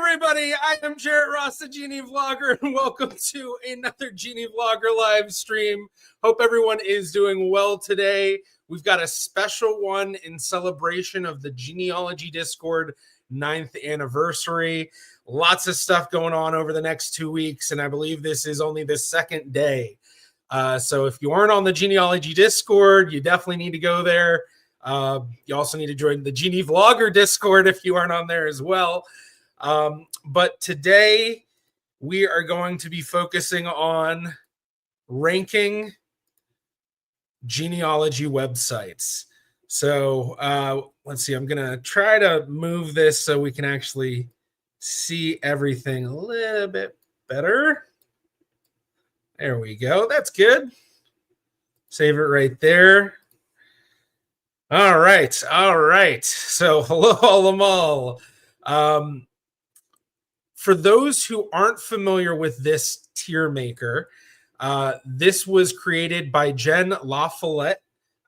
everybody, I am Jarrett Ross, the GeneaVlogger, and welcome to another GeneaVlogger live stream. Hope everyone is doing well today. We've got a special one in celebration of the Genealogy Discord 9th anniversary. Lots of stuff going on over the next 2 weeks, and I believe this is only the second day. So if you aren't on the Genealogy Discord, you definitely need to go there. You also need to join the GeneaVlogger Discord if you aren't on there as well. But today we are going to be focusing on ranking genealogy websites. So let's see, I'm going to try to move this so we can actually see everything a little bit better. There we go. That's good. Save it right there. All right. So hello, all. For those who aren't familiar with this tier maker, this was created by Jen LaFollette.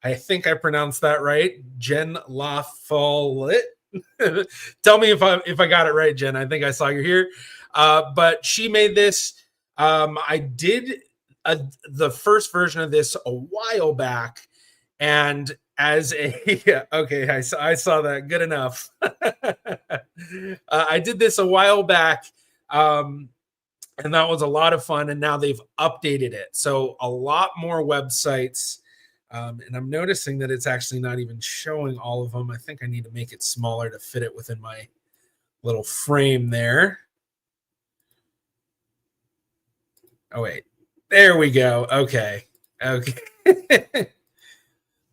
I think I pronounced that right. Jen LaFollette. Tell me if I got it right, Jen. I think I saw you here. But she made this. I did the first version of this a while back, and as a okay, I saw that. Good enough. I did this a while back, and that was a lot of fun. And now they've updated it, so a lot more websites. And I'm noticing that it's actually not even showing all of them. I think I need to make it smaller to fit it within my little frame there. Oh wait, there we go. Okay.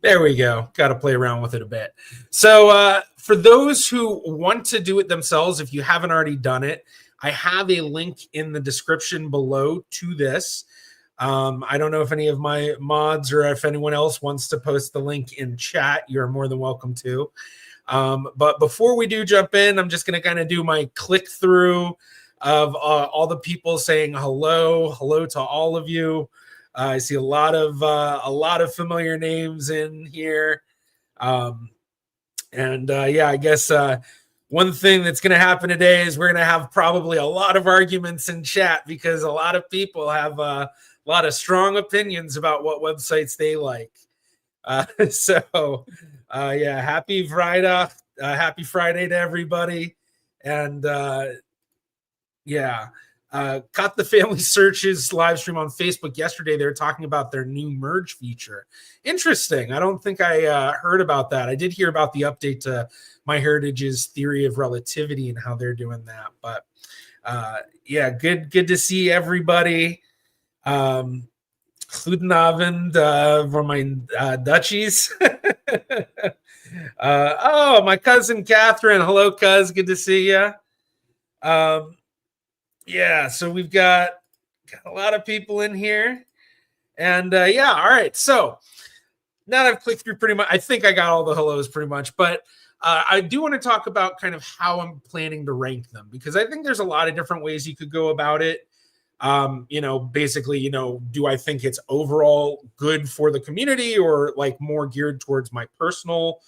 There we go. Got to play around with it a bit. So for those who want to do it themselves, if you haven't already done it, I have a link in the description below to this. I don't know if any of my mods or if anyone else wants to post the link in chat. You're more than welcome to. But before we do jump in, I'm just going to kind of do my click through of all the people saying hello to all of you. I see a lot of familiar names in here. Yeah, I guess one thing that's going to happen today is we're going to have probably a lot of arguments in chat because a lot of people have a lot of strong opinions about what websites they like. Yeah, happy Friday to everybody. And yeah. Caught the Family Searches live stream on Facebook yesterday. They were talking about their new merge feature. Interesting. I don't think I heard about that. I did hear about the update to MyHeritage's theory of relativity and how they're doing that. But yeah, good to see everybody. Goedenavond from my Dutchies. Oh, my cousin Catherine. Hello, cuz. Good to see you. Yeah, so we've got a lot of people in here. And yeah, all right. So now that I've clicked through pretty much, I think I got all the hellos pretty much. But I do want to talk about kind of how I'm planning to rank them, because I think there's a lot of different ways you could go about it. Basically, do I think it's overall good for the community or like more geared towards my personal,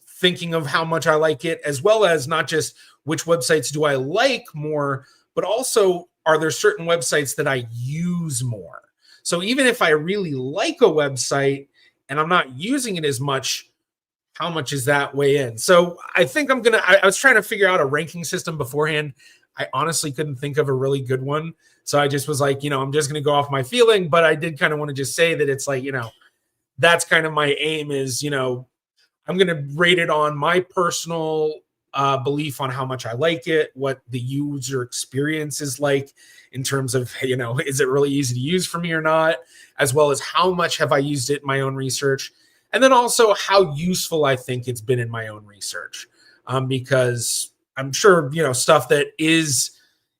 thinking of how much I like it, as well as not just which websites do I like more, but also are there certain websites that I use more? So even if I really like a website and I'm not using it as much, how much is that weigh in? So I think I was trying to figure out a ranking system beforehand. I honestly couldn't think of a really good one. So I just was like, I'm just going to go off my feeling, but I did kind of want to just say that it's like, that's kind of my aim is, I'm going to rate it on my personal belief on how much I like it, what the user experience is like in terms of, is it really easy to use for me or not, as well as how much have I used it in my own research, and then also how useful I think it's been in my own research, because I'm sure, stuff that is,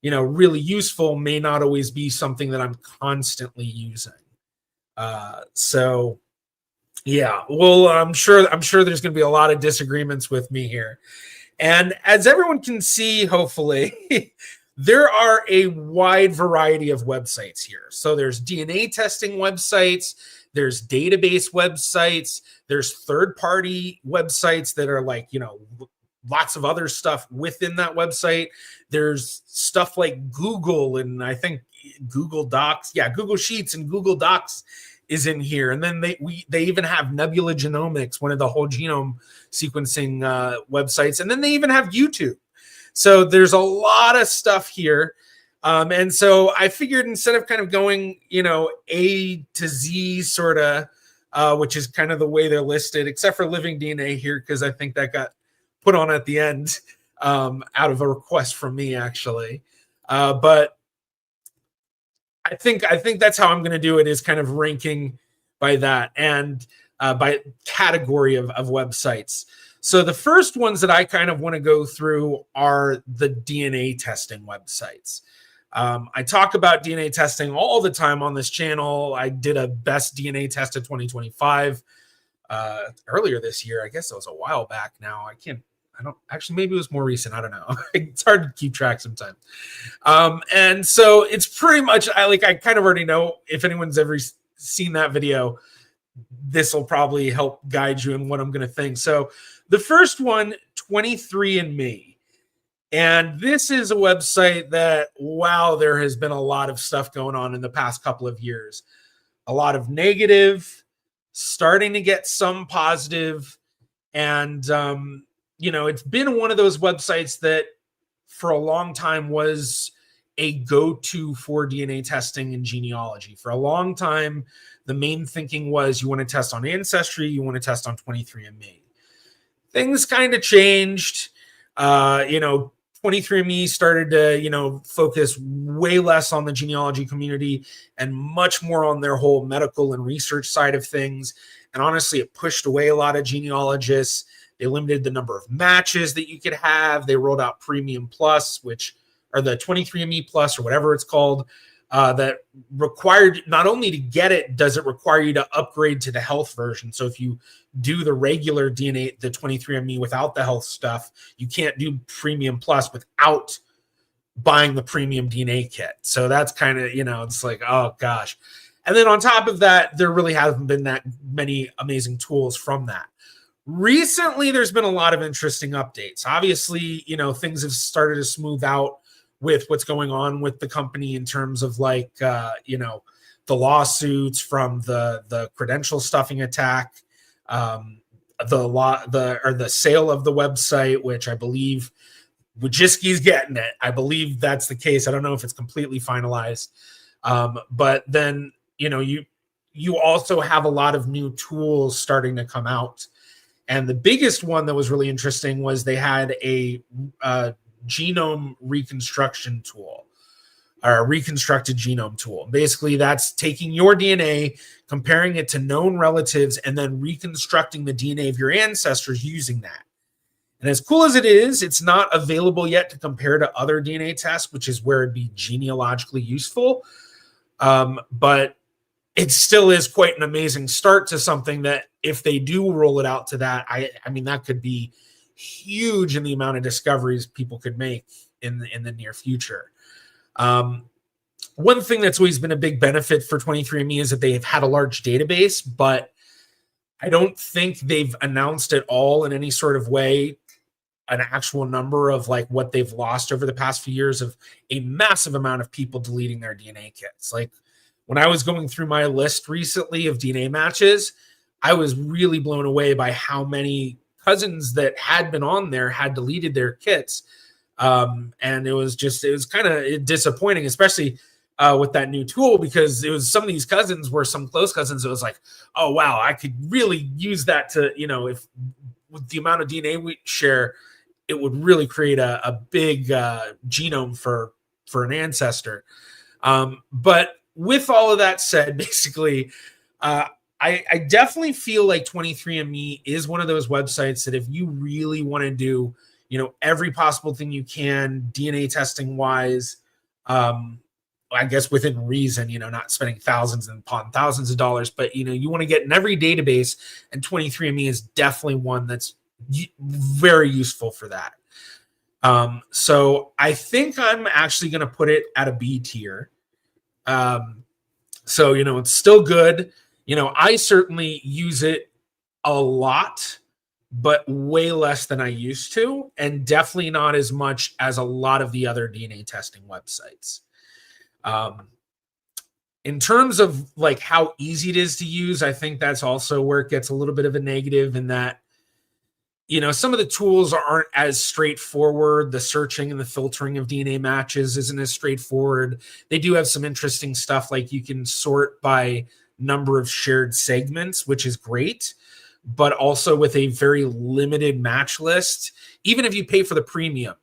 really useful may not always be something that I'm constantly using. So yeah, well, I'm sure there's going to be a lot of disagreements with me here. And as everyone can see, hopefully, there are a wide variety of websites here. So there's DNA testing websites, there's database websites, there's third-party websites that are like, lots of other stuff within that website. There's stuff like Google, and I think Google Docs, Google Sheets and Google Docs is in here. And then they even have Nebula Genomics, one of the whole genome sequencing websites. And then they even have YouTube. So there's a lot of stuff here. And so I figured instead of kind of going, A to Z sort of, which is kind of the way they're listed, except for living DNA here, because I think that got put on at the end out of a request from me, actually. But I think that's how I'm going to do it, is kind of ranking by that and by category of websites. So the first ones that I kind of want to go through are the DNA testing websites. I talk about DNA testing all the time on this channel. I did a best DNA test of 2025 earlier this year. I guess it was a while back now. Maybe it was more recent. I don't know. It's hard to keep track sometimes. And so it's pretty much, I kind of already know, if anyone's ever seen that video, this will probably help guide you in what I'm going to think. So the first one, 23andMe. And this is a website that, wow, there has been a lot of stuff going on in the past couple of years. A lot of negative, starting to get some positive. And, it's been one of those websites that for a long time was a go-to for DNA testing and genealogy. For a long time, the main thinking was you want to test on Ancestry, you want to test on 23andMe. Things kind of changed. 23andMe started to, focus way less on the genealogy community and much more on their whole medical and research side of things. And honestly, it pushed away a lot of genealogists. They limited the number of matches that you could have. They rolled out Premium Plus, which are the 23andMe Plus or whatever it's called, that required, not only to get it, does it require you to upgrade to the health version. So if you do the regular DNA, the 23andMe without the health stuff, you can't do Premium Plus without buying the premium DNA kit. So that's kind of, it's like, oh gosh. And then on top of that, there really haven't been that many amazing tools from that. Recently, there's been a lot of interesting updates. Obviously, things have started to smooth out with what's going on with the company in terms of the lawsuits from the credential stuffing attack, the sale of the website, which I believe Wojcicki's getting it. I believe that's the case. I don't know if it's completely finalized. But then, you also have a lot of new tools starting to come out. And the biggest one that was really interesting was they had a genome reconstruction tool, or a reconstructed genome tool. Basically, that's taking your DNA, comparing it to known relatives, and then reconstructing the DNA of your ancestors using that. And as cool as it is, it's not available yet to compare to other DNA tests, which is where it'd be genealogically useful. But it still is quite an amazing start to something that, if they do roll it out to that, I mean, that could be huge in the amount of discoveries people could make in the near future. One thing that's always been a big benefit for 23andMe is that they've had a large database, but I don't think they've announced at all in any sort of way an actual number of what they've lost over the past few years of a massive amount of people deleting their DNA kits. When I was going through my list recently of DNA matches, I was really blown away by how many cousins that had been on there had deleted their kits. And it was kind of disappointing, especially with that new tool, because it was some of these cousins were some close cousins. It was like, oh, wow, I could really use that to, if with the amount of DNA we share, it would really create a big genome for an ancestor. But with all of that said, basically, I definitely feel like 23andMe is one of those websites that if you really want to do, every possible thing you can DNA testing wise, I guess within reason, not spending thousands upon thousands of dollars, but you want to get in every database, and 23andMe is definitely one that's very useful for that. So I think I'm actually going to put it at a B tier. So, it's still good. I certainly use it a lot, but way less than I used to, and definitely not as much as a lot of the other DNA testing websites. In terms of like how easy it is to use, I think that's also where it gets a little bit of a negative, in that, you know, some of the tools aren't as straightforward. The searching and the filtering of DNA matches isn't as straightforward. They do have some interesting stuff, like you can sort by number of shared segments, which is great, but also with a very limited match list, even if you pay for the premium.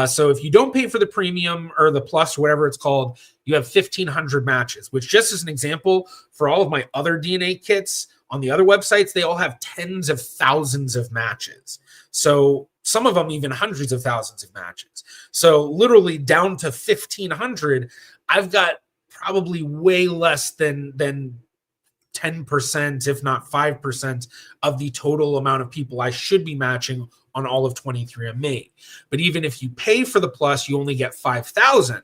So if you don't pay for the premium or the plus, or whatever it's called, you have 1,500 matches, which, just as an example, for all of my other DNA kits on the other websites, they all have tens of thousands of matches. So some of them even hundreds of thousands of matches. So literally down to 1,500, I've got probably way less than 10%, if not 5% of the total amount of people I should be matching on all of 23andMe. But even if you pay for the plus, you only get 5,000.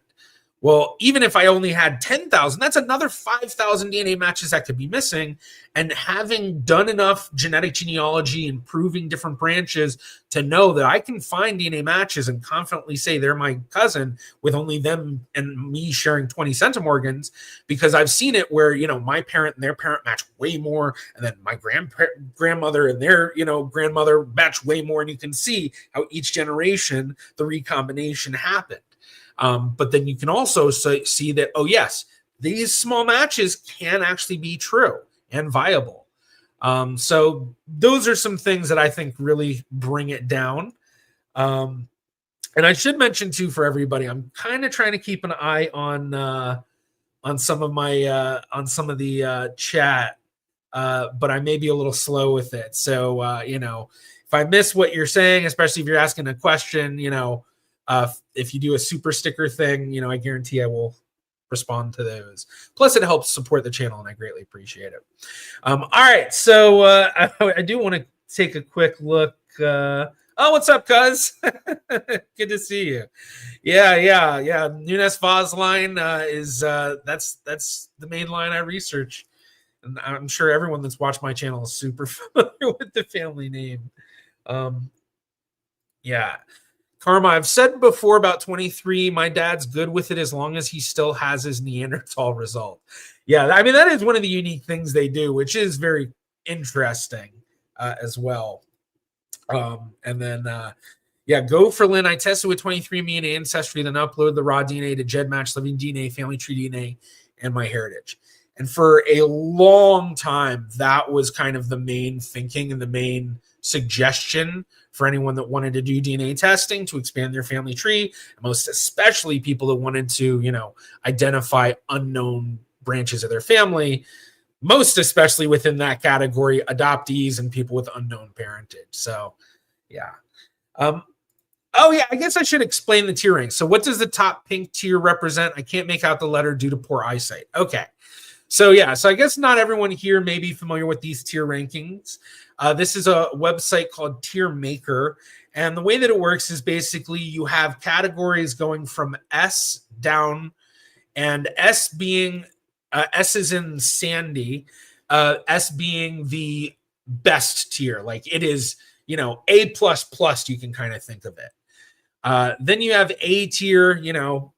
Well, even if I only had 10,000, that's another 5,000 DNA matches that could be missing. And having done enough genetic genealogy and proving different branches to know that I can find DNA matches and confidently say they're my cousin with only them and me sharing 20 centimorgans, because I've seen it where, you know, my parent and their parent match way more, and then my grandmother and their, you know, grandmother match way more. And you can see how each generation, the recombination happened. But then you can also see that, oh, yes, these small matches can actually be true and viable. So those are some things that I think really bring it down. And I should mention, too, for everybody, I'm kind of trying to keep an eye on some of my on some of the chat, but I may be a little slow with it. So, you know, if I miss what you're saying, especially if you're asking a question, you know, if you do a super sticker thing, you know, I guarantee I will respond to those. Plus, it helps support the channel, and I greatly appreciate it. All right, so I do want to take a quick look. Oh, what's up, cuz? Good to see you. Yeah. Nunes Vaz line is that's the main line I research, and I'm sure everyone that's watched my channel is super familiar with the family name. Yeah. Karma, I've said before about 23, my dad's good with it as long as he still has his Neanderthal result. Yeah, I mean, that is one of the unique things they do, which is very interesting as well. And then, yeah, go for Lynn. I tested with 23andMe and Ancestry, then upload the raw DNA to GEDmatch, Living DNA, Family Tree DNA, and MyHeritage. And for a long time, that was kind of the main thinking and the main suggestion for anyone that wanted to do DNA testing to expand their family tree, most especially people that wanted to, you know, identify unknown branches of their family, most especially within that category, adoptees and people with unknown parentage. So, yeah. Oh, yeah, I guess I should explain the tiering. So what does the top pink tier represent? I can't make out the letter due to poor eyesight. Okay. So, yeah, so I guess not everyone here may be familiar with these tier rankings. This is a website called Tier Maker. And the way that it works is basically you have categories going from S down, and S being, S is in Sandy, S being the best tier. Like it is, you know, A++, you can kind of think of it. Then you have A tier, you know,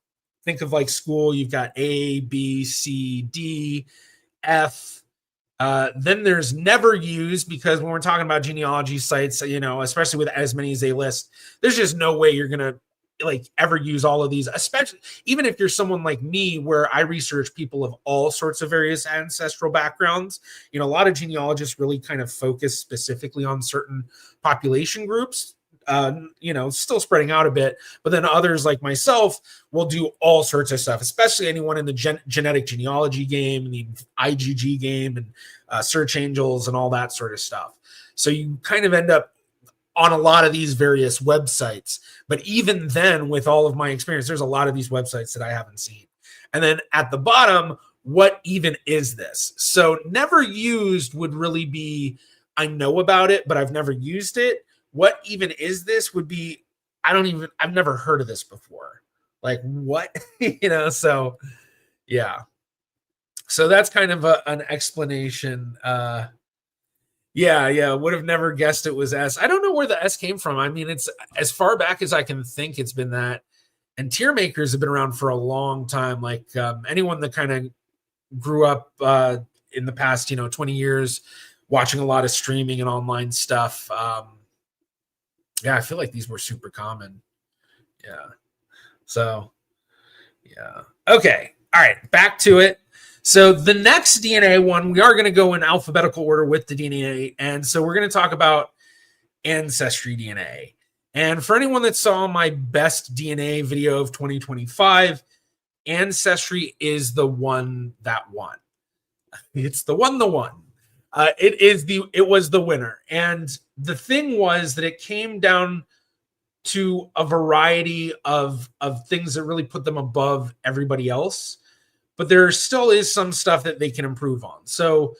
think of like school, you've got A, B, C, D, F. Then there's never used, because when we're talking about genealogy sites, you know, especially with as many as they list, there's just no way you're going to like ever use all of these, especially even if you're someone like me, where I research people of all sorts of various ancestral backgrounds. You know, a lot of genealogists really kind of focus specifically on certain population groups. You know, still spreading out a bit, but then others like myself will do all sorts of stuff, especially anyone in the genetic genealogy game and the IgG game and search angels and all that sort of stuff. So you kind of end up on a lot of these various websites. But even then, with all of my experience, there's a lot of these websites that I haven't seen. And then at the bottom, what even is this? So never used would really be, I know about it, but I've never used it. What even is this would be, I've never heard of this before. Like what? You know, so yeah. So that's kind of an explanation. Yeah, would have never guessed it was S. I don't know where the S came from. I mean, it's as far back as I can think, it's been that. And tier makers have been around for a long time. Like anyone that kind of grew up in the past, 20 years, watching a lot of streaming and online stuff. Yeah, I feel like these were super common. Yeah. So, yeah. Okay. All right. Back to it. So the next DNA one, we are going to go in alphabetical order with the DNA. And so we're going to talk about Ancestry DNA. And for anyone that saw my best DNA video of 2025, Ancestry is the one that won. It's the one. It was the winner. And the thing was that it came down to a variety of things that really put them above everybody else. But there still is some stuff that they can improve on. So,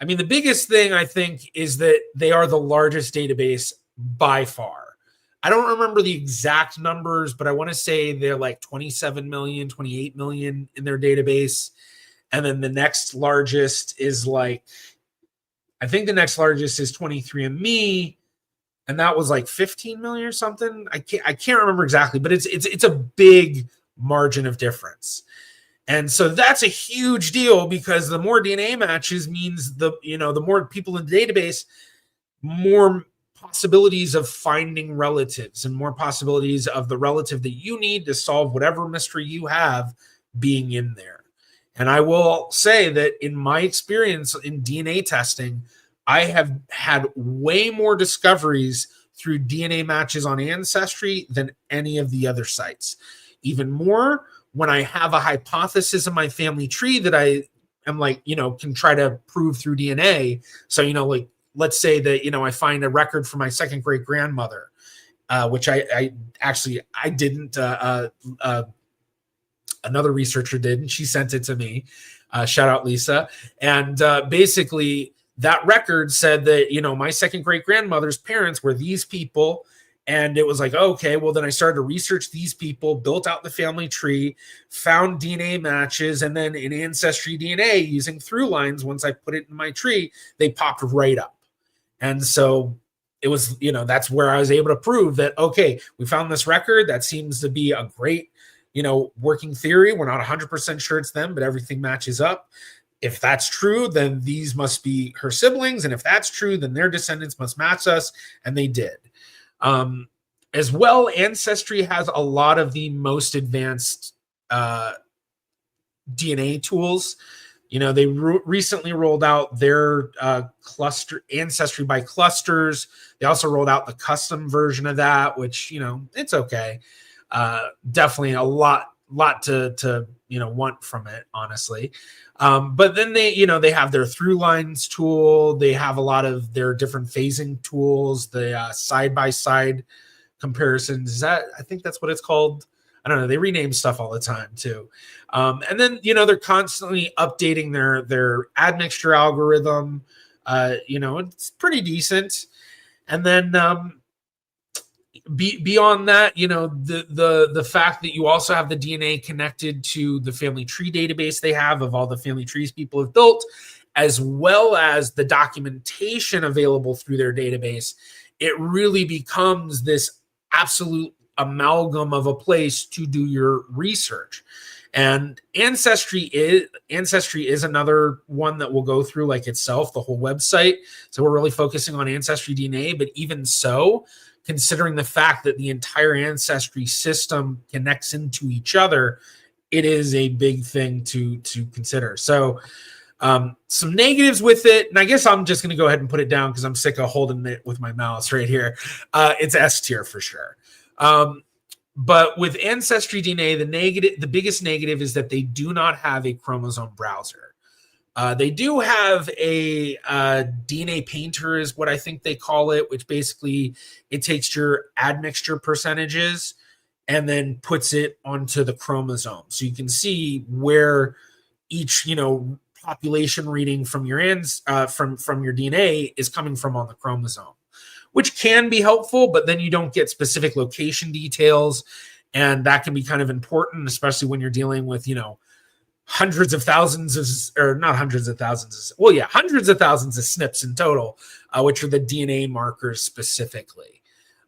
I mean, the biggest thing I think is that they are the largest database by far. I don't remember the exact numbers, but I want to say they're like 27 million, 28 million in their database. And then the next largest is I think the next largest is 23andMe. And that was like 15 million or something. I can't remember exactly, but it's a big margin of difference. And so that's a huge deal because the more DNA matches means the more people in the database, more possibilities of finding relatives and more possibilities of the relative that you need to solve whatever mystery you have being in there. And I will say that in my experience in DNA testing, I have had way more discoveries through DNA matches on Ancestry than any of the other sites. Even more when I have a hypothesis in my family tree that I am can try to prove through DNA. So, let's say that, I find a record for my second great grandmother, which I didn't, another researcher did, and she sent it to me. Shout out Lisa. And basically that record said that, my second great grandmother's parents were these people. And it was like, okay, well, then I started to research these people, built out the family tree, found DNA matches, and then in Ancestry DNA, using through lines, once I put it in my tree, they popped right up. And so it was, that's where I was able to prove that, okay, we found this record. That seems to be a great, working theory. We're not 100% sure it's them, but everything matches up. If that's true, then these must be her siblings. And if that's true, then their descendants must match us. And they did. As well, Ancestry has a lot of the most advanced DNA tools. They recently rolled out their cluster Ancestry by clusters. They also rolled out the custom version of that, which it's okay. Definitely a lot to want from it, honestly. But then they have their through lines tool. They have a lot of their different phasing tools, the side-by-side comparisons. I think that's what it's called. I don't know. They rename stuff all the time too. And then, they're constantly updating their admixture algorithm. It's pretty decent. And then, beyond that, the fact that you also have the DNA connected to the family tree database they have of all the family trees people have built, as well as the documentation available through their database, it really becomes this absolute amalgam of a place to do your research. And Ancestry is another one that will go through like itself, the whole website. So we're really focusing on Ancestry DNA, but even so, considering the fact that the entire Ancestry system connects into each other, it is a big thing to consider. So some negatives with it, and I guess I'm just going to go ahead and put it down because I'm sick of holding it with my mouse right here. It's S tier for sure. But with Ancestry DNA, the biggest negative is that they do not have a chromosome browser. They do have a DNA painter is what I think they call it, which basically it takes your admixture percentages and then puts it onto the chromosome. So you can see where each, population reading from your from your DNA is coming from on the chromosome, which can be helpful, but then you don't get specific location details. And that can be kind of important, especially when you're dealing with, hundreds of thousands of, or not hundreds of thousands of, well, yeah, hundreds of thousands of SNPs in total, which are the DNA markers specifically.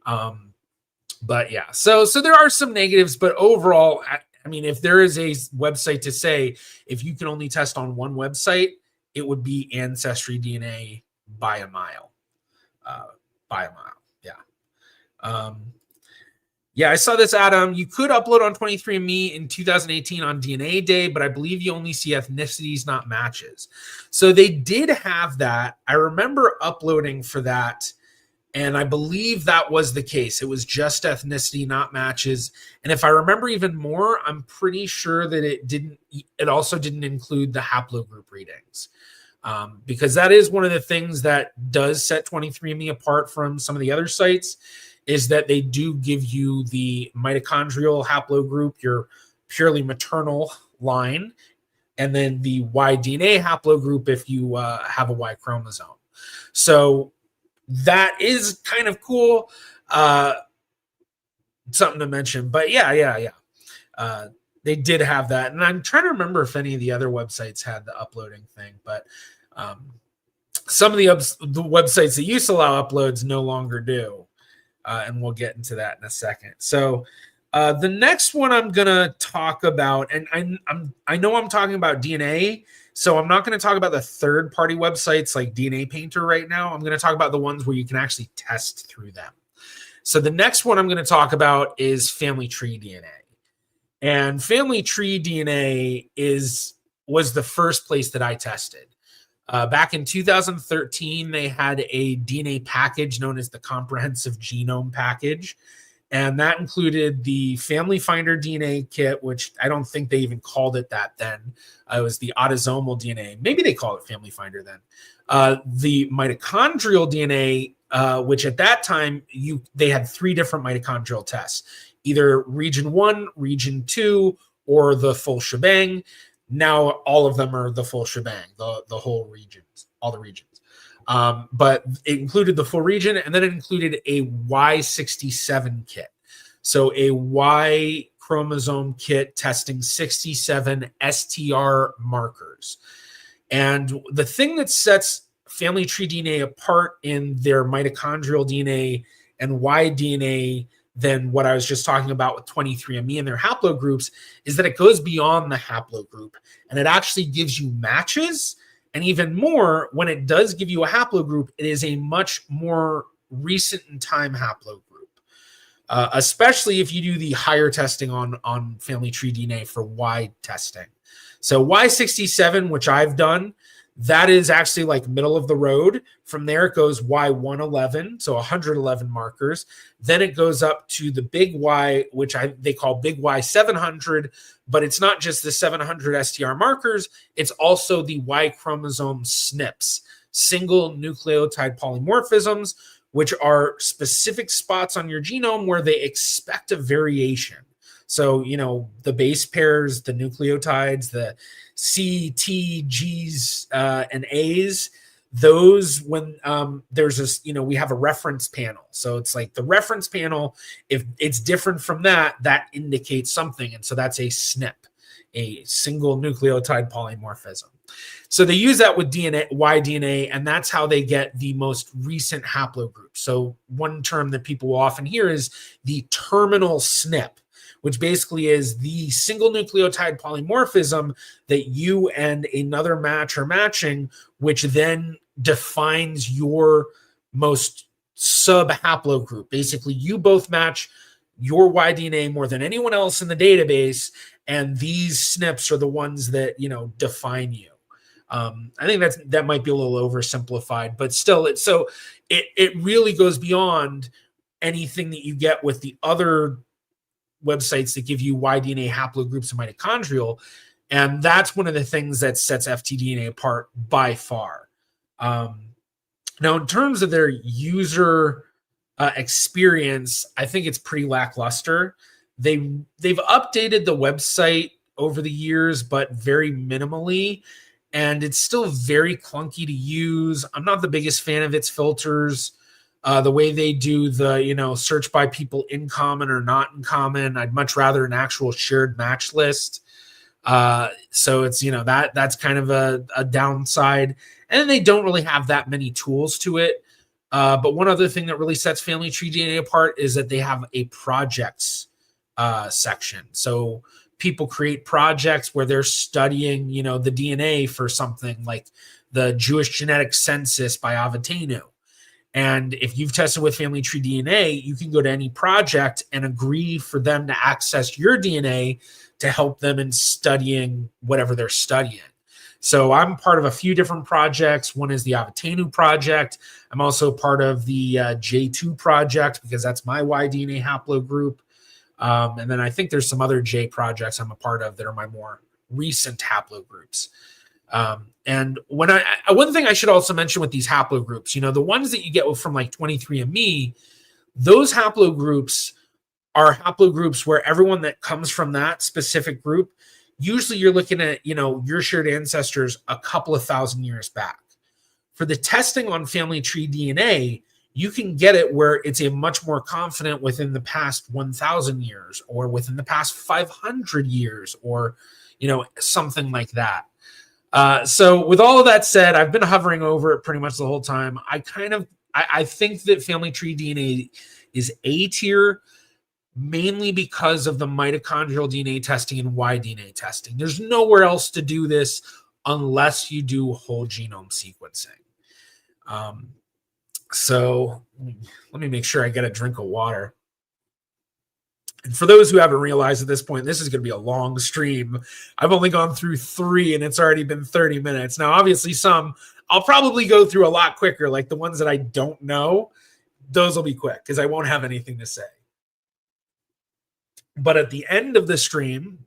But yeah, so there are some negatives, but overall, I mean, if there is a website to say, if you can only test on one website, it would be Ancestry DNA by a mile. Yeah. Yeah, I saw this, Adam. You could upload on 23andMe in 2018 on DNA Day, but I believe you only see ethnicities, not matches. So they did have that. I remember uploading for that, and I believe that was the case. It was just ethnicity, not matches. And if I remember even more, I'm pretty sure that it also didn't include the haplogroup readings. Because that is one of the things that does set 23andMe apart from some of the other sites, is that they do give you the mitochondrial haplogroup, your purely maternal line, and then the Y DNA haplogroup if you have a Y chromosome. So that is kind of cool. Something to mention. But yeah. They did have that. And I'm trying to remember if any of the other websites had the uploading thing. But some of the websites that used to allow uploads no longer do. And we'll get into that in a second. So the next one I'm going to talk about, and I know I'm talking about DNA, so I'm not going to talk about the third-party websites like DNA Painter right now. I'm going to talk about the ones where you can actually test through them. So the next one I'm going to talk about is Family Tree DNA. And Family Tree DNA was the first place that I tested. Back in 2013, they had a DNA package known as the Comprehensive Genome Package. And that included the Family Finder DNA kit, which I don't think they even called it that then. It was the autosomal DNA. Maybe they call it Family Finder then. The mitochondrial DNA, which at that time, they had 3 different mitochondrial tests, either region 1, region 2, or the full shebang. Now all of them are the full shebang, the whole regions, all the regions. But it included the full region, and then it included a Y67 kit. So a Y chromosome kit testing 67 STR markers. And the thing that sets Family Tree DNA apart in their mitochondrial DNA and Y DNA than what I was just talking about with 23andMe and their haplogroups is that it goes beyond the haplogroup, and it actually gives you matches. And even more, when it does give you a haplogroup, it is a much more recent in time haplogroup, especially if you do the higher testing on Family Tree DNA for Y testing. So Y67, which I've done, that is actually like middle of the road. From there, it goes Y111, so 111 markers. Then it goes up to the big Y, which they call big Y700, but it's not just the 700 STR markers. It's also the Y chromosome SNPs, single nucleotide polymorphisms, which are specific spots on your genome where they expect a variation. So, the base pairs, the nucleotides, the C, T, G's, and A's, those when there's this, we have a reference panel. So it's like the reference panel, if it's different from that indicates something. And so that's a SNP, a single nucleotide polymorphism. So they use that with DNA, Y DNA, and that's how they get the most recent haplogroup. So one term that people will often hear is the terminal SNP, which basically is the single nucleotide polymorphism that you and another match are matching, which then defines your most sub-haplogroup. Basically, you both match your Y DNA more than anyone else in the database, and these SNPs are the ones that, define you. I think that might be a little oversimplified, but still, it really goes beyond anything that you get with the other websites that give you Y DNA haplogroups and mitochondrial. And that's one of the things that sets FTDNA apart by far. Now, in terms of their user experience, I think it's pretty lackluster. They've updated the website over the years, but very minimally, and it's still very clunky to use. I'm not the biggest fan of its filters. The way they do the, search by people in common or not in common. I'd much rather an actual shared match list. So it's, that's kind of a downside. And they don't really have that many tools to it. But one other thing that really sets Family Tree DNA apart is that they have a projects section. So people create projects where they're studying, the DNA for something like the Jewish genetic census by Avatenu. And if you've tested with Family Tree DNA, you can go to any project and agree for them to access your DNA to help them in studying whatever they're studying. So I'm part of a few different projects. One is the Avatenu project. I'm also part of the J2 project because that's my Y-DNA haplogroup. And then I think there's some other J projects I'm a part of that are my more recent haplogroups. And one thing I should also mention with these haplogroups, the ones that you get from like 23andMe, those haplogroups are haplogroups where everyone that comes from that specific group, usually you're looking at, your shared ancestors a couple of thousand years back. For the testing on Family Tree DNA, you can get it where it's a much more confident within the past 1,000 years or within the past 500 years or, something like that. So with all of that said, I've been hovering over it pretty much the whole time. I think that Family Tree DNA is A tier, mainly because of the mitochondrial DNA testing and Y-DNA testing. There's nowhere else to do this unless you do whole genome sequencing. So let me make sure I get a drink of water. And for those who haven't realized at this point, this is going to be a long stream. I've only gone through 3 and it's already been 30 minutes. Now, obviously some I'll probably go through a lot quicker, like the ones that I don't know. Those will be quick because I won't have anything to say. But at the end of the stream,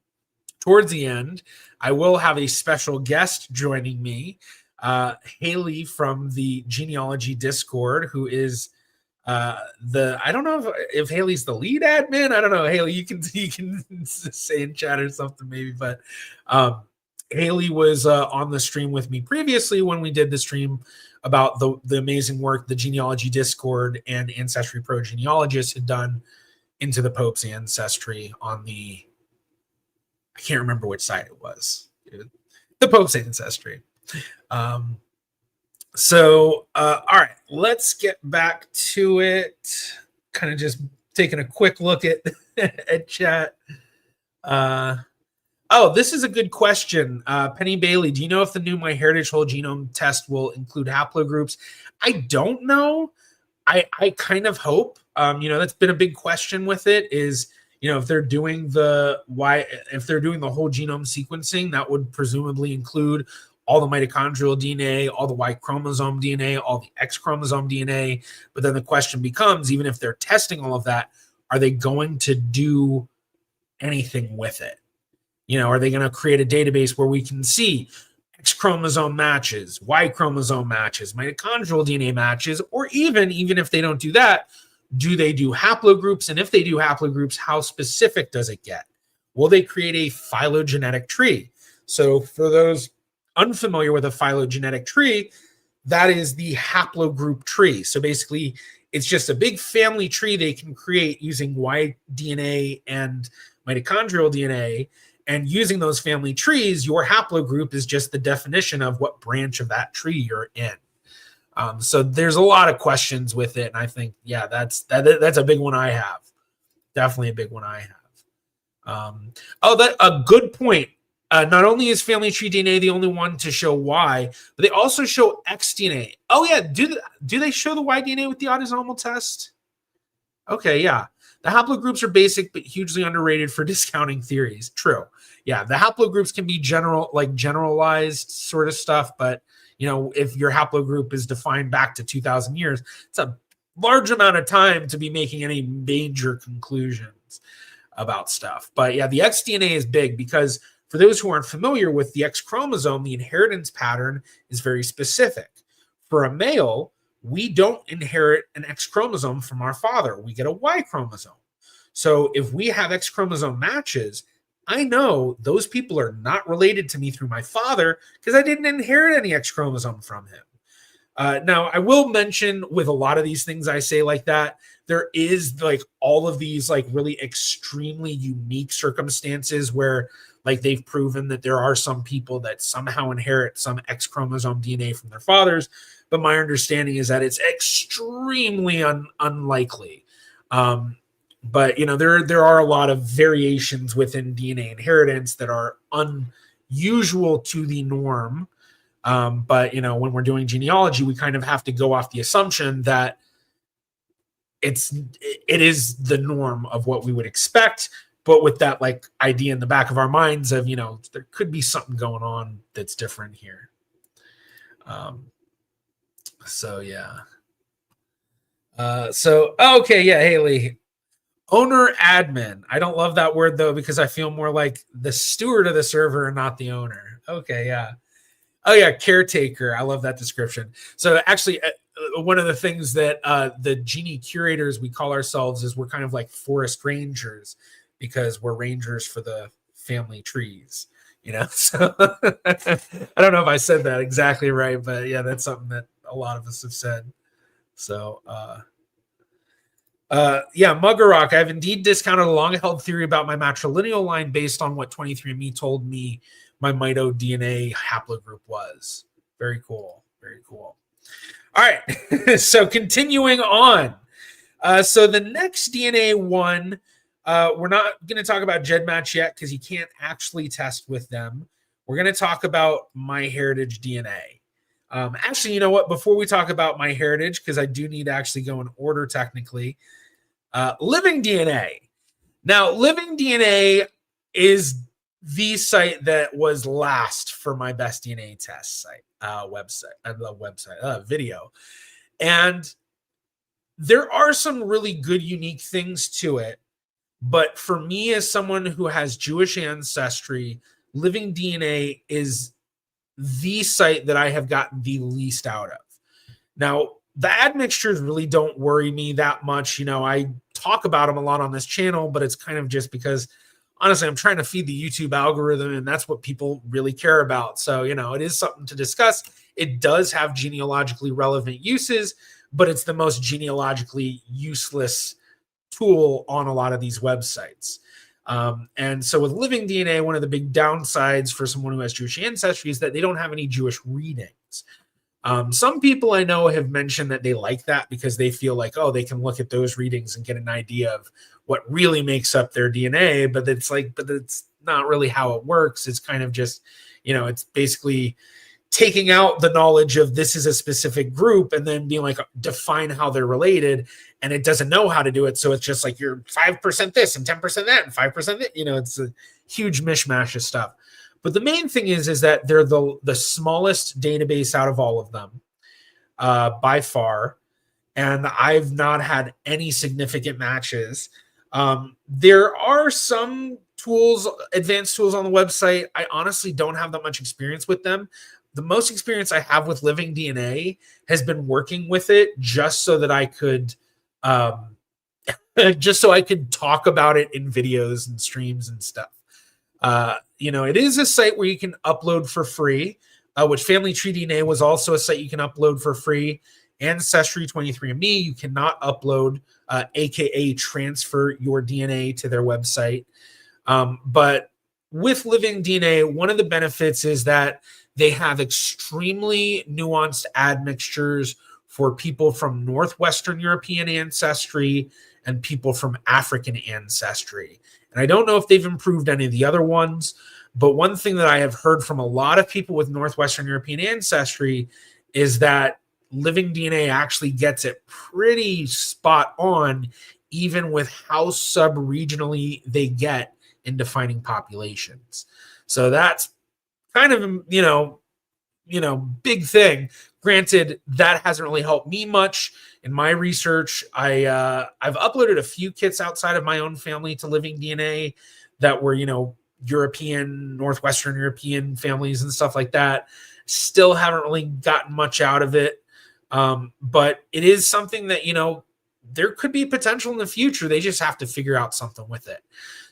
towards the end, I will have a special guest joining me, Haley from the Genealogy Discord, who is I don't know if Haley's the lead admin. I don't know. Haley, you can say in chat or something maybe, but Haley was on the stream with me previously when we did the stream about the amazing work the Genealogy Discord and Ancestry Pro Genealogists had done into the Pope's Ancestry on I can't remember which side it was. The Pope's Ancestry. So, all right, let's get back to it. Kind of just taking a quick look at chat. Oh, this is a good question. Penny Bailey, do you know if the new MyHeritage whole genome test will include haplogroups? I don't know. I kind of hope. That's been a big question with it is, if they're doing the whole genome sequencing, that would presumably include all the mitochondrial DNA, all the Y chromosome DNA, all the X chromosome DNA. But then the question becomes, even if they're testing all of that, are they going to do anything with it? Are they going to create a database where we can see X chromosome matches, Y chromosome matches, mitochondrial DNA matches, or even if they don't do that, do they do haplogroups? And if they do haplogroups, how specific does it get? Will they create a phylogenetic tree? So for those unfamiliar with a phylogenetic tree, that is the haplogroup tree. So basically, it's just a big family tree they can create using Y DNA and mitochondrial DNA. And using those family trees, your haplogroup is just the definition of what branch of that tree you're in. So there's a lot of questions with it. And I think, that's a big one I have. Definitely a big one I have. A good point. Not only is Family Tree DNA the only one to show Y, but they also show X DNA. Oh, yeah. Do they show the Y DNA with the autosomal test? Okay, yeah. The haplogroups are basic, but hugely underrated for discounting theories. True. Yeah, the haplogroups can be generalized sort of stuff, but if your haplogroup is defined back to 2,000 years, it's a large amount of time to be making any major conclusions about stuff. But yeah, the X DNA is big because for those who aren't familiar with the X chromosome, the inheritance pattern is very specific. For a male, we don't inherit an X chromosome from our father. We get a Y chromosome. So if we have X chromosome matches, I know those people are not related to me through my father because I didn't inherit any X chromosome from him. Now, I will mention with a lot of these things I say like that, there is like all of these like really extremely unique circumstances where Like they've proven that there are some people that somehow inherit some X chromosome DNA from their fathers, but my understanding is that it's extremely unlikely. But there are a lot of variations within DNA inheritance that are unusual to the norm. But when we're doing genealogy, we kind of have to go off the assumption that it is the norm of what we would expect, but with that like idea in the back of our minds of there could be something going on that's different here. So yeah. Okay, yeah, Haley. Owner admin. I don't love that word though, because I feel more like the steward of the server and not the owner. Okay, yeah. Oh yeah, caretaker. I love that description. So actually, one of the things that the Genie curators, we call ourselves, is we're kind of like forest rangers, because we're rangers for the family trees. So I don't know if I said that exactly right, but yeah, that's something that a lot of us have said. So yeah, Muggerock, I've indeed discounted a long-held theory about my matrilineal line based on what 23andMe told me my mito DNA haplogroup was. Very cool. Very cool. All right. So continuing on. So the next DNA one, we're not going to talk about GEDmatch yet because you can't actually test with them. We're going to talk about MyHeritage DNA. Actually, you know what? Before we talk about MyHeritage, because I do need to actually go in order technically, Living DNA. Now, Living DNA is the site that was last for my best DNA test site, video. And there are some really good, unique things to it. But for me, as someone who has Jewish ancestry, Living DNA is the site that I have gotten the least out of. Now, the admixtures really don't worry me that much. I talk about them a lot on this channel, but it's kind of just because, honestly, I'm trying to feed the YouTube algorithm, and that's what people really care about. So, it is something to discuss. It does have genealogically relevant uses, but it's the most genealogically useless tool on a lot of these websites. And so with Living DNA, one of the big downsides for someone who has Jewish ancestry is that they don't have any Jewish readings. Some people I know have mentioned that they like that because they feel like, they can look at those readings and get an idea of what really makes up their DNA, but it's not really how it works. It's kind of just, it's basically taking out the knowledge of this is a specific group and then being like, define how they're related. And it doesn't know how to do it. So it's just like you're 5% this and 10% that and 5% that, it's a huge mishmash of stuff. But the main thing is that they're the smallest database out of all of them by far. And I've not had any significant matches. There are some tools, advanced tools on the website. I honestly don't have that much experience with them. The most experience I have with Living DNA has been working with it just so that I could talk about it in videos and streams and stuff. It is a site where you can upload for free, which Family Tree DNA was also a site you can upload for free. Ancestry 23andMe, you cannot upload, aka transfer your DNA to their website. But with Living DNA, one of the benefits is that they have extremely nuanced admixtures for people from Northwestern European ancestry and people from African ancestry. And I don't know if they've improved any of the other ones, but one thing that I have heard from a lot of people with Northwestern European ancestry is that Living DNA actually gets it pretty spot on, even with how sub-regionally they get in defining populations. So that's kind of, big thing. Granted, that hasn't really helped me much in my research. I've uploaded a few kits outside of my own family to Living DNA that were, European, Northwestern European families and stuff like that. Still haven't really gotten much out of it. But it is something that, there could be potential in the future. They just have to figure out something with it.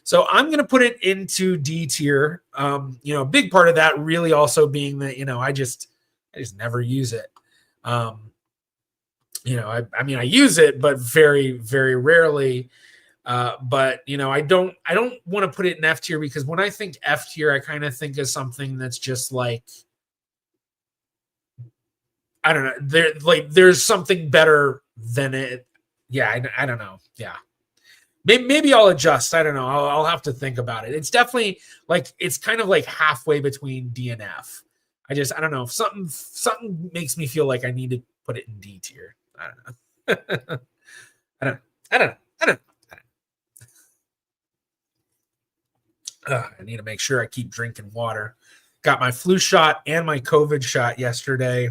So I'm going to put it into D tier. A big part of that really also being that, I just never use it. I use it, but very, very rarely. But I don't want to put it in F tier, because when I think F tier, I kind of think of something that's just like, I don't know. There's something better than it. Yeah, I don't know. Yeah. Maybe I'll adjust. I don't know. I'll have to think about it. It's definitely like, it's kind of like halfway between D and F. I don't know. If something makes me feel like I need to put it in D tier. I don't know. I don't know. I don't know. I don't know. I need to make sure I keep drinking water. Got my flu shot and my COVID shot yesterday,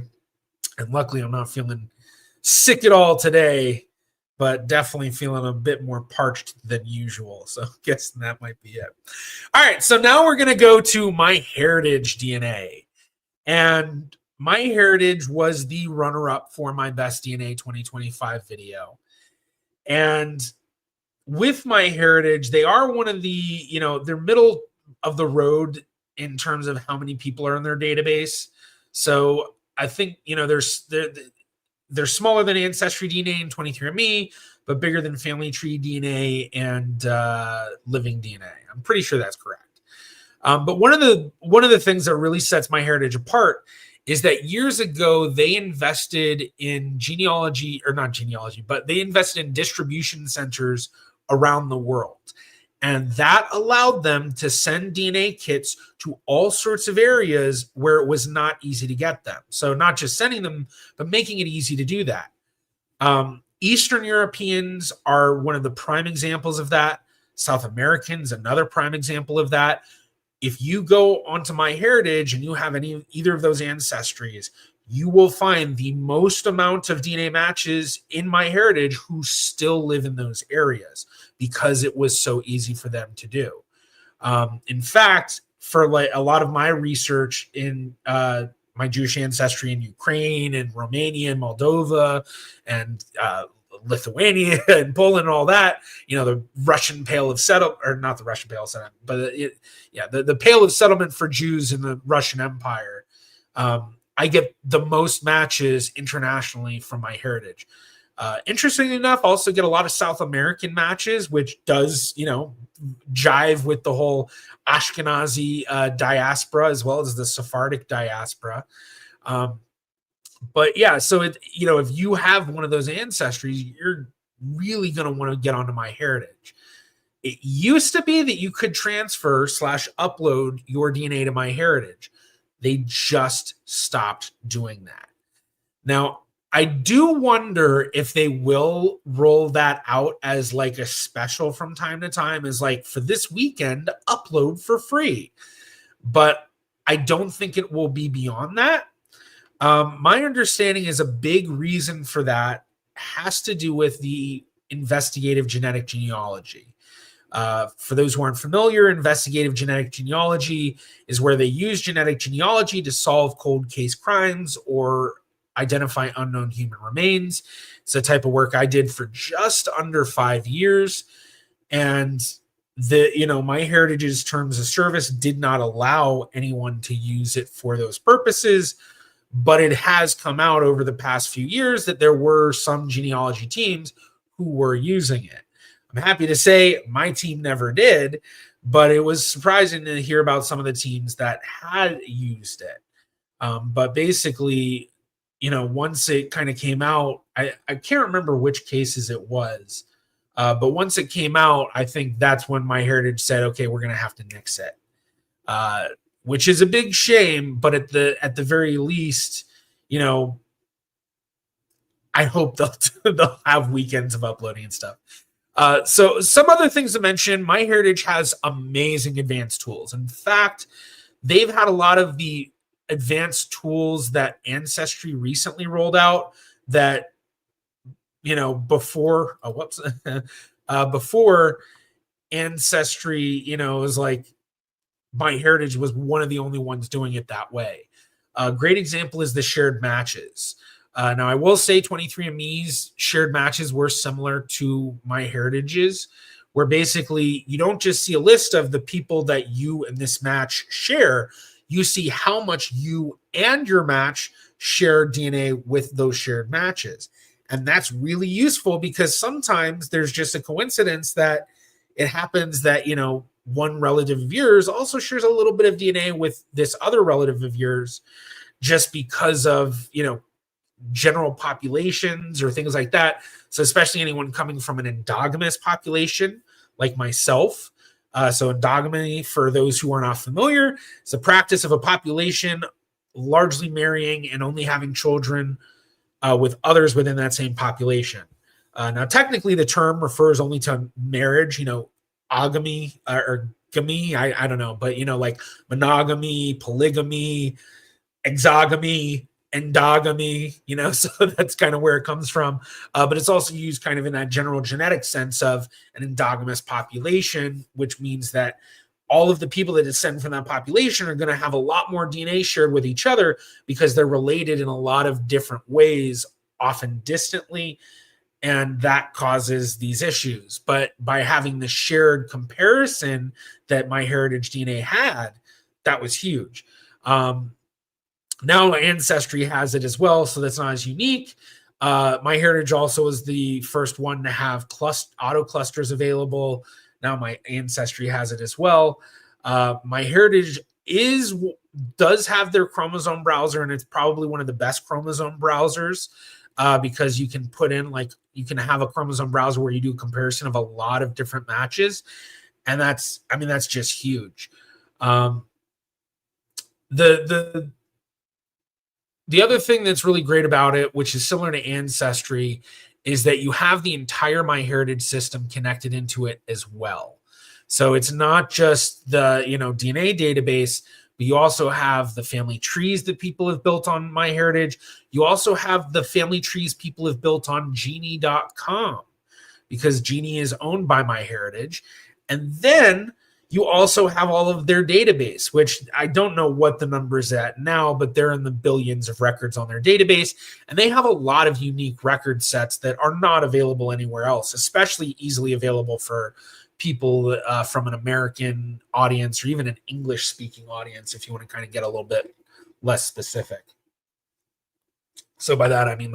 and luckily I'm not feeling sick at all today, but definitely feeling a bit more parched than usual. So I guess that might be it. All right, so now we're going to go to MyHeritage DNA. And MyHeritage was the runner-up for my Best DNA 2025 video. And with MyHeritage, they are one of the, they're middle of the road in terms of how many people are in their database. So I think, they're smaller than Ancestry DNA and 23andMe, but bigger than Family Tree DNA and Living DNA. I'm pretty sure that's correct. But one of the things that really sets MyHeritage apart is that years ago they invested in genealogy, or not genealogy, but they invested in distribution centers around the world. And that allowed them to send DNA kits to all sorts of areas where it was not easy to get them. So not just sending them, but making it easy to do that. Eastern Europeans are one of the prime examples of that. South Americans, another prime example of that. If you go onto MyHeritage and you have either of those ancestries, you will find the most amount of DNA matches in MyHeritage who still live in those areas, because it was so easy for them to do. In fact, for like a lot of my research in my Jewish ancestry in Ukraine and Romania and Moldova and Lithuania and Poland and all that, the Russian Pale of Settlement, or not the Russian Pale of Settlement, but the Pale of Settlement for Jews in the Russian Empire. I get the most matches internationally from MyHeritage. Interestingly enough, also get a lot of South American matches, which does, jive with the whole Ashkenazi diaspora, as well as the Sephardic diaspora. But yeah, so if you have one of those ancestries, you're really going to want to get onto MyHeritage. It used to be that you could transfer / upload your DNA to MyHeritage. They just stopped doing that. Now, I do wonder if they will roll that out as like a special from time to time, as like, for this weekend, upload for free. But I don't think it will be beyond that. My understanding is a big reason for that has to do with the investigative genetic genealogy. For those who aren't familiar, investigative genetic genealogy is where they use genetic genealogy to solve cold case crimes or identify unknown human remains. It's a type of work I did for just under 5 years. And MyHeritage's terms of service did not allow anyone to use it for those purposes. But it has come out over the past few years that there were some genealogy teams who were using it. I'm happy to say my team never did, but it was surprising to hear about some of the teams that had used it. But basically, once it kind of came out, I can't remember which cases it was, but once it came out, I think that's when MyHeritage said, okay, we're going to have to nix it. Which is a big shame, but at the very least, I hope they'll have weekends of uploading and stuff. So some other things to mention: MyHeritage has amazing advanced tools. In fact, they've had a lot of the advanced tools that Ancestry recently rolled out that, before before Ancestry, was like, MyHeritage was one of the only ones doing it that way. A great example is the shared matches. Now, I will say 23andMe's shared matches were similar to MyHeritage's, where basically you don't just see a list of the people that you and this match share. You see how much you and your match share DNA with those shared matches. And that's really useful because sometimes there's just a coincidence that it happens that, one relative of yours also shares a little bit of DNA with this other relative of yours just because of, general populations or things like that. So especially anyone coming from an endogamous population like myself. So endogamy, for those who are not familiar, is the practice of a population largely marrying and only having children with others within that same population. Now, technically, the term refers only to marriage, agamy or gamy, I don't know, but, like monogamy, polygamy, exogamy, endogamy, so that's kind of where it comes from. But it's also used kind of in that general genetic sense of an endogamous population, which means that all of the people that descend from that population are going to have a lot more DNA shared with each other because they're related in a lot of different ways, often distantly, and that causes these issues. But by having the shared comparison that MyHeritage DNA had, that was huge. Now Ancestry has it as well, so that's not as unique. MyHeritage also was the first one to have auto clusters available. Now my Ancestry has it as well. MyHeritage does have their chromosome browser, and it's probably one of the best chromosome browsers because you can put in, you can have a chromosome browser where you do a comparison of a lot of different matches, and that's just huge. The other thing that's really great about it, which is similar to Ancestry, is that you have the entire MyHeritage system connected into it as well. So it's not just the DNA database, but you also have the family trees that people have built on MyHeritage. You also have the family trees people have built on Genie.com because Genie is owned by MyHeritage. And then you also have all of their database, which I don't know what the number is at now, but they're in the billions of records on their database. And they have a lot of unique record sets that are not available anywhere else, especially easily available for people from an American audience or even an English-speaking audience if you want to kind of get a little bit less specific. So by that, I mean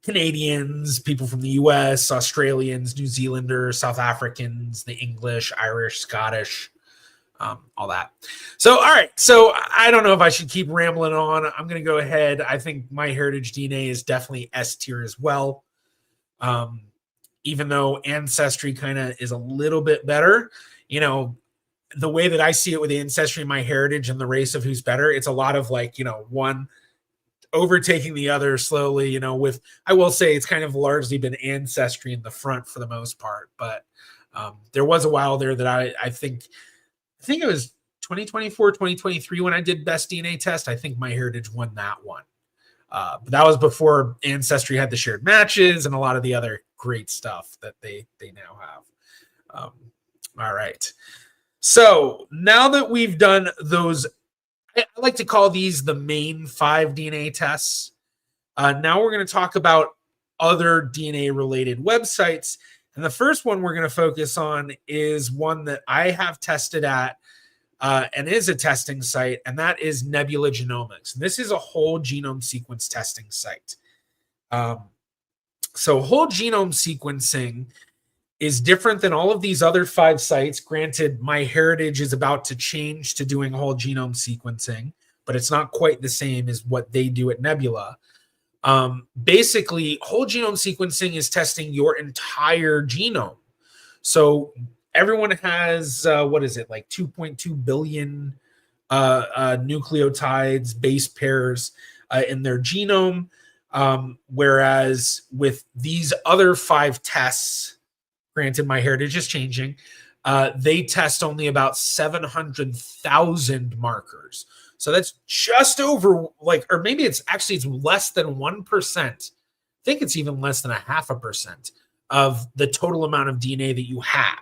Canadians, people from the US, Australians, New Zealanders, South Africans, the English, Irish, Scottish, all that. So, all right. So I don't know if I should keep rambling on. I'm going to go ahead. I think MyHeritage DNA is definitely S tier as well. Even though Ancestry kind of is a little bit better, the way that I see it with Ancestry and MyHeritage and the race of who's better, it's a lot of one overtaking the other slowly, with, I will say it's kind of largely been Ancestry in the front for the most part. But there was a while there that I think it was 2024, 2023 when I did best DNA test. I think MyHeritage won that one. But that was before Ancestry had the shared matches and a lot of the other great stuff that they now have. All right. So now that we've done those, I like to call these the main 5 DNA tests. Now we're going to talk about other DNA related websites. And the first one we're going to focus on is one that I have tested at and is a testing site, and that is Nebula Genomics. And this is a whole genome sequence testing site. So whole genome sequencing is different than all of these other 5 sites. Granted, MyHeritage is about to change to doing whole genome sequencing, but it's not quite the same as what they do at Nebula. Basically, whole genome sequencing is testing your entire genome. So everyone has, 2.2 billion nucleotides, base pairs in their genome. Whereas with these other 5 tests, granted, MyHeritage is changing, they test only about 700,000 markers. So that's just over, or maybe it's less than 1%. I think it's even less than 0.5% of the total amount of DNA that you have.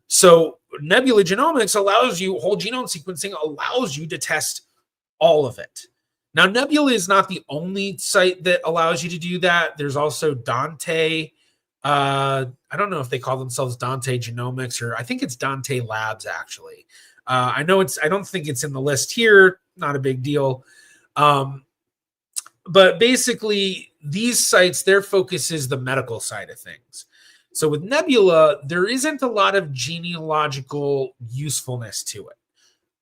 So Nebula Genomics whole genome sequencing allows you to test all of it. Now, Nebula is not the only site that allows you to do that. There's also Dante. I don't know if they call themselves Dante Genomics, or I think it's Dante Labs, actually. I don't think it's in the list here. Not a big deal. But basically, these sites, their focus is the medical side of things. So with Nebula, there isn't a lot of genealogical usefulness to it,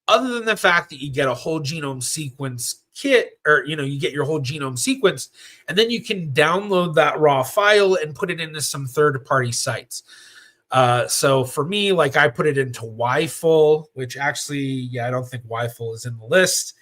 other than the fact that you get a whole genome sequence kit, or you get your whole genome sequence, and then you can download that raw file and put it into some third-party sites. So for me, like, I put it into YFull, which actually, I don't think YFull is in the list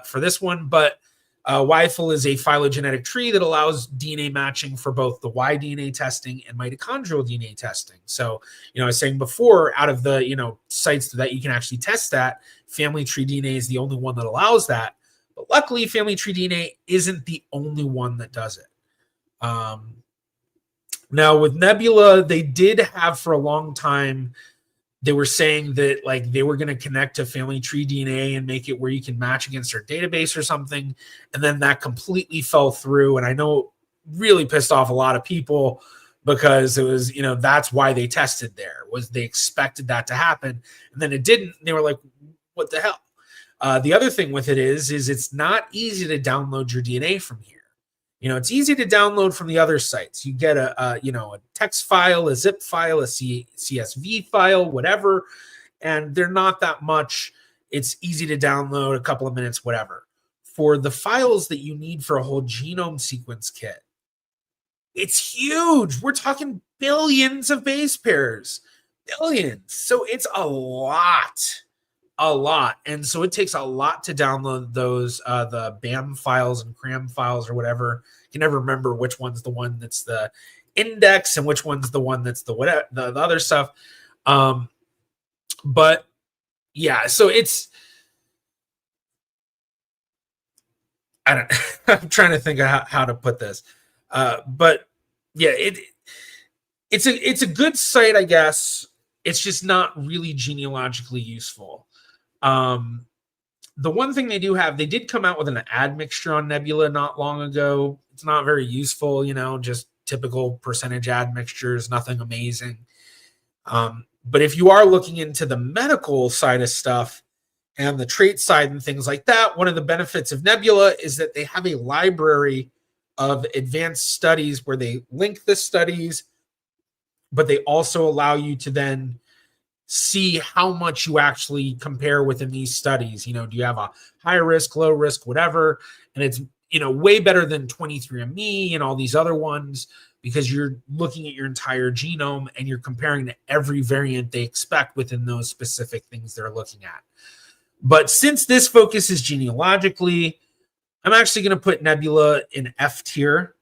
for this one, but YFull is a phylogenetic tree that allows DNA matching for both the Y DNA testing and mitochondrial DNA testing. So, I was saying before, out of the, sites that you can actually test that, Family Tree DNA is the only one that allows that. But luckily, Family Tree DNA isn't the only one that does it. Now, with Nebula, they did have for a long time, they were saying that like they were going to connect to Family Tree DNA and make it where you can match against their database or something. And then that completely fell through. And I know really pissed off a lot of people, because it was, that's why they tested there, was they expected that to happen. And then it didn't. They were like, what the hell? The other thing with it is it's not easy to download your DNA from here. It's easy to download from the other sites. You get a text file, a zip file, a CSV file, whatever, and they're not that much. It's easy to download, a couple of minutes, whatever. For the files that you need for a whole genome sequence kit, it's huge. We're talking billions of base pairs, billions. So it's a lot. And so it takes a lot to download those, the BAM files and CRAM files or whatever. You can never remember which one's the one that's the index and which one's the one that's the whatever, the other stuff. But yeah, so I'm trying to think of how to put this. But yeah, it's a good site, I guess. It's just not really genealogically useful. The one thing they do have, they did come out with an admixture on Nebula not long ago. It's not very useful, just typical percentage admixtures, nothing amazing. But if you are looking into the medical side of stuff and the trait side and things like that, one of the benefits of Nebula is that they have a library of advanced studies where they link the studies, but they also allow you to then see how much you actually compare within these studies. Do you have a high risk, low risk, whatever? And it's, way better than 23andMe and all these other ones, because you're looking at your entire genome and you're comparing to every variant they expect within those specific things they're looking at. But since this focuses genealogically, I'm actually going to put Nebula in F tier.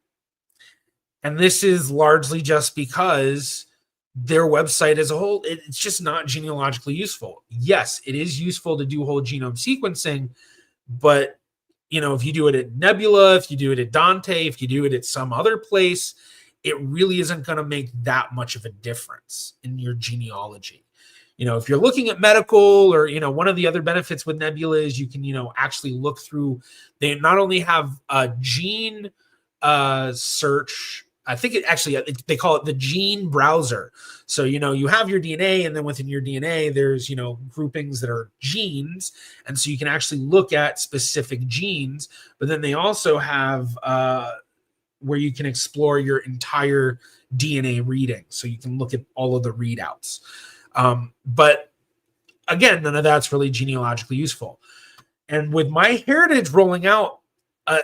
And this is largely just because their website as a whole, it's just not genealogically useful. Yes, it is useful to do whole genome sequencing, but if you do it at Nebula, if you do it at Dante, if you do it at some other place, it really isn't going to make that much of a difference in your genealogy. If you're looking at medical, or one of the other benefits with Nebula is you can actually look through. They not only have a gene search, I think they call it the gene browser. So, you have your DNA, and then within your DNA, there's, groupings that are genes. And so you can actually look at specific genes, but then they also have where you can explore your entire DNA reading. So you can look at all of the readouts. But again, none of that's really genealogically useful. And with MyHeritage rolling out,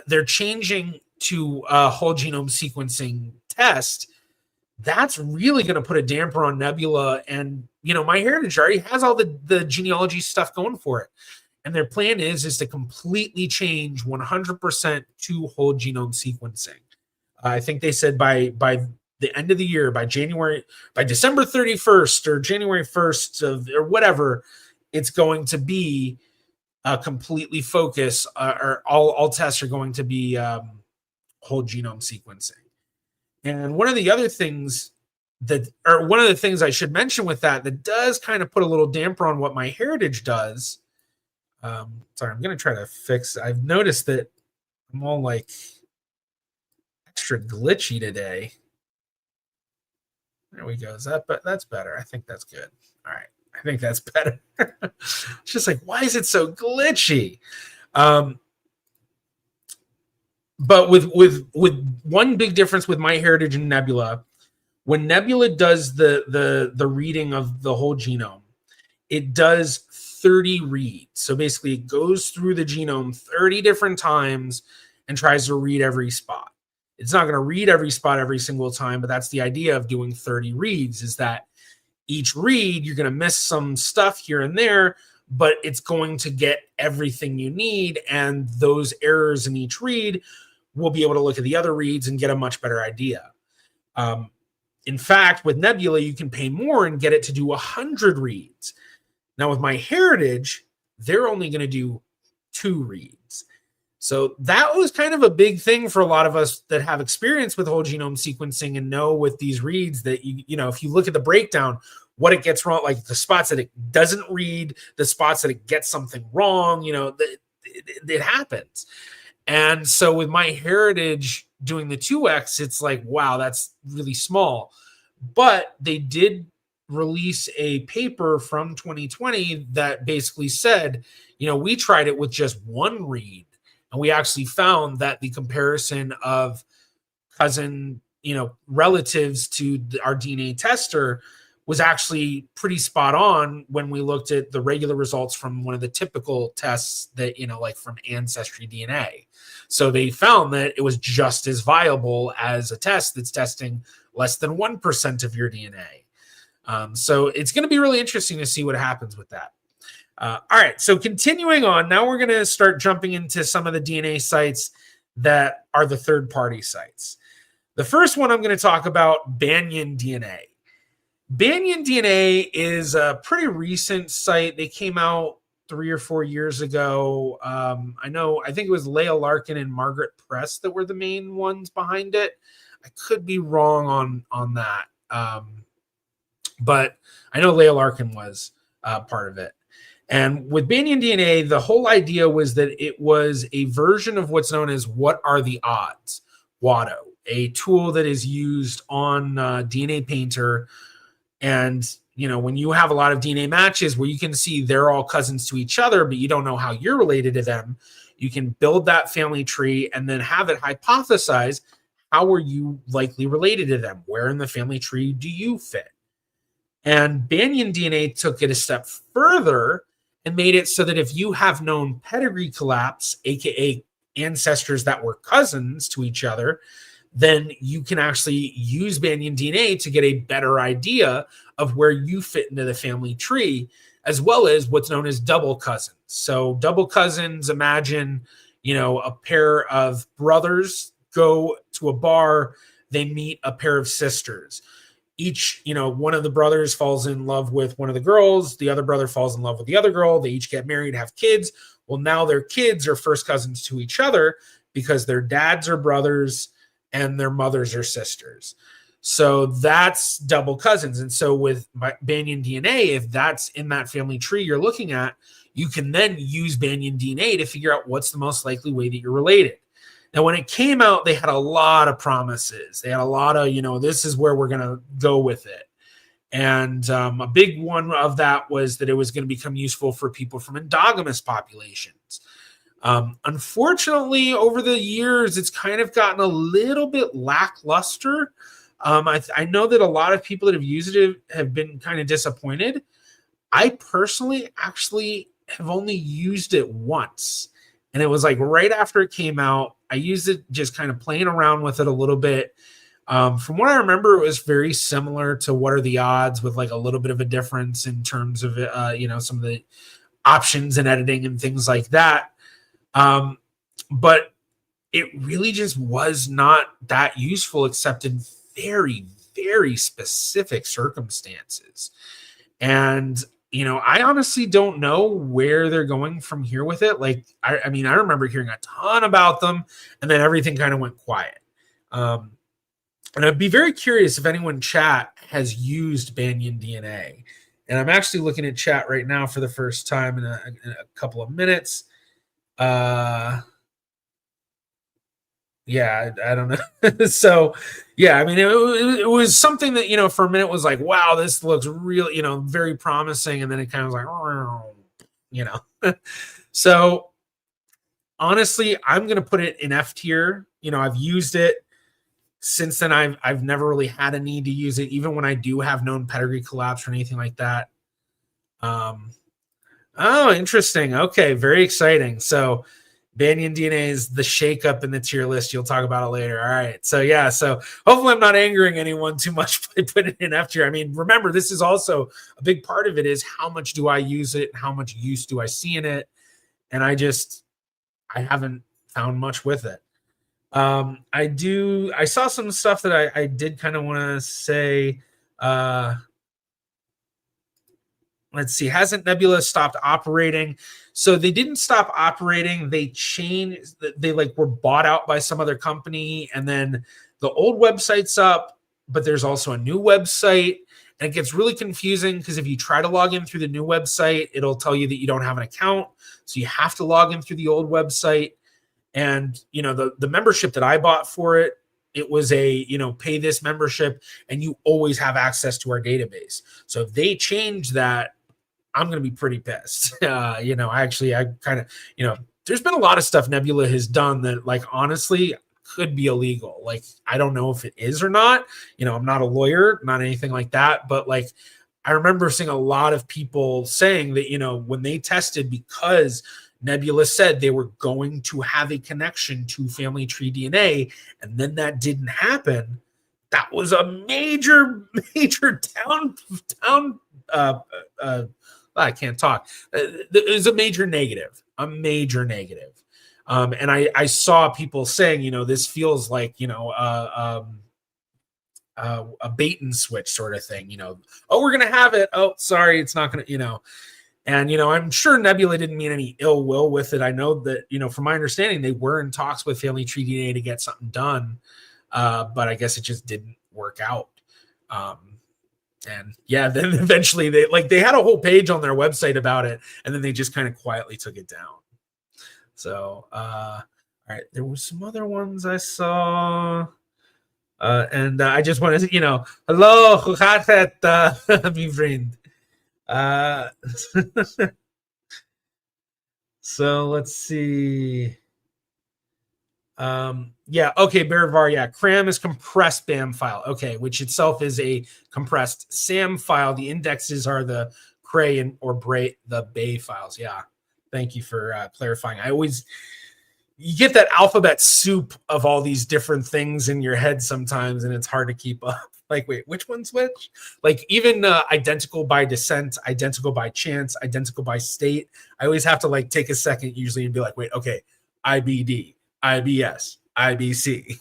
they're changing to a whole genome sequencing test. That's really going to put a damper on Nebula. And, MyHeritage already has all the genealogy stuff going for it. And their plan is to completely change 100% to whole genome sequencing. I think they said by the end of the year, by December 31st or January 1st or whatever, it's going to be completely focused, or all tests are going to be whole genome sequencing. And one of the things I should mention with that does kind of put a little damper on what MyHeritage does. Sorry, I'm going to try to fix. I've noticed that I'm all like extra glitchy today. There we go. That's better? I think that's good. All right. I think that's better. It's just like, why is it so glitchy? But with one big difference with MyHeritage and Nebula, when Nebula does the reading of the whole genome, it does 30 reads. So basically it goes through the genome 30 different times and tries to read every spot. It's not going to read every spot every single time, but that's the idea of doing 30 reads, is that each read you're going to miss some stuff here and there, but it's going to get everything you need, and those errors in each read will be able to look at the other reads and get a much better idea. In fact, with Nebula, you can pay more and get it to do 100 reads. Now with MyHeritage, they're only going to do 2 reads. So that was kind of a big thing for a lot of us that have experience with whole genome sequencing and know with these reads that, you know, if you look at the breakdown, what it gets wrong, like the spots that it doesn't read, the spots that it gets something wrong, you know, it happens. And so with MyHeritage doing the 2x, it's like, wow, that's really small. But they did release a paper from 2020 that basically said, you know, we tried it with just 1 read, and we actually found that the comparison of cousin, you know, relatives to our DNA tester was actually pretty spot on when we looked at the regular results from one of the typical tests that, you know, like from Ancestry DNA. So they found that it was just as viable as a test that's testing less than 1% of your DNA. So it's going to be really interesting to see what happens with that. All right, so continuing on, now we're going to start jumping into some of the DNA sites that are the third-party sites. The first one I'm going to talk about, Banyan DNA. Banyan DNA is a pretty recent site. They came out 3 or 4 years ago. I think it was Leah Larkin and Margaret Press that were the main ones behind it. I could be wrong on that. But I know Leah Larkin was part of it. And with Banyan DNA, the whole idea was that it was a version of what's known as What Are the Odds? WADO, a tool that is used on DNA Painter. And, you know, when you have a lot of DNA matches where you can see they're all cousins to each other, but you don't know how you're related to them, you can build that family tree and then have it hypothesize, how are you likely related to them? Where in the family tree do you fit? And Banyan DNA took it a step further and made it so that if you have known pedigree collapse, aka ancestors that were cousins to each other, then you can actually use Banyan DNA to get a better idea of where you fit into the family tree, as well as what's known as double cousins. So double cousins, imagine, you know, a pair of brothers go to a bar, they meet a pair of sisters. Each, you know, one of the brothers falls in love with one of the girls, the other brother falls in love with the other girl, they each get married, have kids. Well, now their kids are first cousins to each other because their dads are brothers and their mothers are sisters. So that's double cousins. And so with Banyan DNA, if that's in that family tree you're looking at, you can then use Banyan DNA to figure out what's the most likely way that you're related. Now, when it came out, they had a lot of promises. They had a lot of, you know, this is where we're going to go with it. And a big one of that was that it was going to become useful for people from endogamous populations. Unfortunately, over the years, it's kind of gotten a little bit lackluster. I know that a lot of people that have used it have been kind of disappointed. I personally actually have only used it once. And it was like right after it came out. I used it just kind of playing around with it a little bit. From what I remember, it was very similar to What Are the Odds, with like a little bit of a difference in terms of, you know, some of the options and editing and things like that. But it really just was not that useful except in very, very specific circumstances. And, you know, I honestly don't know where they're going from here with it. Like, I mean, I remember hearing a ton about them, and then everything kind of went quiet. And I'd be very curious if anyone in chat has used Banyan DNA. And I'm actually looking at chat right now for the first time in a couple of minutes. Yeah, I don't know. So, yeah, I mean, it was something that, you know, for a minute was like, wow, this looks really, you know, very promising. And then it kind of was like, you know. So, honestly, I'm going to put it in F tier, I've used it. Since then, I've never really had a need to use it, even when I do have known pedigree collapse or anything like that. Oh, interesting. Okay, very exciting. So Banyan DNA is the shakeup in the tier list. You'll talk about it later. All right. So yeah, so hopefully I'm not angering anyone too much by putting it in F tier. I mean, remember, this is also a big part of it is how much do I use it? How much use do I see in it? And I haven't found much with it. I saw some stuff that I did kind of want to say. Let's see, hasn't Nebula stopped operating? So they didn't stop operating. They changed, they like were bought out by some other company, and then the old website's up, but there's also a new website. And it gets really confusing because if you try to log in through the new website, it'll tell you that you don't have an account. So you have to log in through the old website. And, the membership that I bought for it, it was a, pay this membership and you always have access to our database. So if they change that, I'm going to be pretty pissed. I kind of, there's been a lot of stuff Nebula has done that, like, honestly could be illegal. Like, I don't know if it is or not. I'm not a lawyer, not anything like that. But like, I remember seeing a lot of people saying that, when they tested, because Nebula said they were going to have a connection to family tree DNA, and then that didn't happen. That was a major down. I can't talk. It was a major negative. And I saw people saying, this feels like, a bait and switch sort of thing. Oh, we're gonna have it. Oh, sorry, it's not gonna. And, I'm sure Nebula didn't mean any ill will with it. I know that, from my understanding, they were in talks with Family Tree DNA to get something done. But I guess it just didn't work out. And yeah, then eventually they had a whole page on their website about it. And then they just kind of quietly took it down. So, all right, there were some other ones I saw. And I just wanted to, hello, my friend. So let's see. Yeah, okay, Bearvar, yeah. CRAM is compressed BAM file. Okay, which itself is a compressed SAM file. The indexes are the Cray or Bray, the Bay files. Yeah. Thank you for clarifying. You get that alphabet soup of all these different things in your head sometimes, and it's hard to keep up. Like, wait, which one's which? Like, even identical by descent, identical by chance, identical by state. I always have to take a second usually and be like, wait, okay, IBD, IBS, IBC.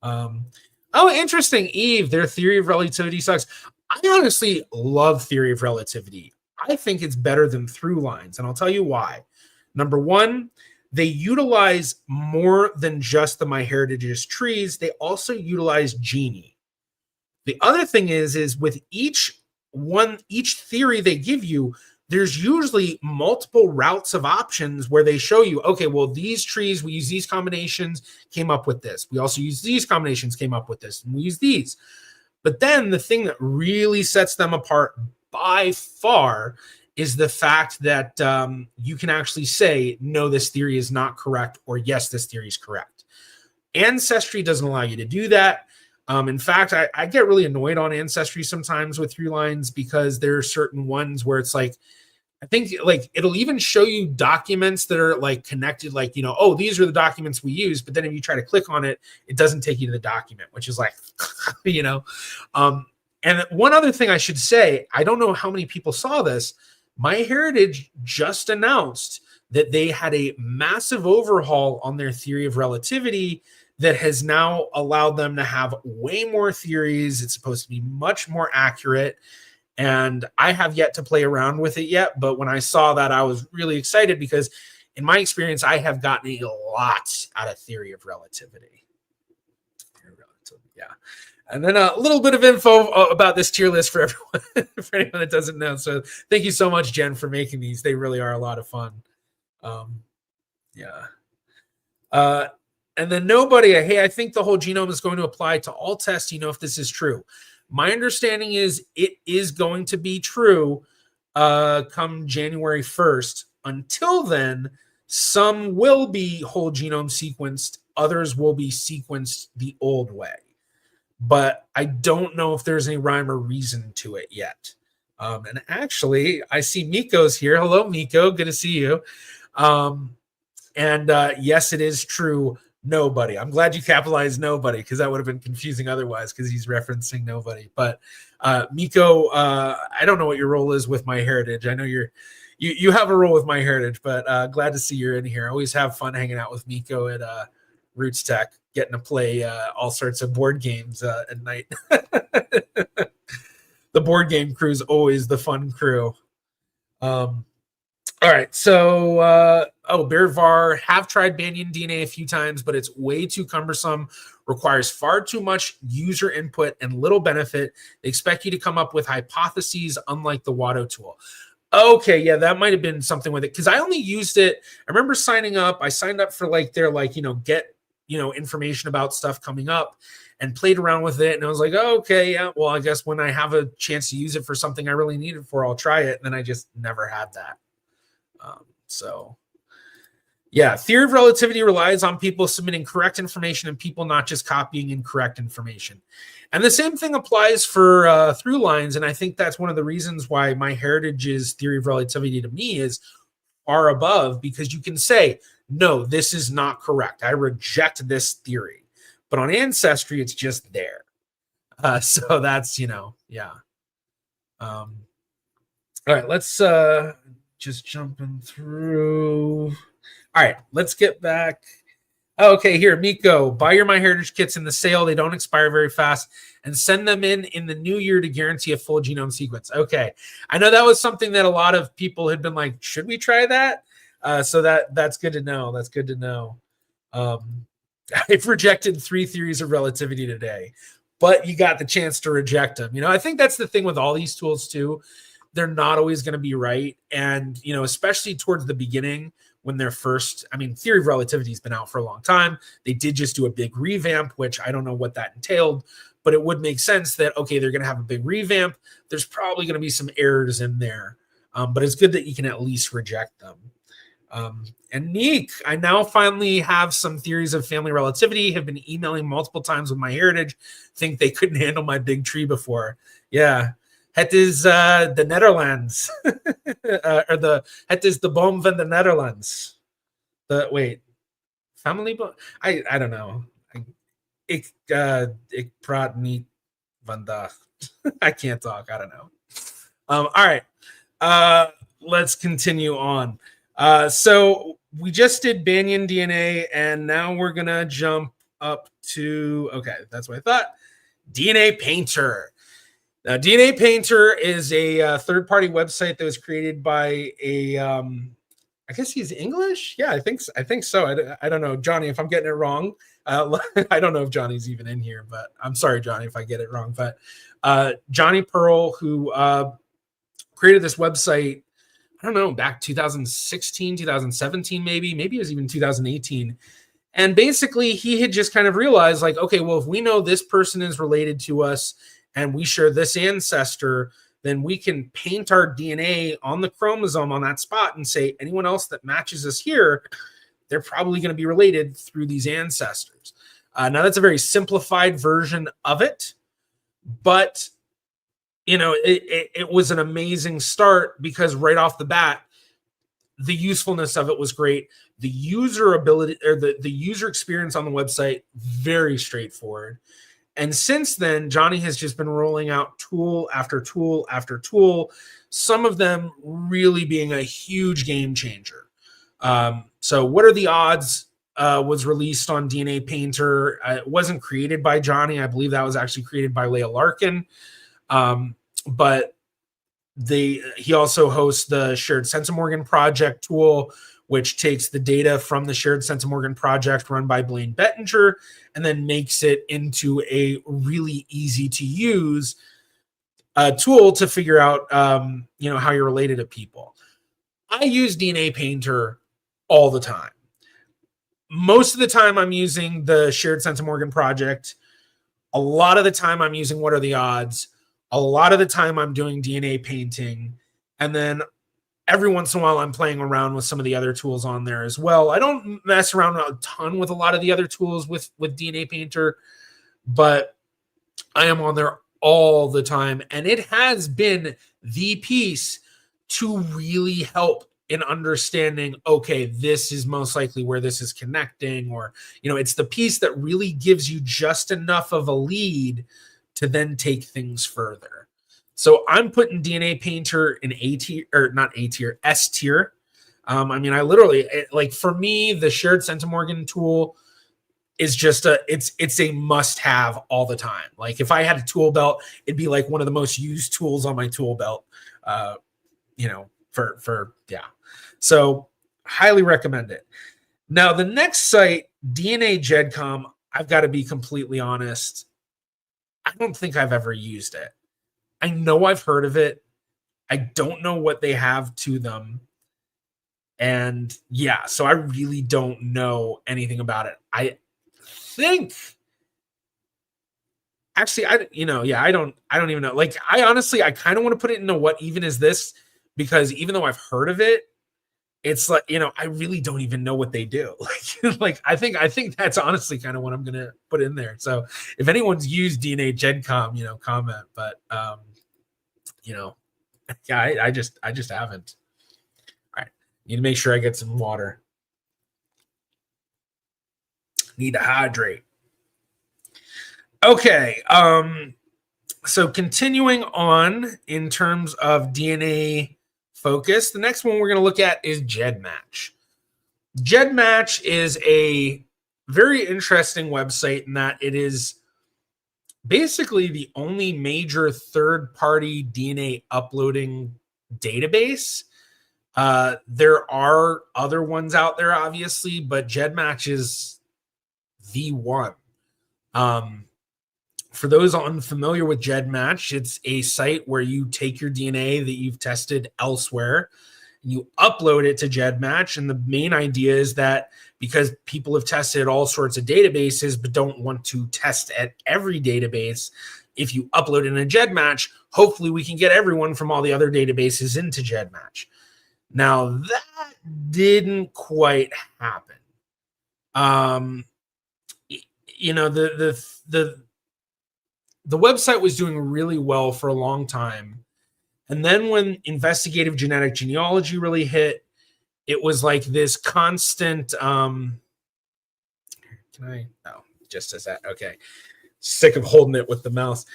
Oh, interesting. Eve, their theory of relativity sucks. I honestly love theory of relativity. I think it's better than through lines, and I'll tell you why. Number one, they utilize more than just the MyHeritage's trees. They also utilize Genie. The other thing is with each theory they give you, there's usually multiple routes of options where they show you, okay, well, these trees, we use these combinations, came up with this. We also use these combinations, came up with this, and we use these. But then the thing that really sets them apart by far is the fact that you can actually say, no, this theory is not correct, or yes, this theory is correct. Ancestry doesn't allow you to do that. In fact, I get really annoyed on Ancestry sometimes with through lines because there are certain ones where it's like, I think it'll even show you documents that are connected, oh, these are the documents we use. But then if you try to click on it, it doesn't take you to the document, which is and one other thing I should say, I don't know how many people saw this. MyHeritage just announced that they had a massive overhaul on their theory of relativity that has now allowed them to have way more theories. It's supposed to be much more accurate. And I have yet to play around with it yet. But when I saw that, I was really excited because in my experience, I have gotten a lot out of theory of relativity. Yeah. And then a little bit of info about this tier list for everyone, for anyone that doesn't know. So thank you so much, Jen, for making these. They really are a lot of fun. Yeah. And then nobody, hey, I think the whole genome is going to apply to all tests. If this is true. My understanding is it is going to be true come January 1st. Until then, Some will be whole genome sequenced, others will be sequenced the old way. But I don't know if there's any rhyme or reason to it yet. And actually, I see Miko's here. Hello, Miko. Good to see you. Yes, it is true. Nobody. I'm glad you capitalized nobody, because that would have been confusing otherwise, because he's referencing nobody. But Miko, I don't know what your role is with MyHeritage. I know you have a role with MyHeritage, but glad to see you're in here. I always have fun hanging out with Miko at Roots Tech, getting to play all sorts of board games at night. The board game crew is always the fun crew. All right, so Bearvar, have tried Banyan DNA a few times, but it's way too cumbersome, requires far too much user input and little benefit. They expect you to come up with hypotheses, unlike the Watto tool. Okay, yeah, that might have been something with it, because I only used it. I remember signing up. I signed up for get information about stuff coming up, and played around with it. And I was like, oh, okay, yeah, well, I guess when I have a chance to use it for something I really need it for, I'll try it. And then I just never had that. Yeah, theory of relativity relies on people submitting correct information and people not just copying incorrect information. And the same thing applies for through lines. And I think that's one of the reasons why MyHeritage's theory of relativity to me is far above, because you can say, no, this is not correct. I reject this theory. But on Ancestry, it's just there. So that's, yeah. All right, let's just jumping through. All right, let's get back. Okay, here, Miko, buy your MyHeritage kits in the sale. They don't expire very fast, and send them in the new year to guarantee a full genome sequence. Okay, I know that was something that a lot of people had been like, should we try that? So that's good to know. That's good to know. I've rejected 3 theories of relativity today, but you got the chance to reject them. I think that's the thing with all these tools too. They're not always going to be right. And, especially towards the beginning when they're first, theory of relativity has been out for a long time. They did just do a big revamp, which I don't know what that entailed, but it would make sense that, okay, they're going to have a big revamp. There's probably going to be some errors in there, but it's good that you can at least reject them. And Neek, I now finally have some theories of family relativity, have been emailing multiple times with MyHeritage, think they couldn't handle my big tree before. Yeah. Het is the Netherlands, or het is de boom van the Netherlands. Family boom? I don't know. Ik praat niet vandaag. I can't talk. I don't know. All right. Let's continue on. So we just did Banyan DNA, and now we're gonna jump up to, okay, that's what I thought. DNA Painter. Now, DNA Painter is a third-party website that was created by I guess he's English. Yeah, I think so. I don't know, Johnny, if I'm getting it wrong. I don't know if Johnny's even in here, but I'm sorry, Johnny, if I get it wrong. But Johnny Pearl, who created this website, I don't know, back 2016, 2017, maybe it was even 2018. And basically, he had just kind of realized, like, okay, well, if we know this person is related to us and we share this ancestor, then we can paint our DNA on the chromosome on that spot and say anyone else that matches us here, they're probably going to be related through these ancestors. Now, that's a very simplified version of it, but it was an amazing start, because right off the bat, the usefulness of it was great. The user ability, or the user experience on the website, very straightforward. And since then, Johnny has just been rolling out tool after tool after tool, some of them really being a huge game changer. So What Are the Odds was released on DNA Painter. It wasn't created by Johnny. I believe that was actually created by Leah Larkin. But he also hosts the Shared Centimorgan Project tool, which takes the data from the Shared Centimorgan Project run by Blaine Bettinger and then makes it into a really easy to use tool to figure out, how you're related to people. I use DNA Painter all the time. Most of the time I'm using the Shared Centimorgan Project. A lot of the time I'm using What Are the Odds. A lot of the time I'm doing DNA painting. And then every once in a while I'm playing around with some of the other tools on there as well. I don't mess around a ton with a lot of the other tools with DNA Painter, but I am on there all the time, and it has been the piece to really help in understanding, okay, this is most likely where this is connecting, or, it's the piece that really gives you just enough of a lead to then take things further. So I'm putting DNA Painter in A tier, or not A tier, S tier. I literally, for me, the shared centimorgan tool is just it's a must have all the time. Like if I had a tool belt, it'd be like one of the most used tools on my tool belt. So highly recommend it. Now the next site, DNA GEDcom, I've got to be completely honest, I don't think I've ever used it. I know I've heard of it. I don't know what they have to them. And yeah, so I really don't know anything about it. I think actually I don't even know. Like I kind of want to put it into what even is this, because even though I've heard of it, it's like, I really don't even know what they do. Like I think that's honestly kind of what I'm gonna put in there. So if anyone's used DNA GEDcom, comment. But yeah, I just haven't. All right, need to make sure I get some water. Need to hydrate. Okay, so continuing on in terms of DNA focus, the next one we're going to look at is GEDmatch. GEDmatch is a very interesting website in that it is basically the only major third-party DNA uploading database. There are other ones out there, obviously, but GEDmatch is the one. For those unfamiliar with GEDmatch, it's a site where you take your DNA that you've tested elsewhere and you upload it to GEDmatch. And the main idea is that because people have tested all sorts of databases but don't want to test at every database, if you upload in a GEDmatch, hopefully we can get everyone from all the other databases into GEDmatch. Now, that didn't quite happen. The website was doing really well for a long time. And then when investigative genetic genealogy really hit, it was like this constant, just as that, okay. Sick of holding it with the mouse.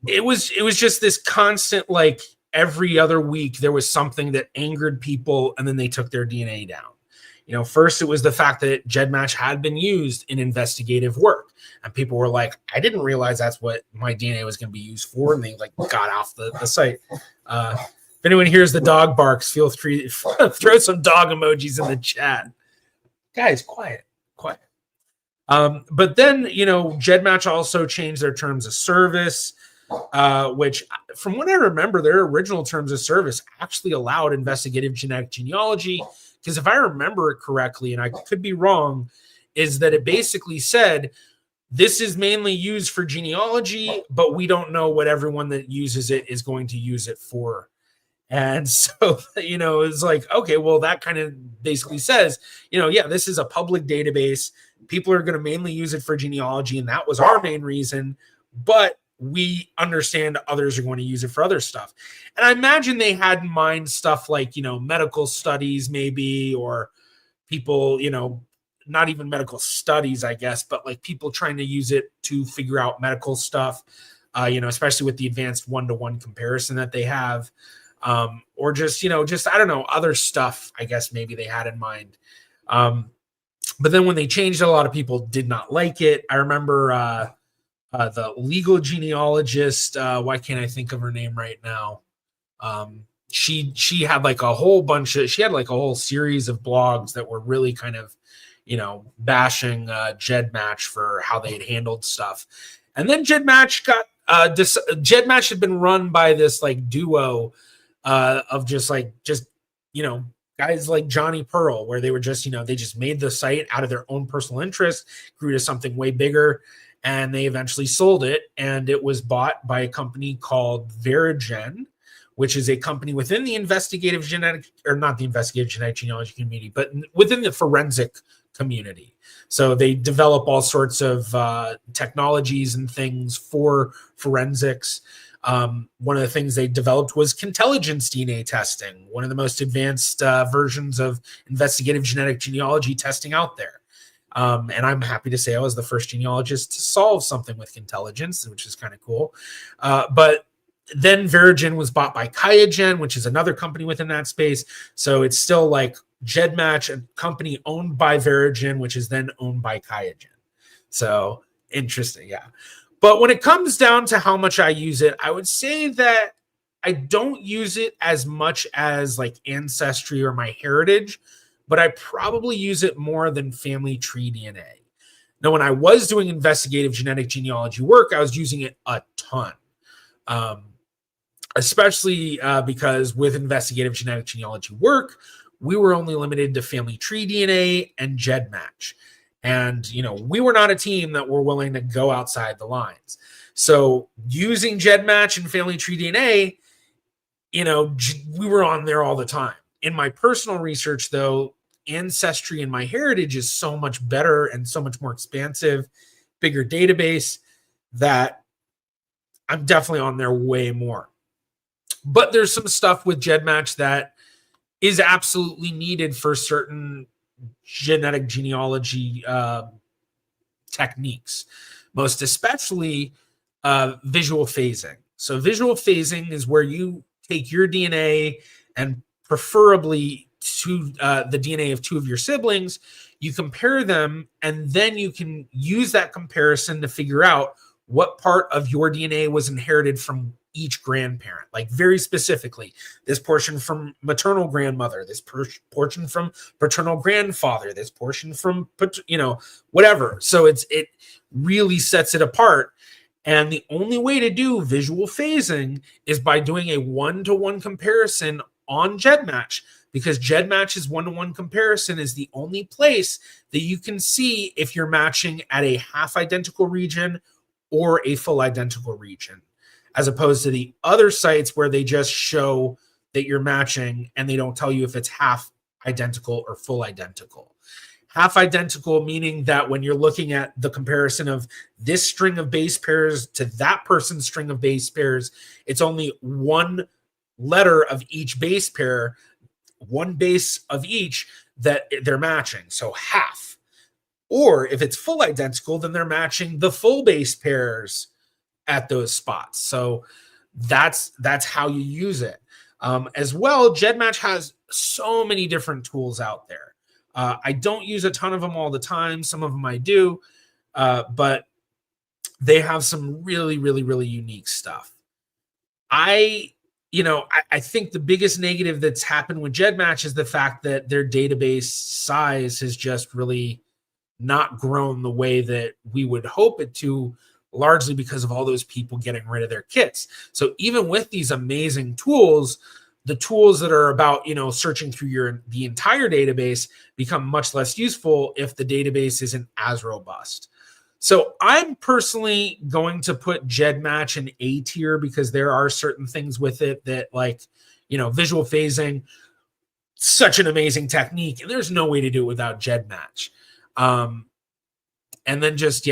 It was just this constant, like every other week there was something that angered people and then they took their DNA down. First it was the fact that GEDmatch had been used in investigative work, and people were like, I didn't realize that's what my DNA was going to be used for, and they got off the site. If anyone hears the dog barks, feel free to throw some dog emojis in the chat. Guys, quiet. But then, GEDmatch also changed their terms of service, which, from what I remember, their original terms of service actually allowed investigative genetic genealogy. Because if I remember it correctly, and I could be wrong, is that it basically said, this is mainly used for genealogy, but we don't know what everyone that uses it is going to use it for. And so, it's like, okay, well, that kind of basically says, this is a public database. People are going to mainly use it for genealogy, and that was our main reason. But we understand others are going to use it for other stuff. And I imagine they had in mind stuff like, medical studies maybe, or people, not even medical studies, I guess, but like people trying to use it to figure out medical stuff, especially with the advanced one-to-one comparison that they have, or just, I don't know, other stuff, I guess maybe they had in mind. But then when they changed it, a lot of people did not like it. I remember, the legal genealogist, why can't I think of her name right now? She had like a whole series of blogs that were really kind of, bashing GEDmatch for how they had handled stuff. And then GEDmatch GEDmatch had been run by this like duo of just guys like Johnny Pearl, where they were just, they just made the site out of their own personal interest, grew to something way bigger. And they eventually sold it, and it was bought by a company called Verigen, which is a company within the investigative genetic, or not the investigative genetic genealogy community, but within the forensic community. So they develop all sorts of technologies and things for forensics. One of the things they developed was intelligence DNA testing, one of the most advanced versions of investigative genetic genealogy testing out there. And I'm happy to say I was the first genealogist to solve something with intelligence, which is kind of cool. But then Verigen was bought by QIAGEN, which is another company within that space. So it's still like GEDmatch, a company owned by Verigen, which is then owned by QIAGEN. So interesting, yeah. But when it comes down to how much I use it, I would say that I don't use it as much as like Ancestry or MyHeritage, but I probably use it more than Family Tree DNA. Now, when I was doing investigative genetic genealogy work, I was using it a ton, especially because with investigative genetic genealogy work, we were only limited to Family Tree DNA and GEDmatch. And, you know, we were not a team that were willing to go outside the lines. So using GEDmatch and Family Tree DNA, you know, we were on there all the time. In my personal research, though, Ancestry and MyHeritage is so much better and so much more expansive, bigger database that I'm definitely on there way more. But there's some stuff with GEDmatch that is absolutely needed for certain genetic genealogy techniques, most especially visual phasing. So visual phasing is where you take your DNA and preferably to the DNA of two of your siblings, you compare them, and then you can use that comparison to figure out what part of your DNA was inherited from each grandparent, like very specifically, this portion from maternal grandmother, this portion from paternal grandfather, this portion from, you know, whatever. So it really sets it apart. And the only way to do visual phasing is by doing a one-to-one comparison on GEDmatch, because GEDmatch's one-to-one comparison is the only place that you can see if you're matching at a half identical region or a full identical region, as opposed to the other sites where they just show that you're matching and they don't tell you if it's half identical or full identical. Half identical meaning that when you're looking at the comparison of this string of base pairs to that person's string of base pairs, it's only one letter of each base pair, one base of each that they're matching. So half. Or if it's full identical, then they're matching the full base pairs at those spots. So that's how you use it. As well, GEDmatch has so many different tools out there. I don't use a ton of them all the time. Some of them I do, but they have some really, really, really unique stuff. I think the biggest negative that's happened with GEDmatch is the fact that their database size has just really not grown the way that we would hope it to, largely because of all those people getting rid of their kits. So even with these amazing tools, the tools that are about, searching through the entire database become much less useful if the database isn't as robust. So I'm personally going to put GEDmatch in A tier because there are certain things with it that, like, visual phasing, such an amazing technique, and there's no way to do it without GEDmatch. And then just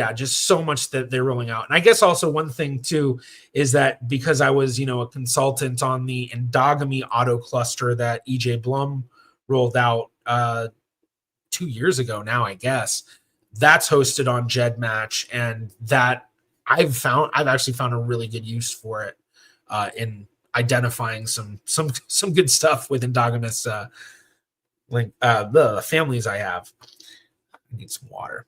so much that they're rolling out. And I guess also one thing too is that because I was, a consultant on the endogamy auto cluster that EJ Blum rolled out 2 years ago now, I guess, that's hosted on GEDmatch, and that I've actually found a really good use for it in identifying some good stuff with endogamous the families I have. I need some water.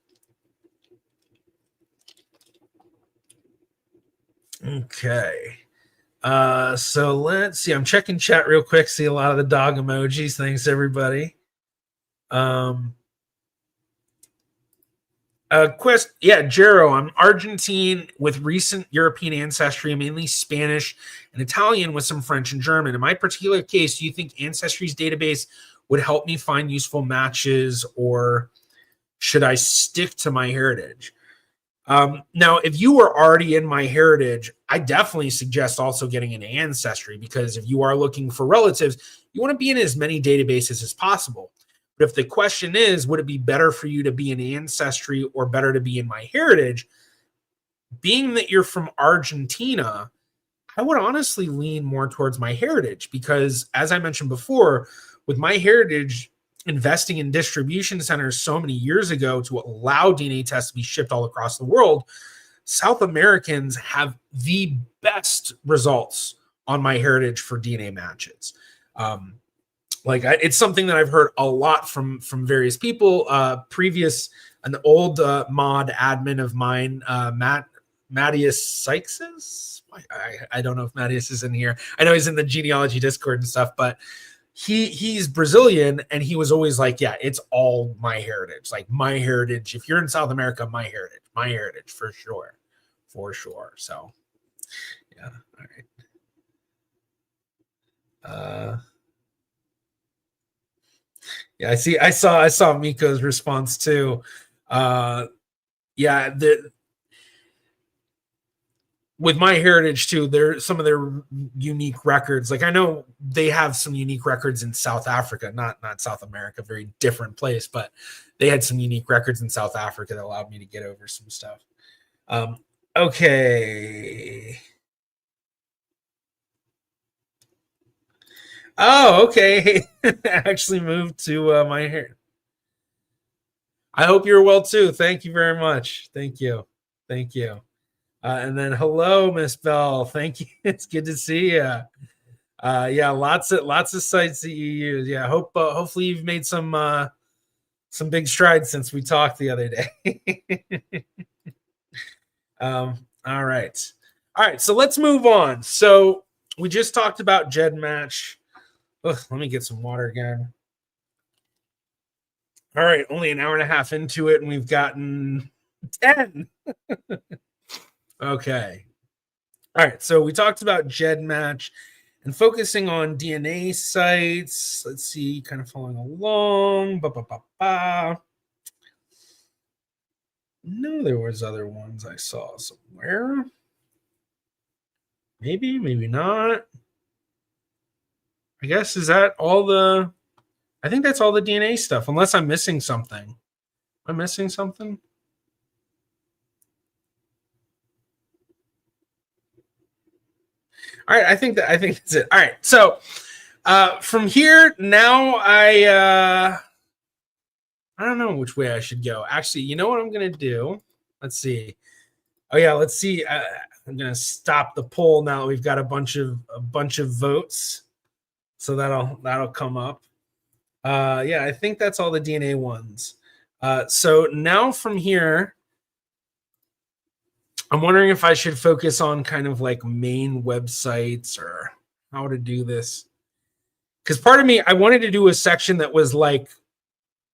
Okay. So let's see. I'm checking chat real quick. See a lot of the dog emojis. Thanks, everybody. Jero, I'm Argentine with recent European ancestry, mainly Spanish and Italian with some French and German. In my particular case, do you think Ancestry's database would help me find useful matches, or should I stick to MyHeritage? Now, if you were already in MyHeritage, I definitely suggest also getting an Ancestry, because if you are looking for relatives, you want to be in as many databases as possible. But if the question is, would it be better for you to be in Ancestry or better to be in MyHeritage, being that you're from Argentina, I would honestly lean more towards MyHeritage, because as I mentioned before, with MyHeritage investing in distribution centers so many years ago to allow DNA tests to be shipped all across the world, South Americans have the best results on MyHeritage for DNA matches. It's something that I've heard a lot from various people. An old mod admin of mine, Mattias Sykes. I don't know if Mattias is in here. I know he's in the genealogy Discord and stuff, but he's Brazilian, and he was always like, yeah, it's all MyHeritage. Like MyHeritage, if you're in South America, MyHeritage for sure. So yeah, all right. Yeah, I saw Miko's response too. Yeah, with MyHeritage too, there's some of their unique records. Like I know they have some unique records in South Africa, not South America, very different place, but they had some unique records in South Africa that allowed me to get over some stuff. Okay. Oh, okay. Actually moved to MyHeritage. I hope you're well too. Thank you very much. Thank you. And then hello, Miss Bell. Thank you. It's good to see you. Yeah, lots of sites that you use. Yeah, hopefully you've made some big strides since we talked the other day. All right. So let's move on. So we just talked about GEDmatch. Ugh, let me get some water again. All right, only an hour and a half into it, and we've gotten 10. Okay. All right, so we talked about GEDmatch and focusing on DNA sites. Let's see, kind of following along. No, there was other ones I saw somewhere. Maybe not. I guess, is that all the... I think that's all the DNA stuff, unless I'm missing something. Am I missing something? All right, I think that's it. All right, so from here now, I don't know which way I should go. Actually, you know what I'm gonna do? Let's see. Oh yeah, let's see. I'm gonna stop the poll now that we've got a bunch of votes, so that'll come up. Yeah, I think that's all the DNA ones. So now from here, I'm wondering if I should focus on kind of like main websites or how to do this. Because part of me, I wanted to do a section that was like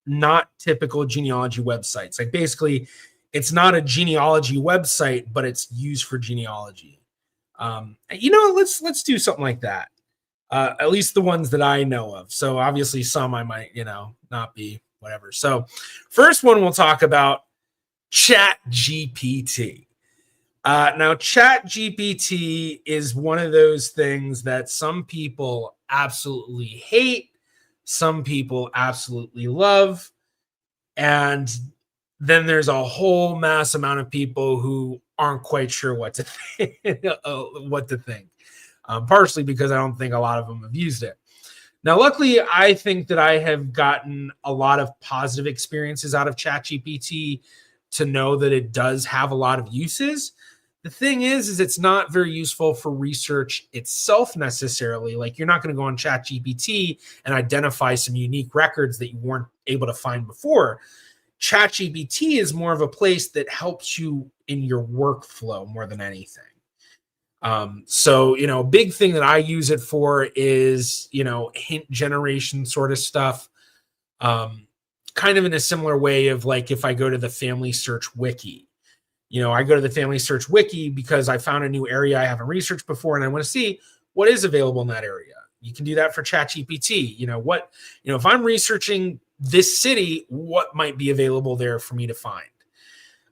not typical genealogy websites. Like basically, it's not a genealogy website, but it's used for genealogy. Let's do something like that. At least the ones that I know of. So obviously some I might, not be whatever. So first one we'll talk about ChatGPT. Now ChatGPT is one of those things that some people absolutely hate, some people absolutely love, and then there's a whole mass amount of people who aren't quite sure what to think. Partially because I don't think a lot of them have used it. Now, luckily, I think that I have gotten a lot of positive experiences out of ChatGPT to know that it does have a lot of uses. The thing is it's not very useful for research itself necessarily. Like you're not going to go on ChatGPT and identify some unique records that you weren't able to find before. ChatGPT is more of a place that helps you in your workflow more than anything. So, big thing that I use it for is, hint generation sort of stuff. Kind of in a similar way of like, if I go to the family search wiki, I go to the family search wiki because I found a new area I haven't researched before and I want to see what is available in that area. You can do that for ChatGPT. If I'm researching this city, what might be available there for me to find?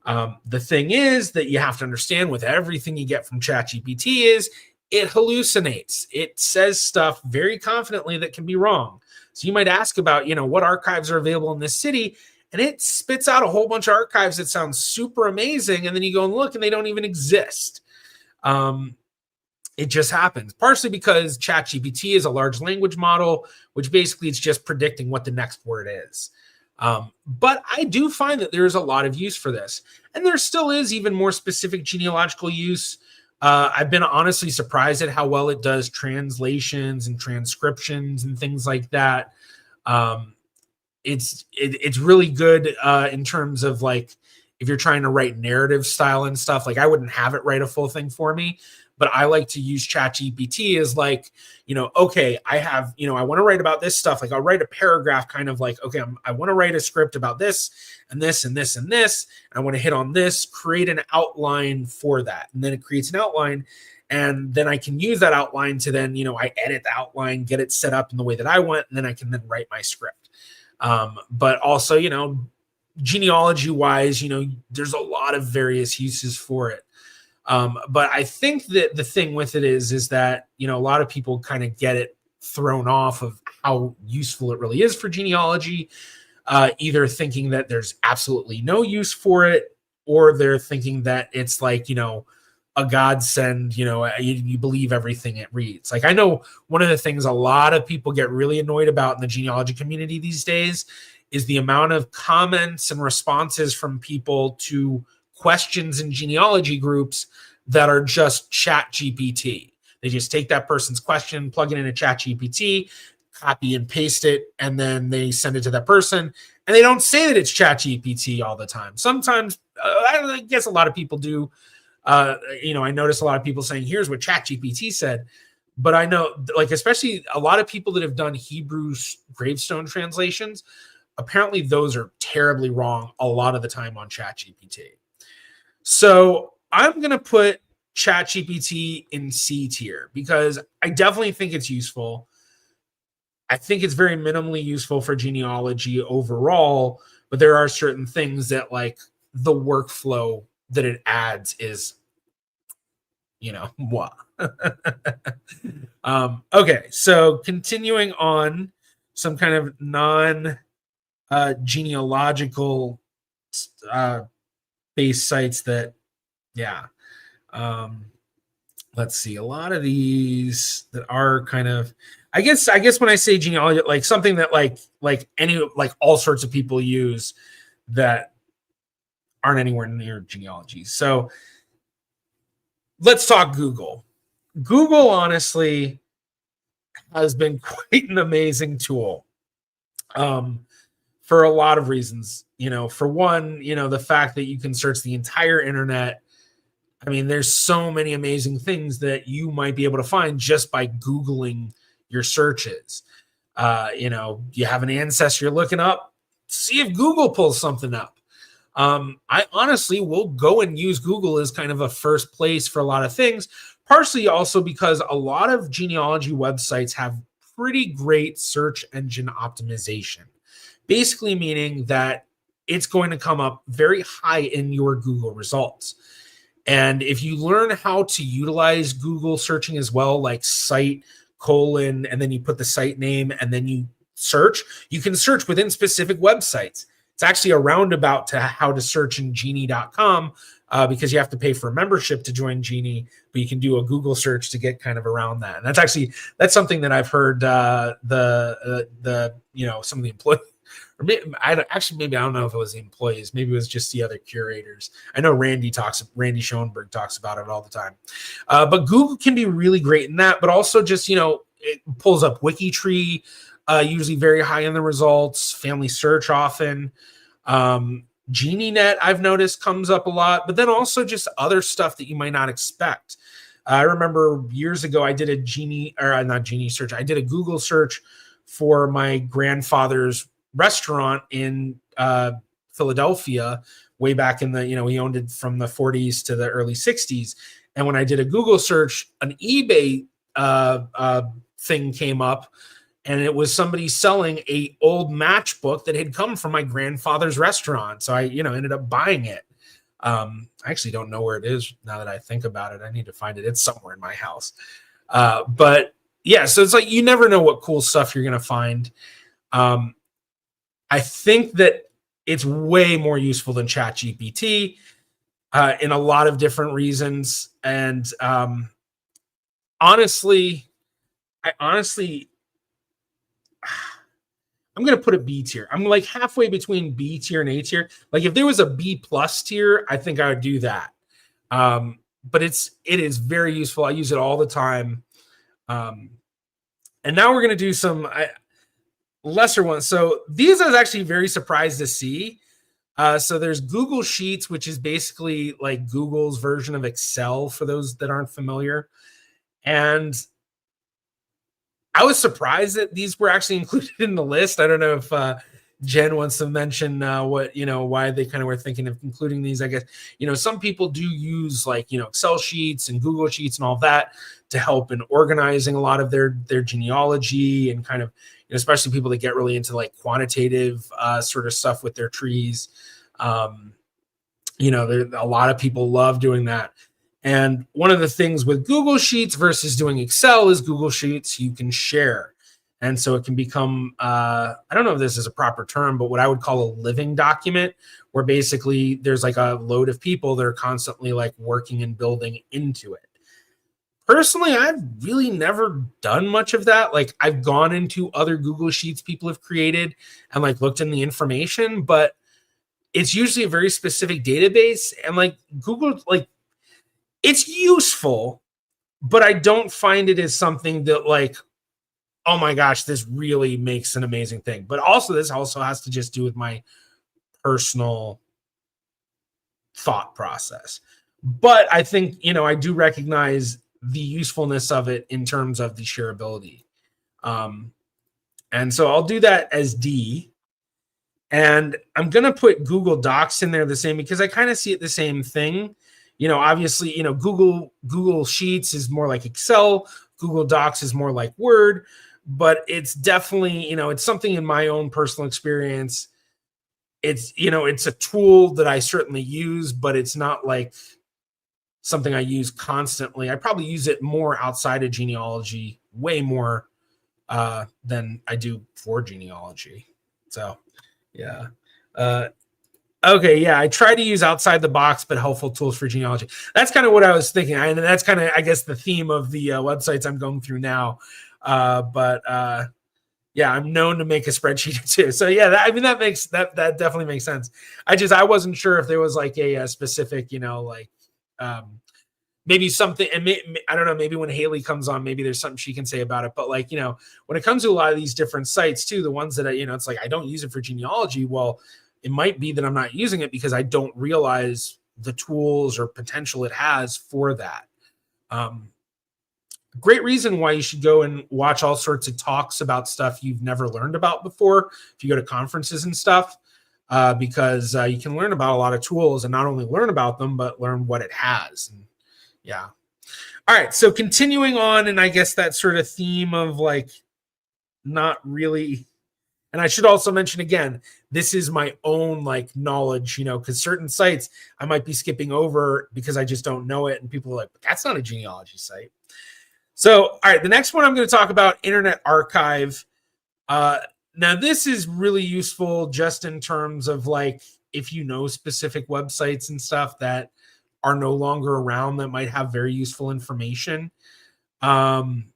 The thing is that you have to understand with everything you get from ChatGPT is it hallucinates. It says stuff very confidently that can be wrong. So you might ask about, what archives are available in this city, and it spits out a whole bunch of archives that sound super amazing. And then you go and look and they don't even exist. It just happens, partially because ChatGPT is a large language model, which basically it's just predicting what the next word is. But I do find that there's a lot of use for this. And there still is even more specific genealogical use. I've been honestly surprised at how well it does translations and transcriptions and things like that. It's really good in terms of like if you're trying to write narrative style and stuff. Like I wouldn't have it write a full thing for me, but I like to use ChatGPT as like, okay, I have, I want to write about this stuff. Like I'll write a paragraph kind of like, okay, I want to write a script about this and this and this and this. And I want to hit on this, create an outline for that. And then it creates an outline. And then I can use that outline to then, I edit the outline, get it set up in the way that I want. And then I can then write my script. But also, genealogy wise, there's a lot of various uses for it. But I think that the thing with it is that, a lot of people kind of get it thrown off of how useful it really is for genealogy, either thinking that there's absolutely no use for it, or they're thinking that it's like, a godsend, you believe everything it reads. Like I know one of the things a lot of people get really annoyed about in the genealogy community these days is the amount of comments and responses from people to questions in genealogy groups that are just ChatGPT. They just take that person's question, plug it into ChatGPT, copy and paste it, and then they send it to that person. And they don't say that it's ChatGPT all the time. Sometimes, I guess a lot of people do. I notice a lot of people saying, here's what ChatGPT said. But I know, like, especially a lot of people that have done Hebrew gravestone translations, apparently those are terribly wrong a lot of the time on ChatGPT. So I'm going to put ChatGPT in C tier because I definitely think it's useful. I think it's very minimally useful for genealogy overall, but there are certain things that like the workflow that it adds is, what? Okay, so continuing on some kind of non-genealogical base sites that, let's see, a lot of these that are kind of, I guess when I say genealogy, like something that like all sorts of people use that aren't anywhere near genealogy. So let's talk Google. Google honestly has been quite an amazing tool for a lot of reasons. For one, the fact that you can search the entire internet. I mean, there's so many amazing things that you might be able to find just by Googling your searches. You have an ancestry you're looking up, see if Google pulls something up. I honestly will go and use Google as kind of a first place for a lot of things, partially also because a lot of genealogy websites have pretty great search engine optimization, basically meaning that it's going to come up very high in your Google results. And if you learn how to utilize Google searching as well, like site : and then you put the site name and then you search, you can search within specific websites. It's actually a roundabout to how to search in Genie.com because you have to pay for a membership to join Genie, but you can do a Google search to get kind of around that. And that's something that I've heard some of the employees, or maybe I don't know if it was the employees, maybe it was just the other curators. I know Randy Schoenberg talks about it all the time. But Google can be really great in that, but also just, it pulls up WikiTree, usually very high in the results, family search often. GenieNet, I've noticed, comes up a lot, but then also just other stuff that you might not expect. I remember years ago, I did a I did a Google search for my grandfather's restaurant in Philadelphia way back in the, he owned it from the 40s to the early 60s. And when I did a Google search, an eBay thing came up, and it was somebody selling a old matchbook that had come from my grandfather's restaurant. So I, ended up buying it. I actually don't know where it is now that I think about it. I need to find it. It's somewhere in my house. But yeah, so it's like you never know what cool stuff you're going to find. I think that it's way more useful than ChatGPT in a lot of different reasons. And honestly, I'm going to put a B tier. I'm like halfway between B tier and A tier. Like if there was a B plus tier, I think I would do that. But it is very useful. I use it all the time. And now we're going to do some lesser ones. So these I was actually very surprised to see. So there's Google Sheets, which is basically like Google's version of Excel for those that aren't familiar. And I was surprised that these were actually included in the list. I don't know if Jen wants to mention why they kind of were thinking of including these. I guess, some people do use like, Excel sheets and Google Sheets and all that to help in organizing a lot of their genealogy and kind of, especially people that get really into like quantitative sort of stuff with their trees. A lot of people love doing that. And one of the things with Google Sheets versus doing Excel is Google Sheets you can share. And so it can become, I don't know if this is a proper term, but what I would call a living document, where basically there's like a load of people that are constantly like working and building into it. Personally, I've really never done much of that. Like I've gone into other Google Sheets people have created and like looked in the information, but it's usually a very specific database. And like Google, like it's useful, but I don't find it as something that like, oh my gosh, this really makes an amazing thing. But also this also has to just do with my personal thought process. But I think, I do recognize the usefulness of it in terms of the shareability. And so I'll do that as D. And I'm going to put Google Docs in there the same because I kind of see it the same thing. Obviously, Google Sheets is more like Excel. Google Docs is more like Word. But it's definitely, it's something in my own personal experience. It's, it's a tool that I certainly use, but it's not like something I use constantly. I probably use it more outside of genealogy, way more than I do for genealogy. So, yeah. Okay, yeah, I try to use outside the box but helpful tools for genealogy. That's kind of what I was thinking. And that's kind of, I guess, the theme of the websites I'm going through now. Yeah, I'm known to make a spreadsheet too. So yeah, that definitely makes sense. I wasn't sure if there was like a specific, maybe something, and I don't know, maybe when Haley comes on, maybe there's something she can say about it. But like, when it comes to a lot of these different sites too, the ones that it's like I don't use it for genealogy. Well, it might be that I'm not using it because I don't realize the tools or potential it has for that. Great reason why you should go and watch all sorts of talks about stuff you've never learned about before. If you go to conferences and stuff, because you can learn about a lot of tools and not only learn about them, but learn what it has. And yeah. All right. So continuing on, and I guess that sort of theme of like not really. And I should also mention again, this is my own like knowledge, because certain sites I might be skipping over because I just don't know it. And people are like, but that's not a genealogy site. So, all right, the next one I'm going to talk about, Internet Archive. Now, this is really useful just in terms of like if you know specific websites and stuff that are no longer around that might have very useful information. I'm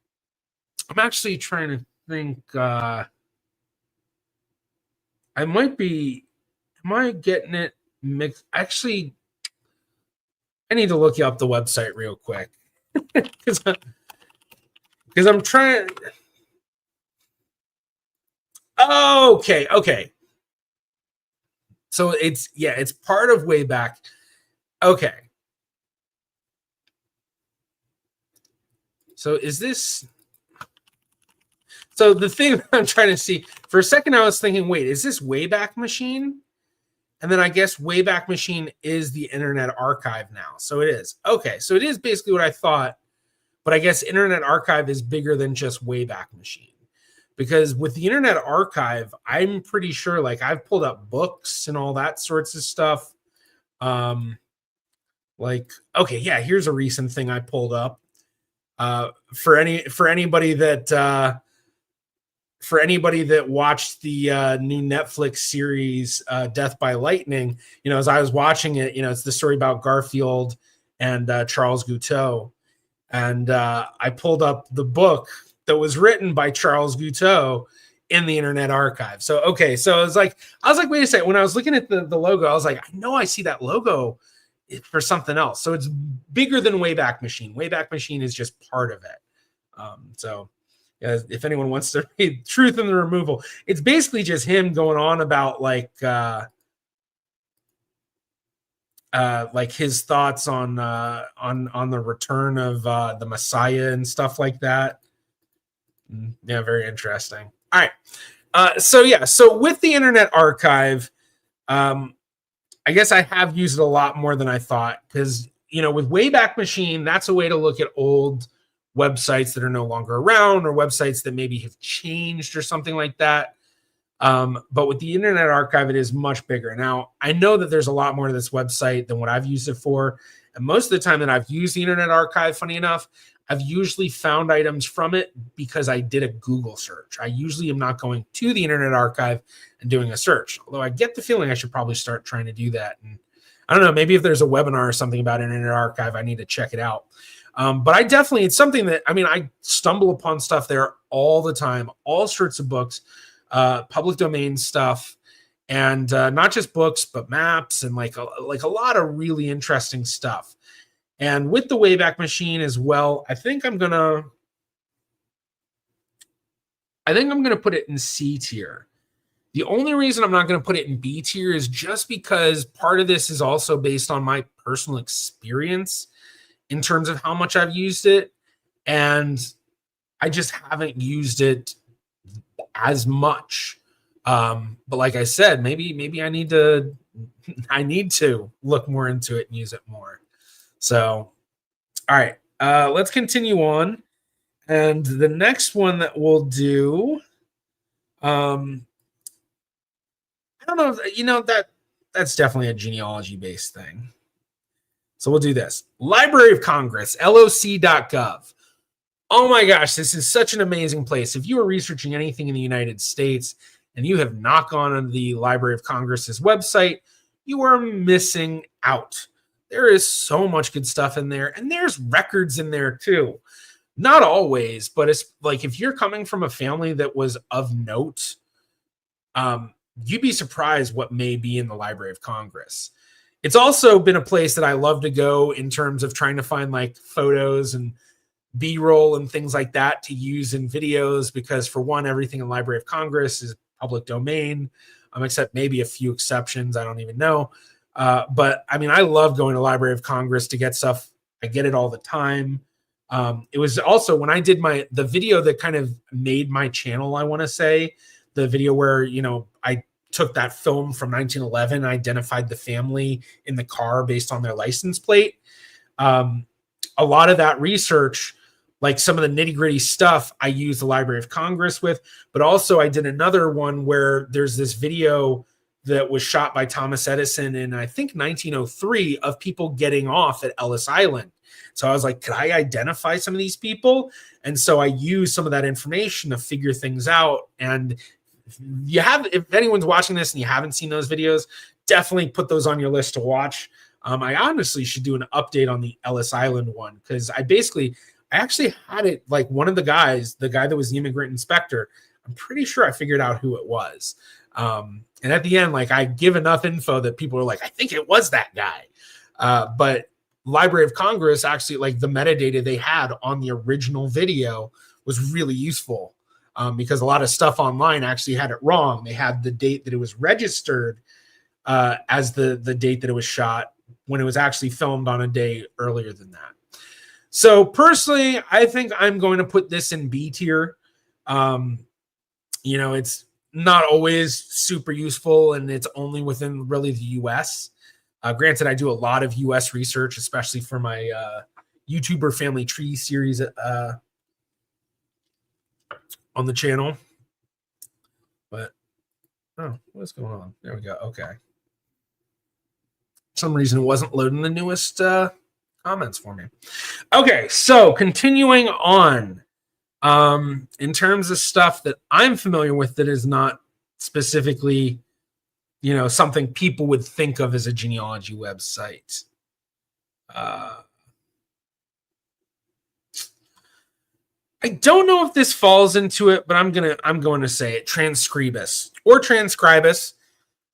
actually trying to think. Am I getting it mixed? Actually, I need to look up the website real quick because I'm trying. Okay. So it's part of Wayback. Okay. So is this? So the thing I'm trying to see, for a second I was thinking, wait, is this Wayback Machine? And then I guess Wayback Machine is the Internet Archive now. So it is. Okay, so it is basically what I thought, but I guess Internet Archive is bigger than just Wayback Machine. Because with the Internet Archive, I'm pretty sure, like I've pulled up books and all that sorts of stuff. Like, okay, yeah, here's a recent thing I pulled up. For anybody that watched the new Netflix series Death by Lightning, as I was watching it, it's the story about Garfield and Charles Guiteau. And I pulled up the book that was written by Charles Guiteau in the Internet Archive. So, okay, so I was like, wait a second. When I was looking at the logo, I was like, I know I see that logo for something else. So it's bigger than Wayback Machine. Wayback Machine is just part of it. So if anyone wants to read Truth in the Removal, it's basically just him going on about like his thoughts on the return of the Messiah and stuff like that. Yeah, very interesting. All right. So with the Internet Archive, I guess I have used it a lot more than I thought because, with Wayback Machine, that's a way to look at old websites that are no longer around or websites that maybe have changed or something like that. But with the Internet Archive, it is much bigger. Now, I know that there's a lot more to this website than what I've used it for. And most of the time that I've used the Internet Archive, funny enough, I've usually found items from it because I did a Google search. I usually am not going to the Internet Archive and doing a search, although I get the feeling I should probably start trying to do that. And I don't know, maybe if there's a webinar or something about Internet Archive, I need to check it out. But it's something that, I stumble upon stuff there all the time, all sorts of books, public domain stuff, and not just books, but maps and like a lot of really interesting stuff. And with the Wayback Machine as well, I think I'm gonna put it in C tier. The only reason I'm not going to put it in B tier is just because part of this is also based on my personal experience in terms of how much I've used it, and I just haven't used it as much. But like I said, maybe I need to look more into it and use it more. So, all right, let's continue on. And the next one that we'll do, I don't know, that's definitely a genealogy based thing. So we'll do this. Library of Congress, loc.gov. Oh my gosh, this is such an amazing place. If you are researching anything in the United States and you have not gone on the Library of Congress's website, you are missing out. There is so much good stuff in there, and there's records in there too. Not always, but it's like if you're coming from a family that was of note, you'd be surprised what may be in the Library of Congress. It's also been a place that I love to go in terms of trying to find like photos and B-roll and things like that to use in videos, because for one, everything in Library of Congress is public domain, except maybe a few exceptions. I don't even know. But I love going to Library of Congress to get stuff. I get it all the time. It was also when I did the video that kind of made my channel, I want to say, the video where, I took that film from 1911, identified the family in the car based on their license plate. A lot of that research, like some of the nitty gritty stuff, I used the Library of Congress with, but also I did another one where there's this video that was shot by Thomas Edison in, I think, 1903 of people getting off at Ellis Island. So I was like, could I identify some of these people? And so I used some of that information to figure things out. And if anyone's watching this and you haven't seen those videos, definitely put those on your list to watch. I honestly should do an update on the Ellis Island one, because I actually had it, like one of the guy that was the immigrant inspector, I'm pretty sure I figured out who it was. And at the end, like I give enough info that people are like, I think it was that guy. But Library of Congress, actually, like the metadata they had on the original video was really useful, because a lot of stuff online actually had it wrong. They had the date that it was registered as the date that it was shot, when it was actually filmed on a day earlier than that. So personally, I think I'm going to put this in B tier. It's not always super useful, and it's only within really the US. Granted, I do a lot of US research, especially for my YouTuber Family Tree series on the channel. But, what's going on? There we go. Okay. some reason it wasn't loading the newest comments for me. Okay, so continuing on, in terms of stuff that I'm familiar with that is not specifically, something people would think of as a genealogy website. I don't know if this falls into it, but I'm going to say it. Transcribus or Transcribus.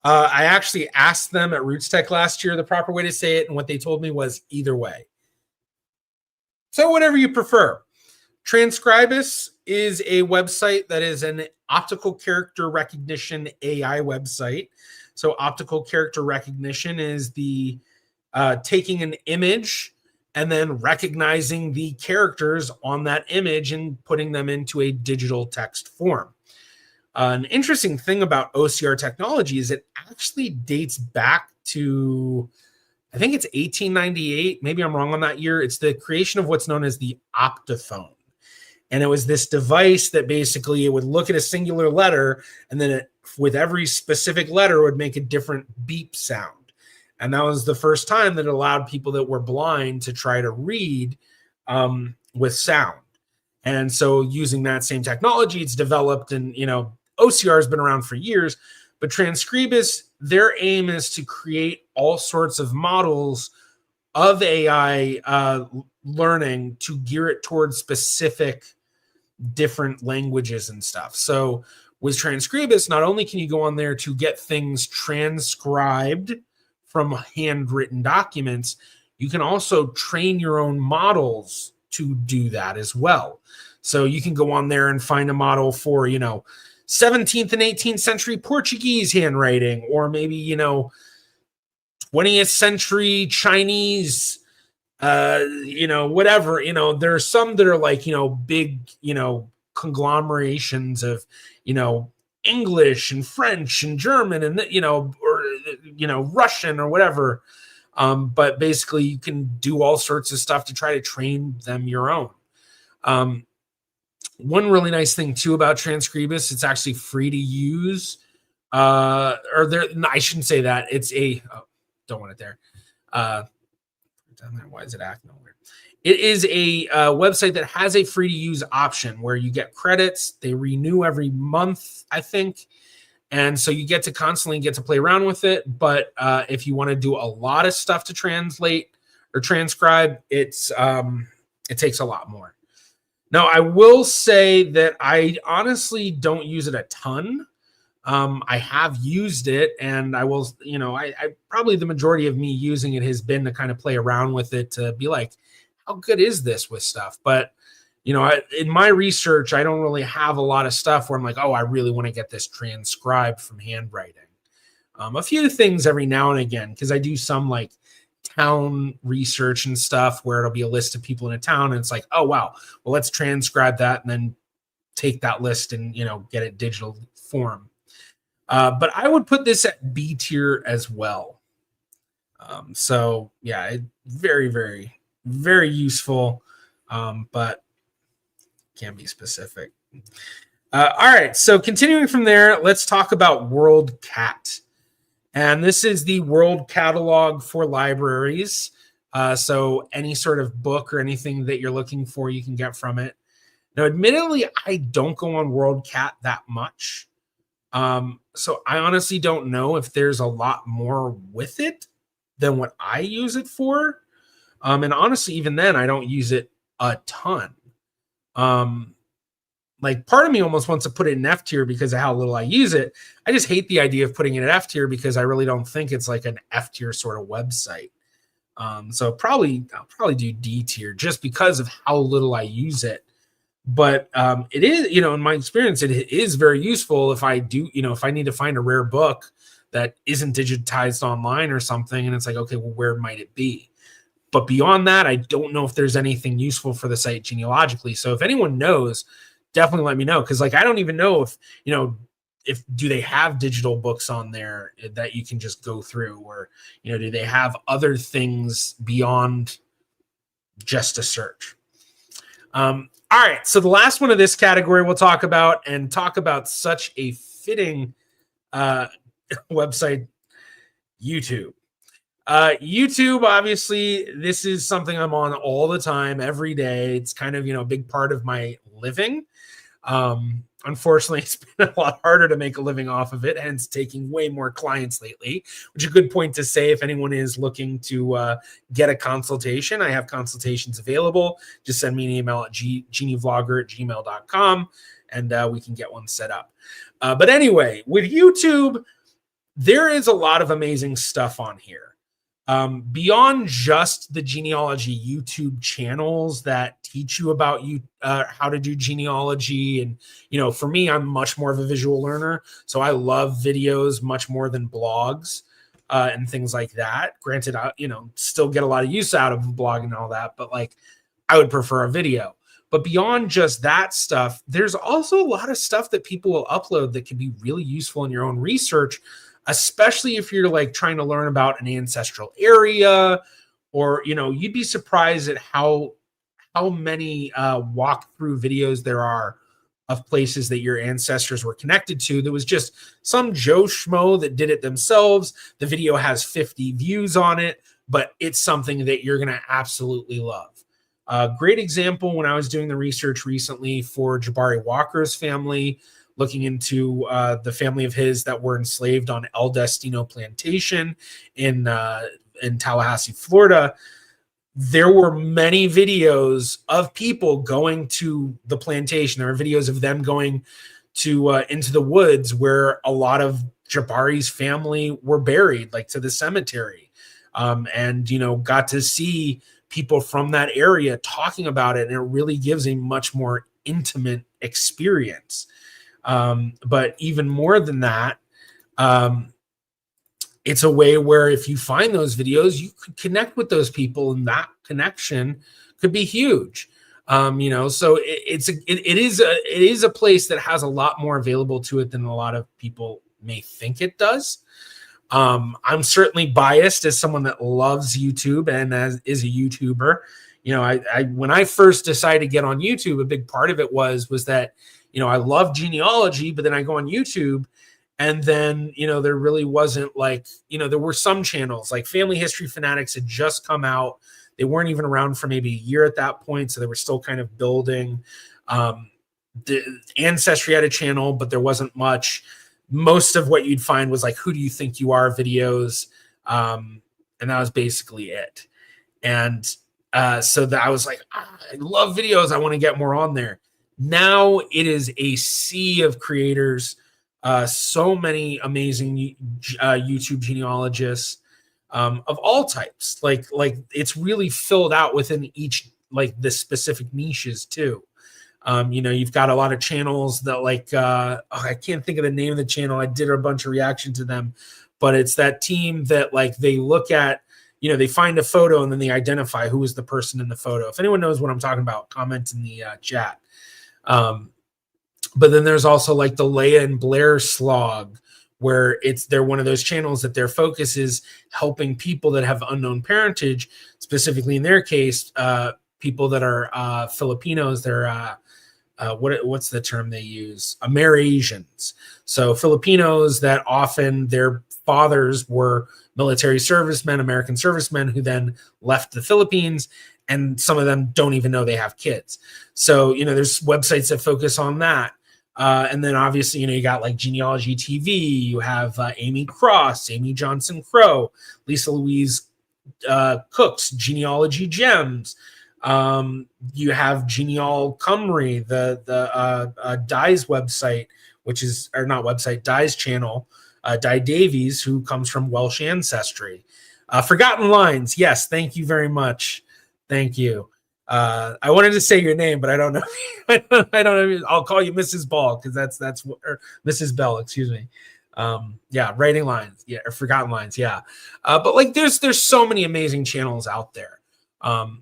I actually asked them at Roots Tech last year the proper way to say it, and what they told me was either way. So whatever you prefer. Transcribus is a website that is an optical character recognition AI website. So optical character recognition is the taking an image and then recognizing the characters on that image and putting them into a digital text form. An interesting thing about OCR technology is it actually dates back to, I think it's 1898. Maybe I'm wrong on that year. It's the creation of what's known as the optophone. And it was this device that basically it would look at a singular letter, and then with every specific letter would make a different beep sound. And that was the first time that it allowed people that were blind to try to read with sound. And so using that same technology, it's developed, and, OCR has been around for years, but Transcribus, their aim is to create all sorts of models of AI learning to gear it towards specific different languages and stuff. So with Transcribus, not only can you go on there to get things transcribed from handwritten documents, you can also train your own models to do that as well. So you can go on there and find a model for, 17th and 18th century Portuguese handwriting, or maybe, 20th century Chinese, whatever. There are some that are like, big, conglomerations of, English and French and German and, Russian or whatever. But basically you can do all sorts of stuff to try to train them your own. One really nice thing too about Transcribus, it's actually free to use. I shouldn't say that. It's don't want it there. Why is it acting weird? It is a website that has a free to use option where you get credits. They renew every month, I think. And so you get to constantly get to play around with it. But if you want to do a lot of stuff to translate or transcribe, it takes a lot more. Now, I will say that I honestly don't use it a ton. I have used it, and I will, I probably the majority of me using it has been to kind of play around with it to be like, how good is this with stuff? But, in my research, I don't really have a lot of stuff where I'm like, oh, I really want to get this transcribed from handwriting. A few things every now and again, because I do some like town research and stuff where it'll be a list of people in a town, and it's like, oh, wow, well, let's transcribe that and then take that list and, get it digital form. But I would put this at B tier as well. So yeah, very, very, very useful, but can't be specific. All right, so continuing from there, let's talk about WorldCat. And this is the World Catalog for libraries. So any sort of book or anything that you're looking for, you can get from it. Now, admittedly, I don't go on WorldCat that much. So I honestly don't know if there's a lot more with it than what I use it for. And honestly, even then, I don't use it a ton. Like part of me almost wants to put it in F tier because of how little I use it. I just hate the idea of putting it in F tier because I really don't think it's like an F tier sort of website. So I'll probably do D tier just because of how little I use it. But it is, in my experience, it is very useful if I do, if I need to find a rare book that isn't digitized online or something, and it's like, okay, well, where might it be? But beyond that, I don't know if there's anything useful for the site genealogically. So if anyone knows, definitely let me know, because like I don't even know if do they have digital books on there that you can just go through, or do they have other things beyond just a search? All right, so the last one of this category we'll talk about such a fitting website, YouTube. YouTube, obviously, this is something I'm on all the time, every day. It's kind of, a big part of my living. Unfortunately, it's been a lot harder to make a living off of it, hence taking way more clients lately, which is a good point to say if anyone is looking to get a consultation. I have consultations available. Just send me an email at GeneaVlogger@gmail.com, and we can get one set up. But anyway, with YouTube, there is a lot of amazing stuff on here. Beyond just the genealogy YouTube channels that teach you about how to do genealogy. And, for me, I'm much more of a visual learner. So I love videos much more than blogs and things like that. Granted, I, still get a lot of use out of blogging and all that, but I would prefer a video. But beyond just that stuff, there's also a lot of stuff that people will upload that can be really useful in your own research, especially if you're trying to learn about an ancestral area, or, you'd be surprised at how many walkthrough videos there are of places that your ancestors were connected to. There was just some Joe Schmo that did it themselves. The video has 50 views on it, but it's something that you're going to absolutely love. A great example, when I was doing the research recently for Jabari Walker's family, looking into the family of his that were enslaved on El Destino Plantation in Tallahassee, Florida, there were many videos of people going to the plantation. There were videos of them going to into the woods where a lot of Jabari's family were buried, to the cemetery, and got to see people from that area talking about it, and it really gives a much more intimate experience. But even more than that, it's a way where if you find those videos, you could connect with those people, and that connection could be huge. So it is a place that has a lot more available to it than a lot of people may think it does. I'm certainly biased as someone that loves YouTube and is a YouTuber. I when I first decided to get on YouTube, a big part of it was that, I love genealogy, but then I go on YouTube, and then, there really wasn't there were some channels like Family History Fanatics had just come out. They weren't even around for maybe a year at that point, so they were still kind of building. The Ancestry had a channel, but there wasn't much. Most of what you'd find was who do you think you are videos, and that was basically it. And so that I was I love videos, I want to get more on there. Now it is a sea of creators, so many amazing YouTube genealogists of all types. It's really filled out within each the specific niches too. You've got a lot of channels that I can't think of the name of the channel. I did a bunch of reaction to them, but it's that team that they look at, they find a photo and then they identify who is the person in the photo. If anyone knows what I'm talking about, comment in the chat. But then there's also the Leia and Blair slog, where they're one of those channels that their focus is helping people that have unknown parentage, specifically in their case, people that are Filipinos. They're what's the term they use? Amerasians. So Filipinos that often their fathers were military servicemen, American servicemen, who then left the Philippines, and some of them don't even know they have kids. So, there's websites that focus on that. And then obviously, you got Genealogy TV, you have Amy Cross, Amy Johnson Crow, Lisa Louise Cook's Genealogy Gems. You have Geneal Cymru, the Di's website, Di's channel, Di Davies, who comes from Welsh ancestry. Forgotten Lines, yes, thank you very much. Thank you. I wanted to say your name, but I don't know. I don't know. I'll call you Mrs. Ball because that's or Mrs. Bell, excuse me. Writing Lines, or Forgotten Lines, yeah. But there's so many amazing channels out there.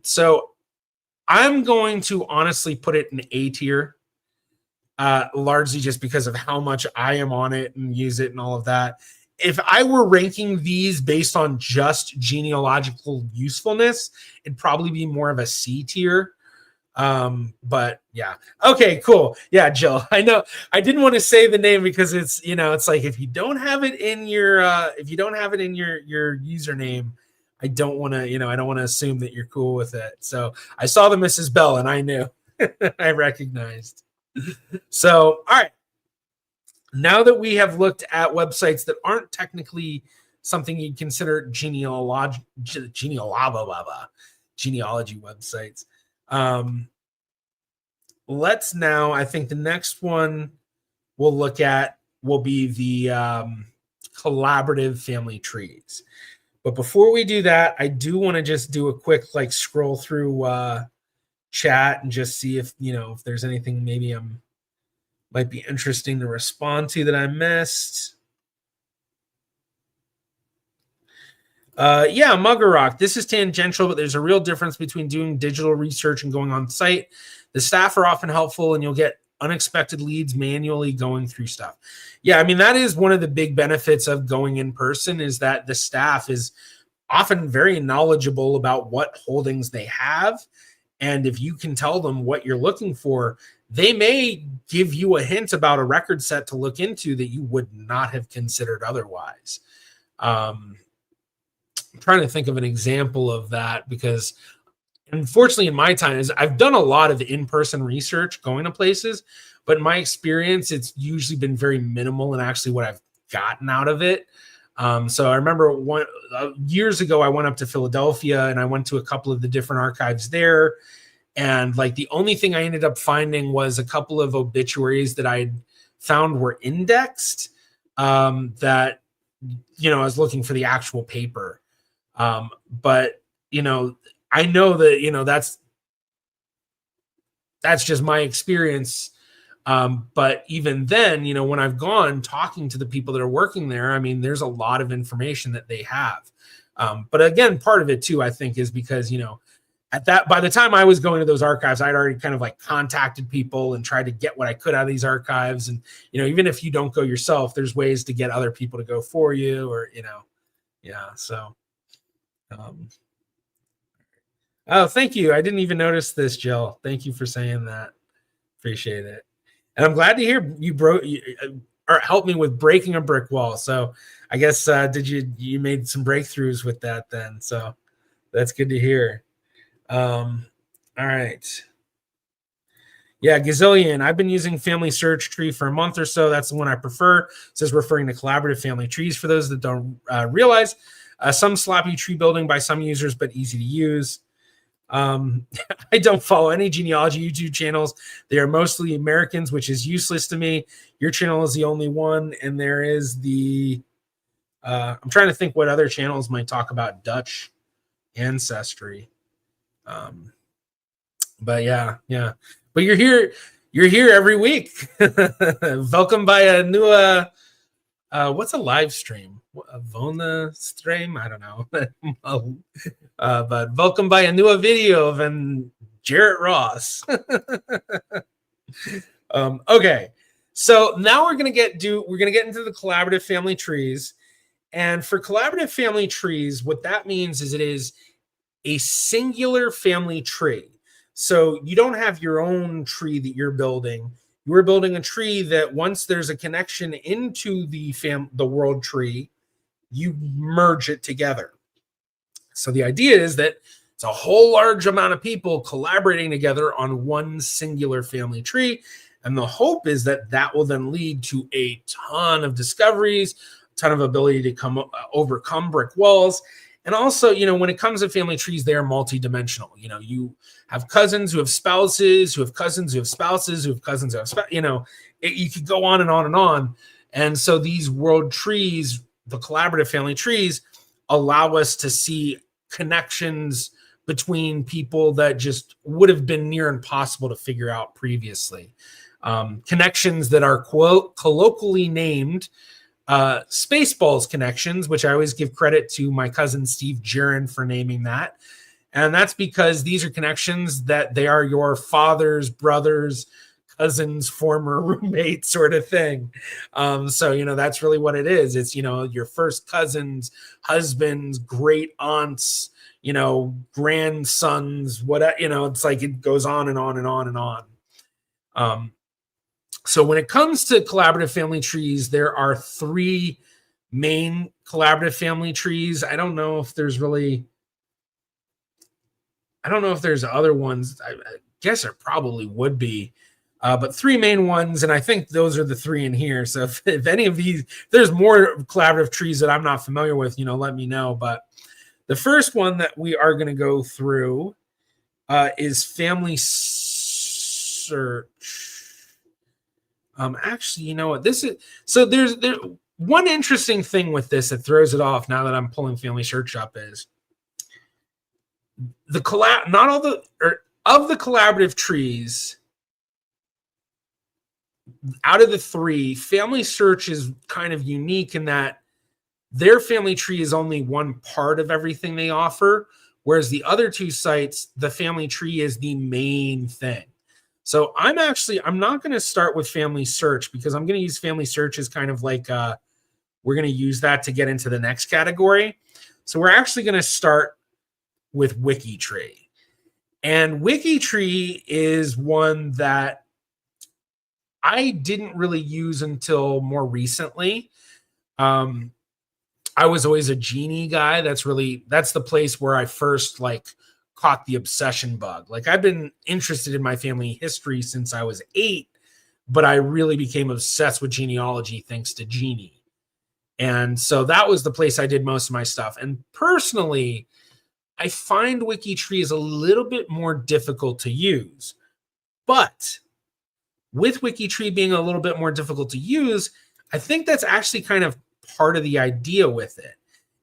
So I'm going to honestly put it in A tier, largely just because of how much I am on it and use it and all of that. If I were ranking these based on just genealogical usefulness, it'd probably be more of a C tier. But yeah. Okay, cool. Yeah, Jill. I know I didn't want to say the name because it's, it's if you don't have it in your username, I don't want to, I don't want to assume that you're cool with it. So I saw the Mrs. Bell and I knew. I recognized. So, all right. Now that we have looked at websites that aren't technically something you'd consider genealogy websites, let's now, I think the next one we'll look at will be the collaborative family trees. But before we do that, I do want to just do a quick scroll through chat and just see if if there's anything maybe might be interesting to respond to that I missed. Yeah, Muggerock, this is tangential, but there's a real difference between doing digital research and going on site. The staff are often helpful and you'll get unexpected leads manually going through stuff. Yeah, I mean, that is one of the big benefits of going in person, is that the staff is often very knowledgeable about what holdings they have. And if you can tell them what you're looking for, they may give you a hint about a record set to look into that you would not have considered otherwise. I'm trying to think of an example of that, because unfortunately in my time I've done a lot of in-person research going to places, but in my experience, it's usually been very minimal in actually what I've gotten out of it. So I remember years ago, I went up to Philadelphia and I went to a couple of the different archives there. And the only thing I ended up finding was a couple of obituaries that I found were indexed, that, I was looking for the actual paper. But, I know that, that's just my experience. But even then, when I've gone talking to the people that are working there, I mean, there's a lot of information that they have. But again, part of it too, I think, is because, by the time I was going to those archives, I'd already kind of contacted people and tried to get what I could out of these archives. And, even if you don't go yourself, there's ways to get other people to go for you, or, yeah. So, oh, thank you. I didn't even notice this, Jill. Thank you for saying that. Appreciate it. And I'm glad to hear or helped me with breaking a brick wall. So I guess, you made some breakthroughs with that then. So that's good to hear. All right. Yeah, Gazillion. I've been using Family Search Tree for a month or so. That's the one I prefer. It says referring to collaborative family trees for those that don't realize. Some sloppy tree building by some users, but easy to use. I don't follow any genealogy YouTube channels. They are mostly Americans, which is useless to me. Your channel is the only one, and there is the I'm trying to think what other channels might talk about Dutch ancestry. But yeah. But you're here every week. Welcome by a new what's a live stream? A Vona stream? I don't know. But welcome by a new video of Jarrett Ross. Okay. So now we're gonna get into the collaborative family trees. And for collaborative family trees, what that means is it is a singular family tree. So you don't have your own tree that you're building. You're building a tree that once there's a connection into the world tree, you merge it together. So the idea is that it's a whole large amount of people collaborating together on one singular family tree. And the hope is that that will then lead to a ton of discoveries, a ton of ability to overcome brick walls. And also, when it comes to family trees, they are multidimensional. You have cousins who have spouses, who have cousins who have spouses, who have cousins who have spouses. You could go on and on and on. And so these world trees, the collaborative family trees, allow us to see connections between people that just would have been near impossible to figure out previously. Connections that are colloquially named Spaceballs connections, which I always give credit to my cousin Steve Jaron for naming that. And that's because these are connections that they are your father's brothers, cousins, former roommates sort of thing. So, that's really what it is. It's, your first cousins, husbands, great aunts, grandsons, it's it goes on and on and on and on. So when it comes to collaborative family trees, there are three main collaborative family trees. I don't know if there's other ones. I guess there probably would be. But 3 main ones, and I think those are the 3 in here. So if any of these, if there's more collaborative trees that I'm not familiar with, let me know. But the first one that we are going to go through is family search. Actually, you know what? There's one interesting thing with this that throws it off now that I'm pulling family search up is of the collaborative trees. Out of the 3, family search is kind of unique in that their family tree is only one part of everything they offer, whereas the other 2 sites, the family tree is the main thing. So I'm not going to start with family search because I'm going to use family search as kind of like we're going to use that to get into the next category. So we're actually going to start with WikiTree. And WikiTree is one that I didn't really use until more recently. I was always a Genie guy. That's the place where I first caught the obsession bug. I've been interested in my family history since I was 8, but I really became obsessed with genealogy thanks to Genie. And so that was the place I did most of my stuff. And personally, I find WikiTree is a little bit more difficult to use, but with WikiTree being a little bit more difficult to use, I think that's actually kind of part of the idea with it,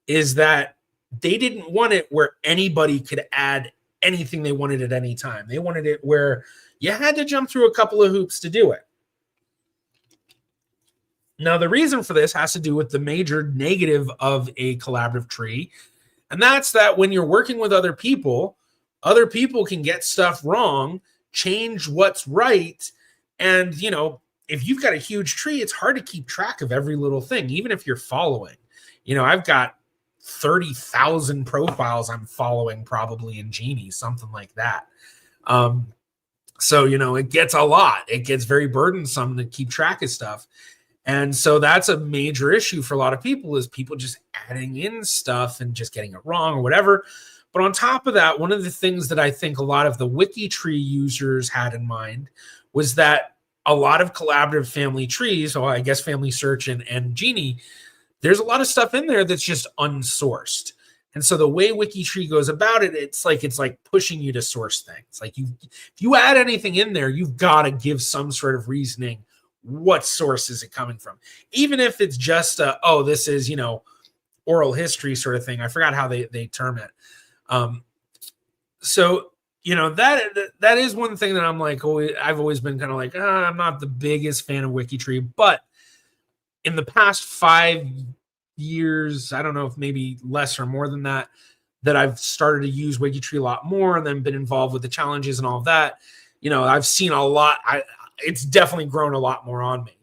is that they didn't want it where anybody could add anything they wanted at any time. They wanted it where you had to jump through a couple of hoops to do it. Now, the reason for this has to do with the major negative of a collaborative tree, and that's that when you're working with other people can get stuff wrong, change what's right. And, if you've got a huge tree, it's hard to keep track of every little thing, even if you're following. I've got 30,000 profiles I'm following probably in Genie, something like that. So, it gets a lot. It gets very burdensome to keep track of stuff. And so that's a major issue for a lot of people, is people just adding in stuff and just getting it wrong or whatever. But on top of that, one of the things that I think a lot of the WikiTree users had in mind was that a lot of collaborative family trees, or I guess family search and Genie, there's a lot of stuff in there that's just unsourced. And so the way WikiTree goes about it, it's like pushing you to source things. If you add anything in there, you've got to give some sort of reasoning. What source is it coming from? Even if it's just this is, oral history sort of thing. I forgot how they term it. So that is one thing that I'm I've always been kind of I'm not the biggest fan of WikiTree, but in the past 5 years, I don't know if maybe less or more than that I've started to use WikiTree a lot more and then been involved with the challenges and all of that. I've seen a lot. It's definitely grown a lot more on me.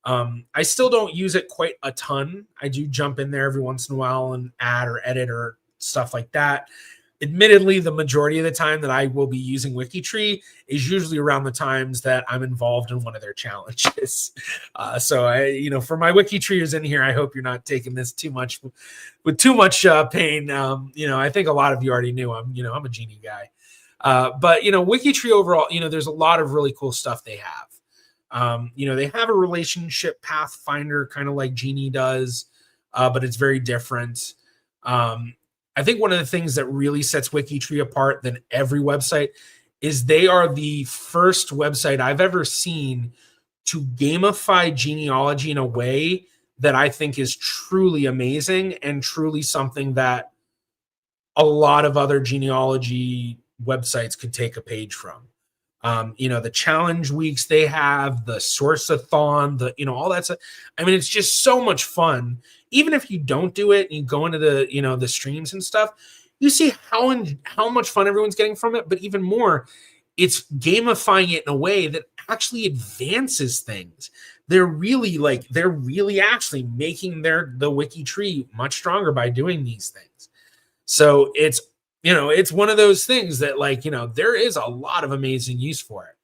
I still don't use it quite a ton. I do jump in there every once in a while and add or edit or stuff like that. Admittedly, the majority of the time that I will be using WikiTree is usually around the times that I'm involved in one of their challenges. So for my WikiTreeers in here, I hope you're not taking this with too much pain. I think a lot of you already knew I'm a Genie guy. But WikiTree overall, there's a lot of really cool stuff they have. They have a relationship pathfinder kind of like Genie does, but it's very different. I think one of the things that really sets WikiTree apart than every website is they are the first website I've ever seen to gamify genealogy in a way that I think is truly amazing and truly something that a lot of other genealogy websites could take a page from. The challenge weeks they have, the source-a-thon, all that stuff. I mean, it's just so much fun. Even if you don't do it and you go into the streams and stuff, you see how much fun everyone's getting from it. But even more, it's gamifying it in a way that actually advances things. They're really actually making the WikiTree much stronger by doing these things. So it's one of those things that there is a lot of amazing use for it.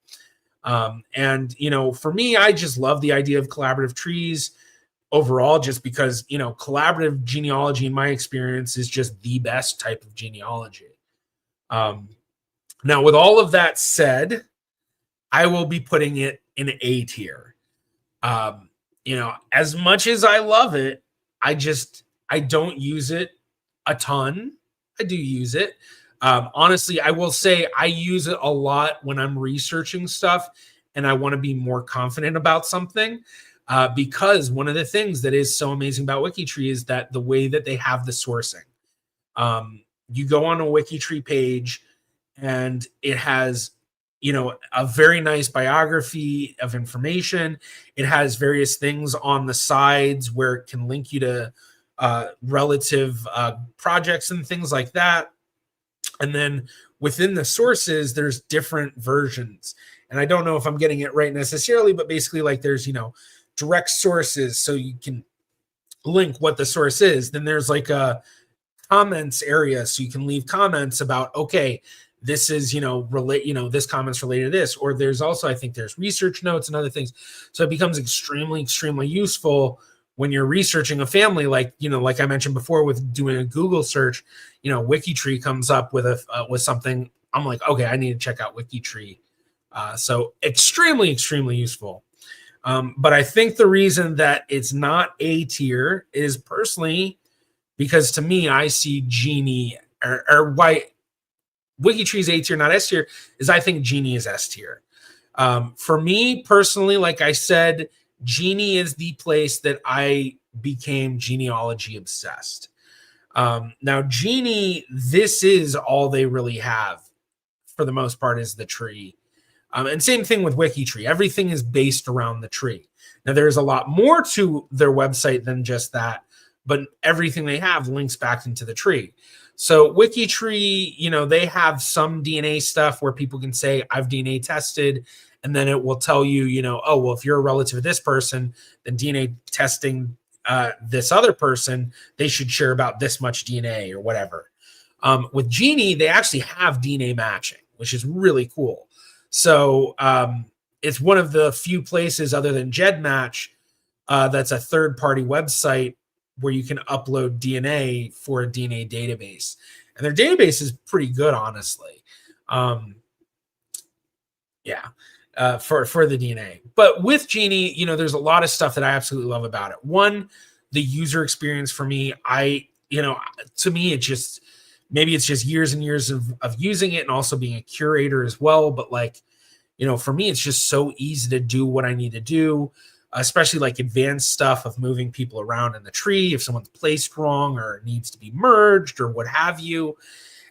And for me, I just love the idea of collaborative trees. overall, just because, collaborative genealogy, in my experience, is just the best type of genealogy. Now, with all of that said, I will be putting it in A tier. As much as I love it, I don't use it a ton. I do use it. Honestly, I will say I use it a lot when I'm researching stuff and I want to be more confident about something. Because one of the things that is so amazing about WikiTree is that the way that they have the sourcing. You go on a WikiTree page and it has, a very nice biography of information. It has various things on the sides where it can link you to relative projects and things like that. And then within the sources, there's different versions. And I don't know if I'm getting it right necessarily, but basically like there's, direct sources, so you can link what the source is. Then there's like a comments area, so you can leave comments about, okay, this is, this comment's related to this. Or there's also, I think there's research notes and other things. So it becomes extremely, extremely useful when you're researching a family, like, like I mentioned before with doing a Google search, WikiTree comes up with with something. I'm like, okay, I need to check out WikiTree. So extremely, extremely useful. But I think the reason that it's not A tier is personally because to me, I see Genie or why WikiTree's A tier, not S tier, is I think Genie is S tier. For me personally, like I said, Genie is the place that I became genealogy obsessed. Now, Genie, this is all they really have for the most part is the tree. And same thing with WikiTree. Everything is based around the tree. Now, there's a lot more to their website than just that, but everything they have links back into the tree. So WikiTree, they have some DNA stuff where people can say, I've DNA tested, and then it will tell you, oh, well, if you're a relative of this person, then DNA testing this other person, they should share about this much DNA or whatever. With Genie, they actually have DNA matching, which is really cool. So it's one of the few places other than GEDmatch that's a third-party website where you can upload DNA for a DNA database. And their database is pretty good, honestly. For the DNA. But with Genie, there's a lot of stuff that I absolutely love about it. One, the user experience for me, to me, maybe it's just years and years of using it and also being a curator as well. But for me, it's just so easy to do what I need to do, especially like advanced stuff of moving people around in the tree if someone's placed wrong or needs to be merged or what have you.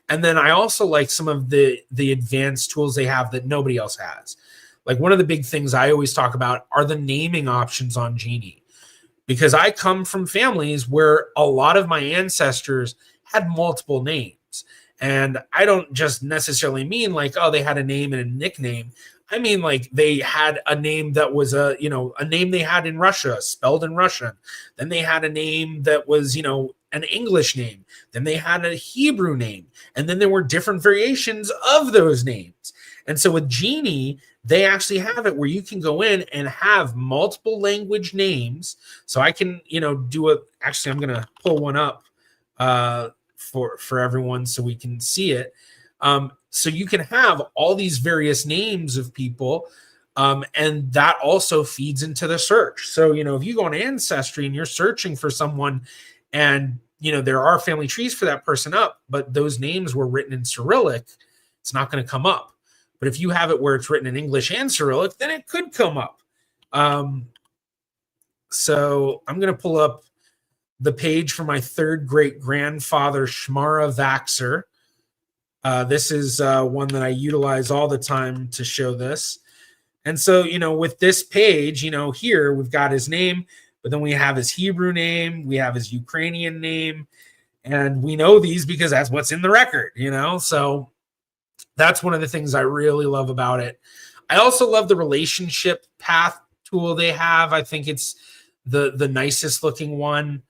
And then I also like some of the advanced tools they have that nobody else has. Like one of the big things I always talk about are the naming options on Genie, because I come from families where a lot of my ancestors had multiple names. And I don't just necessarily mean like, oh, they had a name and a nickname. I mean, like they had a name that was a name they had in Russia, spelled in Russian. Then they had a name that was, an English name. Then they had a Hebrew name. And then there were different variations of those names. And so with Genie, they actually have it where you can go in and have multiple language names. So I can, actually, I'm going to pull one up for everyone so we can see it. So you can have all these various names of people, and that also feeds into the search. So, if you go on Ancestry and you're searching for someone and, there are family trees for that person up, but those names were written in Cyrillic, it's not going to come up. But if you have it where it's written in English and Cyrillic, then it could come up. So I'm going to pull up the page for my third great grandfather, Shmara Vaxer. This is one that I utilize all the time to show this. And so, with this page, here we've got his name, but then we have his Hebrew name, we have his Ukrainian name, and we know these because that's what's in the record, So that's one of the things I really love about it. I also love the relationship path tool they have. I think it's the nicest looking one.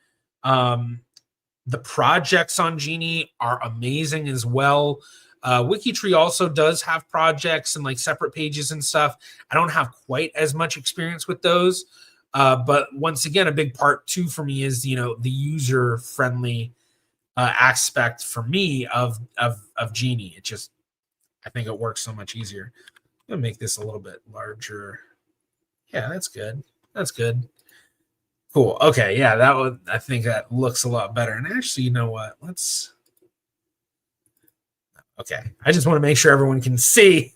The projects on Genie are amazing as well. WikiTree also does have projects and like separate pages and stuff. I don't have quite as much experience with those, But once again, a big part too for me is, the user friendly aspect for me of Genie. I think it works so much easier. I'm gonna make this a little bit larger. Yeah, that's good. That's good. Cool. Okay, yeah, I think that looks a lot better. And actually, you know what? Okay. I just want to make sure everyone can see.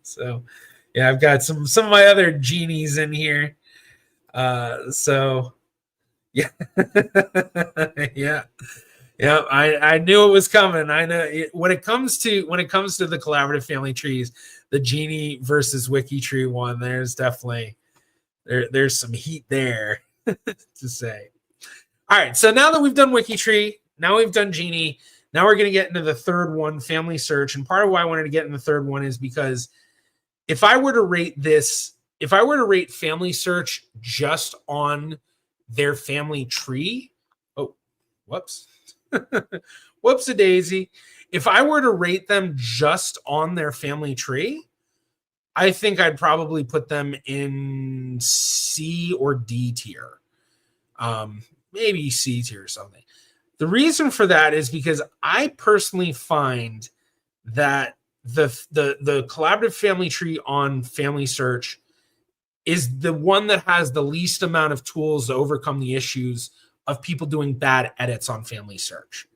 So, yeah, I've got some of my other genies in here. So yeah. Yeah. Yeah, I knew it was coming. I know when it comes to the collaborative family trees, the Genie versus WikiTree one, there's definitely there's some heat there to say. All right, so now that we've done WikiTree, now we've done Genie, now we're going to get into the third one, Family Search. And part of why I wanted to get in the third one is because if I were to rate Family Search just on their family tree, oh, whoops. Whoops a daisy. If I were to rate them just on their family tree, I think I'd probably put them in C or D tier. Maybe C tier or something. The reason for that is because I personally find that the collaborative family tree on Family Search is the one that has the least amount of tools to overcome the issues of people doing bad edits on Family Search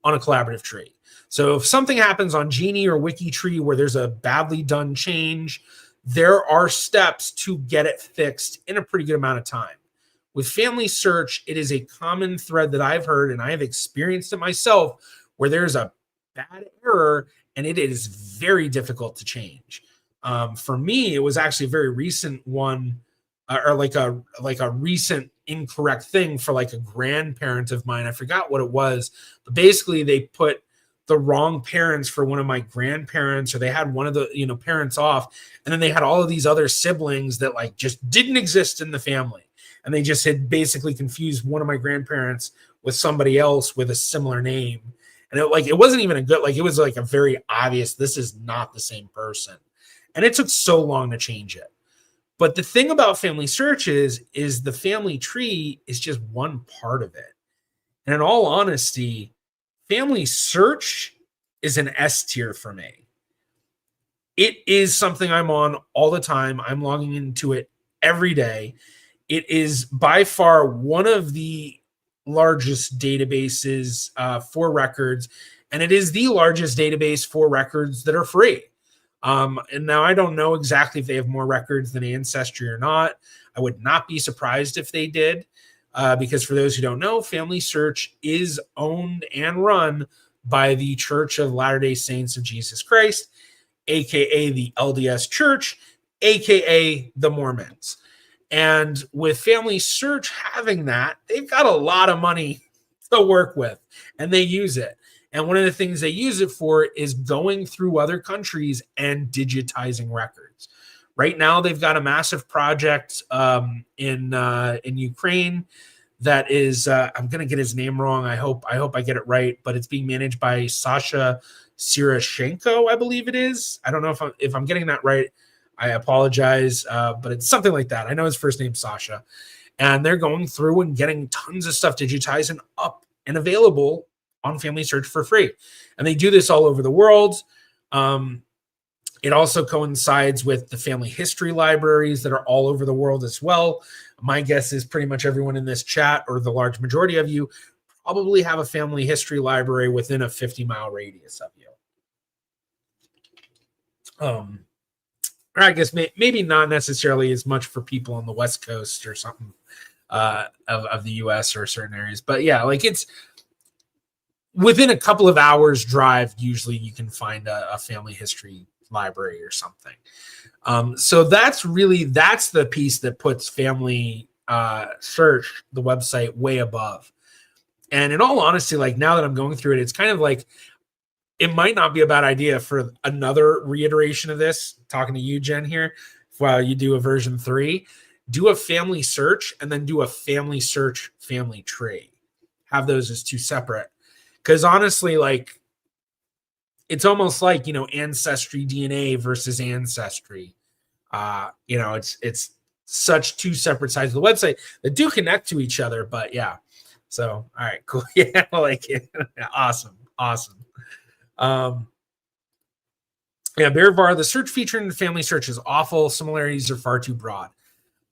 on a collaborative tree. So if something happens on Genie or WikiTree where there's a badly done change, there are steps to get it fixed in a pretty good amount of time. With Family Search, it is a common thread that I've heard, and I have experienced it myself, where there's a bad error and it is very difficult to change. For me, it was actually a very recent one, or like a recent incorrect thing for like a grandparent of mine. I forgot what it was, but basically they put the wrong parents for one of my grandparents, or they had one of the parents off, and then they had all of these other siblings that like just didn't exist in the family, and they just had basically confused one of my grandparents with somebody else with a similar name. And it wasn't even it was like a very obvious, this is not the same person. And it took so long to change it. But the thing about Family Search is the family tree is just one part of it. And in all honesty, Family Search is an S tier for me. It is something I'm on all the time. I'm logging into it every day. It is by far one of the largest databases for records, and it is the largest database for records that are free. And now I don't know exactly if they have more records than Ancestry or not. I would not be surprised if they did, because for those who don't know, Family Search is owned and run by the Church of Latter-day Saints of Jesus Christ, aka the LDS Church, aka the Mormons. And with Family Search having that, they've got a lot of money to work with, and they use it. And one of the things they use it for is going through other countries and digitizing records. Right now, they've got a massive project in Ukraine that is, I'm going to get his name wrong. I hope I get it right, but it's being managed by Sasha Siroshenko, I believe it is. I don't know if I'm getting that right. I apologize, but it's something like that. I know his first name's Sasha. And they're going through and getting tons of stuff digitized and up and available on Family Search for free. And they do this all over the world. It also coincides with the family history libraries that are all over the world as well. My guess is pretty much everyone in this chat, or the large majority of you, probably have a family history library within a 50-mile radius of you. Or I guess maybe not necessarily as much for people on the West Coast or something of the U.S. or certain areas. But yeah, like it's within a couple of hours drive, usually you can find a family history library or something. So that's the piece that puts Family Search, the website, way above. And in all honesty, like now that I'm going through it, it's kind of like, it might not be a bad idea for another reiteration of this, talking to you, Jen, here, while you do a version 3, do a Family Search and then do a Family Search family tree. Have those as two separate. Because honestly, like, it's almost like, Ancestry DNA versus Ancestry. It's such two separate sides of the website that do connect to each other. But yeah, so all right, cool. Yeah, I like it. Awesome. Yeah, Bearvar, the search feature in family search is awful. Similarities are far too broad.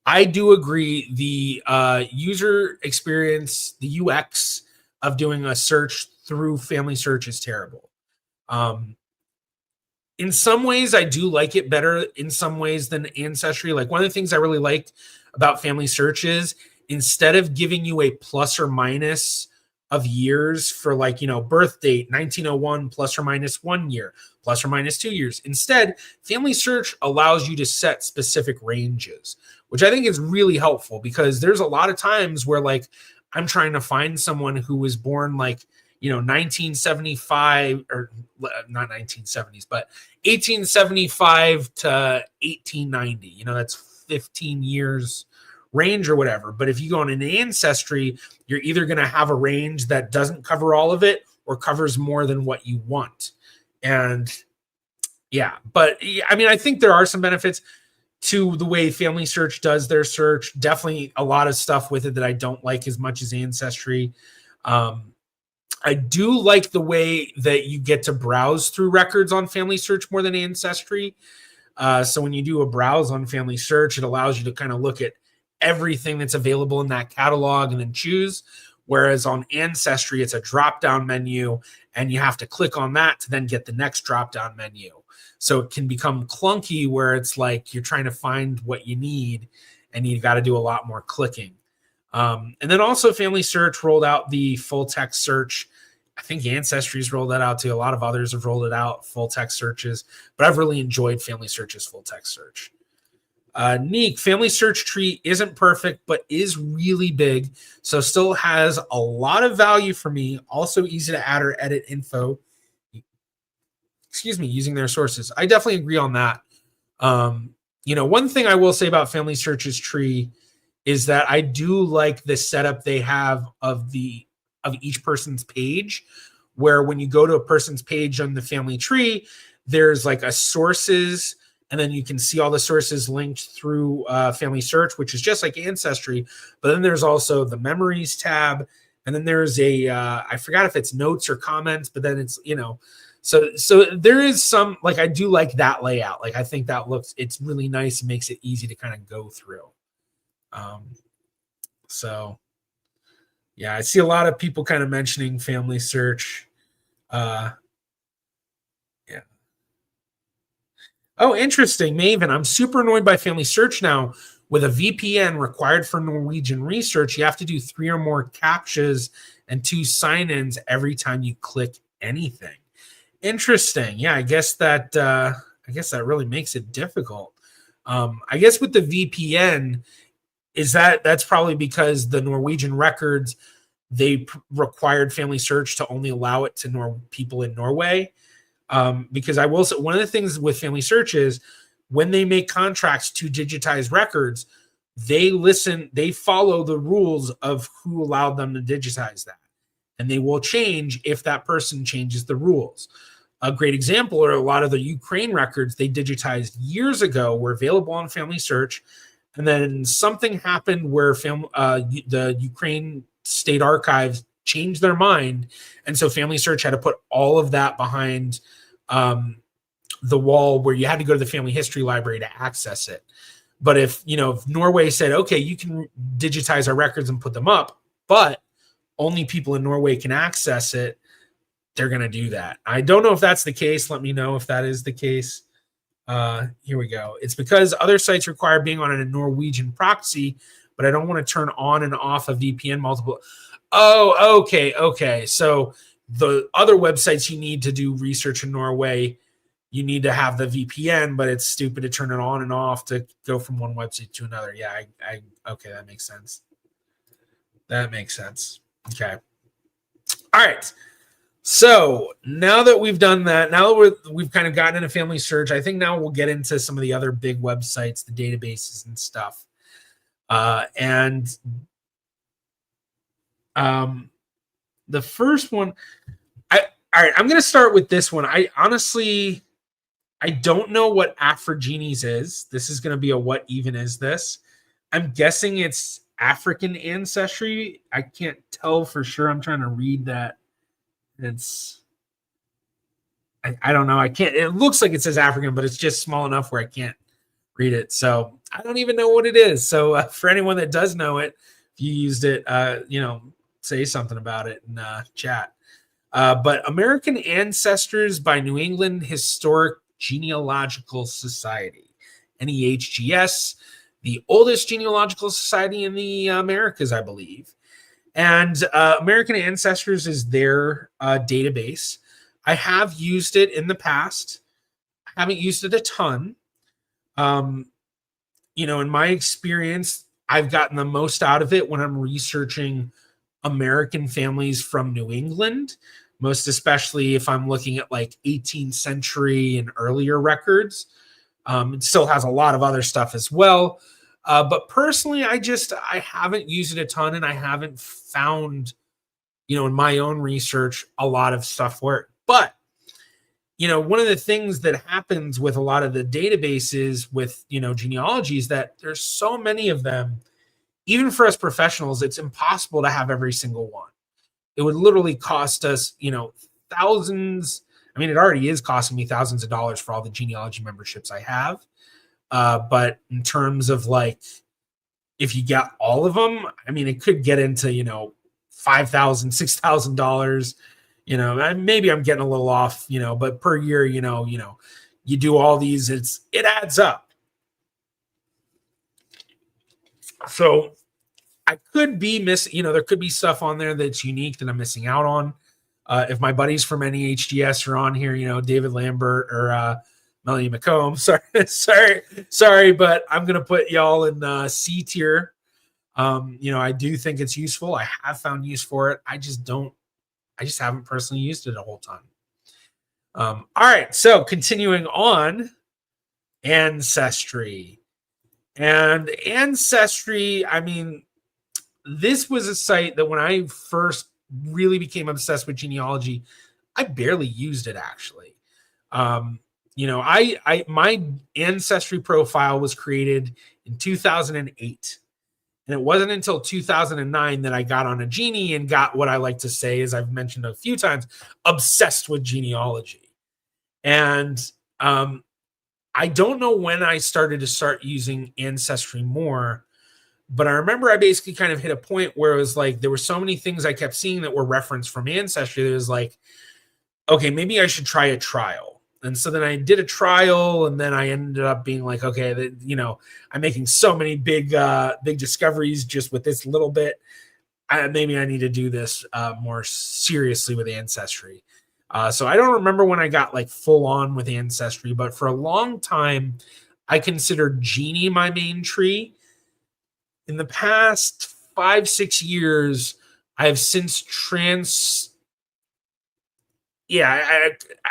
I do agree. The user experience, the UX of doing a search through family search is terrible. In some ways, I do like it better in some ways than Ancestry. Like one of the things I really liked about family search is instead of giving you a plus or minus of years for like, birth date, 1901 plus or minus 1 year, plus or minus 2 years. Instead, family search allows you to set specific ranges, which I think is really helpful because there's a lot of times where like I'm trying to find someone who was born like, 1975 or not 1970s, but 1875 to 1890. That's 15 years range or whatever. But if you go on an Ancestry, you're either going to have a range that doesn't cover all of it or covers more than what you want. And yeah, but I mean, I think there are some benefits to the way family search does their search. Definitely a lot of stuff with it that I don't like as much as Ancestry. I do like the way that you get to browse through records on family search more than Ancestry. So when you do a browse on family search, it allows you to kind of look at everything that's available in that catalog and then choose. Whereas on Ancestry, it's a drop-down menu and you have to click on that to then get the next drop-down menu. So it can become clunky where it's like you're trying to find what you need and you got to do a lot more clicking. And then also family search rolled out the full text search. I think Ancestry's rolled that out too. A lot of others have rolled it out, full text searches, but I've really enjoyed family search's full text search. Neek, family search tree isn't perfect, but is really big. So still has a lot of value for me. Also easy to add or edit info. Using their sources. I definitely agree on that. One thing I will say about family search's tree is that I do like the setup they have of each person's page, where when you go to a person's page on the family tree, there's like a sources, and then you can see all the sources linked through family search, which is just like Ancestry. But then there's also the memories tab, and then there's I forgot if it's notes or comments, but then it's so there is some, like, I do like that layout. Like I think that it's really nice and makes it easy to kind of go through. So yeah, I see a lot of people kind of mentioning family search. Yeah. Oh, interesting, Maven. I'm super annoyed by family search now. With a VPN required for Norwegian research, you have to do 3 or more captchas and 2 sign-ins every time you click anything. Interesting. Yeah, I guess that really makes it difficult. I guess with the VPN, that's probably because the Norwegian records, they required family search to only allow it to people in Norway. Because I will say, one of the things with family search is when they make contracts to digitize records, they follow the rules of who allowed them to digitize that. And they will change if that person changes the rules. A great example are a lot of the Ukraine records they digitized years ago were available on family search. And then something happened where the Ukraine State Archives changed their mind. And so family search had to put all of that behind the wall where you had to go to the family history library to access it. But if Norway said, okay, you can digitize our records and put them up, but only people in Norway can access it, they're going to do that. I don't know if that's the case. Let me know if that is the case. Here we go. It's because other sites require being on a Norwegian proxy, but I don't want to turn on and off a VPN multiple. Oh, okay. So the other websites you need to do research in Norway, you need to have the VPN, but it's stupid to turn it on and off to go from one website to another. Yeah, okay, that makes sense. Okay. All right. So now that we've done that, now that we've kind of gotten into family search, I think now we'll get into some of the other big websites, the databases and stuff. The first one, all right, I'm going to start with this one. I don't know what Aphrogenes is. This is going to be a what even is this? I'm guessing it's African ancestry. I can't tell for sure. I'm trying to read that. It's I don't know. I can't. It looks like it says African, but it's just small enough where I can't read it. So I don't even know what it is. So for anyone that does know it, if you used it, say something about it in chat. But American Ancestors by New England Historic Genealogical Society, NEHGS, the oldest genealogical society in the Americas, I believe. And American Ancestors is their database. I have used it in the past. I haven't used it a ton. In my experience, I've gotten the most out of it when I'm researching American families from New England, most especially if I'm looking at like 18th century and earlier records. It still has a lot of other stuff as well. But personally, I haven't used it a ton, and I haven't found, in my own research, a lot of stuff where, but one of the things that happens with a lot of the databases with, genealogy is that there's so many of them. Even for us professionals, it's impossible to have every single one. It would literally cost us, thousands. I mean, it already is costing me thousands of dollars for all the genealogy memberships I have. But in terms of like, if you get all of them, I mean, it could get into, $5,000, $6,000. Maybe I'm getting a little off, but per year, you do all these, it adds up. So I could be missing, there could be stuff on there that's unique that I'm missing out on. If my buddies from NEHGS are on here, David Lambert or Melanie McComb, sorry, but I'm going to put y'all in C tier. I do think it's useful. I have found use for it. I just haven't personally used it a whole ton. All right. So continuing on, Ancestry. And Ancestry, I mean, this was a site that when I first really became obsessed with genealogy, I barely used it actually. My Ancestry profile was created in 2008. And it wasn't until 2009 that I got on a Genie and got what I like to say, as I've mentioned a few times, obsessed with genealogy. And I don't know when I started using Ancestry more, but I remember I basically kind of hit a point where it was like there were so many things I kept seeing that were referenced from Ancestry that it was like, okay, maybe I should try a trial. And so then I did a trial, and then I ended up being like, okay, I'm making so many big discoveries just with this little bit. Maybe I need to do this more seriously with Ancestry. So I don't remember when I got like full on with Ancestry, but for a long time, I considered Genie my main tree. In the past 5-6 years, I have since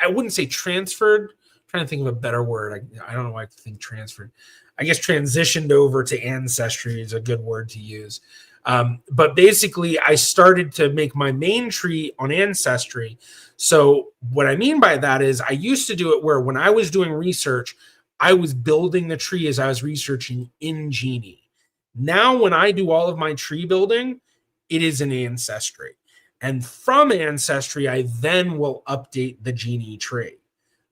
I wouldn't say transferred. I'm trying to think of a better word. I don't know why I think transferred. I guess transitioned over to Ancestry is a good word to use. But basically, I started to make my main tree on Ancestry. So what I mean by that is I used to do it where when I was doing research, I was building the tree as I was researching in Genie. Now, when I do all of my tree building, it is in Ancestry. And from Ancestry, I then will update the Genie tree,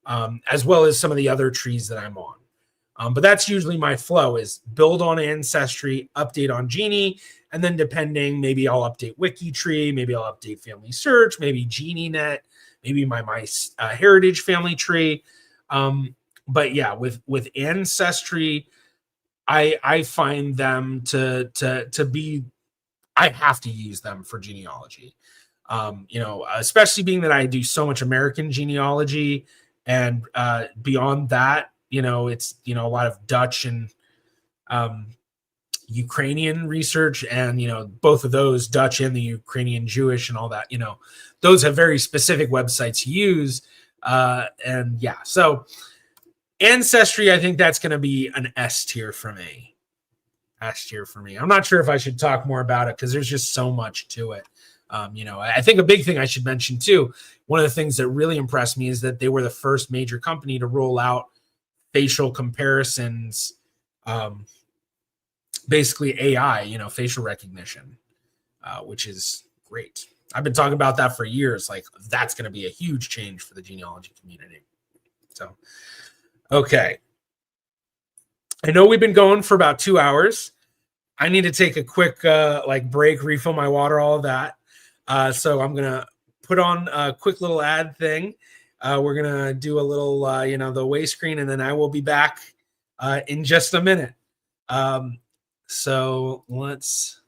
as well as some of the other trees that I'm on. But that's usually my flow is build on Ancestry, update on Genie, and then depending, maybe I'll update WikiTree, maybe I'll update Family Search, maybe GenieNet, maybe my Heritage family tree. But yeah, with Ancestry, I find them to be, I have to use them for genealogy. Especially being that I do so much American genealogy, and beyond that, it's a lot of Dutch and Ukrainian research, and both of those, Dutch and the Ukrainian Jewish and all that, those have very specific websites to use. And yeah, so Ancestry, I think that's going to be an S tier for me. S tier for me. I'm not sure if I should talk more about it because there's just so much to it. I think a big thing I should mention too, one of the things that really impressed me is that they were the first major company to roll out facial comparisons basically AI, facial recognition, which is great. I've been talking about that for years. Like, that's going to be a huge change for the genealogy community. So, okay. I know we've been going for about 2 hours. I need to take a quick break, refill my water, all of that. So I'm going to put on a quick little ad thing. We're going to do a little, the away screen, and then I will be back in just a minute. So let's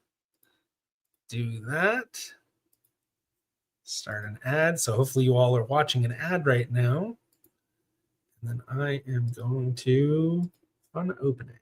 do that. Start an ad. So hopefully you all are watching an ad right now. And then I am going to fun opening.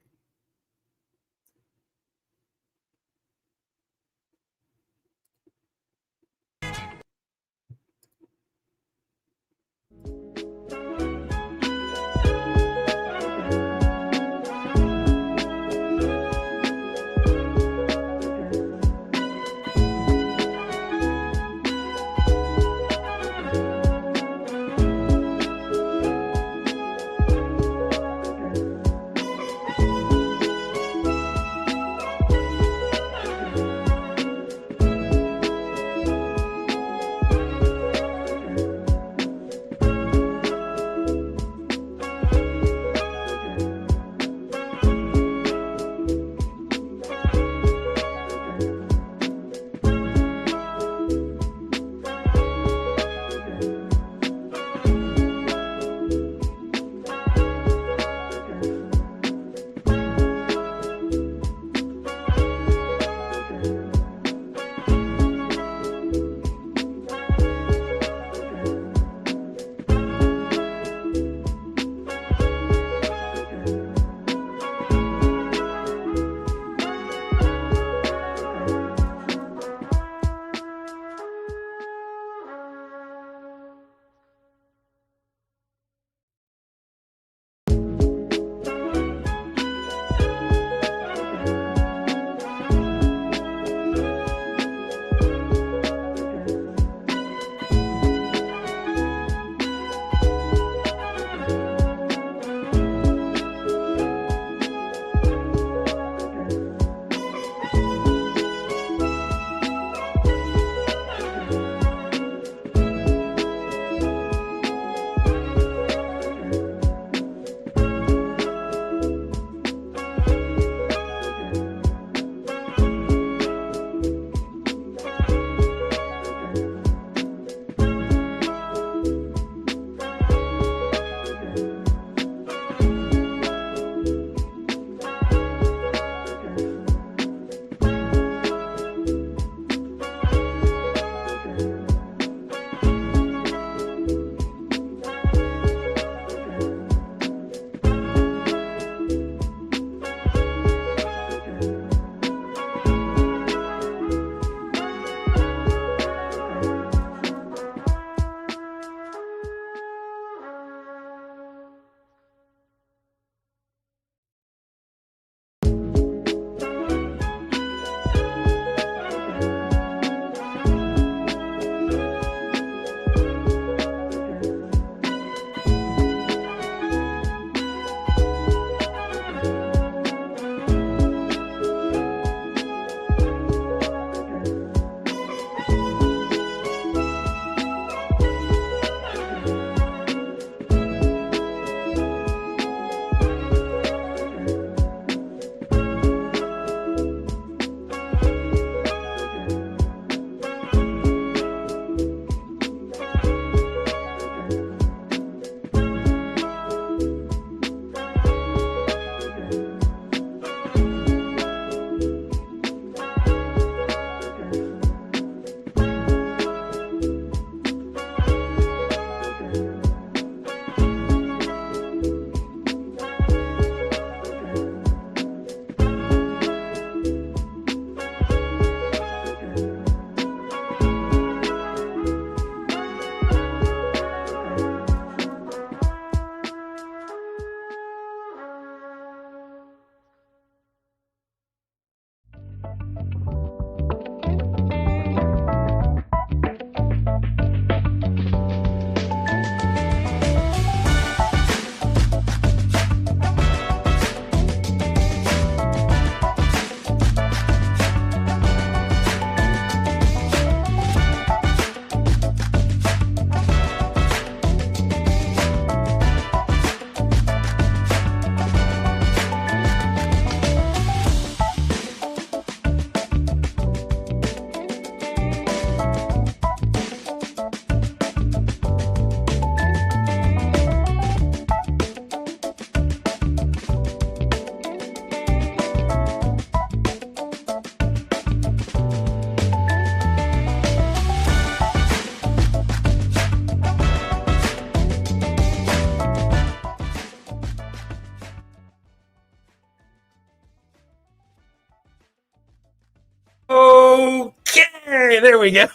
Okay, there we go.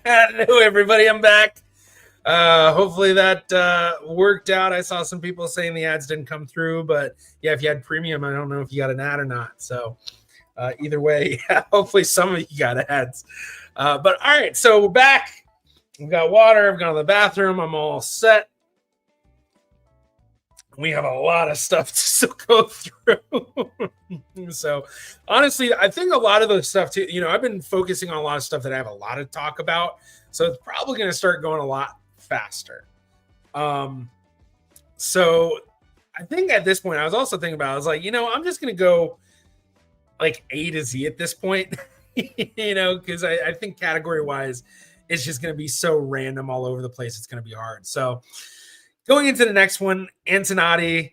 Hello, everybody. I'm back. Hopefully that worked out. I saw some people saying the ads didn't come through, but yeah, if you had premium, I don't know if you got an ad or not. So either way, hopefully some of you got ads. But all right, so we're back. We've got water. I've gone to the bathroom. I'm all set. We have a lot of stuff to still go through. So honestly, I think a lot of the stuff too, I've been focusing on a lot of stuff that I have a lot to talk about. So it's probably going to start going a lot faster. So I think at this point, I was also thinking about, I was like, I'm just going to go like A to Z at this point, because I think category wise, it's just going to be so random all over the place. It's going to be hard. So going into the next one, Antenati.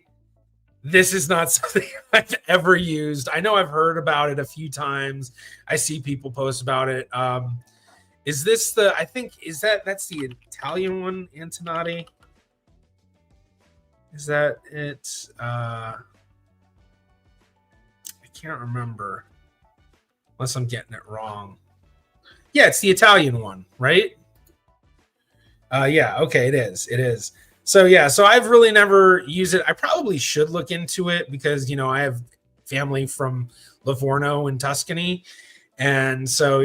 This is not something I've ever used. I know I've heard about it a few times. I see people post about it. Is this that's the Italian one, Antenati? Is that it? I can't remember. Unless I'm getting it wrong. Yeah, it's the Italian one, right? Yeah, okay, it is. It is. So yeah, so I've really never used it. I probably should look into it because I have family from Livorno in Tuscany, and so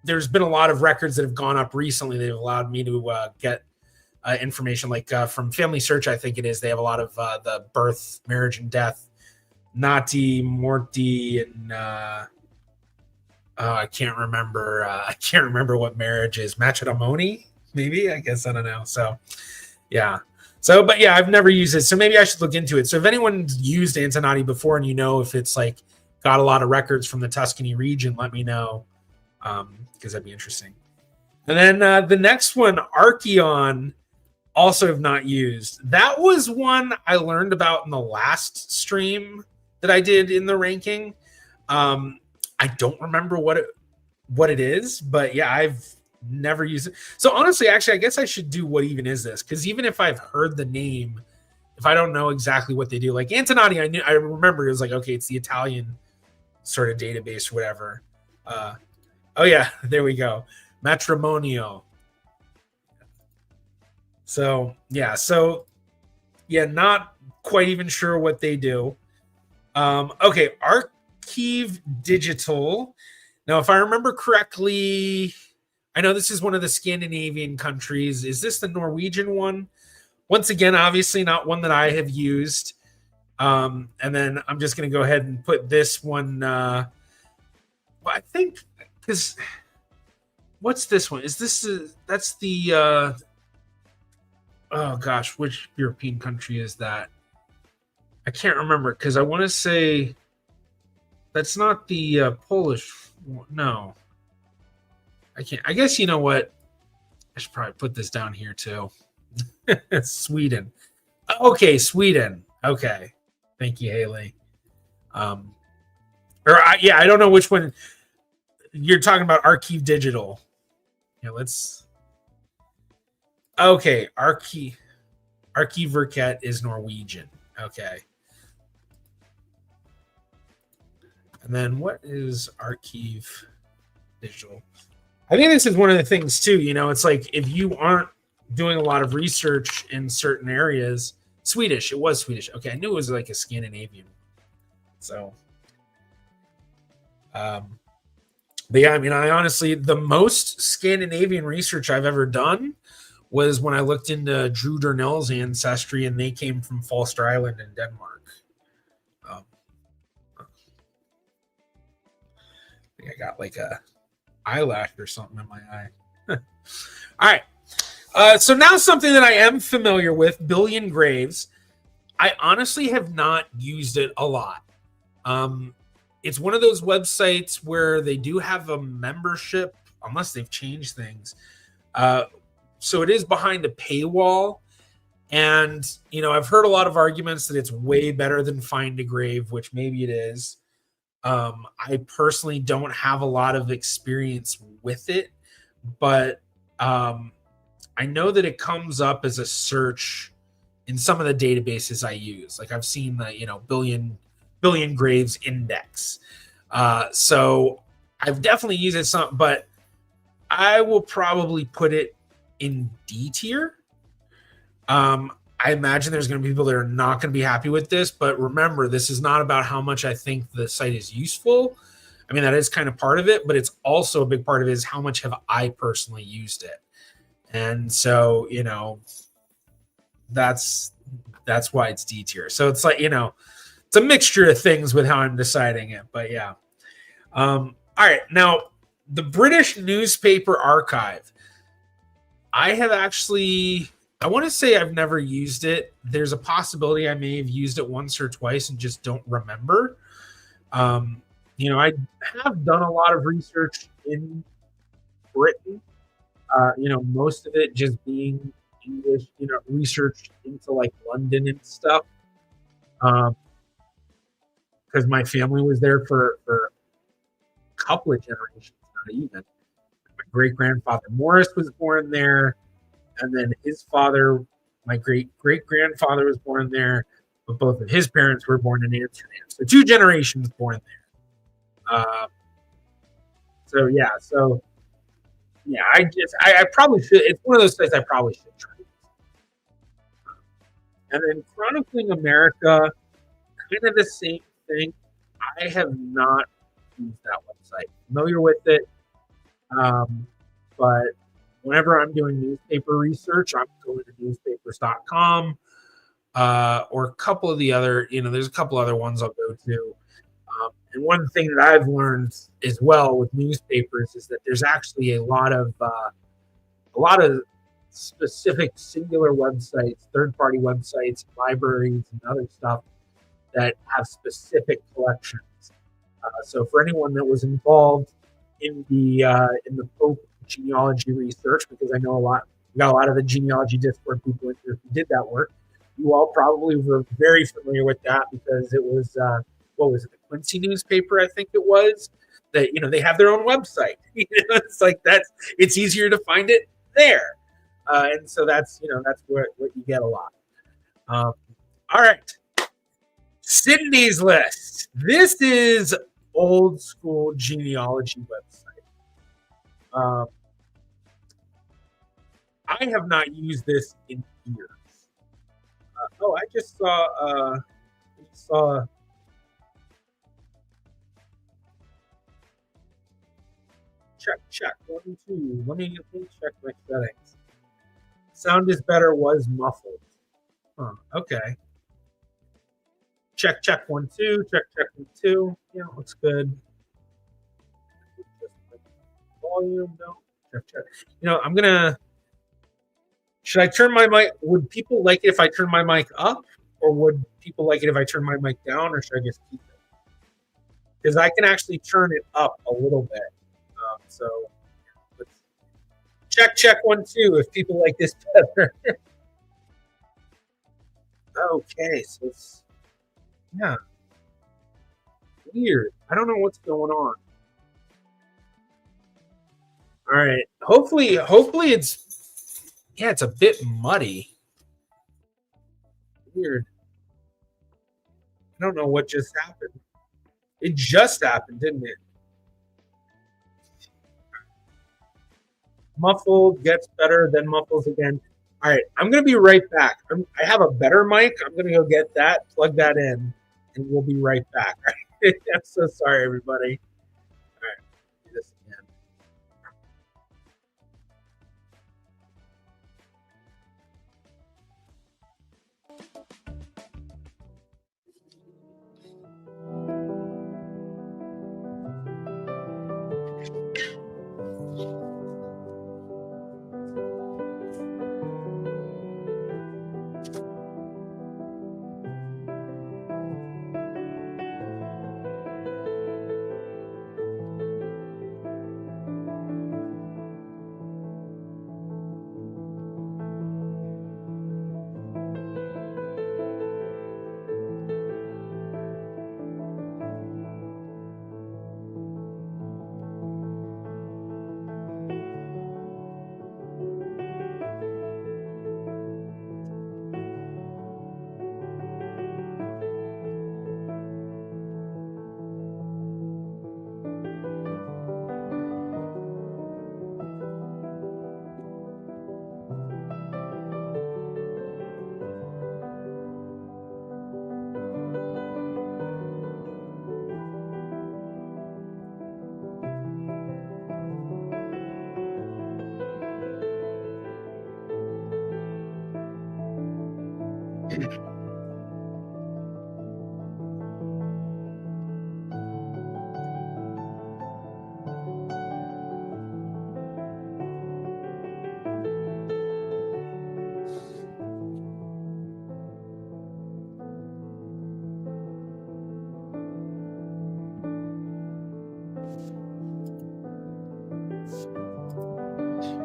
there's been a lot of records that have gone up recently. They've allowed me to get information like from Family Search. I think it is. They have a lot of the birth, marriage, and death, nati, morti, and I can't remember. I can't remember what marriage is. Matrimony. Maybe, I guess, I don't know. So yeah. So, but yeah, I've never used it. So maybe I should look into it. So if anyone's used Antenati before and if it's like got a lot of records from the Tuscany region, let me know. Because that'd be interesting. And then the next one, Archeon, also have not used. That was one I learned about in the last stream that I did in the ranking. I don't remember what it is, but yeah, I've never used it. So honestly, actually, I guess I should do what even is this? Because even if I've heard the name, if I don't know exactly what they do, like Antenati, I remember it was like, okay, it's the Italian sort of database or whatever. Oh yeah, there we go. Matrimonio. So yeah, not quite even sure what they do. Okay, Archive Digital. Now, if I remember correctly, I know this is one of the Scandinavian countries. Is this the Norwegian one? Once again, obviously not one that I have used. And then I'm just going to go ahead and put this one. I think because what's this one? Is this that's the oh gosh, which European country is that? I can't remember because I want to say that's not the Polish one. No. I can't. I guess you know what? I should probably put this down here too. Sweden. Okay, Sweden. Okay. Thank you, Haley. I don't know which one you're talking about. Archive Digital. Yeah, let's. Okay, Arkiverket is Norwegian. Okay. And then what is Archive Digital? I think this is one of the things too, it's like if you aren't doing a lot of research in certain areas, Swedish, it was Swedish. Okay, I knew it was like a Scandinavian. So, but yeah, I honestly, the most Scandinavian research I've ever done was when I looked into Drew Darnell's ancestry and they came from Falster Island in Denmark. I think I got like a eyelash or something in my eye. All right. So now something that I am familiar with, Billion Graves. I honestly have not used it a lot. It's one of those websites where they do have a membership, unless they've changed things. So it is behind a paywall. And, I've heard a lot of arguments that it's way better than Find a Grave, which maybe it is. I personally don't have a lot of experience with it, but I know that it comes up as a search in some of the databases I use. Like I've seen the billion graves index. So I've definitely used it some, but I will probably put it in D tier. I imagine there's going to be people that are not going to be happy with this, but remember, this is not about how much I think the site is useful. I mean, that is kind of part of it, but it's also a big part of it is how much have I personally used it. And so, that's why it's D tier. So it's like, it's a mixture of things with how I'm deciding it, but yeah. All right. Now, the British Newspaper Archive. I have actually, I want to say I've never used it. There's a possibility I may have used it once or twice and just don't remember. I have done a lot of research in Britain. Most of it just being English, research into like London and stuff. Because my family was there for a couple of generations, not even. My great grandfather Morris was born there, and then his father, my great great grandfather, was born there, but both of his parents were born in Amsterdam. So 2 generations born there. I probably should. It's one of those sites I probably should try. And then Chronicling America, kind of the same thing. I have not used that website. Familiar with it, but whenever I'm doing newspaper research, I'm going to newspapers.com or a couple of the other, there's a couple other ones I'll go to. And one thing that I've learned as well with newspapers is that there's actually a lot of specific singular websites, third-party websites, libraries, and other stuff that have specific collections. So for anyone that was involved in the Pope genealogy research, because I know we got a lot of the genealogy Discord people in here who did that work. You all probably were very familiar with that because it was what was it, the Quincy newspaper, I think it was, that they have their own website. It's like it's easier to find it there, and so that's what you get a lot. All right, Sydney's list. This is old school genealogy website. I have not used this in years. I just saw. Check 1 and 2. Let me check my settings. Sound is better was muffled. Okay. Check 1 2. Check 1 2. Yeah, looks good. Volume, no. Check. I'm gonna. Should I turn my mic? Would people like it if I turn my mic up, or would people like it if I turn my mic down, or should I just keep it? Because I can actually turn it up a little bit. So let's check 1 2 if people like this better. Okay, so it's weird. I don't know what's going on. All right. Hopefully it's a bit muddy. Weird. I don't know what just happened. It just happened, didn't it? Muffled, gets better, then muffles again. All right, I'm going to be right back. I have a better mic. I'm going to go get that, plug that in, and we'll be right back. I'm so sorry, everybody. All right, do this again.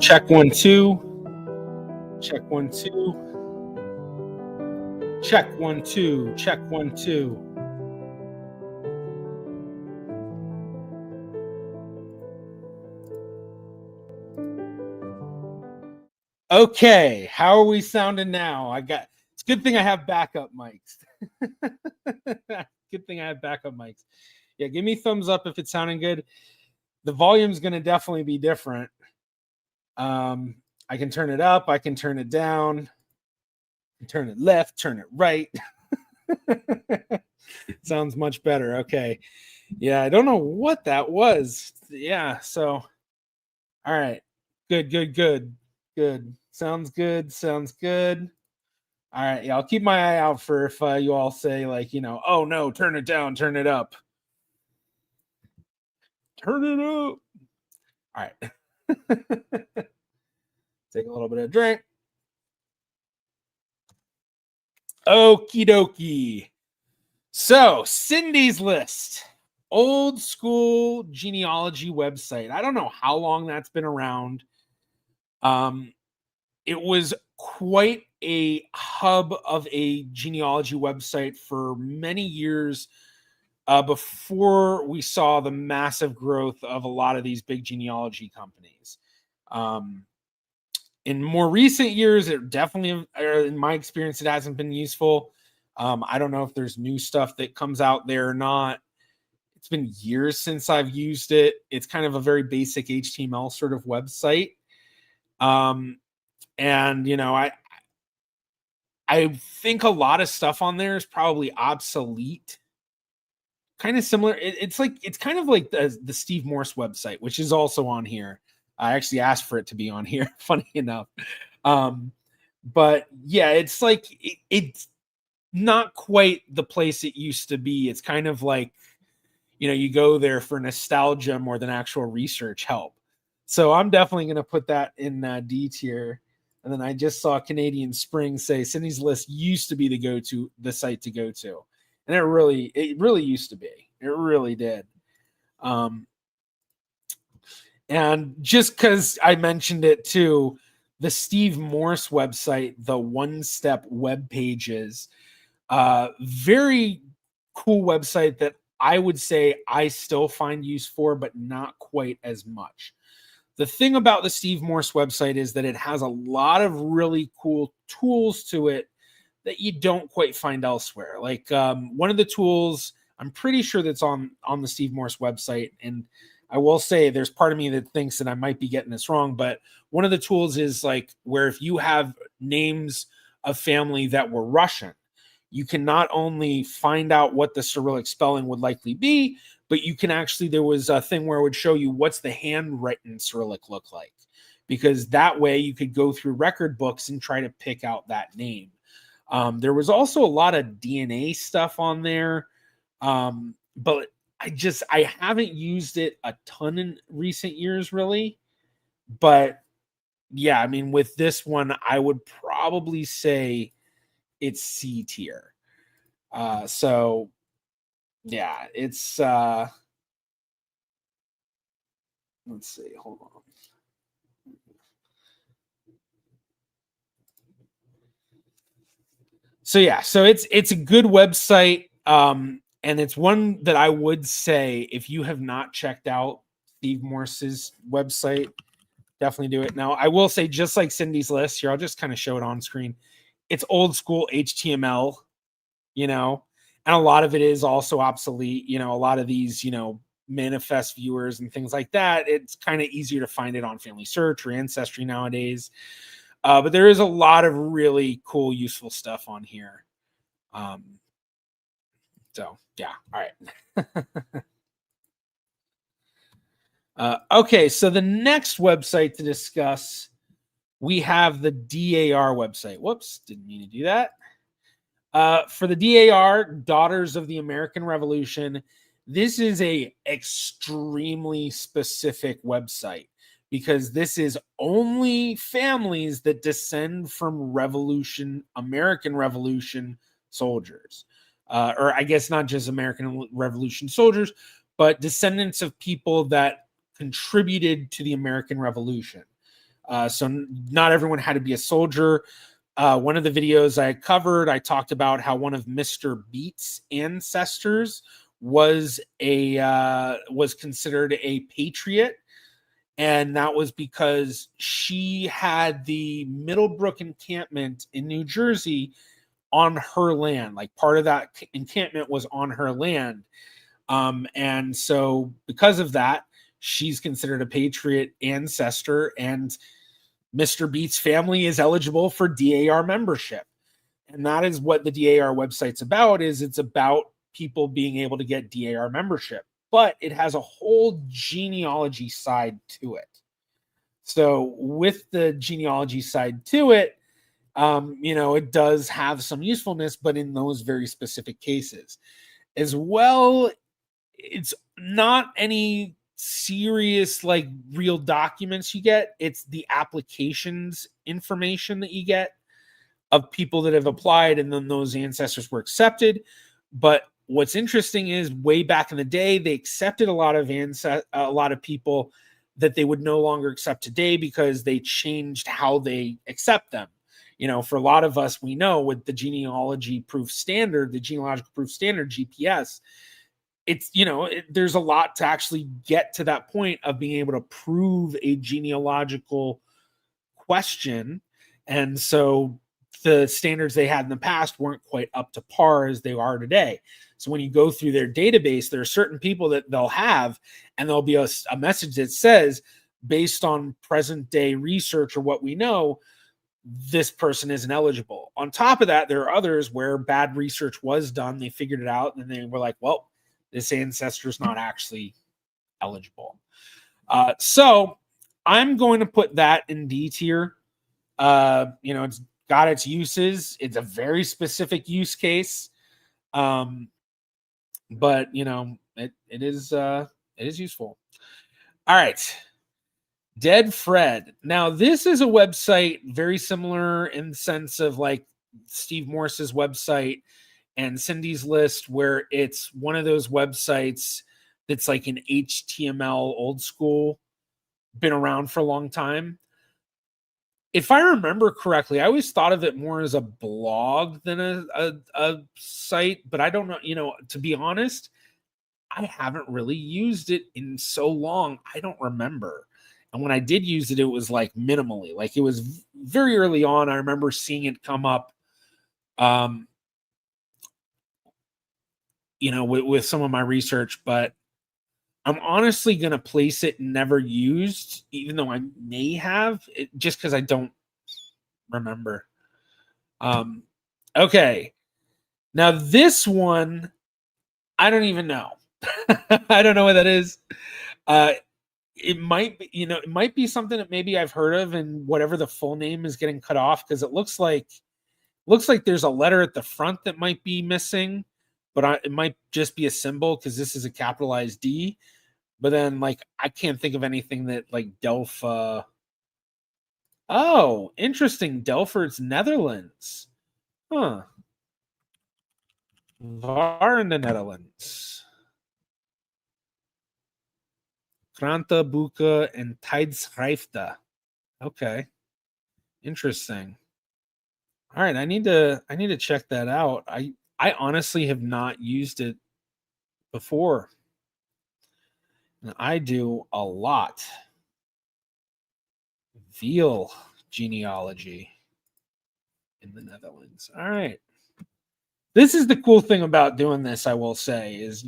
Check 1 2. Check 1 2. Check 1 2. Check 1 2. Okay, how are we sounding now? It's a good thing I have backup mics. Good thing I have backup mics. Yeah, give me thumbs up if it's sounding good. The volume's going to definitely be different. I can turn it up, I can turn it down, turn it left, turn it right. Sounds much better. Okay. Yeah, I don't know what that was. Yeah, so all right. Good. Sounds good. All right. Yeah, I'll keep my eye out for if you all say, like, oh no, turn it down, turn it up. Turn it up. All right. Take a little bit of drink. Okie dokie. So, Cindy's List, old school genealogy website. I don't know how long that's been around. It was quite a hub of a genealogy website for many years before we saw the massive growth of a lot of these big genealogy companies. In more recent years, it definitely, in my experience, it hasn't been useful. I don't know if there's new stuff that comes out there or not. It's been years since I've used it. It's kind of a very basic HTML sort of website. And I think a lot of stuff on there is probably obsolete. Kind of similar. It's kind of like the Steve Morse website, which is also on here. I actually asked for it to be on here, funny enough. But yeah, it's like it's not quite the place it used to be. It's kind of like, you go there for nostalgia more than actual research help. So I'm definitely going to put that in D tier. And then I just saw Canadian Spring say Cindy's List used to be the site to go to. And it really used to be. It really did. And just because I mentioned it too, the Steve Morse website, the one-step web pages, very cool website that I would say I still find use for, but not quite as much. The thing about the Steve Morse website is that it has a lot of really cool tools to it that you don't quite find elsewhere. Like one of the tools, I'm pretty sure that's on the Steve Morse website, and I will say there's part of me that thinks that I might be getting this wrong, but one of the tools is like where if you have names of family that were Russian, you can not only find out what the Cyrillic spelling would likely be, but you can actually, there was a thing where it would show you what's the handwritten Cyrillic look like, because that way you could go through record books and try to pick out that name. There was also a lot of DNA stuff on there, but I haven't used it a ton in recent years, really. But yeah, I mean, with this one, I would probably say it's C tier. So yeah, it's let's see, hold on. So yeah, so it's a good website. And it's one that I would say, if you have not checked out Steve Morse's website, definitely do it. Now, I will say, just like Cindy's List here, I'll just kind of show it on screen. It's old school HTML, and a lot of it is also obsolete. A lot of these, manifest viewers and things like that, it's kind of easier to find it on Family Search or Ancestry nowadays. But there is a lot of really cool, useful stuff on here. So yeah, all right. Okay, so the next website to discuss, we have the DAR website. Whoops, didn't mean to do that. For the DAR, Daughters of the American Revolution, this is a extremely specific website, because this is only families that descend from American Revolution soldiers. Or I guess not just American Revolution soldiers, but descendants of people that contributed to the American Revolution. So not everyone had to be a soldier. One of the videos I covered, I talked about how one of Mr. Beat's ancestors was considered a patriot, and that was because she had the Middlebrook encampment in New Jersey on her land. Like part of that encampment was on her land, and so because of that, she's considered a patriot ancestor, and Mr. Beat's family is eligible for DAR membership. And that is what the DAR website's about. It's about people being able to get DAR membership, but it has a whole genealogy side to it. So with the genealogy side to it, it does have some usefulness, but in those very specific cases. As well, it's not any serious like real documents you get. It's the applications information that you get of people that have applied, and then those ancestors were accepted. But what's interesting is way back in the day, they accepted a lot of people that they would no longer accept today because they changed how they accept them. For a lot of us, we know with the genealogical proof standard, GPS, it's, there's a lot to actually get to that point of being able to prove a genealogical question. And so the standards they had in the past weren't quite up to par as they are today. So when you go through their database, there are certain people that they'll have, and there'll be a message that says, based on present day research or what we know, this person isn't eligible. On top of that, there are others where bad research was done. They figured it out, and they were like, well, this ancestor is not actually eligible. So I'm going to put that in D tier. It's got its uses. It's a very specific use case. But it is useful. All right. Dead Fred. Now, this is a website very similar in the sense of like Steve Morse's website and Cindy's List, where it's one of those websites that's like an HTML old school, been around for a long time. If I remember correctly, I always thought of it more as a blog than a site, but I don't know, to be honest, I haven't really used it in so long. I don't remember. And when I did use it, it was like minimally, like it was very early on. I remember seeing it come up, with some of my research, but I'm honestly going to place it never used, even though I may have it, just because I don't remember. Okay. Now this one, I don't even know. I don't know what that is. It might be, it might be something that maybe I've heard of, and whatever the full name is getting cut off, because it looks like there's a letter at the front that might be missing, but it might just be a symbol because this is a capitalized D. But then, like, I can't think of anything that, like, Delft. Oh, interesting. Delft's Netherlands. Huh. Waar in the Netherlands. Krantenboeken en tijdschriften. Okay. Interesting. All right, I need to check that out. I honestly have not used it before. And I do a lot. Veal genealogy in the Netherlands. All right. This is the cool thing about doing this, I will say, is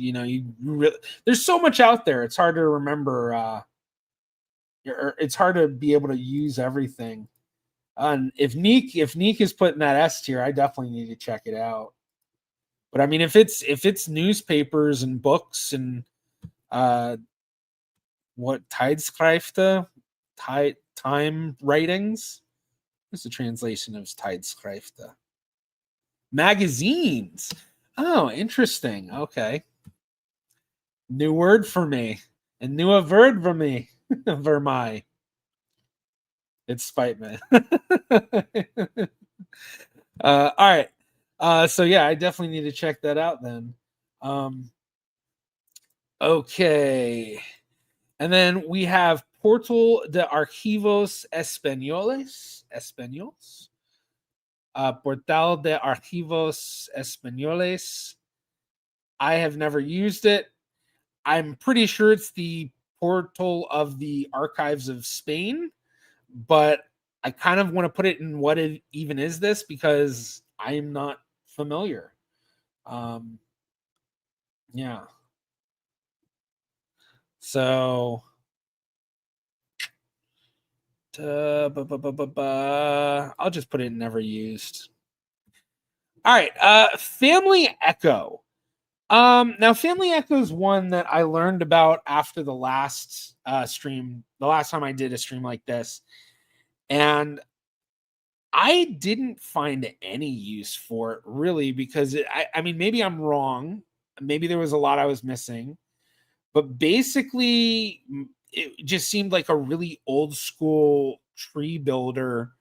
there's so much out there. It's hard to remember. It's hard to be able to use everything. And if Neek is putting that S tier, I definitely need to check it out. But I mean, if it's newspapers and books and what Tijdschriften, time writings. What's the translation of Tijdschriften? Magazines. Oh, interesting. Okay. New word for me. A new word for me. For my. It spite me. All right. So yeah, I definitely need to check that out then. Okay. And then we have Portal de Archivos Españoles. Portal de Archivos Españoles. I have never used it. I'm pretty sure it's the portal of the archives of Spain, but I kind of want to put it in what it even is this because I'm not familiar. Yeah. So I'll just put it in never used. All right. Family Echo. Now Family Echo is one that I learned about after the last stream, the last time I did a stream like this. And I didn't find any use for it really because I mean, maybe I'm wrong. Maybe there was a lot I was missing, but basically it just seemed like a really old school tree builder.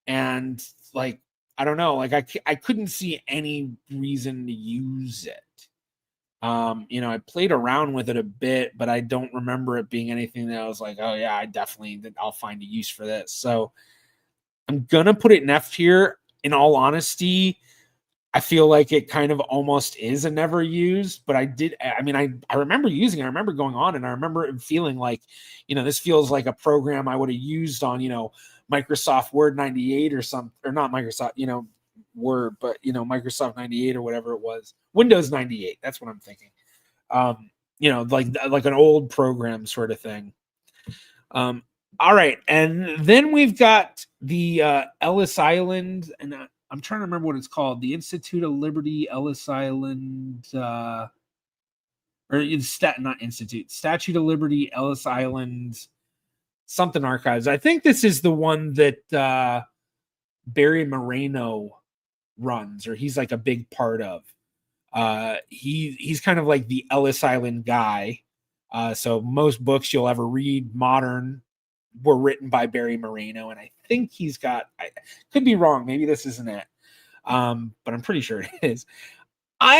And like, I don't know, like I couldn't see any reason to use it. I played around with it a bit, but I don't remember it being anything that I was like, oh yeah, I'll find a use for this. So I'm gonna put it in F tier. In all honesty, I feel like it kind of almost is a never used, but I remember using it. I remember going on and I remember it feeling like, this feels like a program I would have used on, Microsoft Word 98 or something, or not Microsoft, Word, but, Microsoft 98 or whatever it was. Windows 98. That's what I'm thinking. Like an old program sort of thing. All right. And then we've got the Ellis Island, and I'm trying to remember what it's called. The Institute of Liberty, Ellis Island, not Institute, Statute of Liberty, Ellis Island, something archives. I think this is the one that Barry Moreno runs, or he's like a big part of. He's kind of like the Ellis Island guy. So most books you'll ever read modern were written by Barry Moreno, and I think I could be wrong, maybe this isn't it, but I'm pretty sure it is. I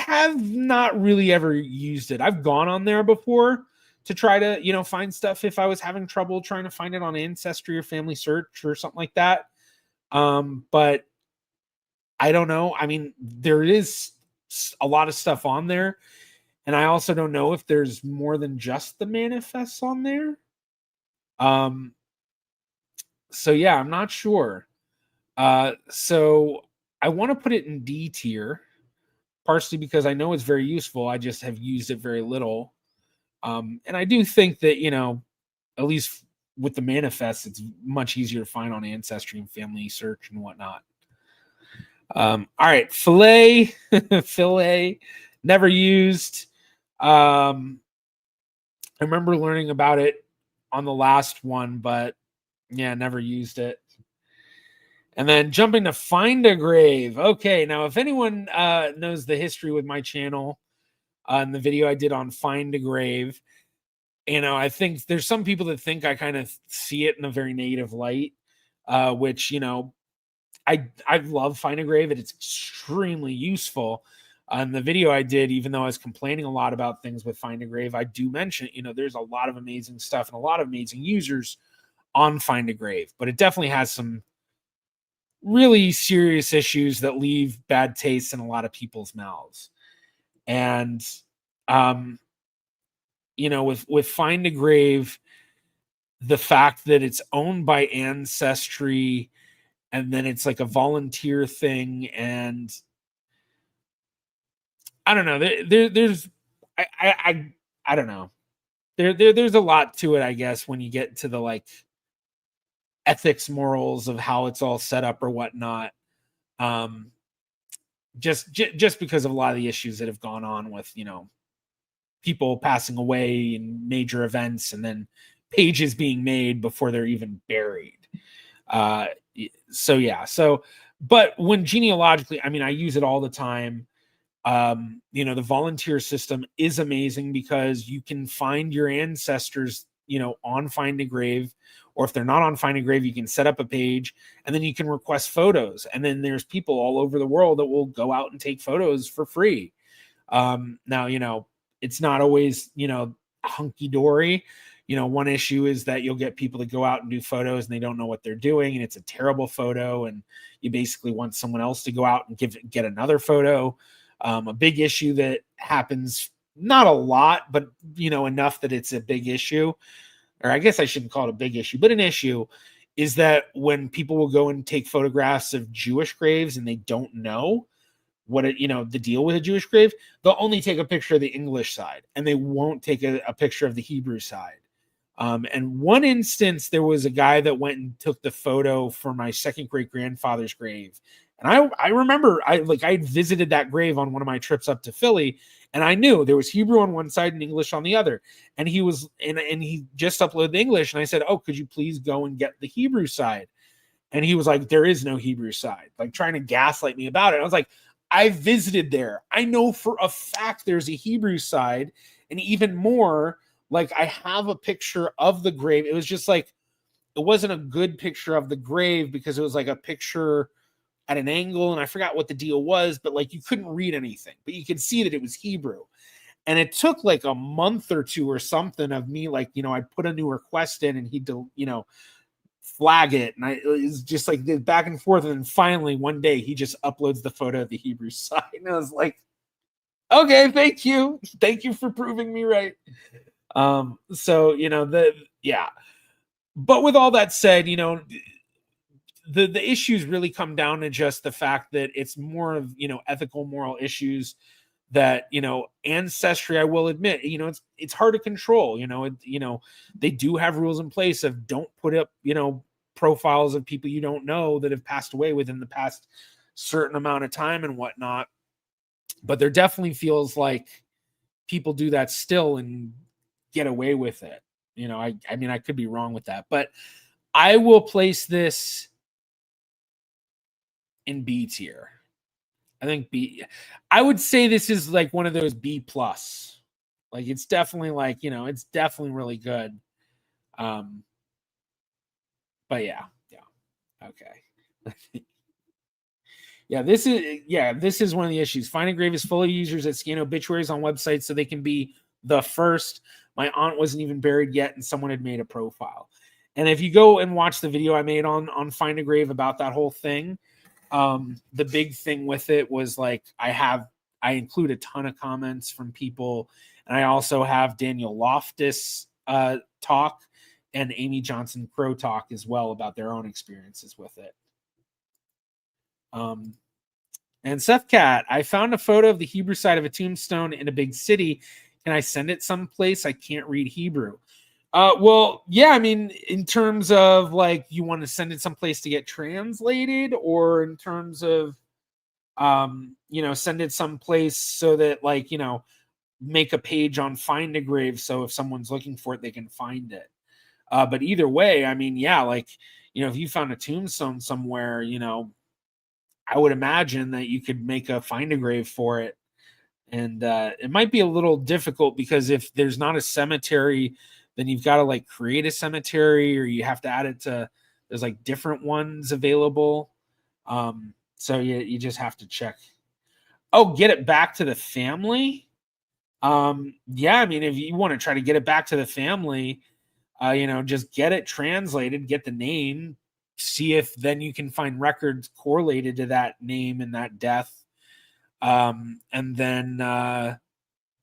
have not really ever used it. I've gone on there before to try to find stuff if I was having trouble trying to find it on Ancestry or Family Search or something like that, but I don't know. I mean, there is a lot of stuff on there, and I also don't know if there's more than just the manifests on there. So yeah, I'm not sure. So I want to put it in D tier, partially because I know it's very useful. I just have used it very little. And I do think that, at least with the manifests, it's much easier to find on Ancestry and Family Search and whatnot. All right. Filet, never used. I remember learning about it on the last one, but yeah, never used it. And then jumping to Find a Grave. Okay, now if anyone knows the history with my channel and the video I did on Find a Grave, I think there's some people that think I kind of see it in a very negative light, which, I love Find a Grave and it's extremely useful. On the video I did, even though I was complaining a lot about things with Find a Grave, I do mention, there's a lot of amazing stuff and a lot of amazing users on Find a Grave, but it definitely has some really serious issues that leave bad taste in a lot of people's mouths. And, with Find a Grave, the fact that it's owned by Ancestry and then it's like a volunteer thing. And I don't know, there's, I don't know. There's a lot to it, I guess, when you get to the like ethics, morals of how it's all set up or whatnot. Just because of a lot of the issues that have gone on with, people passing away in major events and then pages being made before they're even buried. But when genealogically, I mean, I use it all the time. The volunteer system is amazing because you can find your ancestors, on Find a Grave, or if they're not on Find a Grave, you can set up a page and then you can request photos. And then there's people all over the world that will go out and take photos for free. Now, it's not always, hunky dory. one issue is that you'll get people to go out and do photos and they don't know what they're doing, and it's a terrible photo, and you basically want someone else to go out and get another photo. A big issue that happens, not a lot, but enough that it's a big issue, or I guess I shouldn't call it a big issue, but an issue, is that when people will go and take photographs of Jewish graves and they don't know what the deal with a Jewish grave, they'll only take a picture of the English side and they won't take a picture of the Hebrew side. And one instance, there was a guy that went and took the photo for my second great grandfather's grave. And I remember I visited that grave on one of my trips up to Philly, and I knew there was Hebrew on one side and English on the other. And he was, and he just uploaded the English, and I said, "Oh, could you please go and get the Hebrew side?" And he was like, "There is no Hebrew side," like trying to gaslight me about it. I was like, I visited there. I know for a fact there's a Hebrew side, and even more, like I have a picture of the grave. It was just like, it wasn't a good picture of the grave because it was like a picture at an angle, and I forgot what the deal was, but like you couldn't read anything, but you could see that it was Hebrew. And it took like a month or two or something of me, like, I put a new request in and he'd, flag it. And it was just like back and forth. And then finally one day he just uploads the photo of the Hebrew side. And I was like, okay, thank you. Thank you for proving me right. So, yeah. But with all that said, the issues really come down to just the fact that it's more of, ethical, moral issues that, Ancestry, I will admit, it's hard to control, they do have rules in place of don't put up, profiles of people you don't know that have passed away within the past certain amount of time and whatnot. But there definitely feels like people do that still and get away with it. I mean, I could be wrong with that, but I will place this in B tier. I think B. I would say this is like one of those B plus. Like it's definitely like, it's definitely really good. But yeah. Okay. This is one of the issues. Find a Grave is full of users that scan obituaries on websites so they can be the first. My aunt wasn't even buried yet, and someone had made a profile. And if you go and watch the video I made on Find a Grave about that whole thing, the big thing with it was like I include a ton of comments from people, and I also have Daniel Loftus talk and Amy Johnson Crow talk as well about their own experiences with it. And Seth Cat, I found a photo of the Hebrew side of a tombstone in a big city. Can I send it someplace? I can't read Hebrew. Well, yeah, I mean, in terms of like you want to send it someplace to get translated, or in terms of, send it someplace so that like, make a page on Find a Grave. So if someone's looking for it, they can find it. But either way, I mean, yeah, like, if you found a tombstone somewhere, I would imagine that you could make a Find a Grave for it. And it might be a little difficult because if there's not a cemetery, then you've got to like create a cemetery, or you have to add it to, there's like different ones available. So you just have to check. Oh, get it back to the family. Yeah, I mean, if you want to try to get it back to the family, just get it translated, get the name, see if then you can find records correlated to that name and that death. And then,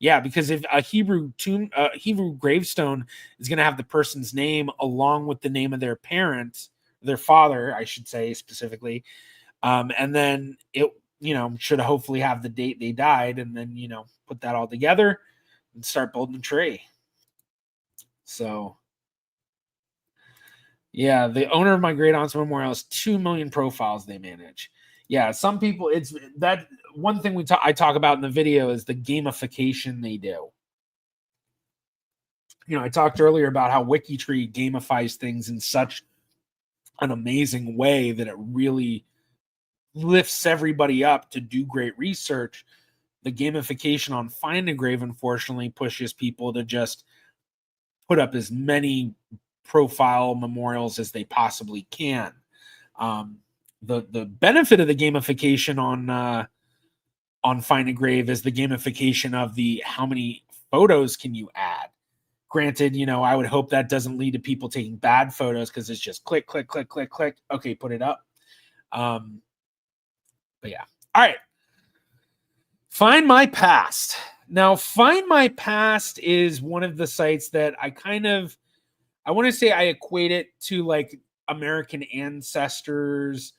because if a Hebrew gravestone is going to have the person's name along with the name of their parent, their father, I should say specifically, and then it, should hopefully have the date they died, and then, put that all together and start building a tree. So, yeah, the owner of my great aunt's memorial has 2 million profiles they manage. Yeah, some people, it's that one thing I talk about in the video is the gamification they do. I talked earlier about how WikiTree gamifies things in such an amazing way that it really lifts everybody up to do great research. The gamification on Find a Grave, unfortunately, pushes people to just put up as many profile memorials as they possibly can. The benefit of the gamification on Find a Grave is the gamification of the how many photos can you add. Granted, I would hope that doesn't lead to people taking bad photos because it's just click, click, click, click, click. Okay, put it up. But yeah. All right. Find My Past. Now, Find My Past is one of the sites that I want to say I equate it to like American Ancestors,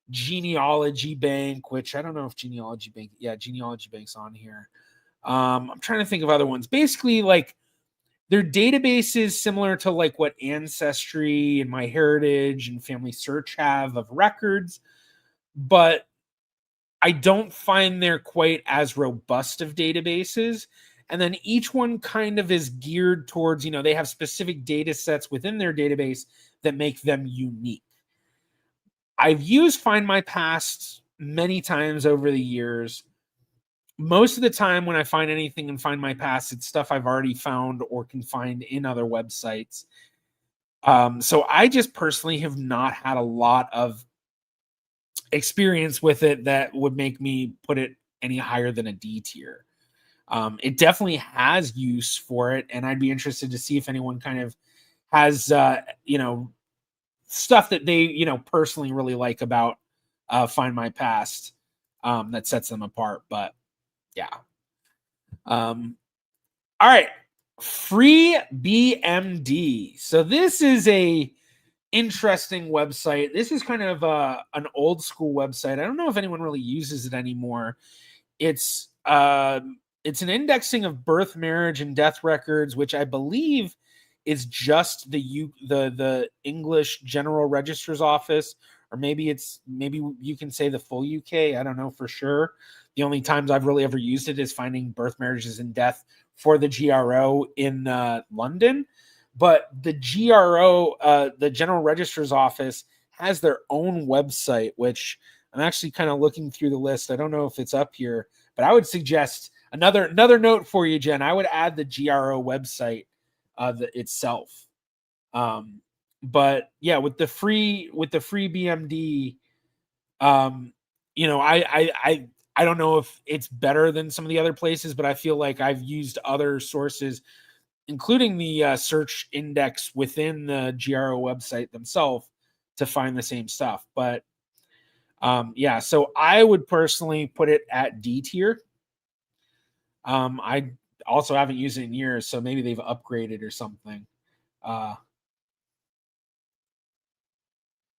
Genealogy Bank, which I don't know if Genealogy Bank's on here. I'm trying to think of other ones. Basically, like their database is similar to like what Ancestry and MyHeritage and Family Search have of records, but I don't find they're quite as robust of databases. And then each one kind of is geared towards, they have specific data sets within their database that make them unique. I've used Find My Past many times over the years. Most of the time when I find anything in Find My Past, it's stuff I've already found or can find in other websites. So I just personally have not had a lot of experience with it that would make me put it any higher than a D tier. It definitely has use for it, and I'd be interested to see if anyone kind of has stuff that they personally really like about Find My Past that sets them apart. But yeah. All right. Free BMD. So this is a interesting website. This is kind of an old school website. I don't know if anyone really uses it anymore. It's an indexing of birth, marriage, and death records, which I believe is just the English General Register's Office, or maybe you can say the full UK. I don't know for sure. The only times I've really ever used it is finding birth, marriages, and death for the GRO in London. But the GRO, the General Register's Office, has their own website, which I'm actually kind of looking through the list. I don't know if it's up here, but I would suggest another note for you, Jen. I would add the GRO website itself. But yeah, with the free BMD, I don't know if it's better than some of the other places, but I feel like I've used other sources, including the search index within the GRO website themselves, to find the same stuff. But yeah, so I would personally put it at D tier. I also haven't used it in years, so maybe they've upgraded or something.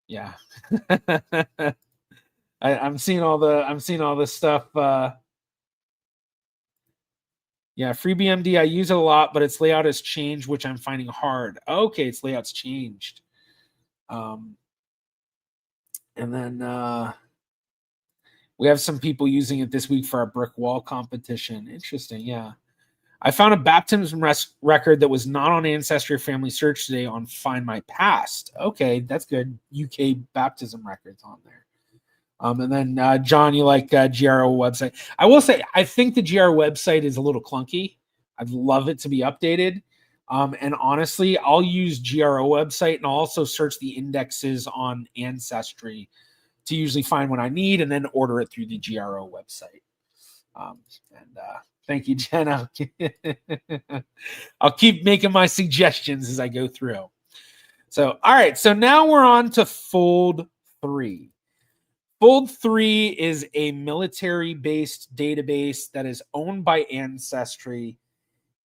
Yeah. I'm seeing all this stuff. Yeah, free BMD. I use it a lot, but its layout has changed, which I'm finding hard. Okay, its layout's changed. And then we have some people using it this week for our brick wall competition. Interesting, yeah. I found a baptism record that was not on Ancestry or Family Search today on Find My Past. Okay, that's good. UK baptism records on there. And then John, you like GRO website. I will say, I think the GRO website is a little clunky. I'd love it to be updated. And honestly, I'll use GRO website and I'll also search the indexes on Ancestry to usually find what I need and then order it through the GRO website. Thank you, Jenna. I'll keep making my suggestions as I go through. So, all right. So now we're on to Fold 3. Fold 3 is a military-based database that is owned by Ancestry,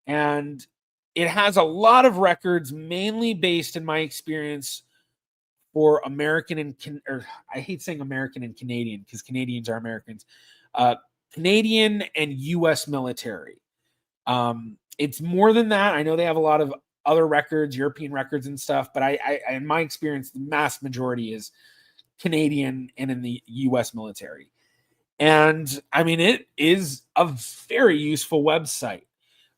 and it has a lot of records, mainly based, in my experience, for American and I hate saying American and Canadian because Canadians are Americans. Canadian and U.S. military. It's more than that. I know they have a lot of other records, European records and stuff, but I in my experience, the mass majority is Canadian and in the U.S. military. And I mean, it is a very useful website.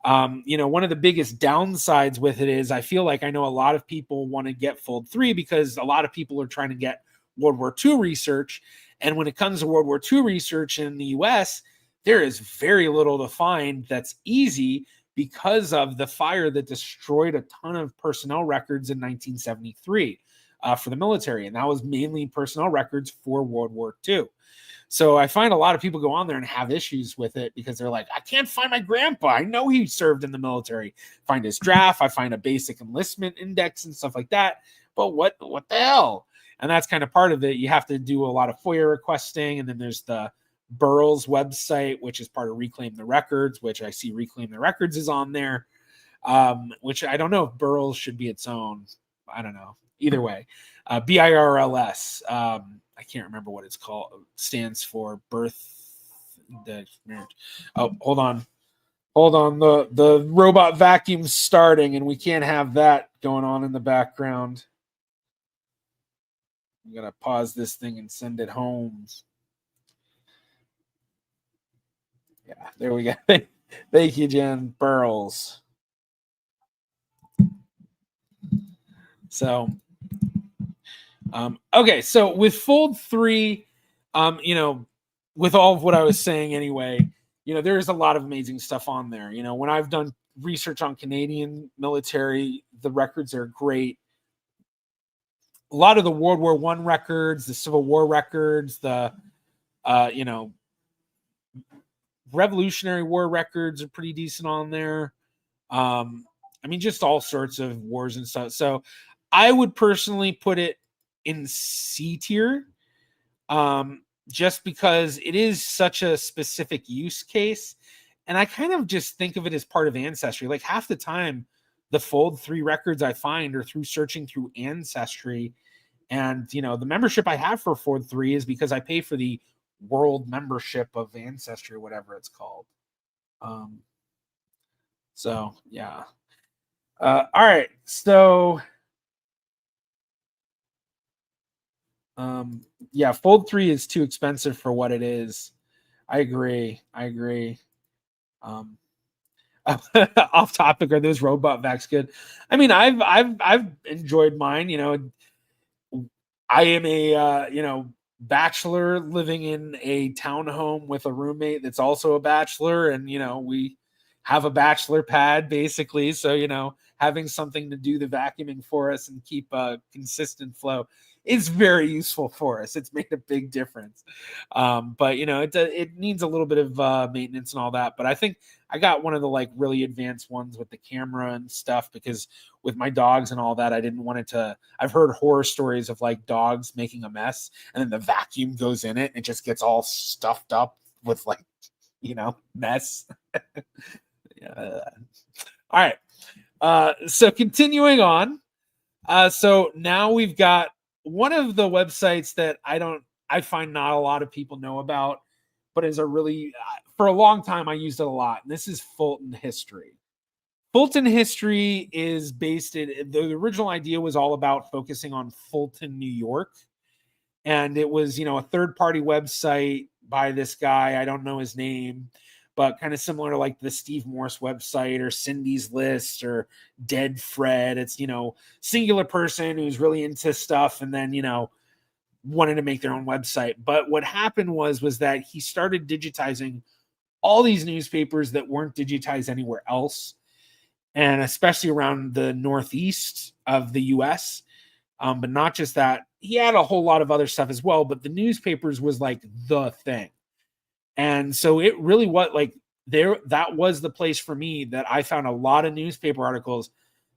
One of the biggest downsides with it is I feel like I know a lot of people want to get Fold 3 because a lot of people are trying to get World War II research. And when it comes to World War II research in the U.S., there is very little to find that's easy because of the fire that destroyed a ton of personnel records in 1973 for the military. And that was mainly personnel records for World War II. So I find a lot of people go on there and have issues with it because they're like, I can't find my grandpa. I know he served in the military. Find his draft. I find a basic enlistment index and stuff like that. But what the hell? And that's kind of part of it. You have to do a lot of FOIA requesting. And then there's the Burrell's website, which is part of Reclaim the Records, which I see Reclaim the Records is on there, which I don't know if Burrell's should be its own. I don't know. Either way, BIRLS. I can't remember what it's called. Stands for birth, the marriage. Oh, hold on. The robot vacuum's starting, and we can't have that going on in the background. I'm gonna pause this thing and send it home. Yeah, there we go. Thank you, Jen. Burls. So. Okay, so with Fold 3, with all of what I was saying anyway, there's a lot of amazing stuff on there. When I've done research on Canadian military, the records are great. A lot of the World War I records, the Civil War records, the, Revolutionary War records are pretty decent on there. Just all sorts of wars and stuff. So I would personally put it in C tier, just because it is such a specific use case. And I kind of just think of it as part of Ancestry. Like half the time, the Fold 3 records I find are through searching through Ancestry. And, the membership I have for Fold 3 is because I pay for the world membership of Ancestry, whatever it's called. So, yeah. All right. So... Fold 3 is too expensive for what it is. I agree. Off topic, are those robot vacs good? I've enjoyed mine. I am a bachelor living in a townhome with a roommate that's also a bachelor, and we have a bachelor pad basically. So having something to do the vacuuming for us and keep a consistent flow is very useful for us. It's made a big difference. But it needs a little bit of maintenance and all that. But I think I got one of the really advanced ones with the camera and stuff, because with my dogs and all that, I didn't want it to. I've heard horror stories of dogs making a mess and then the vacuum goes in it and it just gets all stuffed up with mess. Yeah. All right. So continuing on. So now we've got one of the websites that I find not a lot of people know about, but is for a long time, I used it a lot. And this is Fulton History. Fulton History is the original idea was all about focusing on Fulton, New York. And it was, a third-party website by this guy. I don't know his name, but kind of similar to the Steve Morse website or Cindy's List or Dead Fred. It's, singular person who's really into stuff and then, wanted to make their own website. But what happened was that he started digitizing all these newspapers that weren't digitized anywhere else, and especially around the Northeast of the US. But not just that, he had a whole lot of other stuff as well, but the newspapers was the thing. And so it really was that was the place for me that I found a lot of newspaper articles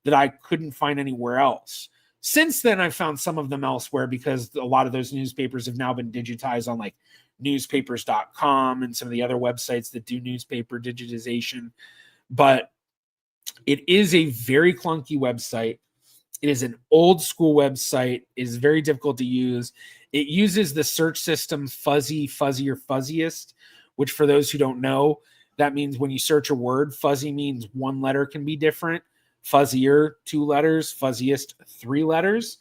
that I couldn't find anywhere else. Since then, I've found some of them elsewhere because a lot of those newspapers have now been digitized on newspapers.com and some of the other websites that do newspaper digitization. But it is a very clunky website. It is an old school website. It is very difficult to use. It uses the search system fuzzy, or fuzziest, which for those who don't know, that means when you search a word, fuzzy means one letter can be different. Fuzzier, 2 letters. Fuzziest, 3 letters.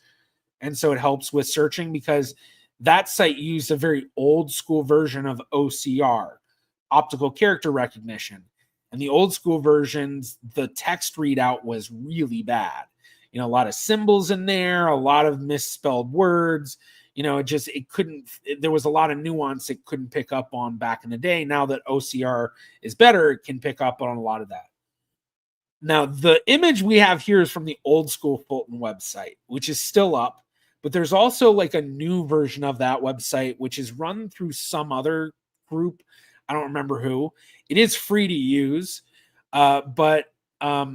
And so it helps with searching because that site used a very old school version of OCR, optical character recognition. And the old school versions, the text readout was really bad. A lot of symbols in there, a lot of misspelled words. There was a lot of nuance it couldn't pick up on back in the day. Now that OCR is better, it can pick up on a lot of that. Now, the image we have here is from the old school Fulton website, which is still up, But there's also like a new version of that website, which is run through some other group. I don't remember who. It is free to use, but I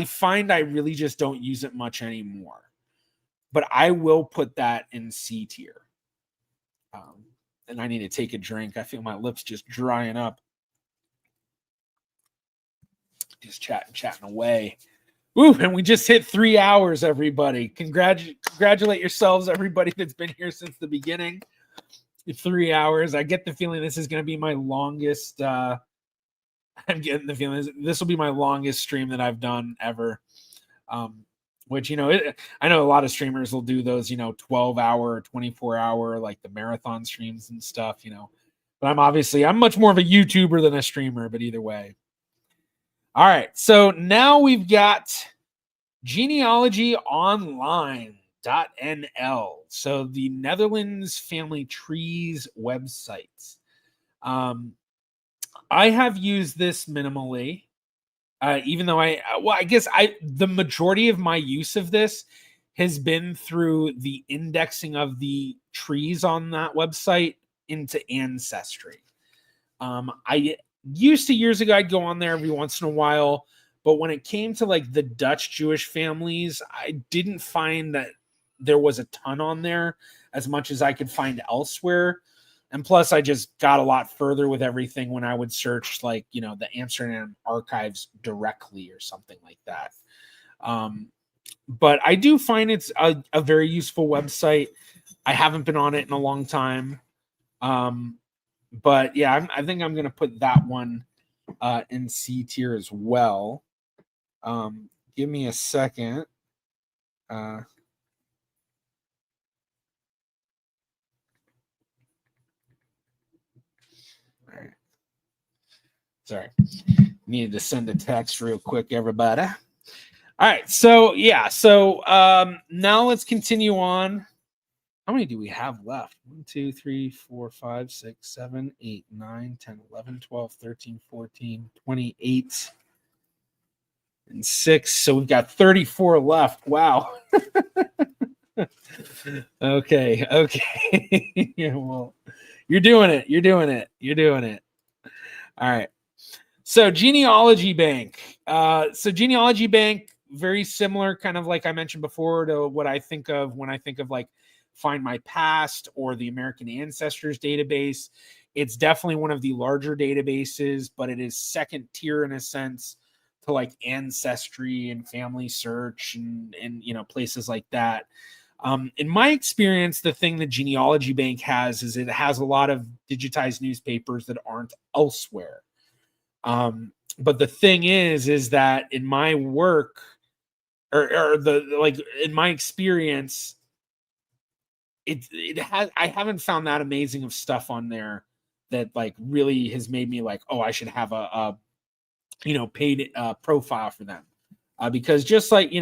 find I really just don't use it much anymore. But I will put that in C tier. And I need to take a drink. I feel my lips just drying up. Just chatting away. Ooh, and we just hit 3 hours, everybody. Congratulate yourselves, everybody that's been here since the beginning. 3 hours. I get the feeling this is going to be my longest. I'm getting the feeling this will be my longest stream that I've done ever. Which, I know a lot of streamers will do those, 12-hour, 24-hour, like the marathon streams and stuff, But I'm much more of a YouTuber than a streamer, but either way. All right, so now we've got Genealogy Online.nl. So the Netherlands family trees website. I have used this minimally, even though the majority of my use of this has been through the indexing of the trees on that website into Ancestry. I used to years ago, I'd go on there every once in a while, but when it came to like the Dutch Jewish families, I didn't find that there was a ton on there as much as I could find elsewhere. And plus, I just got a lot further with everything when I would search like, the Amsterdam archives directly or something like that. But I do find it's a very useful website. I haven't been on it in a long time. But yeah, I think I'm going to put that one in C tier as well. Give me a second. All right. Sorry. Needed to send a text real quick, everybody. All right. So, yeah. So now let's continue on. How many do we have left? 1, 2, 3, 4, 5, 6, 7, 8, 9, 10, 11, 12, 13, 14, 28, and 6. So we've got 34 left. Wow. Okay. Yeah, well, you're doing it. All right. So Genealogy Bank. Genealogy Bank, very similar, kind of like I mentioned before, to what I think of when I think of like Find My Past or the American Ancestors database. It's definitely one of the larger databases, but it is second tier in a sense to like Ancestry and Family Search and places like that. In my experience, the thing that Genealogy Bank has is it has a lot of digitized newspapers that aren't elsewhere. But the thing is that in my work in my experience, I haven't found that amazing of stuff on there that like really has made me like, oh, I should have a paid profile for them. Because just like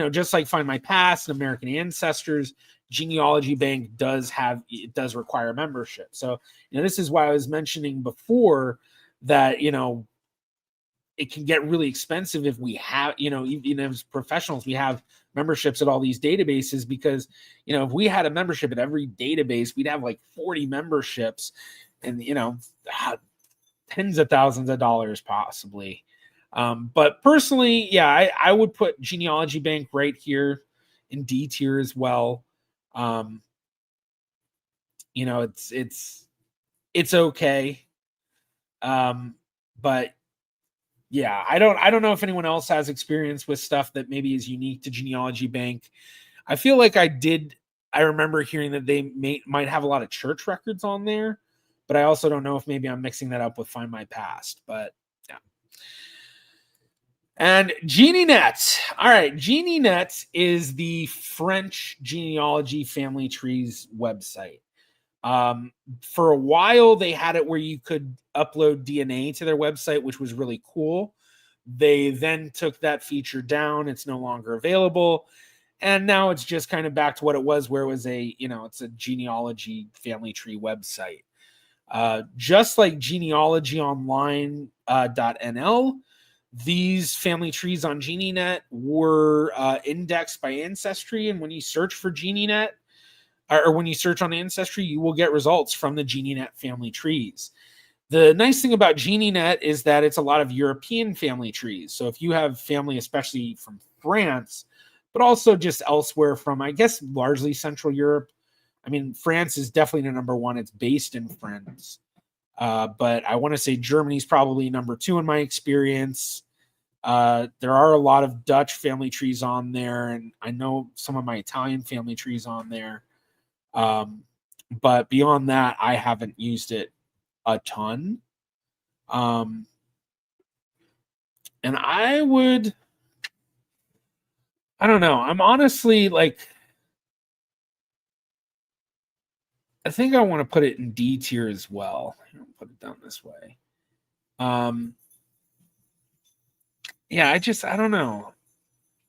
Find My Past and American Ancestors, Genealogy Bank does require membership. So, this is why I was mentioning before that, it can get really expensive if we have, even as professionals, we have memberships at all these databases, because, if we had a membership at every database, we'd have like 40 memberships and, tens of thousands of dollars possibly. But personally, yeah, I would put Genealogy Bank right here in D tier as well. It's okay. But yeah, I don't know if anyone else has experience with stuff that maybe is unique to Genealogy Bank. I feel like I remember hearing that they might have a lot of church records on there, but I also don't know if maybe I'm mixing that up with Find My Past. But yeah. And GenieNet. All right, GenieNet is the French genealogy family trees website. For a while, they had it where you could upload DNA to their website, which was really cool. They then took that feature down. It's no longer available. And now it's just kind of back to what it was, where it was it's a genealogy family tree website. Just like genealogyonline.nl, these family trees on GenieNet were indexed by Ancestry, and when you search for GenieNet, or when you search on Ancestry, you will get results from the GenieNet family trees. The nice thing about GenieNet is that it's a lot of European family trees. So if you have family, especially from France, but also just elsewhere from, I guess, largely Central Europe. I mean, France is definitely the number one. It's based in France. But I want to say Germany's probably number two in my experience. There are a lot of Dutch family trees on there, and I know some of my Italian family trees on there. But beyond that, I haven't used it a ton. And I don't know. I'm honestly like, I think I want to put it in D tier as well. I'll put it down this way. Yeah, I don't know.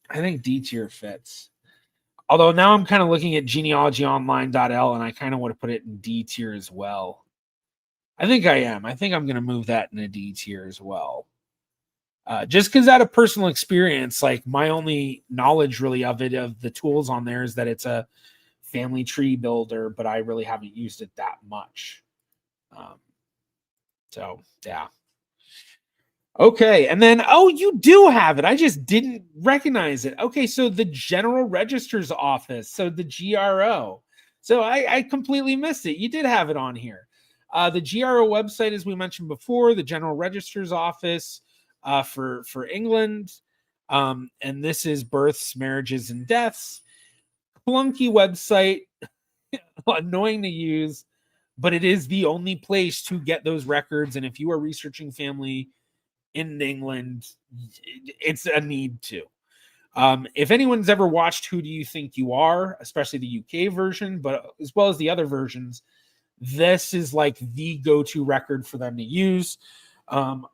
I think D tier fits. Although now I'm kind of looking at genealogyonline.l and I kind of want to put it in D tier as well. I think I am. I think I'm going to move that in a D tier as well. Just because out of personal experience, like my only knowledge really of it, of the tools on there, is that it's a family tree builder, but I really haven't used it that much. So yeah. Okay, and then, oh, you do have it. I just didn't recognize it. Okay, so the General Register's Office, so the GRO. So I completely missed it. You did have it on here. The GRO website, as we mentioned before, the General Register's Office for England. And this is births, marriages, and deaths. Clunky website, annoying to use, but it is the only place to get those records. And if you are researching family in England, it's a need to. If anyone's ever watched Who Do You Think You Are, especially the UK version, but as well as the other versions, this is like the go-to record for them to use. I'm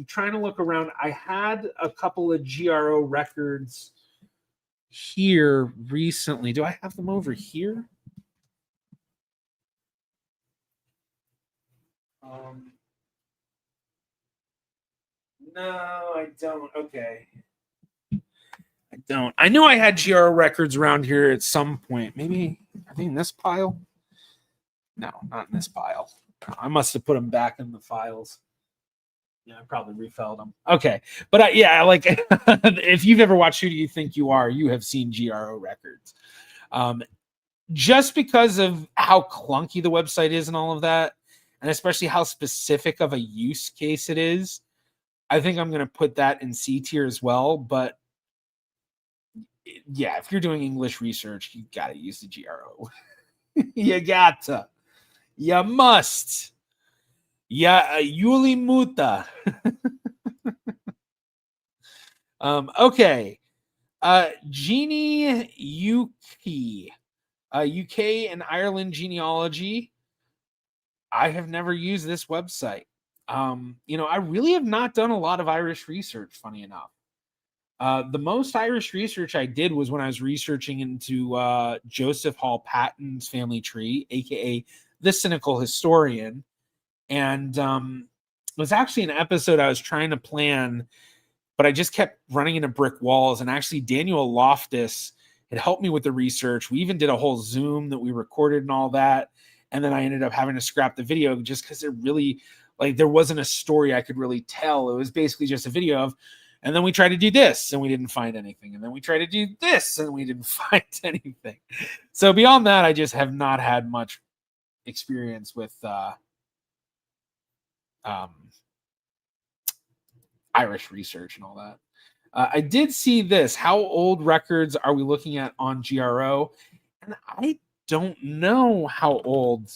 trying to look around. I had a couple of GRO records here recently. Do I have them over here? No, I don't. Okay. I don't. I knew I had GRO records around here at some point. Maybe, are they in this pile? No, not in this pile. I must have put them back in the files. Yeah, I probably refilled them. Okay. But yeah, like if you've ever watched Who Do You Think You Are, you have seen GRO records. Just because of how clunky the website is and all of that, and especially how specific of a use case it is, I think I'm going to put that in C tier as well. But yeah, if you're doing English research, you got to use the GRO. You got to. You must. Yeah, Yuli Muta. Okay. GeneaVlogger. UK and Ireland genealogy. I have never used this website. I really have not done a lot of Irish research, funny enough. The most Irish research I did was when I was researching into Joseph Hall Patton's family tree, aka the Cynical Historian. And it was actually an episode I was trying to plan, but I just kept running into brick walls. And actually, Daniel Loftus had helped me with the research. We even did a whole Zoom that we recorded and all that. And then I ended up having to scrap the video just because it really, like, there wasn't a story I could really tell. It was basically just a video of, and then we tried to do this and we didn't find anything. And then we tried to do this and we didn't find anything. So beyond that, I just have not had much experience with Irish research and all that. I did see this. How old records are we looking at on GRO? And I don't know how old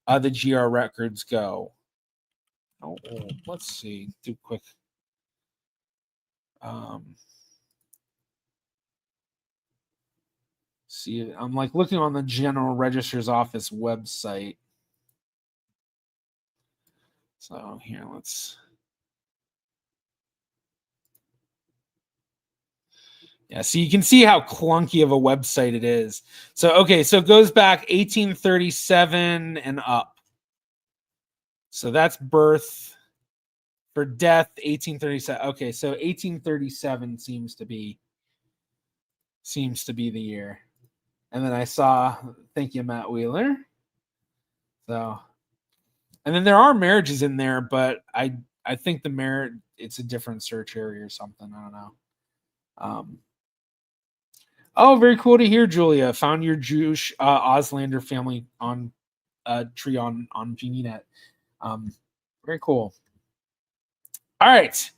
the GR records go. How old? Let's see. Do quick. See, I'm like looking on the General Register's Office website. So here, let's. Yeah, so you can see how clunky of a website it is. So, okay, so it goes back 1837 and up. So that's birth For death, 1837. Okay, so 1837 seems to be the year. And then I saw, thank you, Matt Wheeler. So, and then there are marriages in there, but I think the marriage, it's a different search area or something. I don't know. Oh, very cool to hear, Julia. Found your Jewish Auslander family on tree on GeneaNet. Very cool. All right.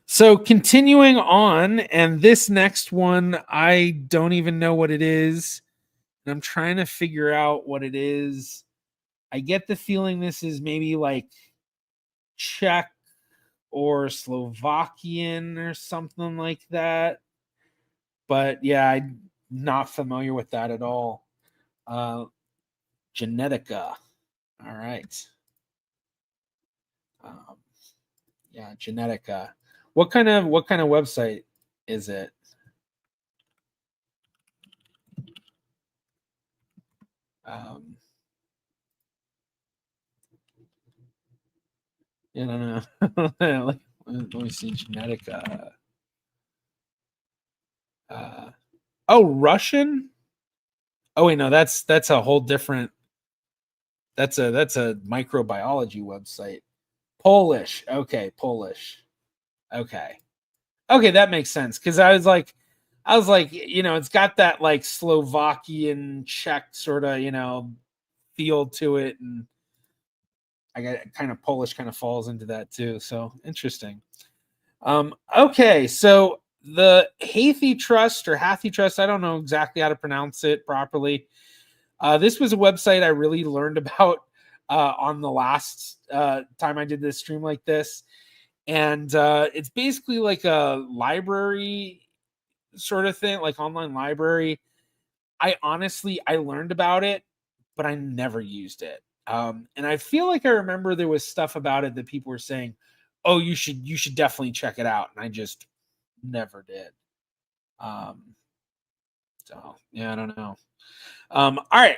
So continuing on, and this next one, I don't even know what it is. And I'm trying to figure out what it is. I get the feeling this is maybe like Czech or Slovakian or something like that. But yeah, I'm not familiar with that at all. Genetica. All right. Yeah, Genetica. What kind of website is it? I don't know. Let me see. Genetica. Oh, Russian. Oh wait, no, that's a whole different. That's a microbiology website. Polish. Okay, Polish. Okay, that makes sense because I was like, it's got that like Slovakian, Czech sort of, feel to it, and I got kind of Polish kind of falls into that too. So interesting. Okay, so the Hathi Trust or Hathi Trust, I don't know exactly how to pronounce it properly. This was a website I really learned about on the last time I did this stream like this. And it's basically like a library sort of thing, like online library. I learned about it, but I never used it. And I feel like I remember there was stuff about it that people were saying, "Oh, you should definitely check it out," and I just never did. So yeah, I don't know. All right,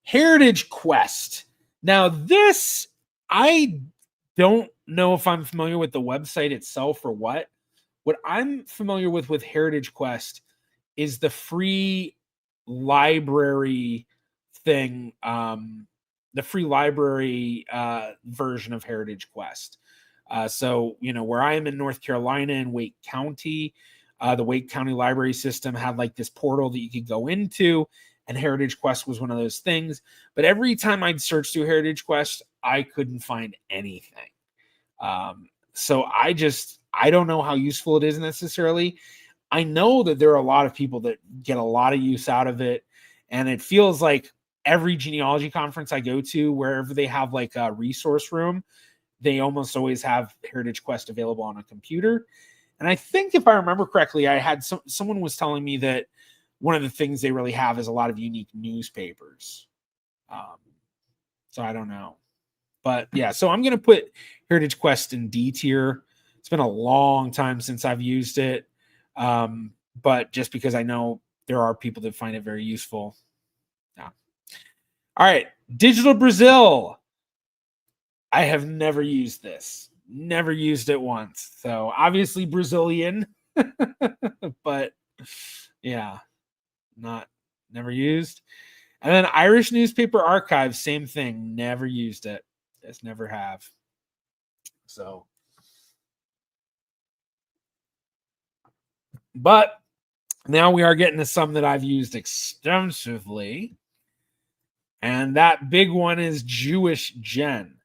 Heritage Quest. Now this, I don't know if I'm familiar with the website itself or what. What I'm familiar with Heritage Quest is the free library thing, the free library version of Heritage Quest. So, where I am in North Carolina in Wake County, the Wake County library system had like this portal that you could go into, and Heritage Quest was one of those things. But every time I'd search through Heritage Quest, I couldn't find anything. So I don't know how useful it is necessarily. I know that there are a lot of people that get a lot of use out of it. And it feels like every genealogy conference I go to, wherever they have like a resource room, they almost always have Heritage Quest available on a computer. And I think if I remember correctly, I had someone was telling me that one of the things they really have is a lot of unique newspapers. So I don't know. But yeah, so I'm going to put Heritage Quest in D tier. It's been a long time since I've used it. But just because I know there are people that find it very useful. Yeah. All right. Digital Brazil. I have never used this. Never used it once. So obviously Brazilian. But yeah, never used. And then Irish Newspaper Archive, same thing. Never used it. Just never have. So, but now we are getting to some that I've used extensively. And that big one is Jewish Gen.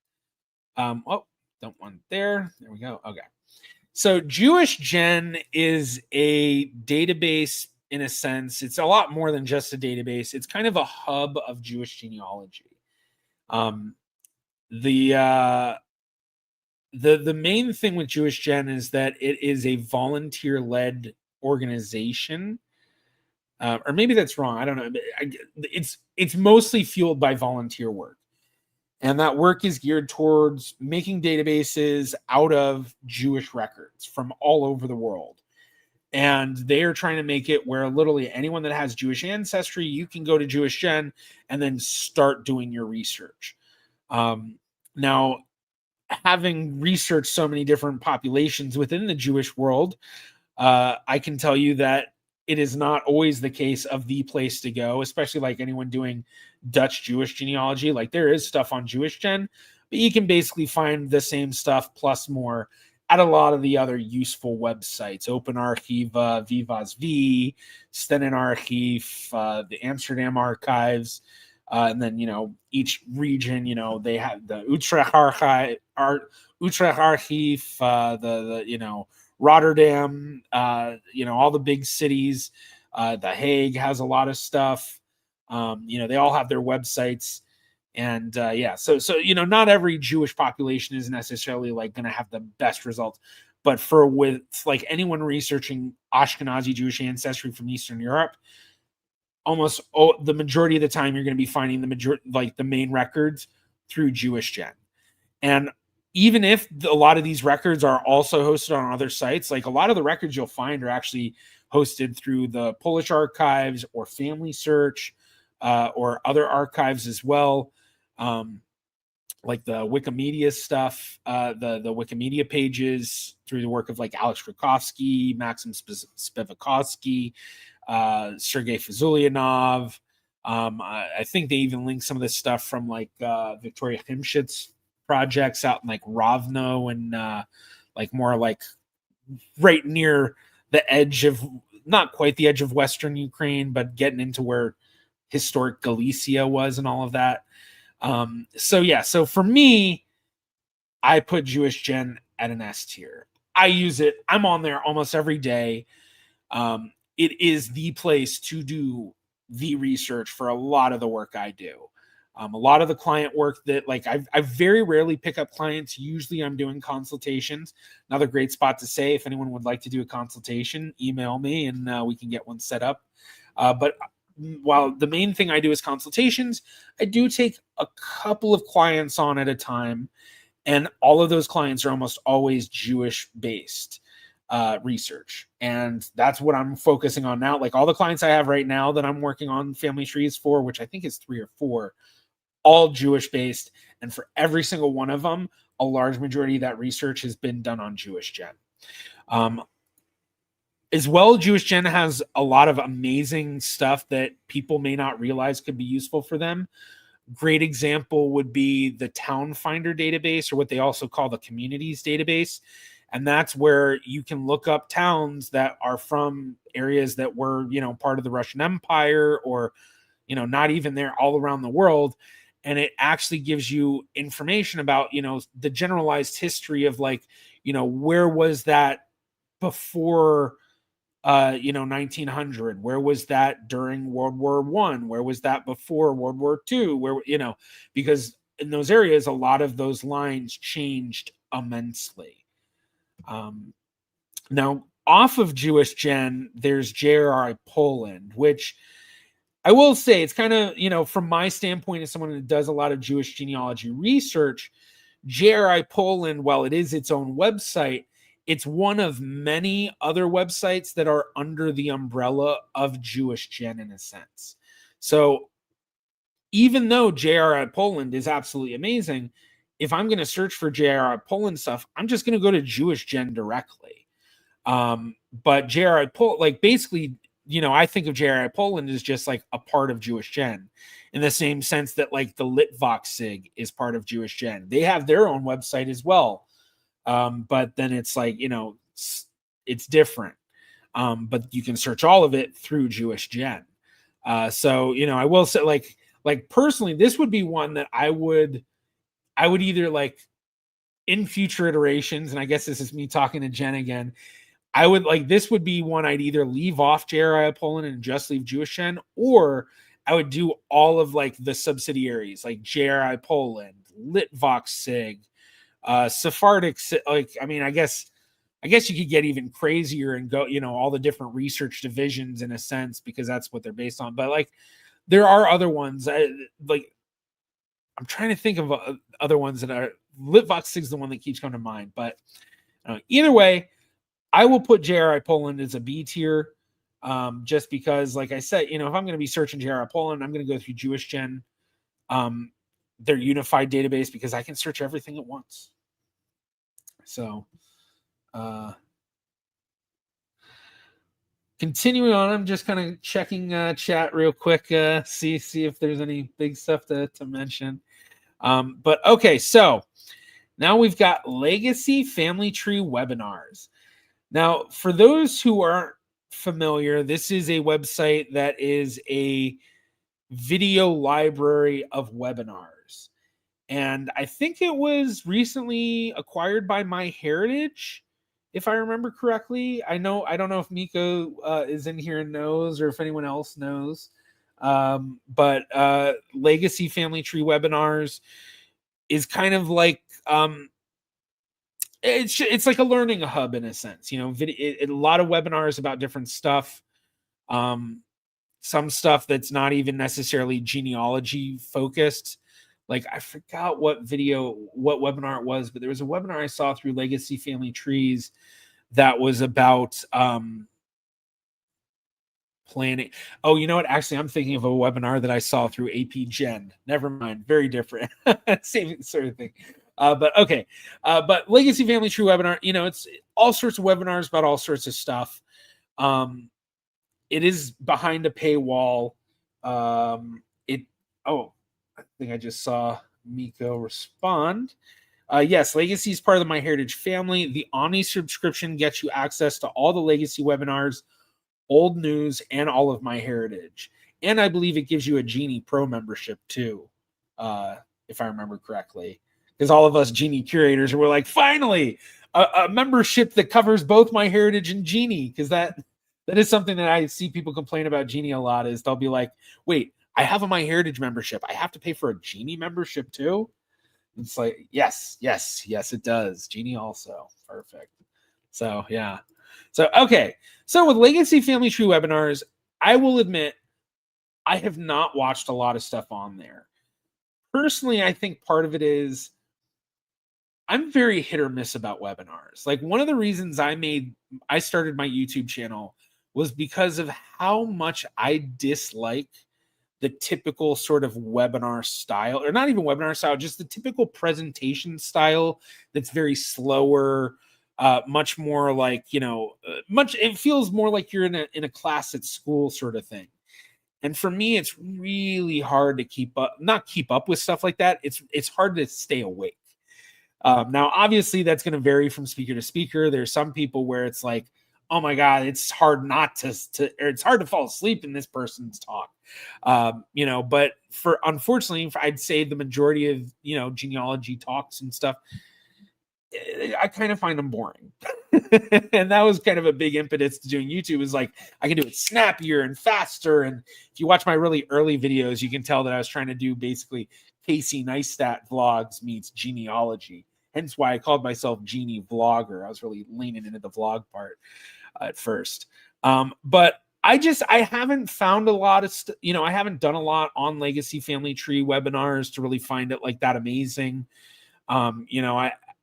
Don't want there. There we go. Okay. So Jewish Gen is a database in a sense. It's a lot more than just a database. It's kind of a hub of Jewish genealogy. The main thing with Jewish Gen is that it is a volunteer-led organization. Or maybe that's wrong. I don't know. It's mostly fueled by volunteer work. And that work is geared towards making databases out of Jewish records from all over the world. And they are trying to make it where literally anyone that has Jewish ancestry, you can go to Jewish Gen and then start doing your research. Now, having researched so many different populations within the Jewish world, I can tell you that it is not always the case of the place to go, especially like anyone doing Dutch Jewish genealogy. Like there is stuff on Jewish Gen, but you can basically find the same stuff plus more at a lot of the other useful websites: Open Archive, Vivas V, Stenen Archive, the Amsterdam Archives. And then, each region, they have the Utrecht Archive, the Rotterdam, all the big cities. The Hague has a lot of stuff. They all have their websites. And so not every Jewish population is necessarily like going to have the best results. But with like anyone researching Ashkenazi Jewish ancestry from Eastern Europe, almost the majority of the time you're going to be finding the main records through Jewish Gen. And even if a lot of these records are also hosted on other sites, like a lot of the records you'll find are actually hosted through the Polish archives or Family Search, or other archives as well. Like the Wikimedia stuff, the Wikimedia pages through the work of like Alex Krakowski, Maxim Spivakowski, Sergei Fazulyanov. I think they even link some of this stuff from like Victoria Himshit's projects out in like Rovno and like more like right near the edge of, not quite the edge of Western Ukraine, but getting into where historic Galicia was and all of that. So for me, I put Jewish Gen at an S tier. I use it. I'm on there almost every day. It is the place to do the research for a lot of the work I do. A lot of the client work that like I very rarely pick up clients. Usually I'm doing consultations. Another great spot to say, if anyone would like to do a consultation, email me and we can get one set up. But while the main thing I do is consultations, I do take a couple of clients on at a time. And all of those clients are almost always Jewish based research. And that's what I'm focusing on now. Like all the clients I have right now that I'm working on family trees for, which I think is 3 or 4, all Jewish based. And for every single one of them, a large majority of that research has been done on Jewish Gen. As well, Jewish Gen has a lot of amazing stuff that people may not realize could be useful for them. Great example would be the Town Finder database, or what they also call the Communities database. And that's where you can look up towns that are from areas that were, part of the Russian Empire, or, not even there, all around the world. And it actually gives you information about, the generalized history of like, where was that before 1900? Where was that during World War I? Where was that before World War II? Where, because in those areas, a lot of those lines changed immensely. Now, off of Jewish Gen, there's JRI Poland, which I will say it's kind of, from my standpoint as someone that does a lot of Jewish genealogy research, JRI Poland, while it is its own website, it's one of many other websites that are under the umbrella of Jewish Gen in a sense. So even though JRI Poland is absolutely amazing, if I'm going to search for JRI Poland stuff, I'm just going to go to Jewish Gen directly. But JRI Poland, like basically, I think of JRI Poland as just like a part of Jewish Gen, in the same sense that like the Litvak Sig is part of Jewish Gen. They have their own website as well. But then it's like, it's different. But you can search all of it through Jewish Gen. So, I will say like personally, this would be one that I would either like in future iterations, and I guess this is me talking to Jen again, I would like, this would be one I'd either leave off JRI Poland and just leave Jewish Gen, or I would do all of like the subsidiaries, like JRI Poland, Litvak Sig, Sephardic, like, I mean, I guess you could get even crazier and go, all the different research divisions in a sense, because that's what they're based on. But like, there are other ones. Like, I'm trying to think of other ones that are, Litvak Sig is the one that keeps coming to mind. But either way, I will put JRI Poland as a B tier, just because, like I said, if I'm going to be searching JRI Poland, I'm going to go through Jewish Gen, their unified database, because I can search everything at once. So continuing on, I'm just kind of checking chat real quick, see if there's any big stuff to mention. But okay, so now we've got legacy family tree webinars. Now, for those who aren't familiar, this is a website that is a video library of webinars. And I think it was recently acquired by MyHeritage, if I remember correctly. I don't know if Miko is in here and knows, or if anyone else knows. But Legacy Family Tree Webinars is kind of like it's like a learning hub in a sense. A lot of webinars about different stuff. Some stuff that's not even necessarily genealogy focused. Like, I forgot what webinar it was, but there was a webinar I saw through Legacy Family Trees that was about planning. Oh, you know what? Actually, I'm thinking of a webinar that I saw through AP Gen. Never mind. Very different. Same sort of thing. But okay. But Legacy Family Tree webinar, it's all sorts of webinars about all sorts of stuff. It is behind a paywall. I think I just saw Miko respond. Yes, Legacy is part of the MyHeritage family. The Omni subscription gets you access to all the Legacy webinars, old news, and all of MyHeritage. And I believe it gives you a Genie Pro membership too, if I remember correctly. Because all of us Genie curators were like, finally, a membership that covers both MyHeritage and Genie. Because that is something that I see people complain about Genie a lot, is they'll be like, wait, I have a MyHeritage membership. I have to pay for a Genie membership too? It's like, yes, it does. Genie also. Perfect. So, yeah. So, okay. So, with Legacy Family Tree webinars, I will admit, I have not watched a lot of stuff on there. Personally, I think part of it is I'm very hit or miss about webinars. Like, one of the reasons I started my YouTube channel was because of how much I dislike the typical sort of webinar style, or not even webinar style, just the typical presentation style that's very slower, much more like, it feels more like you're in a class at school sort of thing. And for me, it's really hard to not keep up with stuff like that. It's hard to stay awake. Now, obviously, that's going to vary from speaker to speaker. There's some people where it's like, oh my God, it's hard not or it's hard to fall asleep in this person's talk. But unfortunately, I'd say the majority of, genealogy talks and stuff, I kind of find them boring. And that was kind of a big impetus to doing YouTube, is like, I can do it snappier and faster. And if you watch my really early videos, you can tell that I was trying to do basically Casey Neistat vlogs meets genealogy. Hence why I called myself GeneaVlogger. I was really leaning into the vlog part at first. But I haven't found a lot of I haven't done a lot on Legacy Family Tree webinars to really find it like that amazing.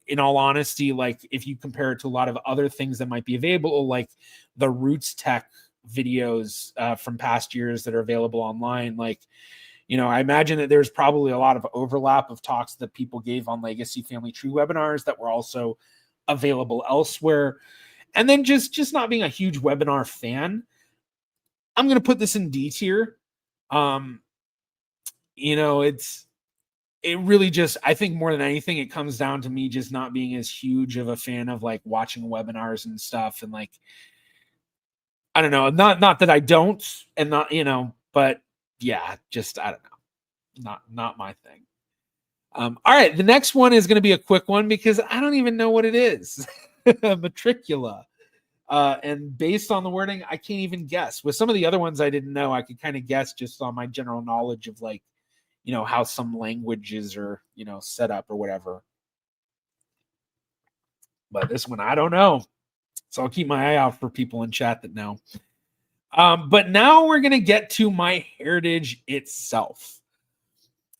In all honesty, like, if you compare it to a lot of other things that might be available, like the Roots Tech videos from past years that are available online, like, I imagine that there's probably a lot of overlap of talks that people gave on Legacy Family Tree webinars that were also available elsewhere. And then just not being a huge webinar fan, I'm going to put this in D tier. It really just, I think more than anything, it comes down to me just not being as huge of a fan of like watching webinars and stuff. And like, I don't know, not that I don't, and not, but yeah, just, I don't know, not my thing. All right. The next one is going to be a quick one because I don't even know what it is. Matricula. And based on the wording, I can't even guess. With some of the other ones I didn't know, I could kind of guess just on my general knowledge of like, how some languages are, set up or whatever. But this one, I don't know. So I'll keep my eye out for people in chat that know. But now we're going to get to MyHeritage itself.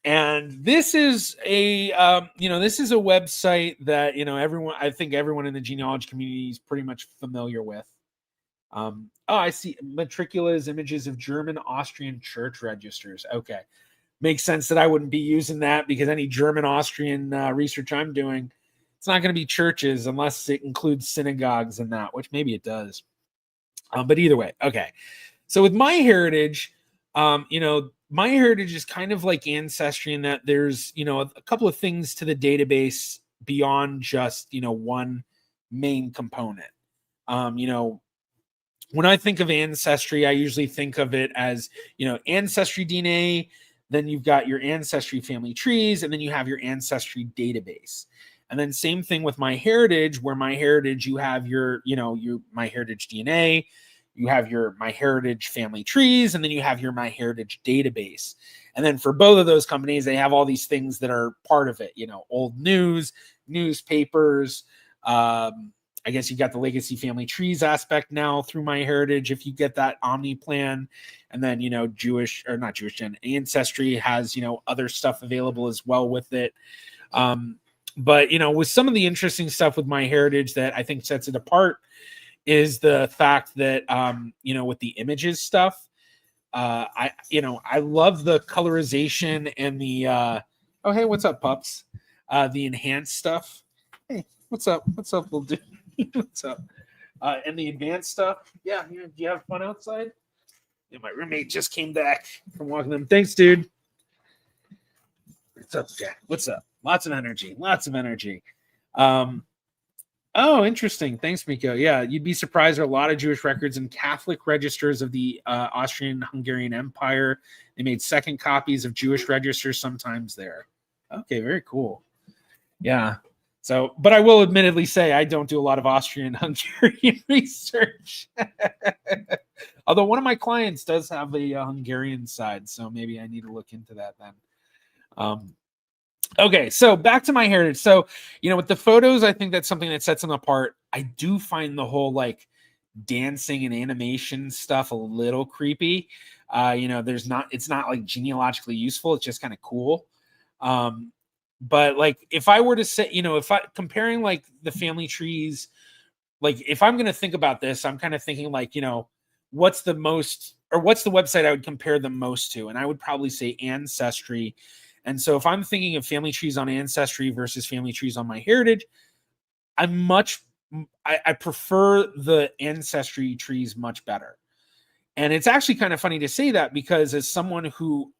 And this is a website that, I think everyone in the genealogy community is pretty much familiar with. I see Matricula's images of German Austrian church registers. Okay. Makes sense that I wouldn't be using that because any German Austrian research I'm doing, It's not going to be churches unless it includes synagogues and that, which maybe it does. But either way, okay. So with MyHeritage, MyHeritage is kind of like Ancestry in that there's, a couple of things to the database beyond just, one main component. When I think of Ancestry, I usually think of it as, Ancestry DNA, then you've got your Ancestry family trees, and then you have your Ancestry database. And then same thing with MyHeritage, where MyHeritage, you have your MyHeritage DNA, you have your MyHeritage family trees, and then you have your MyHeritage database. And then for both of those companies, they have all these things that are part of it, old news, newspapers. I guess you got the legacy family trees aspect now through MyHeritage if you get that Omni plan. And then, Ancestry has, other stuff available as well with it. But, with some of the interesting stuff with MyHeritage that I think sets it apart is the fact that, with the images stuff, I love the colorization and the, oh, hey, what's up, pups? The enhanced stuff. Hey, what's up? What's up, little dude? What's up? And the advanced stuff. Yeah, do you have fun outside? Yeah, my roommate just came back from walking them. Thanks, dude. What's up, Jack? What's up? Lots of energy. Oh, interesting. Thanks, Miko. Yeah, you'd be surprised. There are a lot of Jewish records in Catholic registers of the Austrian-Hungarian Empire. They made second copies of Jewish registers sometimes there. Okay, very cool. Yeah. So, but I will admittedly say I don't do a lot of Austrian-Hungarian research. Although one of my clients does have a Hungarian side, so maybe I need to look into that then. Okay, so back to MyHeritage. So, with the photos, I think that's something that sets them apart. I do find the whole like dancing and animation stuff a little creepy. It's not like genealogically useful. It's just kind of cool. But like if I were to say, if I comparing like the family trees, like if I'm going to think about this, I'm kind of thinking like, what's the website I would compare them most to? And I would probably say Ancestry. And so if I'm thinking of family trees on Ancestry versus family trees on MyHeritage, I prefer the Ancestry trees much better. And it's actually kind of funny to say that because as someone who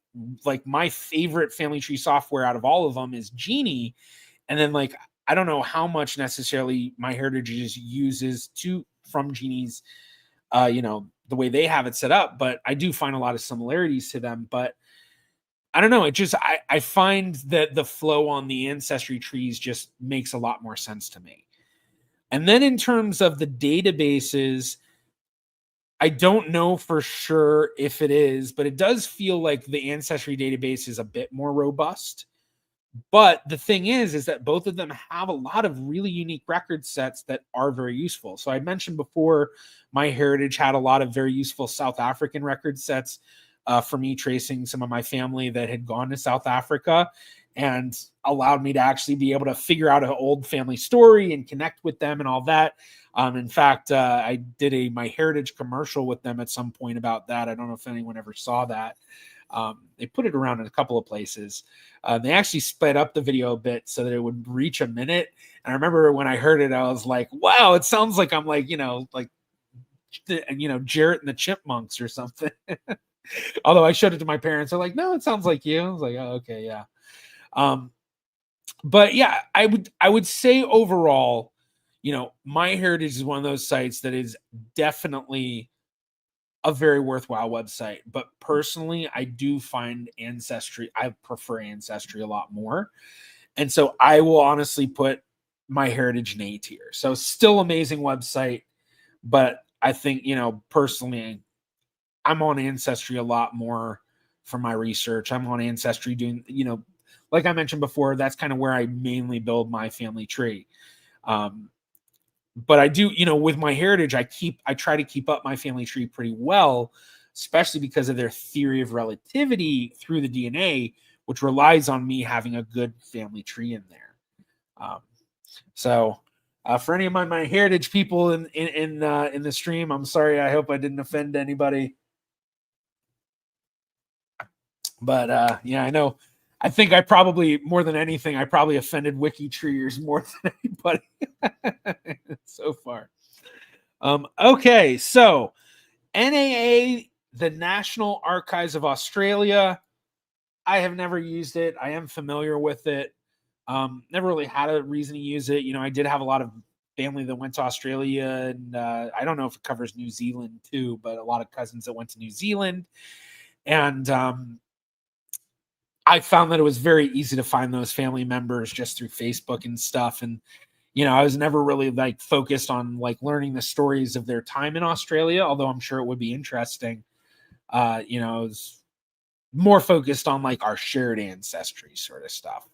like my favorite family tree software out of all of them is Genie. And then like, I don't know how much necessarily MyHeritage uses from Genie's, the way they have it set up, but I do find a lot of similarities to them. But I don't know. It just, I find that the flow on the Ancestry trees just makes a lot more sense to me. And then in terms of the databases, I don't know for sure if it is, but it does feel like the Ancestry database is a bit more robust. But the thing is that both of them have a lot of really unique record sets that are very useful. So I mentioned before, MyHeritage had a lot of very useful South African record sets for me tracing some of my family that had gone to South Africa and allowed me to actually be able to figure out an old family story and connect with them and all that. In fact, I did a MyHeritage commercial with them at some point about that. I don't know if anyone ever saw that. They put it around in a couple of places. They actually sped up the video a bit so that it would reach a minute. And I remember when I heard it, I was like, wow, it sounds like I'm like, Jarrett and the Chipmunks or something. Although I showed it to my parents. They're like, no, it sounds like you. I was like, oh, okay, yeah. But yeah, I would say overall, MyHeritage is one of those sites that is definitely a very worthwhile website. But personally, I do find I prefer Ancestry a lot more. And so I will honestly put MyHeritage in A tier. So still amazing website. But I think, personally, I'm on Ancestry a lot more for my research. I'm on Ancestry doing, like I mentioned before, that's kind of where I mainly build my family tree. But I do, with MyHeritage, I try to keep up my family tree pretty well, especially because of their theory of relativity through the DNA, which relies on me having a good family tree in there. So for any of my MyHeritage people in the stream, I'm sorry. I hope I didn't offend anybody. But yeah, I know I think I probably, more than anything, I probably offended wiki treers more than anybody so far. Okay, so NAA, the National Archives of Australia. I have never used it. I am familiar with it. Never really had a reason to use it. I did have a lot of family that went to Australia, and I don't know if it covers New Zealand too, but a lot of cousins that went to New Zealand. And I found that it was very easy to find those family members just through Facebook and stuff. And, I was never really like focused on like learning the stories of their time in Australia, although I'm sure it would be interesting. I was more focused on like our shared ancestry sort of stuff.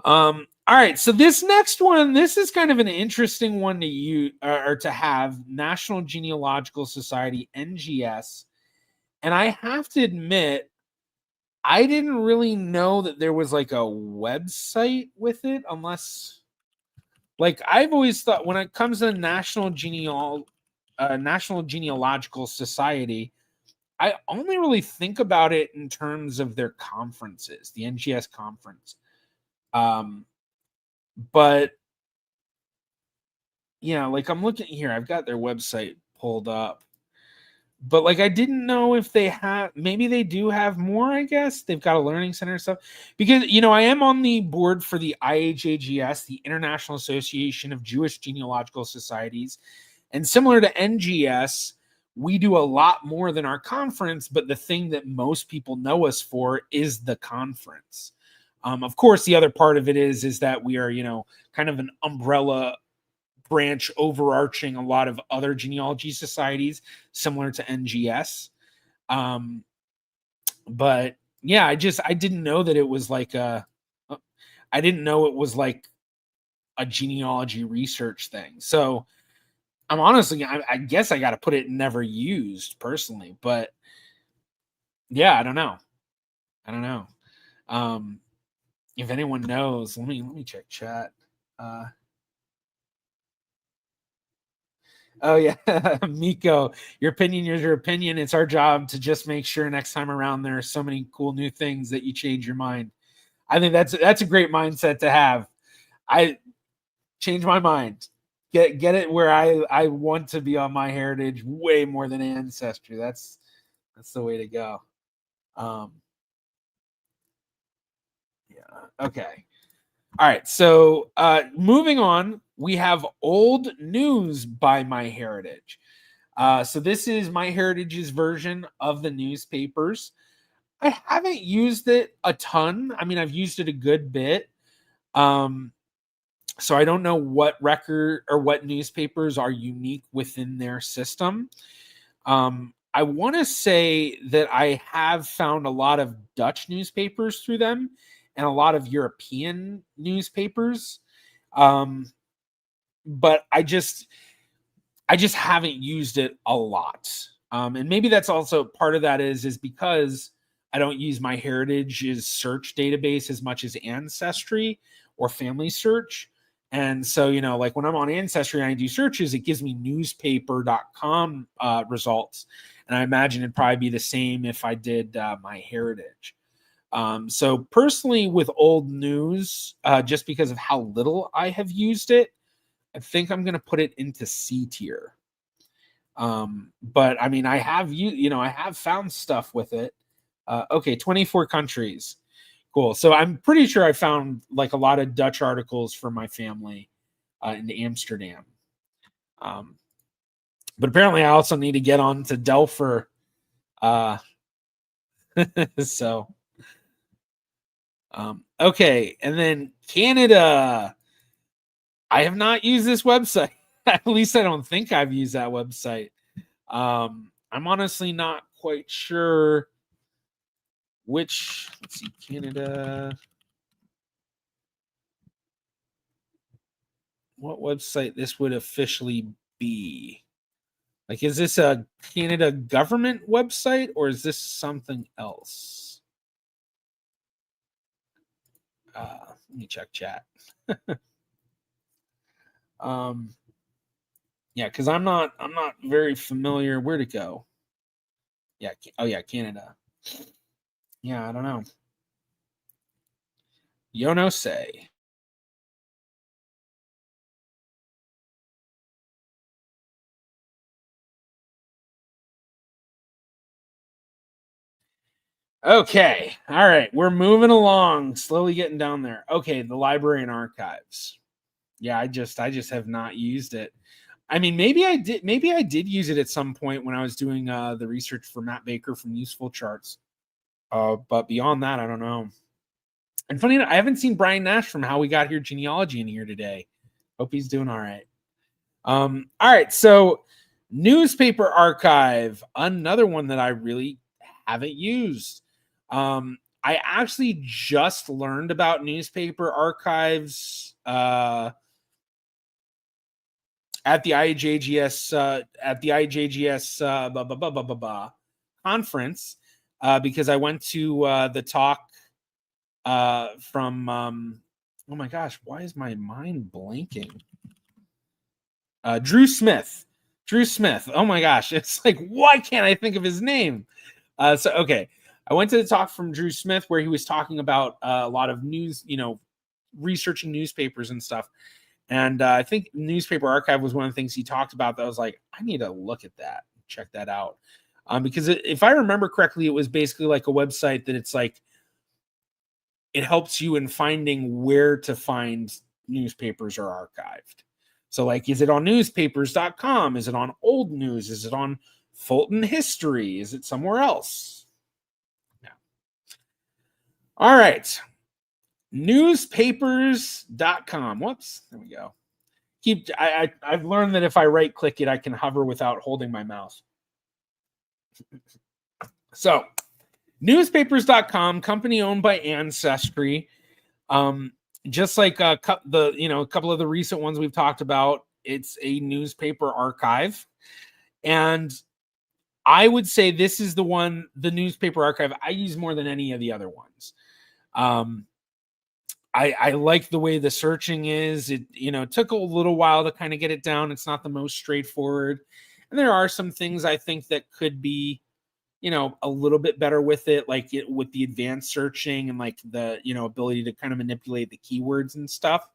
All right, so this next one, this is kind of an interesting one to use or to have. National Genealogical Society, NGS. And I have to admit, I didn't really know that there was like a website with it, unless like I've always thought when it comes to National Genealogical Society, I only really think about it in terms of their conferences, the NGS conference. But like I'm looking here, I've got their website pulled up. But like I didn't know if they have, maybe they do have more, I guess. They've got a learning center and stuff. Because I am on the board for the IHAGS, the International Association of Jewish Genealogical Societies. And similar to NGS, we do a lot more than our conference, but the thing that most people know us for is the conference. Of course, the other part of it is that we are, kind of an umbrella branch overarching a lot of other genealogy societies similar to NGS. But yeah, I didn't know that it was like I didn't know it was like a genealogy research thing. So I'm honestly, I guess I got to put it never used personally, but yeah, I don't know. If anyone knows, let me check chat. Oh yeah, Miko, your opinion is your opinion. It's our job to just make sure next time around there are so many cool new things that you change your mind. I think that's a great mindset to have. I change my mind. Get it where I want to be on my heritage way more than Ancestry. That's the way to go. Yeah. Okay. All right. So moving on, we have Old News by MyHeritage. So this is MyHeritage's version of the newspapers. I haven't used it a ton. I mean, I've used it a good bit. So I don't know what record or what newspapers are unique within their system. I want to say that I have found a lot of Dutch newspapers through them and a lot of European newspapers. But I just haven't used it a lot. And maybe that's also part of that is because I don't use MyHeritage's search database as much as Ancestry or Family Search. And so, like when I'm on Ancestry and I do searches, it gives me newspaper.com results. And I imagine it'd probably be the same if I did MyHeritage. So personally with Old News, just because of how little I have used it, I think I'm going to put it into C tier. But I mean, I have found stuff with it. Okay, 24 countries. Cool. So I'm pretty sure I found like a lot of Dutch articles for my family in Amsterdam. But apparently I also need to get on to Delpher. So, okay. And then Canada. I have not used this website. At least I don't think I've used that website. I'm honestly not quite sure which. Let's see, Canada. What website this would officially be? Like, is this a Canada government website or is this something else? Let me check chat. Yeah, because I'm not very familiar where to go. Yeah, oh yeah, Canada. Yeah, I don't know. Yono say. Okay. All right. We're moving along, slowly getting down there. Okay, the library and archives. Yeah, I just have not used it. I mean, maybe I did use it at some point when I was doing the research for Matt Baker from Useful Charts. But beyond that, I don't know. And funny enough, I haven't seen Brian Nash from How We Got Here Genealogy in here today. Hope he's doing all right. All right, so newspaper archive, another one that I really haven't used. I actually just learned about newspaper archives at the IJGS conference because I went to the talk from oh my gosh, why is my mind blanking? Drew Smith. Oh my gosh, it's like, why can't I think of his name? So okay, I went to the talk from Drew Smith where he was talking about a lot of news, researching newspapers and stuff. And I think newspaper archive was one of the things he talked about that I was like, I need to look at that, check that out. Because if I remember correctly, it was basically like a website that it's like, it helps you in finding where to find newspapers are archived. So like, is it on newspapers.com? Is it on Old News? Is it on Fulton History? Is it somewhere else? Yeah. All right. Newspapers.com. Whoops. There we go. I've learned that if I right click it, I can hover without holding my mouse. So newspapers.com, company owned by Ancestry. Just like a couple of the recent ones we've talked about, it's a newspaper archive. And I would say this is the newspaper archive I use more than any of the other ones. I like the way the searching is. It took a little while to kind of get it down. It's not the most straightforward. And there are some things I think that could be, a little bit better with it, like with the advanced searching and like the, ability to kind of manipulate the keywords and stuff.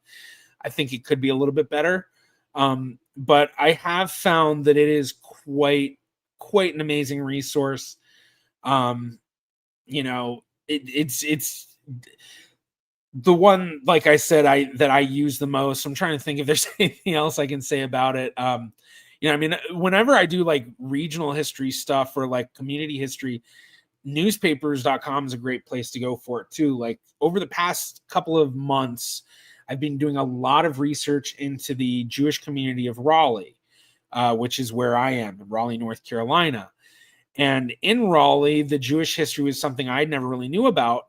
I think it could be a little bit better. But I have found that it is quite an amazing resource. It's the one, like I said, that I use the most. I'm trying to think if there's anything else I can say about it. Whenever I do like regional history stuff or like community history, newspapers.com is a great place to go for it too. Like over the past couple of months, I've been doing a lot of research into the Jewish community of Raleigh, which is where I am, in Raleigh, North Carolina. And in Raleigh, the Jewish history was something I never really knew about.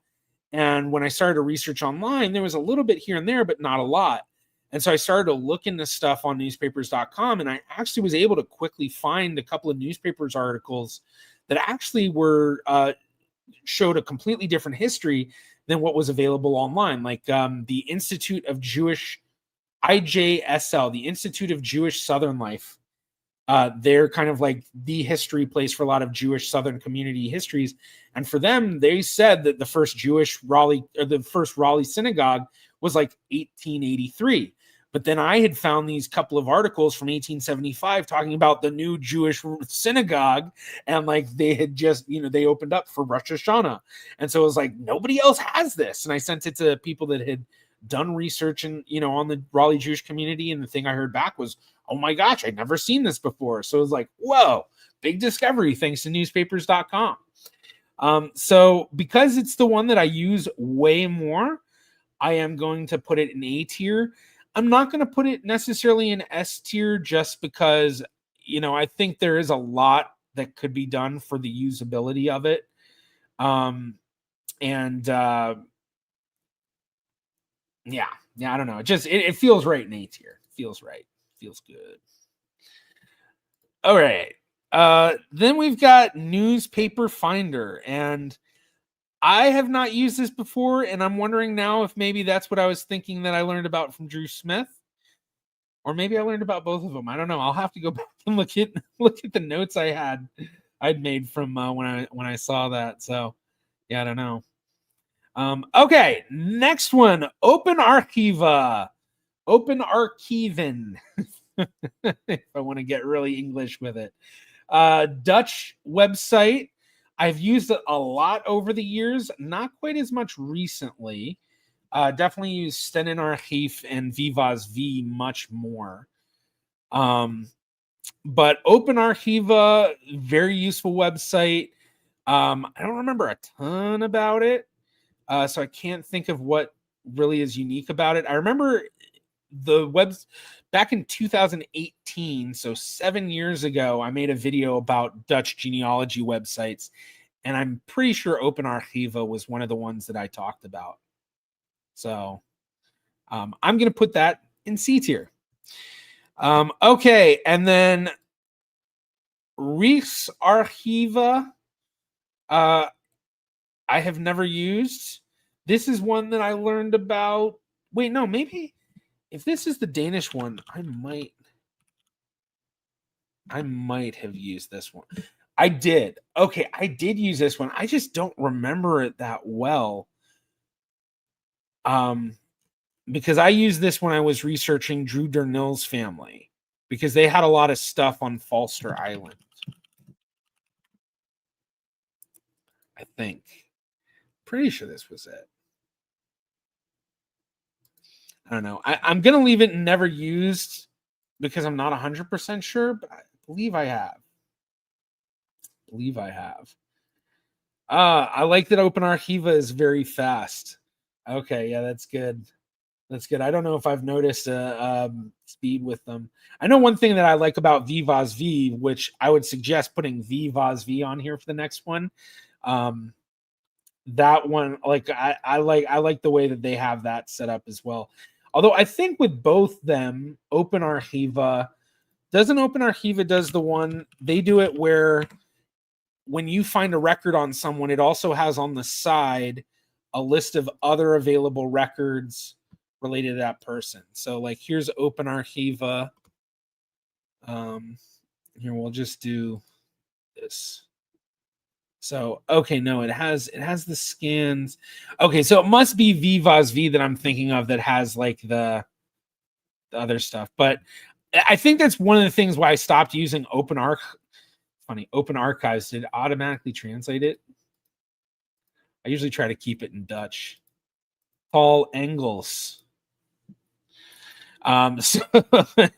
And when I started to research online, there was a little bit here and there, but not a lot. And so I started to look into stuff on newspapers.com, and I actually was able to quickly find a couple of newspapers articles that actually showed a completely different history than what was available online. Like the Institute of Jewish, IJSL, the Institute of Jewish Southern Life. They're kind of like the history place for a lot of Jewish Southern community histories. And for them, they said that the first Raleigh synagogue was like 1883. But then I had found these couple of articles from 1875 talking about the new Jewish synagogue. And like they had just, they opened up for Rosh Hashanah. And so it was like, nobody else has this. And I sent it to people that had done research and, on the Raleigh Jewish community. And the thing I heard back was, oh my gosh, I'd never seen this before. So it was like, whoa, big discovery thanks to newspapers.com. So because it's the one that I use way more, I am going to put it in A tier. I'm not going to put it necessarily in S tier just because, I think there is a lot that could be done for the usability of it. Yeah, I don't know. It feels right in A tier. Feels right. Feels good. All right. Then we've got Newspaper Finder, and I have not used this before, and I'm wondering now if maybe that's what I was thinking that I learned about from Drew Smith, or maybe I learned about both of them. I don't know. I'll have to go back and look at the notes I'd made from when I saw that. So, yeah, I don't know. Okay, next one, Open Archiva. Open Archiven. If I want to get really English with it. Dutch website. I've used it a lot over the years, not quite as much recently. Definitely use Stenen Archief and Vivas V much more. But Open Archiva, very useful website. I don't remember a ton about it, so I can't think of what really is unique about it. I remember the webs back in 2018, so 7 years ago, I made a video about Dutch genealogy websites, and I'm pretty sure Open Archiva was one of the ones that I talked about. So I'm going to put that in C tier. Okay, and then Rijksarchiva, I have never used. This is one that I learned about. Wait, no, maybe if this is the Danish one, I might have used this one. I did. Okay, I did use this one. I just don't remember it that well. Because I used this when I was researching Drew Durnill's family, because they had a lot of stuff on Falster Island. I think. Pretty sure this was it. I don't know. I'm going to leave it never used because I'm not 100% sure, but I believe I have. I like that Open Archiva is very fast. Okay, yeah, that's good. That's good. I don't know if I've noticed speed with them. I know one thing that I like about Vivas V, which I would suggest putting Vivas V on here for the next one. That one, like I like the way that they have that set up as well. Although I think with both them, Open Archiva does the one, they do it where when you find a record on someone, it also has on the side a list of other available records related to that person. So like here's Open Archiva. Here we'll just do this. So okay, no, it has the scans. Okay, so it must be Vivas V that I'm thinking of that has like the other stuff. But I think that's one of the things why I stopped using Open Archives. Did it automatically translate it? I usually try to keep it in Dutch. Paul Engels. So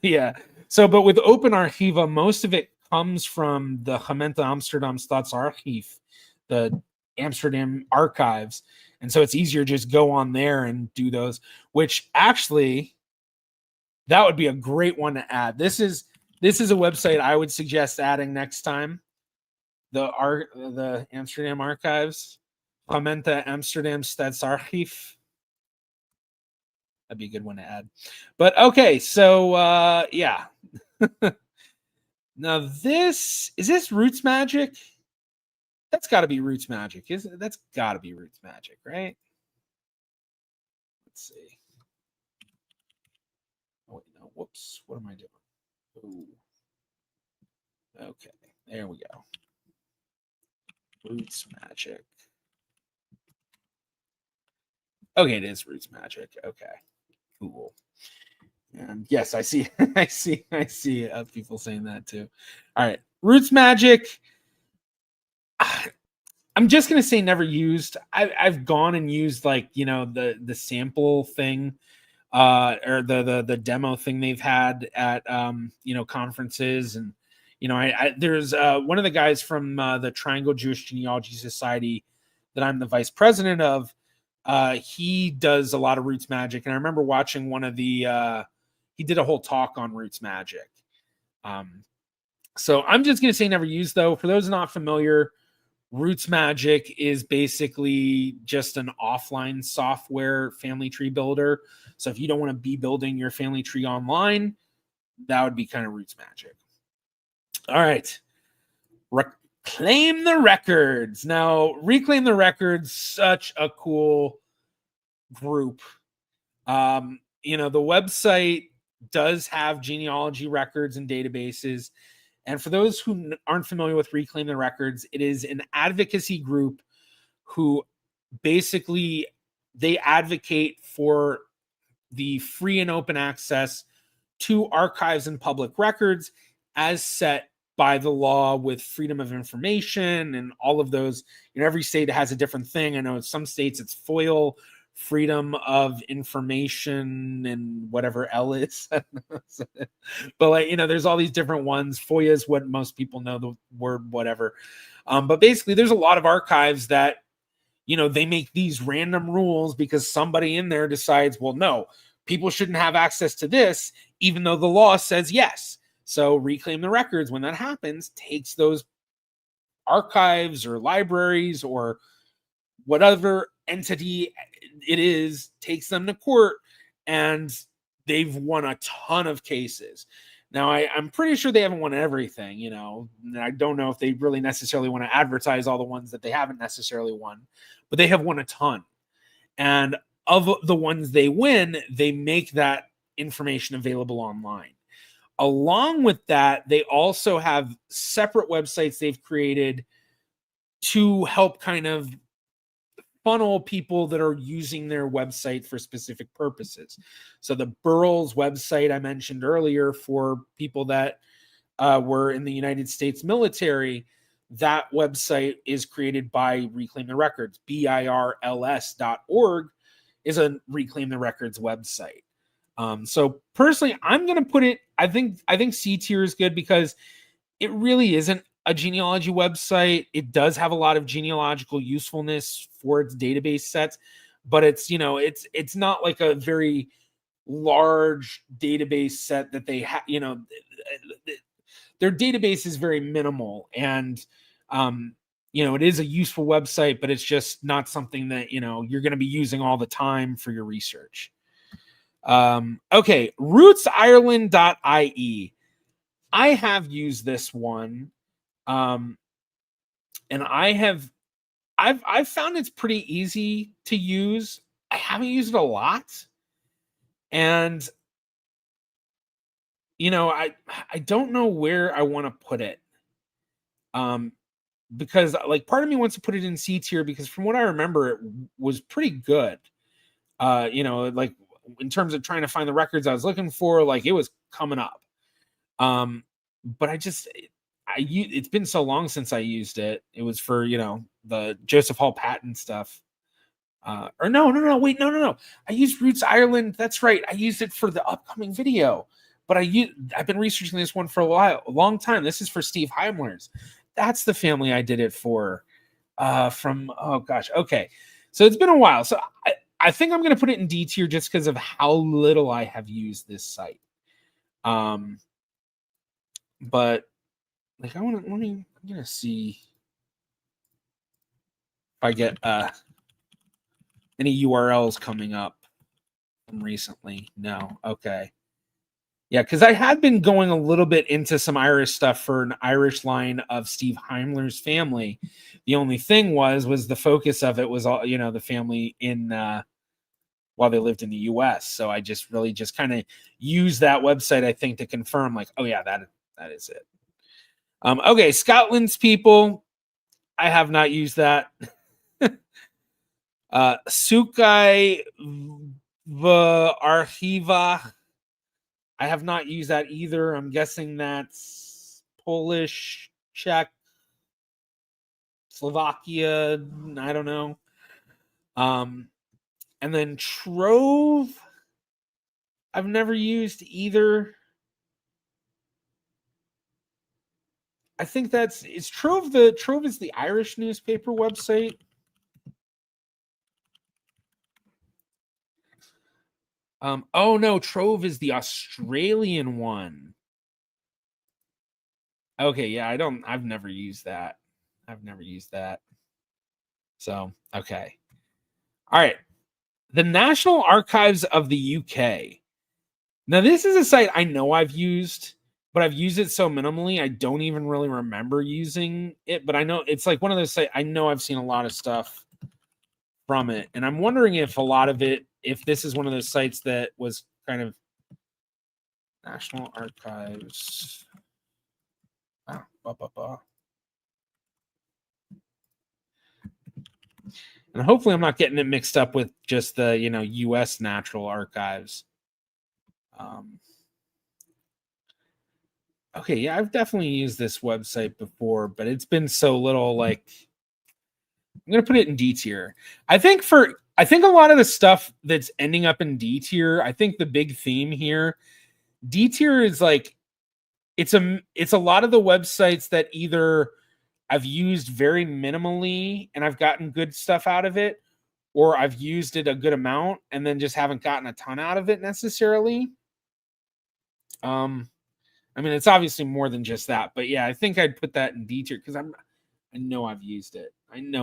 yeah. So, but with Open Archiva, most of it comes from the Gemeente Amsterdam Stadsarchief, the Amsterdam archives. And so it's easier to just go on there and do those, which actually that would be a great one to add. This is a website I would suggest adding next time. The Amsterdam archives, Gemeente Amsterdam Stadsarchief. That'd be a good one to add. But okay, so yeah. Now is this Roots Magic? That's got to be Roots Magic. That's got to be Roots Magic, right? Let's see. Oh wait, no. Whoops. What am I doing? Ooh. Okay, there we go. Roots Magic. Okay, it is Roots Magic. Okay, cool. And yes, I see people saying that too. All right, Roots Magic. I'm just gonna say never used. I've gone and used like the sample thing, or the demo thing they've had at conferences, and there's one of the guys from the Triangle Jewish Genealogy Society that I'm the vice president of. He does a lot of Roots Magic, and I remember watching one of the. He did a whole talk on Roots Magic. So I'm just gonna say never used though. For those not familiar, Roots Magic is basically just an offline software family tree builder. So if you don't want to be building your family tree online, that would be kind of Roots Magic. All right. Reclaim the Records. Now, Reclaim the Records, such a cool group. The website does have genealogy records and databases. And for those who aren't familiar with Reclaim the Records, it is an advocacy group who basically they advocate for the free and open access to archives and public records as set by the law with freedom of information and all of those. Every state has a different thing. I know in some states it's FOIL, freedom of information, and whatever L is. But there's all these different ones. FOIA is what most people know the word, whatever. But basically there's a lot of archives that, they make these random rules because somebody in there decides, well, no, people shouldn't have access to this, even though the law says yes. So Reclaim the Records, when that happens, takes those archives or libraries or whatever entity it is, takes them to court, and they've won a ton of cases. Now, I'm pretty sure they haven't won everything, and I don't know if they really necessarily want to advertise all the ones that they haven't necessarily won, but they have won a ton. And of the ones they win, they make that information available online. Along with that, they also have separate websites they've created to help kind of funnel people that are using their website for specific purposes. So the Burroughs website I mentioned earlier for people that were in the United States military, that website is created by Reclaim the Records. BIRLS.org is a Reclaim the Records website. So personally, I'm going to put it, I think C tier is good because it really isn't a genealogy website. It does have a lot of genealogical usefulness for its database sets, but it's, it's not like a very large database set that they have, their database is very minimal, and it is a useful website, but it's just not something that you're going to be using all the time for your research. Okay, rootsireland.ie. I have used this one, and I've found it's pretty easy to use. I haven't used it a lot, and I don't know where I want to put it. Because part of me wants to put it in C tier because from what I remember, it was pretty good. In terms of trying to find the records I was looking for, it was coming up. But it's been so long since I used it. It was for, the Joseph Hall Patton stuff. No. I used Roots Ireland. That's right. I used it for the upcoming video, but I've been researching this one for a long time. This is for Steve Heimler's. That's the family I did it for. Okay. So it's been a while. So I think I'm going to put it in D tier just because of how little I have used this site. But I'm going to see if I get any URLs coming up from recently. No. Okay. Yeah, because I had been going a little bit into some Irish stuff for an Irish line of Steve Heimler's family. The only thing was the focus of it was all, the family in while they lived in the US. So I just kind of used that website, I think, to confirm oh yeah, that is it. Okay, Scotland's people. I have not used that. Sukai Archiva. I have not used that either. I'm guessing that's Polish, Czech, Slovakia. I don't know. And then Trove. I've never used either. I think is Trove is the Irish newspaper website. Oh no, Trove is the Australian one. Okay, yeah, I've never used that. So, okay. All right. The National Archives of the UK. Now, this is a site I know I've used, but I've used it so minimally, I don't even really remember using it, but I know it's one of those sites, I know I've seen a lot of stuff from it, and I'm wondering if a lot of it, if this is one of those sites that was kind of National Archives. And hopefully I'm not getting it mixed up with just the, US Natural Archives. Okay, yeah, I've definitely used this website before, but it's been so little. Like, I'm gonna put it in D tier. I think a lot of the stuff that's ending up in D tier, I think the big theme here, D tier is like it's a lot of the websites that either I've used very minimally and I've gotten good stuff out of it, or I've used it a good amount and then just haven't gotten a ton out of it necessarily. I mean, it's obviously more than just that, but yeah, I think I'd put that in D tier because I know I've used it. And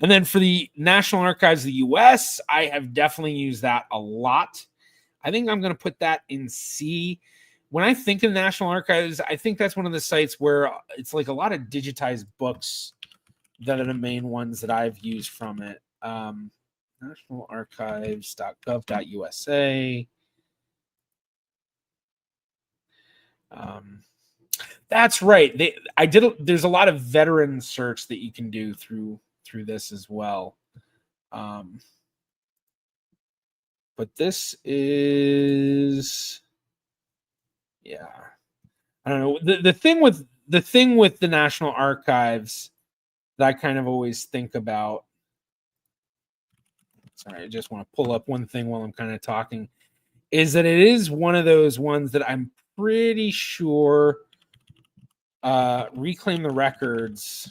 then for the National Archives of the US, I have definitely used that a lot. I think I'm going to put that in C. When I think of National Archives, I think that's one of the sites where it's like a lot of digitized books that are the main ones that I've used from it. nationalarchives.gov.usa. That's right. There's a lot of veteran search that you can do through this as well. But this is, yeah, I don't know. The thing with the National Archives that I kind of always think about. Sorry, I just want to pull up one thing while I'm kind of talking. Is that it is one of those ones that I'm pretty sure Reclaim the Records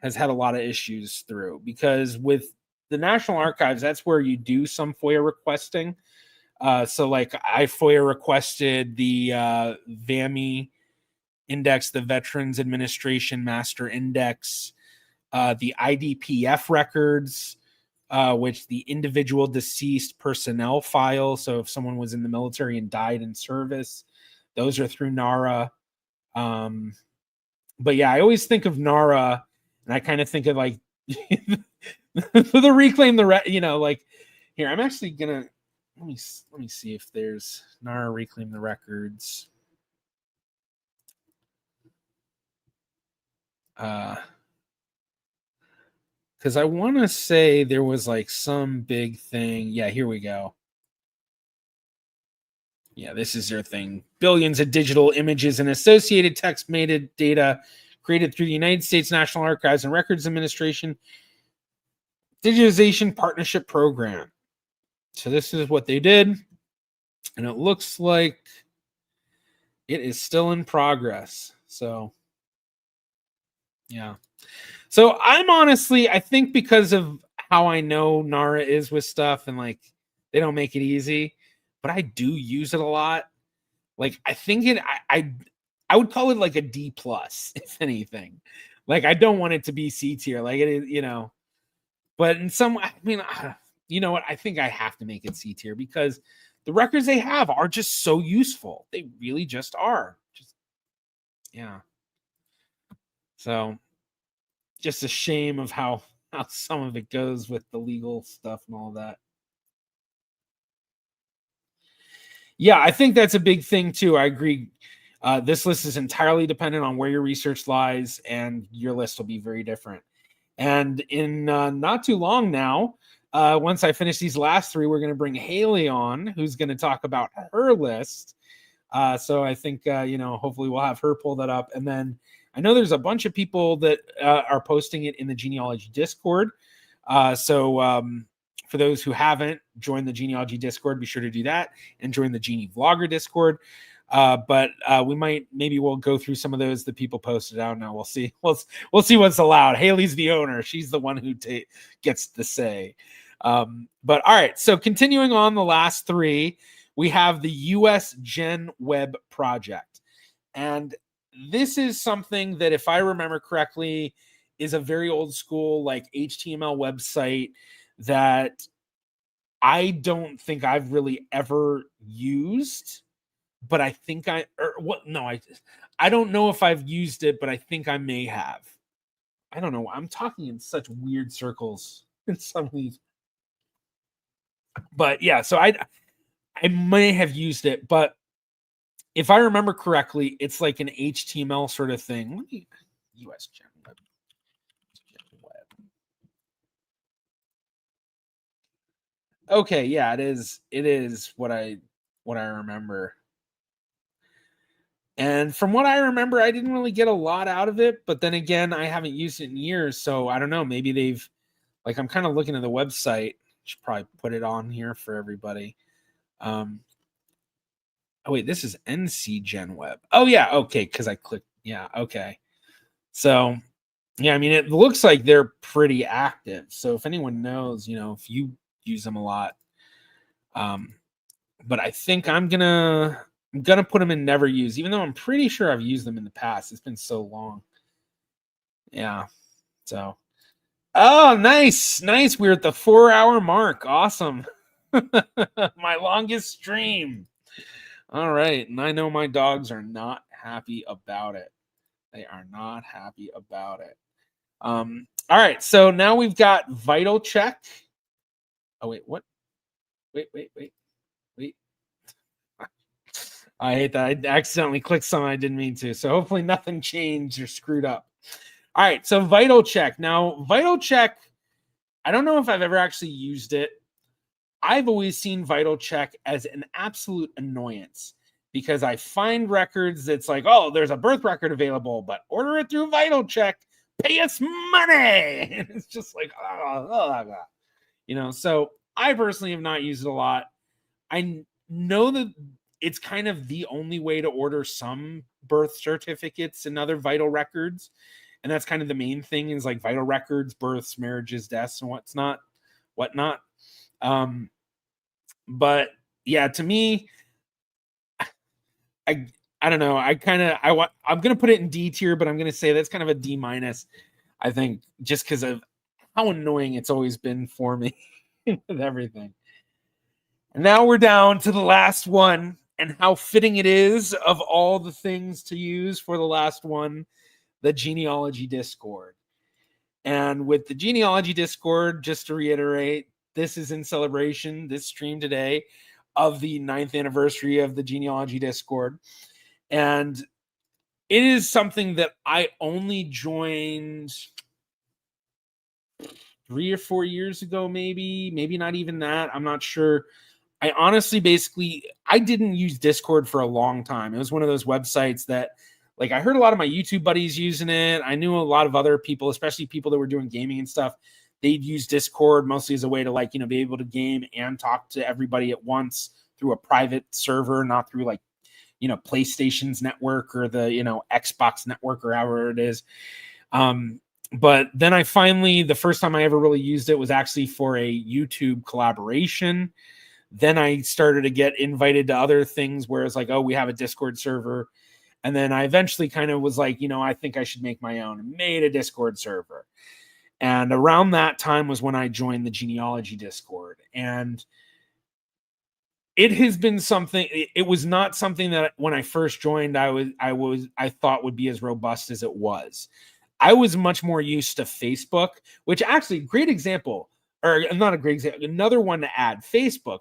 has had a lot of issues through, because with the National Archives, that's where you do some FOIA requesting. So like I FOIA requested the VAMI index, the Veterans Administration Master Index, the IDPF records, which the individual deceased personnel file. So if someone was in the military and died in service, those are through NARA. But yeah, I always think of NARA, and I kind of think of like the Reclaim the like here. I'm actually gonna let me see if there's NARA Reclaim the Records. Because I want to say there was like some big thing. Yeah, here we go. Yeah, this is their thing. Billions of digital images and associated text metadata created through the United States National Archives and Records Administration Digitization Partnership Program. So this is what they did. And it looks like it is still in progress. So, yeah. So I'm honestly, I think because of how I know NARA is with stuff, and like they don't make it easy, but I do use it a lot. Like I think I would call it like a D plus, if anything. Like I don't want it to be C tier, like it is, but in some, I mean, you know what? I think I have to make it C tier because the records they have are just so useful. They really just are. Yeah. So just a shame of how some of it goes with the legal stuff and all that. Yeah, I think that's a big thing too. I agree. This list is entirely dependent on where your research lies, and your list will be very different. And in not too long now, once I finish these last three, we're going to bring Haley on, who's going to talk about her list. So I think, hopefully we'll have her pull that up. And then I know there's a bunch of people that are posting it in the Genealogy Discord. For those who haven't joined the Genealogy Discord, be sure to do that and join the GeneaVlogger Discord. But maybe we'll go through some of those that people posted out. Now we'll see. We'll see what's allowed. Haley's the owner. She's the one who gets to say. But all right. So continuing on the last three, we have the US Gen Web Project. And this is something that, if I remember correctly, is a very old school like HTML website that I don't think I've really ever used, but I think I don't know if I've used it, but I think I may have. I don't know. I'm talking in such weird circles in some of these. But yeah, so I may have used it, but if I remember correctly, it's like an HTML sort of thing. US Gen Web. Okay, yeah, it is what I remember. And from what I remember, I didn't really get a lot out of it, but then again, I haven't used it in years, so I don't know, maybe they've like I'm kind of looking at the website. Should probably put it on here for everybody. Oh wait, this is NC Gen Web. Oh yeah, okay, because I clicked. Yeah, okay. So yeah, I mean, it looks like they're pretty active. So if anyone knows, if you use them a lot, um, but I think I'm gonna put them in never use, even though I'm pretty sure I've used them in the past. It's been so long. Yeah. So. Oh, nice, nice. We're at the 4-hour mark. Awesome. My longest stream. All right, and I know my dogs are not happy about it. They are not happy about it. All right, so now we've got vital check. Oh wait, what? Wait. I hate that. I accidentally clicked something I didn't mean to. So hopefully nothing changed or screwed up. All right, so vital check. Now, vital check, I don't know if I've ever actually used it. I've always seen vital check as an absolute annoyance because I find records that's like, oh, there's a birth record available, but order it through vital check, pay us money. And it's just like, so I personally have not used it a lot. I know that it's kind of the only way to order some birth certificates and other vital records. And that's kind of the main thing is like vital records, births, marriages, deaths, and whatnot. But yeah, to me, I I don't know. I'm gonna put it in D tier, but I'm gonna say that's kind of a D minus. I think just because of how annoying it's always been for me with everything. And now we're down to the last one, and how fitting it is of all the things to use for the last one, the genealogy Discord. And with the genealogy Discord, just to reiterate, this is in celebration, this stream today, of the 9th anniversary of the genealogy Discord. And it is something that I only joined 3 or 4 years ago, maybe not even that. I'm not sure. I honestly, I didn't use Discord for a long time. It was one of those websites that, like, I heard a lot of my YouTube buddies using it. I knew a lot of other people, especially people that were doing gaming and stuff. They'd use Discord mostly as a way to, like, be able to game and talk to everybody at once through a private server, not through like, PlayStation's network or the, Xbox network or however it is. But then the first time I ever really used it was actually for a YouTube collaboration. Then I started to get invited to other things where it's like, oh, we have a Discord server. And then I eventually kind of was like, I think I should make my own, and made a Discord server. And around that time was when I joined the genealogy Discord. And it has been something, it was not something that when I first joined, I thought would be as robust as it was. I was much more used to Facebook, which actually, great example, or not a great example, another one to add, Facebook,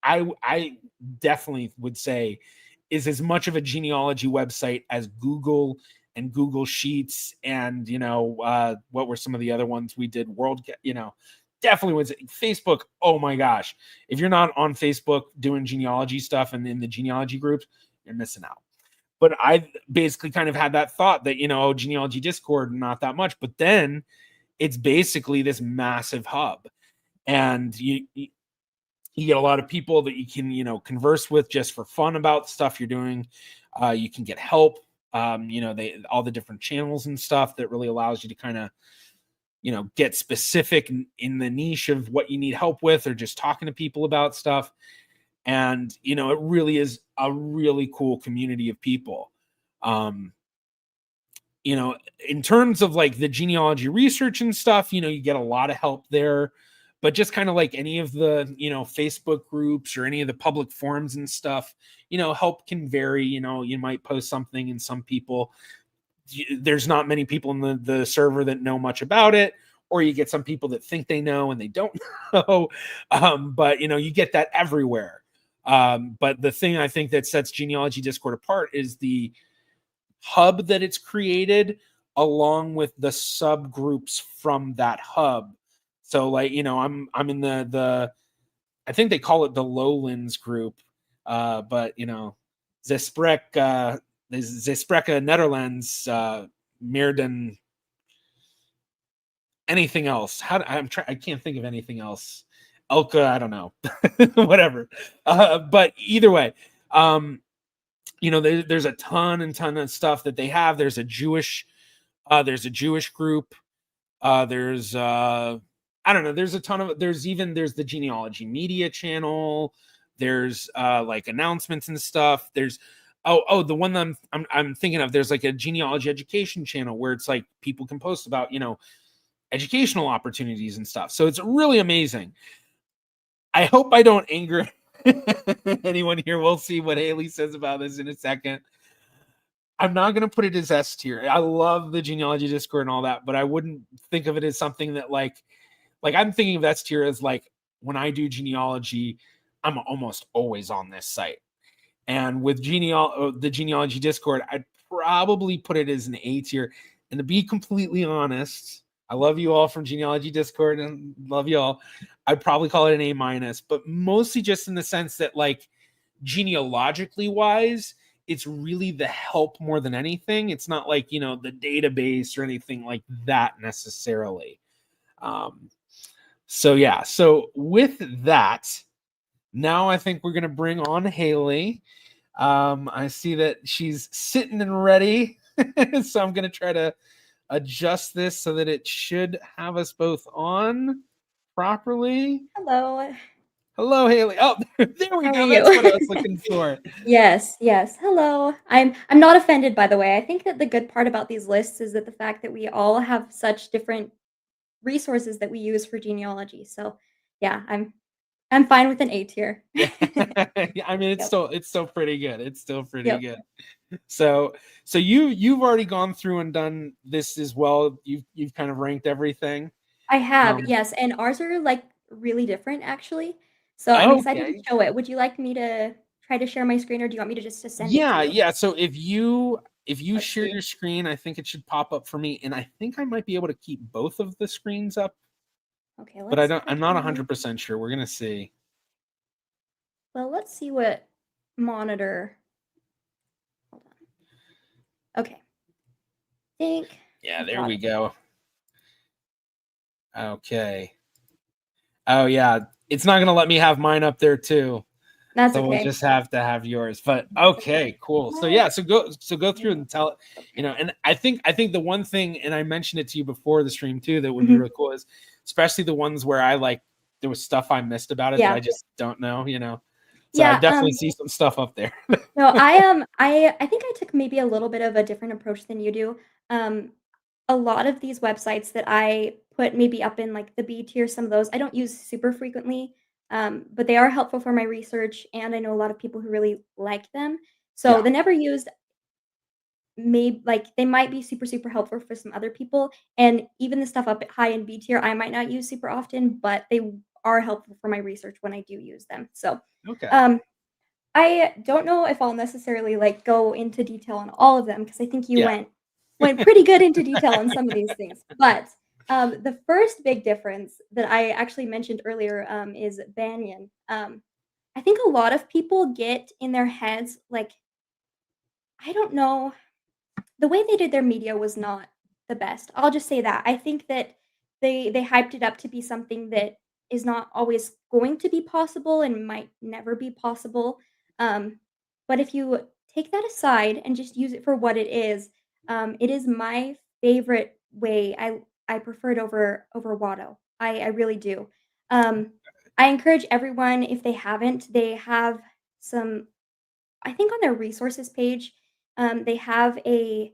I definitely would say is as much of a genealogy website as Google and Google Sheets and, what were some of the other ones we did, definitely was Facebook. Oh my gosh. If you're not on Facebook doing genealogy stuff and in the genealogy groups, you're missing out. But I basically kind of had that thought that, genealogy Discord, not that much. But then it's basically this massive hub. And you get a lot of people that you can, converse with just for fun about stuff you're doing. You can get help. All the different channels and stuff that really allows you to kind of, get specific in the niche of what you need help with, or just talking to people about stuff. And, it really is a really cool community of people. In terms of like the genealogy research and stuff, you get a lot of help there, but just kind of like any of the, Facebook groups or any of the public forums and stuff, help can vary. You might post something and some people, there's not many people in the server that know much about it, or you get some people that think they know and they don't know. But you get that everywhere. But the thing I think that sets genealogy Discord apart is the hub that it's created, along with the subgroups from that hub. So like, I'm in the I think they call it the Lowlands group, but you know, Ze spreken Netherlands meer than anything else. I can't think of anything else. Elka, I don't know, whatever. But either way, you know, there's a ton of stuff that they have. There's a Jewish group. There's I don't know. There's a ton of. There's the Genealogy Media channel. There's like announcements and stuff. There's the one that I'm thinking of. There's like a genealogy education channel where it's like people can post about, you know, educational opportunities and stuff. So it's really amazing. I hope I don't anger anyone here. We'll see what Haley says about this in a second. I'm not going to put it as S tier. I love the genealogy Discord and all that, but I wouldn't think of it as something that like I'm thinking of S tier as like when I do genealogy, I'm almost always on this site. And with the genealogy Discord, I'd probably put it as an A tier. And to be completely honest, I love you all from Genealogy Discord and love you all. I'd probably call it an A-, but mostly just in the sense that, like, genealogically wise, it's really the help more than anything. It's not like, you know, the database or anything like that necessarily. So yeah, so with that, now I think we're gonna bring on Haley. I see that she's sitting and ready, so I'm gonna try to adjust this so that it should have us both on properly. Hello. Hello, Haley. Oh, there we How go. are That's you? what I was looking for. Yes, yes. Hello. I'm not offended, by the way. I think that the good part about these lists is that the fact that we all have such different resources that we use for genealogy. So, yeah, I'm fine with an A tier. Yeah. I mean, it's Yep. still pretty good. It's still pretty Yep. good. So you've already gone through and done this as well. You've kind of ranked everything. I have, Um, yes, and ours are, like, really different, actually. So I'm excited to okay. show it. Would you like me to try to share my screen, or do you want me to just to send it to Yeah, you? yeah. So if you Let's share see. your screen, I think it should pop up for me, and I think I might be able to keep both of the screens up, Okay, but let's I'm click not on 100% sure. We're gonna see. well, let's see what monitor hold on. Okay. Think Yeah, I've there got we it. go. Okay. Oh yeah, it's not gonna let me have mine up there too. That's So we'll okay. just have to have yours. But That's okay. okay, cool. So What? yeah, so go through Yeah, and tell it, you okay. know, and I think the one thing, and I mentioned it to you before the stream too, that would be Mhm. really cool is especially the ones where I like there was stuff I missed about it that I Yeah. just don't know, you know. So I Yeah, definitely see some stuff up there. no, I think I took maybe a little bit of a different approach than you do. Um, a lot of these websites that I put maybe up in, like, the B tier, some of those I don't use super frequently, but they are helpful for my research, and I know a lot of people who really like them. So, Yeah. the never used they might be super, super helpful for some other people, and even the stuff up at high in B tier, I might not use super often, but they are helpful for my research when I do use them. So, Okay. um, I don't know if I'll necessarily, like, go into detail on all of them because I think you Yeah. went pretty good into detail on some of these things, but, the first big difference that I actually mentioned earlier, is Banyan. I think a lot of people get in their heads, like I don't know the way they did their media was not the best. I'll just say that. I think that they hyped it up to be something that is not always going to be possible and might never be possible. Um, but if you take that aside and just use it for what it is my favorite way. I prefer it over Watto. I really do. I encourage everyone if they haven't, they have some. I think on their resources page, they have a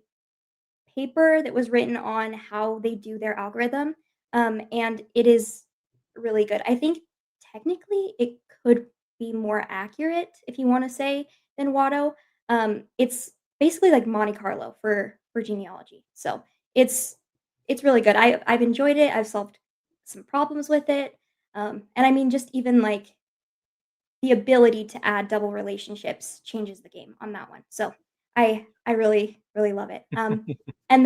paper that was written on how they do their algorithm, and it is really good. I think technically it could be more accurate, if you wanna say, than Watto. It's basically like Monte Carlo for genealogy. So, it's it's really good. I've enjoyed it, I've solved some problems with it, and I mean, just even, like, the ability to add double relationships changes the game on that one. So I really, really love it. And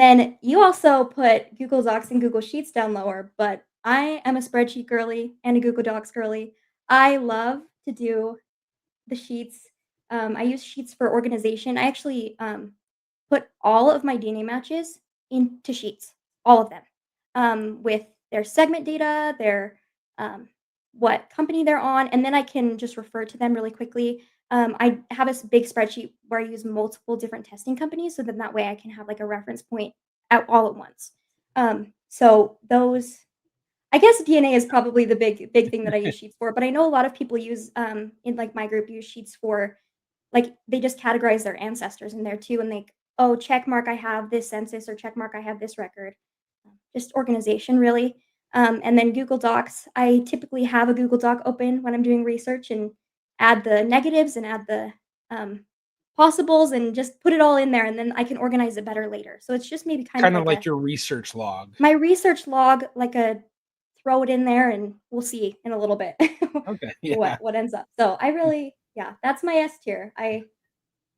then you also put Google Docs and Google Sheets down lower, but I am a spreadsheet girly and a Google Docs girly. I love to do the sheets. I use sheets for organization. I actually put all of my DNA matches into sheets, all of them, with their segment data, their what company they're on, and then I can just refer to them really quickly. I have big spreadsheet where I use multiple different testing companies, so then that way I can have like a reference point all at once. So those I guess DNA is probably the big thing that I use sheets for, but I know a lot of people use, in, like, my group, use sheets for like, they just categorize their ancestors in there too, and "Oh, check mark, I have this census," or "Check mark, I have this record." Just organization, really. And then Google Docs, I typically have a Google Doc open when I'm doing research and add the negatives and add the, possibles and just put it all in there, and then I can organize it better later. So it's just maybe kind of Kind of like like your research log. my research log, like a throw it in there and we'll see in a little bit Okay, yeah. what ends up. So I really yeah, that's my S tier.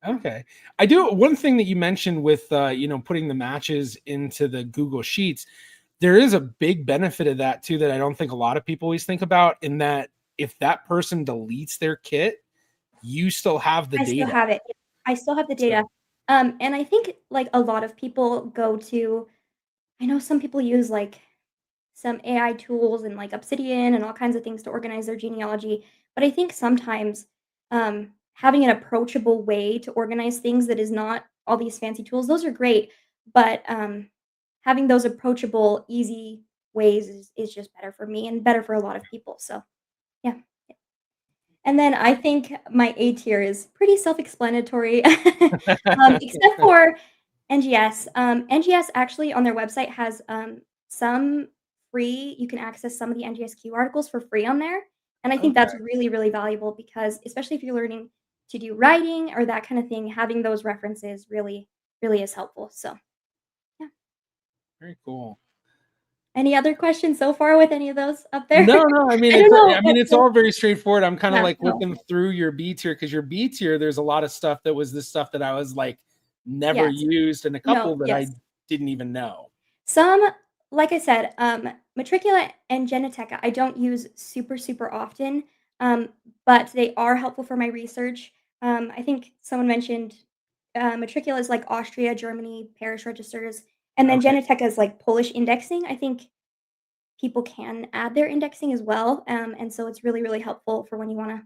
Okay. I do one thing that you mentioned with putting the matches into the Google Sheets, there is a big benefit of that too that I don't think a lot of people always think about in that if that person deletes their kit, you still have the I still data. have it. I still have the So, data. And I think, like, a lot of people go to I know some people use, like, some AI tools and, like, Obsidian and all kinds of things to organize their genealogy, but I think sometimes, having an approachable way to organize things that is not all these fancy tools, those are great, but, having those approachable, easy ways is just better for me and better for a lot of people, so, yeah. And then I think my A tier is pretty self-explanatory, except for NGS. NGS actually on their website has, some free you can access some of the NGSQ articles for free on there, and I think okay. that's really, really valuable because especially if you're learning to do writing or that kind of thing, having those references really, really is helpful, so, yeah. Very cool. Any other questions so far with any of those up there? No, no, I mean I don't know it's all very straightforward. I'm kind of yeah, like no. looking through your B tier because your B tier, there's a lot of stuff that was this stuff that I was like never Yes. used and a No, couple that I yes. didn't even know. Some like I said, Matricula and Genetecca, I don't use super, super often, but they are helpful for my research. I think someone mentioned, Matricula is like Austria, Germany, parish registers, and then Okay. Genetecca is like Polish indexing. I think people can add their indexing as well, and so it's really, really helpful for when you wanna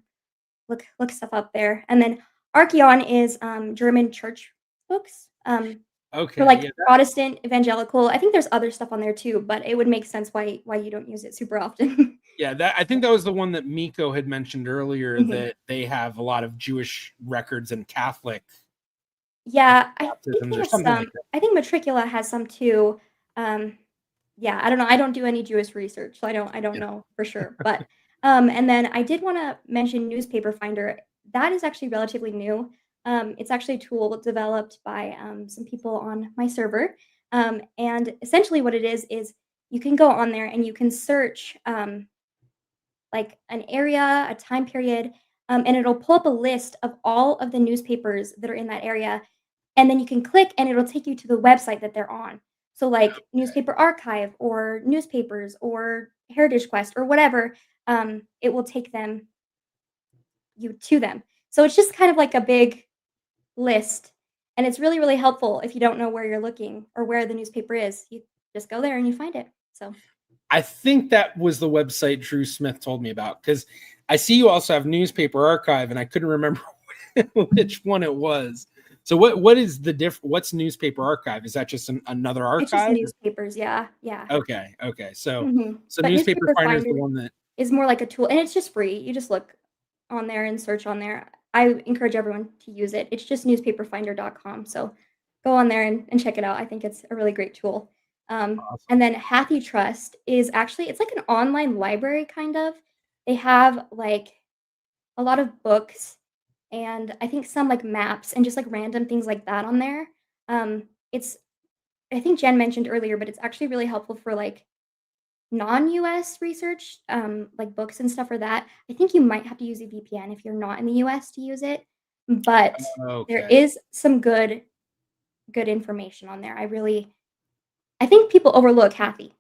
look stuff up there. And then Archeon is, German church books, for, Okay. like, Yeah. Protestant, evangelical, I think there's other stuff on there too, but it would make sense why you don't use it super often. Yeah, that I think that was the one that Miko had mentioned earlier Mhm. that they have a lot of Jewish records and Catholic Yeah, I think baptisms they or have something some. like that. I think Matricula has some too. Yeah, I don't know, I don't do any Jewish research, so I don't Yeah. know for sure, but, and then I did wanna mention Newspaper Finder. That is actually relatively new. It's actually a tool developed by, some people on my server, and essentially what it is you can go on there and you can search, like an area, a time period, and it'll pull up a list of all of the newspapers that are in that area, and then you can click and it'll take you to the website that they're on. So like Newspaper Archive or newspapers or Heritage Quest or whatever, it will take you to them. So it's just kind of like a big list, and it's really, really helpful if you don't know where you're looking or where the newspaper is. You just go there and you find it. So I think that was the website Drew Smith told me about because I see you also have Newspaper Archive, and I couldn't remember which one it was. So what is the what's Newspaper Archive? Is that just another it's just archive? newspapers, yeah, yeah. Okay, okay. So Mhm. But Newspaper Newspaper Finder is Finder the one that is more like a tool, and it's just free. You just look on there and search on there. I encourage everyone to use it. It's just newspaperfinder.com, so go on there and check it out. I think it's a really great tool. And awesome. then Hathy Trust is actually it's like an online library kind of. They have, like, a lot of books and I think some, like, maps and just, like, random things like that on there. It's I think Jen mentioned earlier, but it's actually really helpful for, like, non-US research, like books and stuff for that. I think you might have to use a VPN if you're not in the US to use it, but there Okay. is some good information on there. I think people overlook Hathy.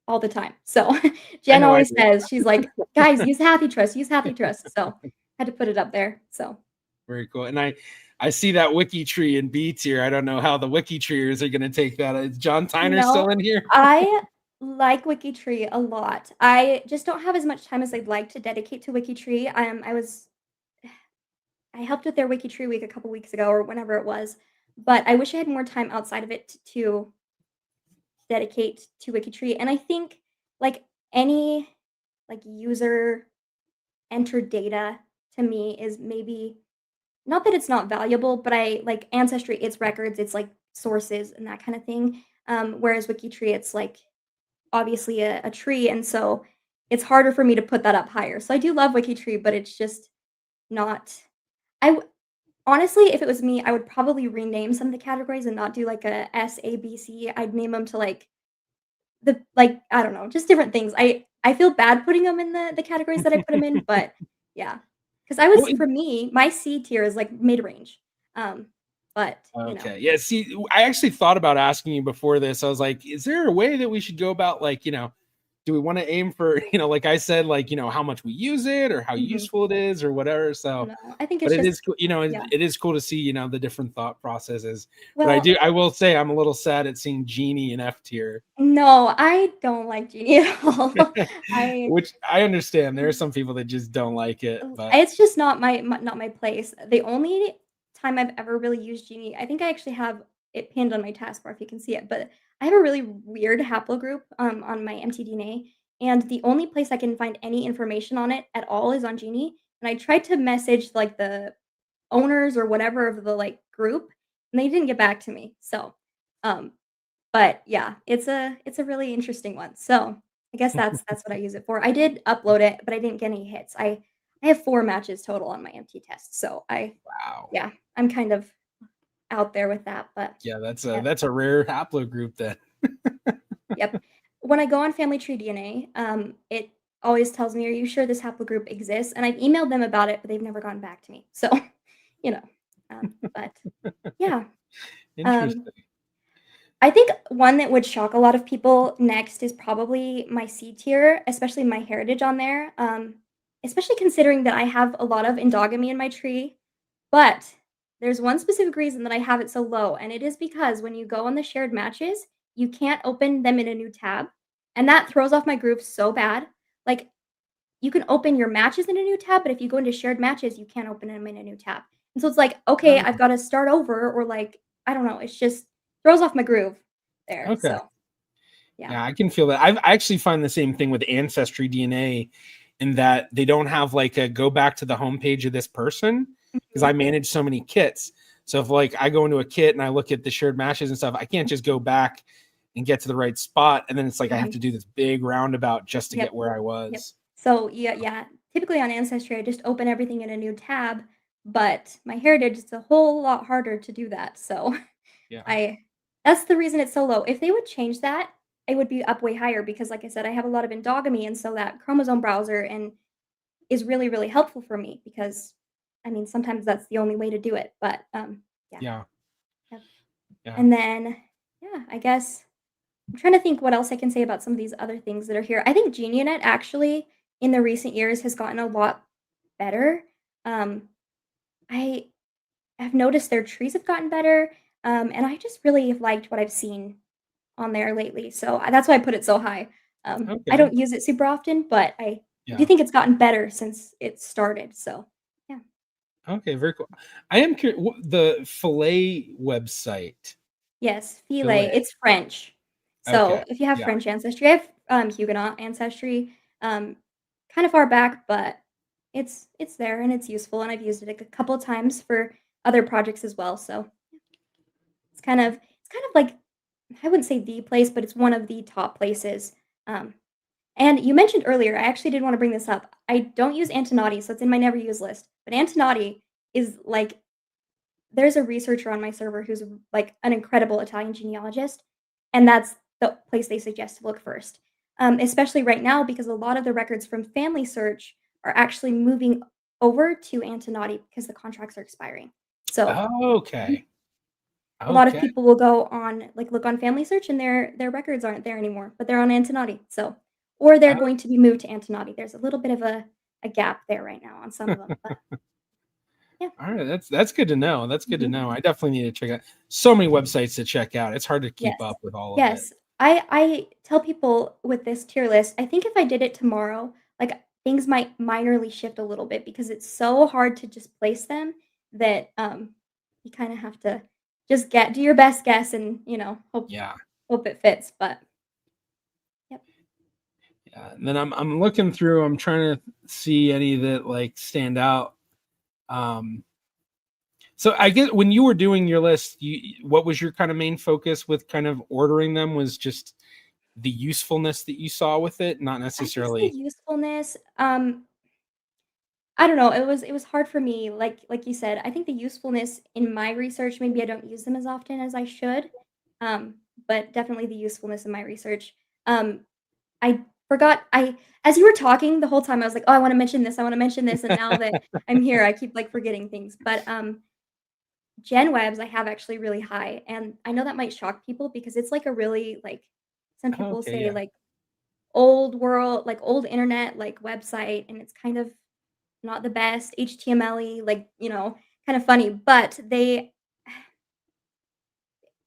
all the time. So I Jen know I always do. says, she's like, guys, use Happy Trust, use Happy Trust. So had to put it up there. So Very cool. And I see that wiki tree in B tier. I don't know how the wiki treers are going to take that. Is John Tyner still in here? I like WikiTree a lot. I just don't have as much time as I'd like to dedicate to WikiTree. I helped with their WikiTree week a couple weeks ago or whenever it was, but I wish I had more time outside of it to dedicate to WikiTree. And I think like any like user entered data to me is maybe not that it's not valuable, but I like Ancestry, it's records, it's like sources and that kind of thing. Whereas WikiTree, it's like obviously a tree, and so it's harder for me to put that up higher. So I do love WikiTree, but it's just not. Honestly, if it was me, I would probably rename some of the categories and not do like a S A B C. I'd name them to like I don't know, just different things. I feel bad putting them in the categories that I put them in, but yeah, because Well, for me, my C tier is like mid range. Um, but okay. Yeah. See, I actually thought about asking you before this. I was like, is there a way that we should go about like, do we want to aim for, like I said, like, how much we use it or how mhm. useful it is or whatever. So, No, I think but it's it just is cool, yeah. it is cool to see, the different thought processes. But Well, I will say I'm a little sad at seeing Genie in F tier, no, I don't like Genie at all. I which I understand. There are some people that just don't like it, but it's just not not my place. The only time I've ever really used Genie, I think I actually have it pinned on my taskbar if you can see it, but I have a really weird haplogroup on my mtDNA, and the only place I can find any information on it at all is on Genie. And I tried to message like the owners or whatever of the like group, and they didn't get back to me. So, um, but yeah, it's a really interesting one. So, I guess that's what I use it for. I did upload it, but I didn't get any hits. I have 4 matches total on my MT test. So, wow. yeah, I'm kind of out there with that, but Yeah, yeah, that's a rare haplogroup then. yep. When I go on Family Tree DNA, it always tells me, "Are you sure this haplogroup exists?" And I've emailed them about it, but they've never gotten back to me. So, you know, but yeah. Um, Interesting. I think one that would shock a lot of people next is probably my C tier, especially my heritage on there. Especially considering that I have a lot of endogamy in my tree, but there's one specific reason that I have it so low, and it is because when you go on the shared matches, you can't open them in a new tab, and that throws off my group so bad. Like, you can open your matches in a new tab, but if you go into shared matches, you can't open them in a new tab. And so it's like, okay, Oh, I've got to start over, or like, I don't know, it's just throws off my groove there. okay. So yeah. Yeah, I can feel that. I actually find the same thing with Ancestry DNA in that they don't have like a go back to the homepage of this person because Mhm. I manage so many kits. So if like I go into a kit and I look at the shared matches and stuff, I can't just go back and get to the right spot. And then it's like I have Mhm. to do this big roundabout just to Yep. get where I Yep. was. So yeah. Typically on Ancestry, I just open everything in a new tab, but my heritage is a whole lot harder to do that. So Yeah. I that's the reason it's so low. If they would change that, it would be up way higher because like I said, I have a lot of endogamy, and so that chromosome browser and is really, really helpful for me because I mean sometimes that's the only way to do it. But yeah. Yeah. Yep. Yeah. And then yeah, I guess I'm trying to think what else I can say about some of these other things that are here. I think GeniaNet actually in the recent years has gotten a lot better. Um, I have noticed their trees have gotten better, and I just really have liked what I've seen on there lately. So that's why I put it so high. I Okay. don't use it super often, but I do Yeah. think it's gotten better since it started. So yeah. Okay. Very cool. I am curious. The Filet website. Yes, filet. Filet. It's French. Okay. So if you have Yeah. French ancestry, I have Huguenot ancestry, um, kind of far back, but it's there and it's useful, and I've used it a couple times for other projects as well. So it's kind of like I wouldn't say the place, but it's one of the top places. Um, and you mentioned earlier, I actually did want to bring this up. I don't use Antonati, so it's in my never use list. But Antonati is like there's a researcher on my server who's like an incredible Italian genealogist, and that's the place they suggest to look first. Especially right now, because a lot of the records from Family Search are actually moving over to Antonati because the contracts are expiring. So, mhm, Okay. A lot of Okay. people will go on, like, look on Family Search and their records aren't there anymore, but they're on Antonati, so or they're going to be moved to Antonati. There's a little bit of a gap there right now on some of them, but yeah. All right, that's good to know. That's good to Mhm. know. I definitely need to check out so many websites to check out. It's hard to keep Yes. up with all of it. Yes. I tell people with this tier list, I think if I did it tomorrow, like, things might minorly shift a little bit because it's so hard to just place them that, you kinda have to just get do your best guess and, Yeah. hope it fits, but yep. Yeah. And then I'm looking through, I'm trying to see any that like stand out. Um so I get when you were doing your list, what was your kind of main focus with kind of ordering them was just the usefulness that you saw with it, not I guess the necessarily. usefulness, I don't know, it was hard for me, like you said, I think the usefulness in my research, maybe I don't use them as often as I should, um, but definitely the usefulness in my research. Um, I forgot I as you were talking the whole time, I was like, "Oh, I wanna mention this, I wanna mention this," and now that I'm here, I keep, like, forgetting things, but, Gen Webs I have actually really high, and I know that might shock people because it's, like, a really, like some Oh, people okay, say, yeah. like, old world like, old internet, like, website, and it's kind of not the best, HTML-y, like, kinda funny, but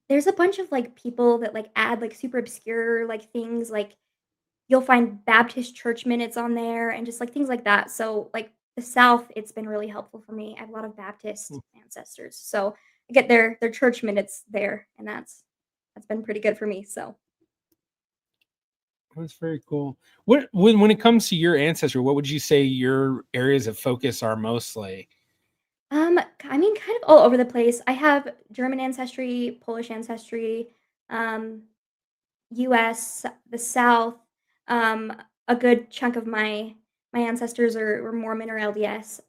there's a bunch of, like, people that, like, add, like, super obscure, like, things, like, you'll find Baptist church minutes on there and just, like, things like that, so, like, the South, it's been really helpful for me, I have a lot of Hmm, Baptist ancestors, so I get their church minutes there, and that's been pretty good for me, so that's very cool. What when it comes to your ancestry, what would you say your areas of focus are mostly? I mean, kind of all over the place. I have German ancestry, Polish ancestry, um, US, the South. Um, a good chunk of my ancestors were Mormon or LDS.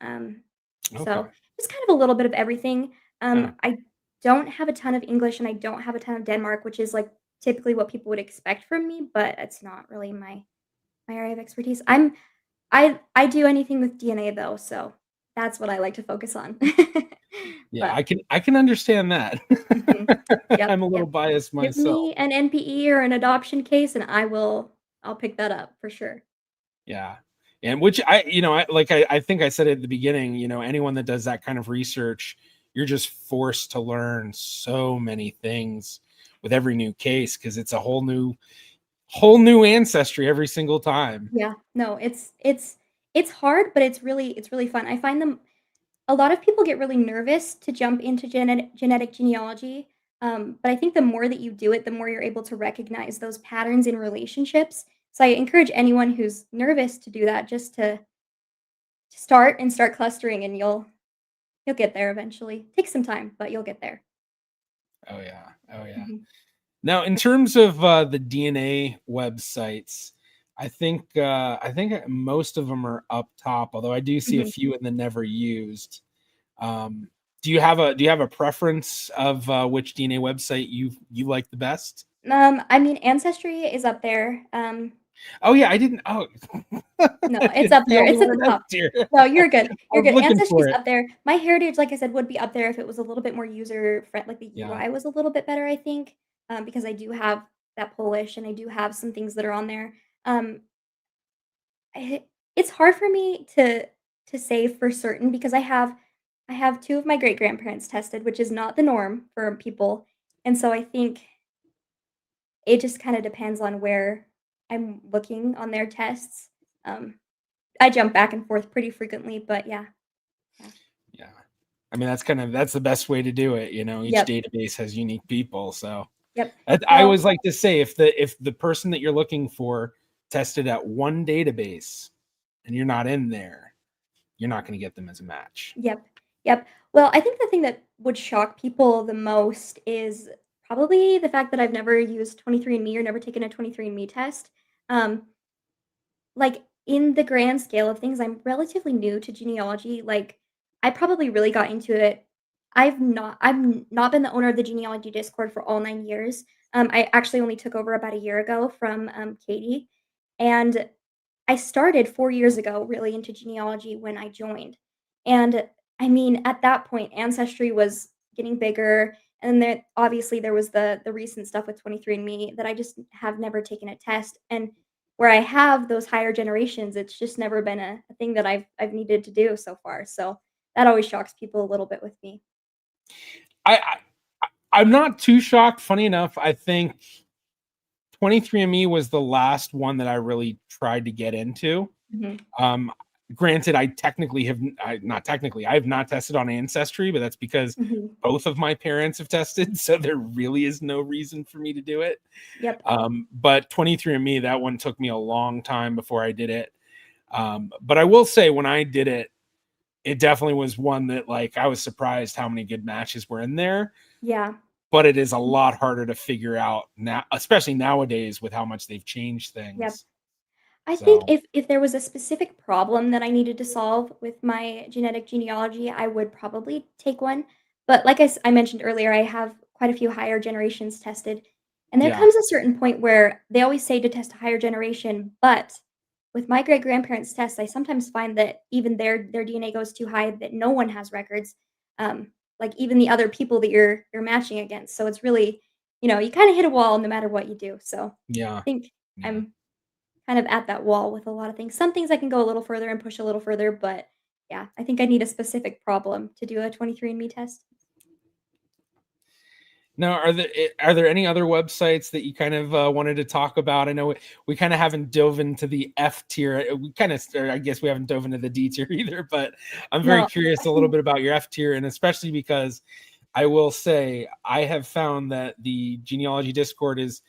So Okay. just kind of a little bit of everything. Yeah. I don't have a ton of English and I don't have a ton of Denmark, which is like typically what people would expect from me, but it's not really my area of expertise. I do anything with DNA though, so that's what I like to focus on. Yeah, But I can understand that. mhm. Yep, I'm a little yep. biased Give myself. me an NPE or an adoption case, and I'll pick that up for sure. Yeah. And which I think I said at the beginning, anyone that does that kind of research, you're just forced to learn so many things with every new case because it's a whole new ancestry every single time. Yeah, no, it's hard, but it's really fun. I find them a lot of people get really nervous to jump into genetic genealogy, but I think the more that you do it, the more you're able to recognize those patterns in relationships. So I encourage anyone who's nervous to do that just to start clustering, and you'll get there eventually. Takes some time, but you'll get there. Oh yeah. Oh yeah. Mhm, Now, in terms of the DNA websites, I think most of them are up top, although I do see a mhm. few in the never used. Um, do you have a preference of which DNA website you like the best? I mean, Ancestry is up there. Oh yeah, I didn't. Oh, No, I it's didn't up see there. all the It's at one the up top. tier. No, I you're good. You're was good. looking Ancestry's for it. up there. My heritage, like I said, would be up there if it was a little bit more user friend like the Yeah. UI was a little bit better, I think, because I do have that Polish and I do have some things that are on there. Um, I it's hard for me to say for certain because I have 2 of my great-grandparents tested, which is not the norm for people, and so I think it just kinda depends on where I'm looking on their tests. Um, I jump back and forth pretty frequently, but yeah. Yeah. Yeah. I mean, that's the best way to do it. Each Yep. database has unique people, so Yep. I Well, always like to say if the person that you're looking for tested at one database and you're not in there, you're not going to get them as a match. yep. Yep. Well, I think the thing that would shock people the most is probably the fact that I've never used 23andMe or never taken a 23andMe test. Um, like, in the grand scale of things, I'm relatively new to genealogy, like, I probably really got into it I've not been the owner of the genealogy Discord for all 9 years. I actually only took over about a year ago from, Katie, and I started 4 years ago really into genealogy when I joined, and, I mean, at that point, Ancestry was getting bigger, And then obviously there was the recent stuff with 23andMe that I just have never taken a test. And where I have those higher generations, it's just never been a thing that I've needed to do so far. So that always shocks people a little bit with me. I'm not too shocked. Funny enough, I think 23andMe was the last one that I really tried to get into. Mhm. Granted, I have not tested on Ancestry, but that's because Mhm. both of my parents have tested, so there really is no reason for me to do it. Yep. But 23andMe, that one took me a long time before I did it. But I will say, when I did it, it definitely was one that, like, I was surprised how many good matches were in there. Yeah. But it is a lot harder to figure out now, especially nowadays with how much they've changed Yep. things. I think So if there was a specific problem that I needed to solve with my genetic genealogy, I would probably take one. But like I mentioned earlier, I have quite a few higher generations tested. And there yeah, comes a certain point where they always say to test a higher generation, but with my great grandparents' tests, I sometimes find that even their DNA goes too high that no one has records, like even the other people that you're matching against. So it's really, you kind of hit a wall no matter what you do. So I yeah, think yeah. I'm kind of at that wall with a lot of things. Some things I can go a little further and push a little further, but yeah, I think I need a specific problem to do a 23andMe test. Now, are there any other websites that you kind of wanted to talk about? I know we kind of haven't dove into the F tier. We kind of, I guess, we haven't dove into the D tier either. But I'm very No, curious a little bit about your F tier, and especially because I will say I have found that the genealogy Discord is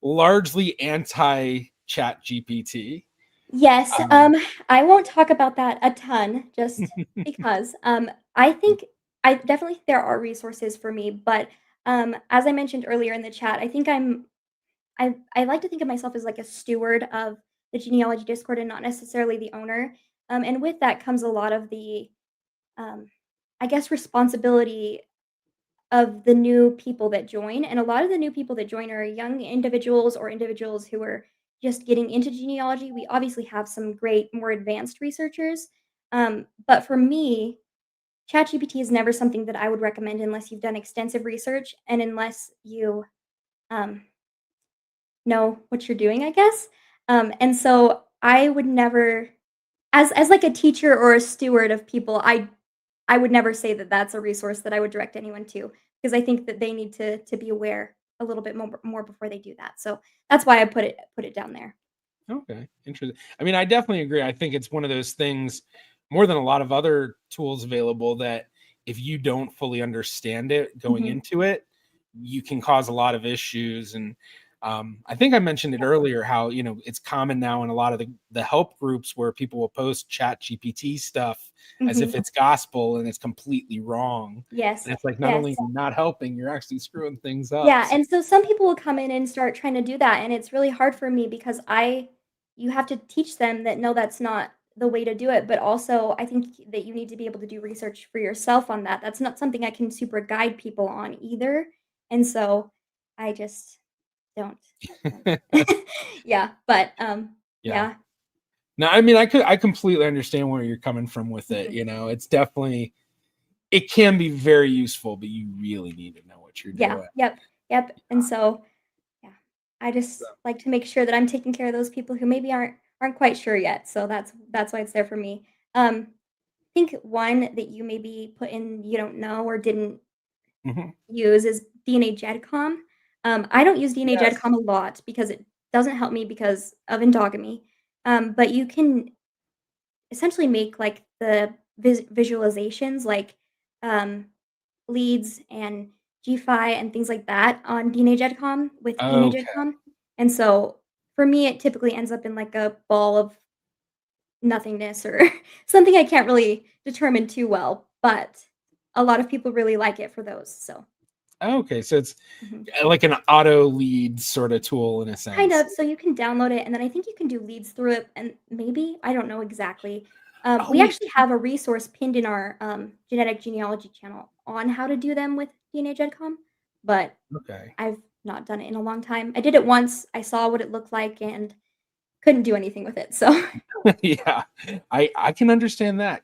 largely anti Chat GPT. yes, Um, I won't talk about that a ton just because I think I definitely think there are resources for me, but as I mentioned earlier in the chat, I think I like to think of myself as like a steward of the genealogy Discord and not necessarily the owner. And with that comes a lot of the um, I guess responsibility of the new people that join, and a lot of the new people that join are young individuals or individuals who are just getting into genealogy. We obviously have some great, more advanced researchers, but for me, ChatGPT is never something that I would recommend unless you've done extensive research and unless you um, know what you're doing, I guess. And so I would never, as like a teacher or a steward of people, I would never say that that's a resource that I would direct anyone to, because I think that they need to be aware a little bit more before they do that. So that's why I put it down there. Okay, interesting. I mean, I definitely agree. I think it's one of those things, more than a lot of other tools available, that if you don't fully understand it going Mhm. into it, you can cause a lot of issues. And I think I mentioned it earlier how, it's common now in a lot of the help groups where people will post Chat GPT stuff as if Mhm. it's gospel and it's completely wrong. Yes. And it's like, not Yes. only are you not helping, you're actually screwing things up. Yeah, So, and so some people will come in and start trying to do that, and it's really hard for me because I you have to teach them that, no, that's not the way to do it, but also I think that you need to be able to do research for yourself on that. That's not something I can super guide people on either, and so I just don't. don't. Yeah, but, yeah. yeah. No, I mean, I completely understand where you're coming from with it. Mhm. It's definitely, it can be very useful, but you really need to know what you're Yeah, doing. yep, and so, yeah, I just like to make sure that I'm taking care of those people who maybe aren't quite sure yet, so that's why it's there for me. I think one that you maybe put in you don't know or didn't Mhm. use is DNA GEDCOM. I don't use DNA Yes. GEDCOM a lot because it doesn't help me because of endogamy, but you can essentially make, like, the visualizations, like, um, leads and GFI and things like that on DNA GEDCOM with DNA Okay. GEDCOM, and so, for me, it typically ends up in, like, a ball of nothingness or something I can't really determine too well, but a lot of people really like it for those, so Okay. So it's mhm. like an auto lead sort of tool in a Kind sense. of, so you can download it, and then I think you can do leads through it, and maybe, I don't know exactly. Oh, We wait. actually have a resource pinned in our, genetic genealogy channel on how to do them with DNA GEDCOM, but Okay. I've not done it in a long time. I did it once, I saw what it looked like, and couldn't do anything with it, so Yeah. I can understand that.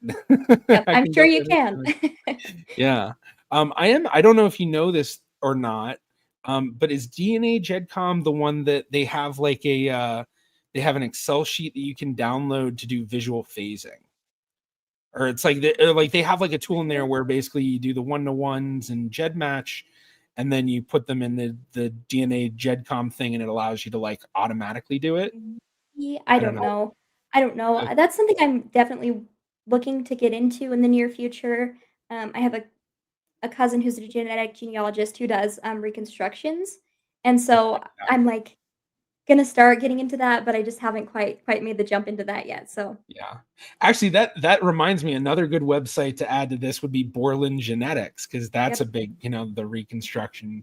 yep, I I'm can sure you definitely can. understand. Yeah. I don't know if you know this or not, but is DNA GEDCOM the one that they have like they have an Excel sheet that you can download to do visual phasing? Or it's like they have like a tool in there where basically you do the 1-to-1s and GEDmatch, and then you put them in the DNA GEDCOM thing, and it allows you to like automatically do it. Yeah, I I don't don't know. know. I don't know. That's something I'm definitely looking to get into in the near future. I have a cousin who's a genetic genealogist who does, reconstructions, and so I'm, like, gonna start getting into that, but I just haven't quite made the jump into that yet, so Yeah. Actually, that reminds me, another good website to add to this would be Borland Genetics, because that's a yep, big, the yep.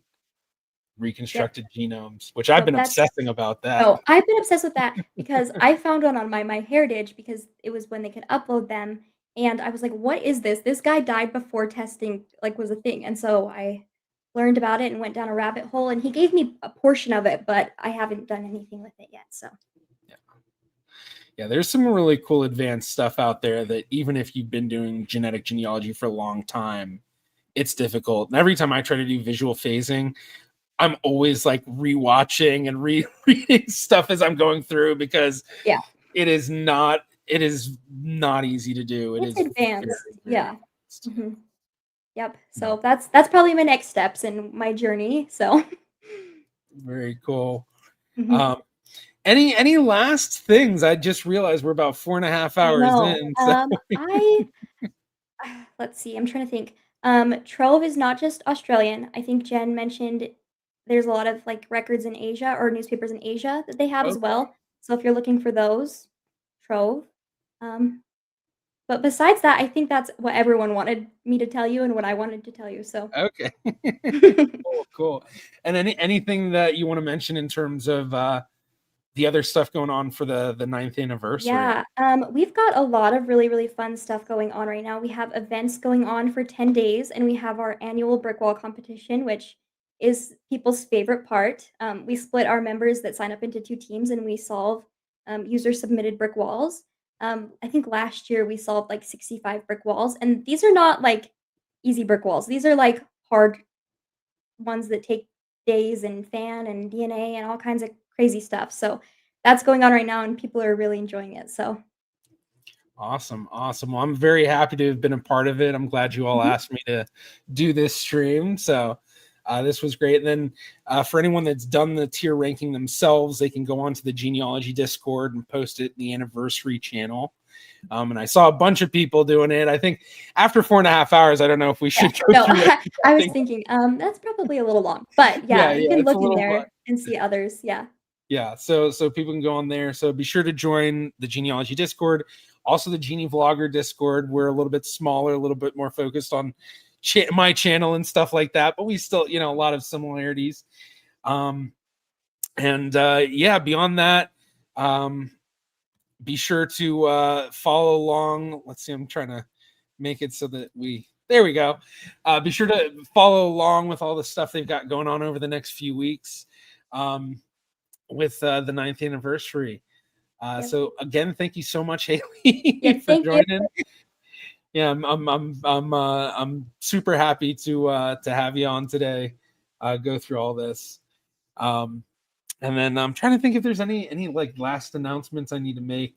reconstructed genomes, which I've So been that's obsessing about that. oh, I've been obsessed with that because I found one on my MyHeritage because it was when they could upload them, and I was like, "What is this? This guy died before testing, like, was a thing," and so I learned about it and went down a rabbit hole, and he gave me a portion of it, but I haven't done anything with it yet, so Yeah. Yeah, there's some really cool advanced stuff out there that even if you've been doing genetic genealogy for a long time, it's difficult. And every time I try to do visual phasing, I'm always like rewatching and rereading stuff as I'm going through, because yeah. it is not easy to do. It It's is very, advanced, very yeah. advanced. Mhm. Yep, No, so that's probably my next steps in my journey, so very cool. Mhm. Um, any last things? I just realized we're about 4.5 hours No, in. So I let's see, I'm trying to think. Trove is not just Australian. I think Jen mentioned there's a lot of, like, records in Asia or newspapers in Asia that they have as okay. well. So if you're looking for those, Trove. Um, but besides that, I think that's what everyone wanted me to tell you and what I wanted to tell you, so Okay. Cool, cool. And anything that you want to mention in terms of the other stuff going on for the ninth anniversary? Yeah, we've got a lot of really, really fun stuff going on right now. We have events going on for 10 days, and we have our annual brick wall competition, which is people's favorite part. We split our members that sign up into 2 teams, and we solve, user-submitted brick walls. I think last year we solved, like, 65 brick walls, and these are not, like, easy brick walls. These are, like, hard ones that take days and fan and DNA and all kinds of crazy stuff. So that's going on right now, and people are really enjoying it. So Awesome, awesome. Well, I'm very happy to have been a part of it. I'm glad you all Mhm. asked me to do this stream. So this was great. And then for anyone that's done the tier ranking themselves, they can go onto the genealogy Discord and post it in the anniversary channel. And I saw a bunch of people doing it. I think after 4.5 hours, I don't know if we yeah, should go no, through it. I was thinking, that's probably a little long, but Yeah, yeah, you yeah, can it's a look in little much. there and see others. Yeah. Yeah, so people can go on there. So be sure to join the Genealogy Discord, also the GeneaVlogger Discord. We're a little bit smaller, a little bit more focused on my channel and stuff like that, but we still, a lot of similarities. Um, and yeah, beyond that, um, be sure to follow along. Let's see, I'm trying to make it so that there we go. Be sure to follow along with all the stuff they've got going on over the next few weeks. With the ninth anniversary. Yep. So again, thank you so much, Haley, Yep. for Thank you. joining. Yeah, I'm super happy to have you on today. Go through all this, and then I'm trying to think if there's any like last announcements I need to make.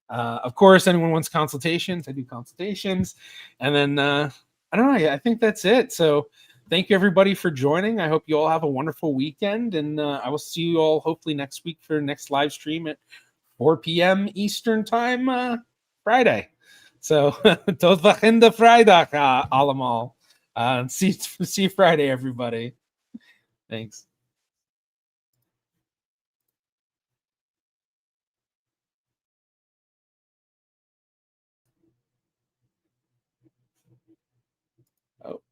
Of course, anyone wants consultations, I do consultations, and then I don't know. Yeah, I think that's it. So thank you everybody for joining. I hope you all have a wonderful weekend, and I will see you all hopefully next week for next live stream at 4 p.m. Eastern time, Friday. So tot volgende vrijdag, allemaal. See you Friday, everybody. Thanks. Oh.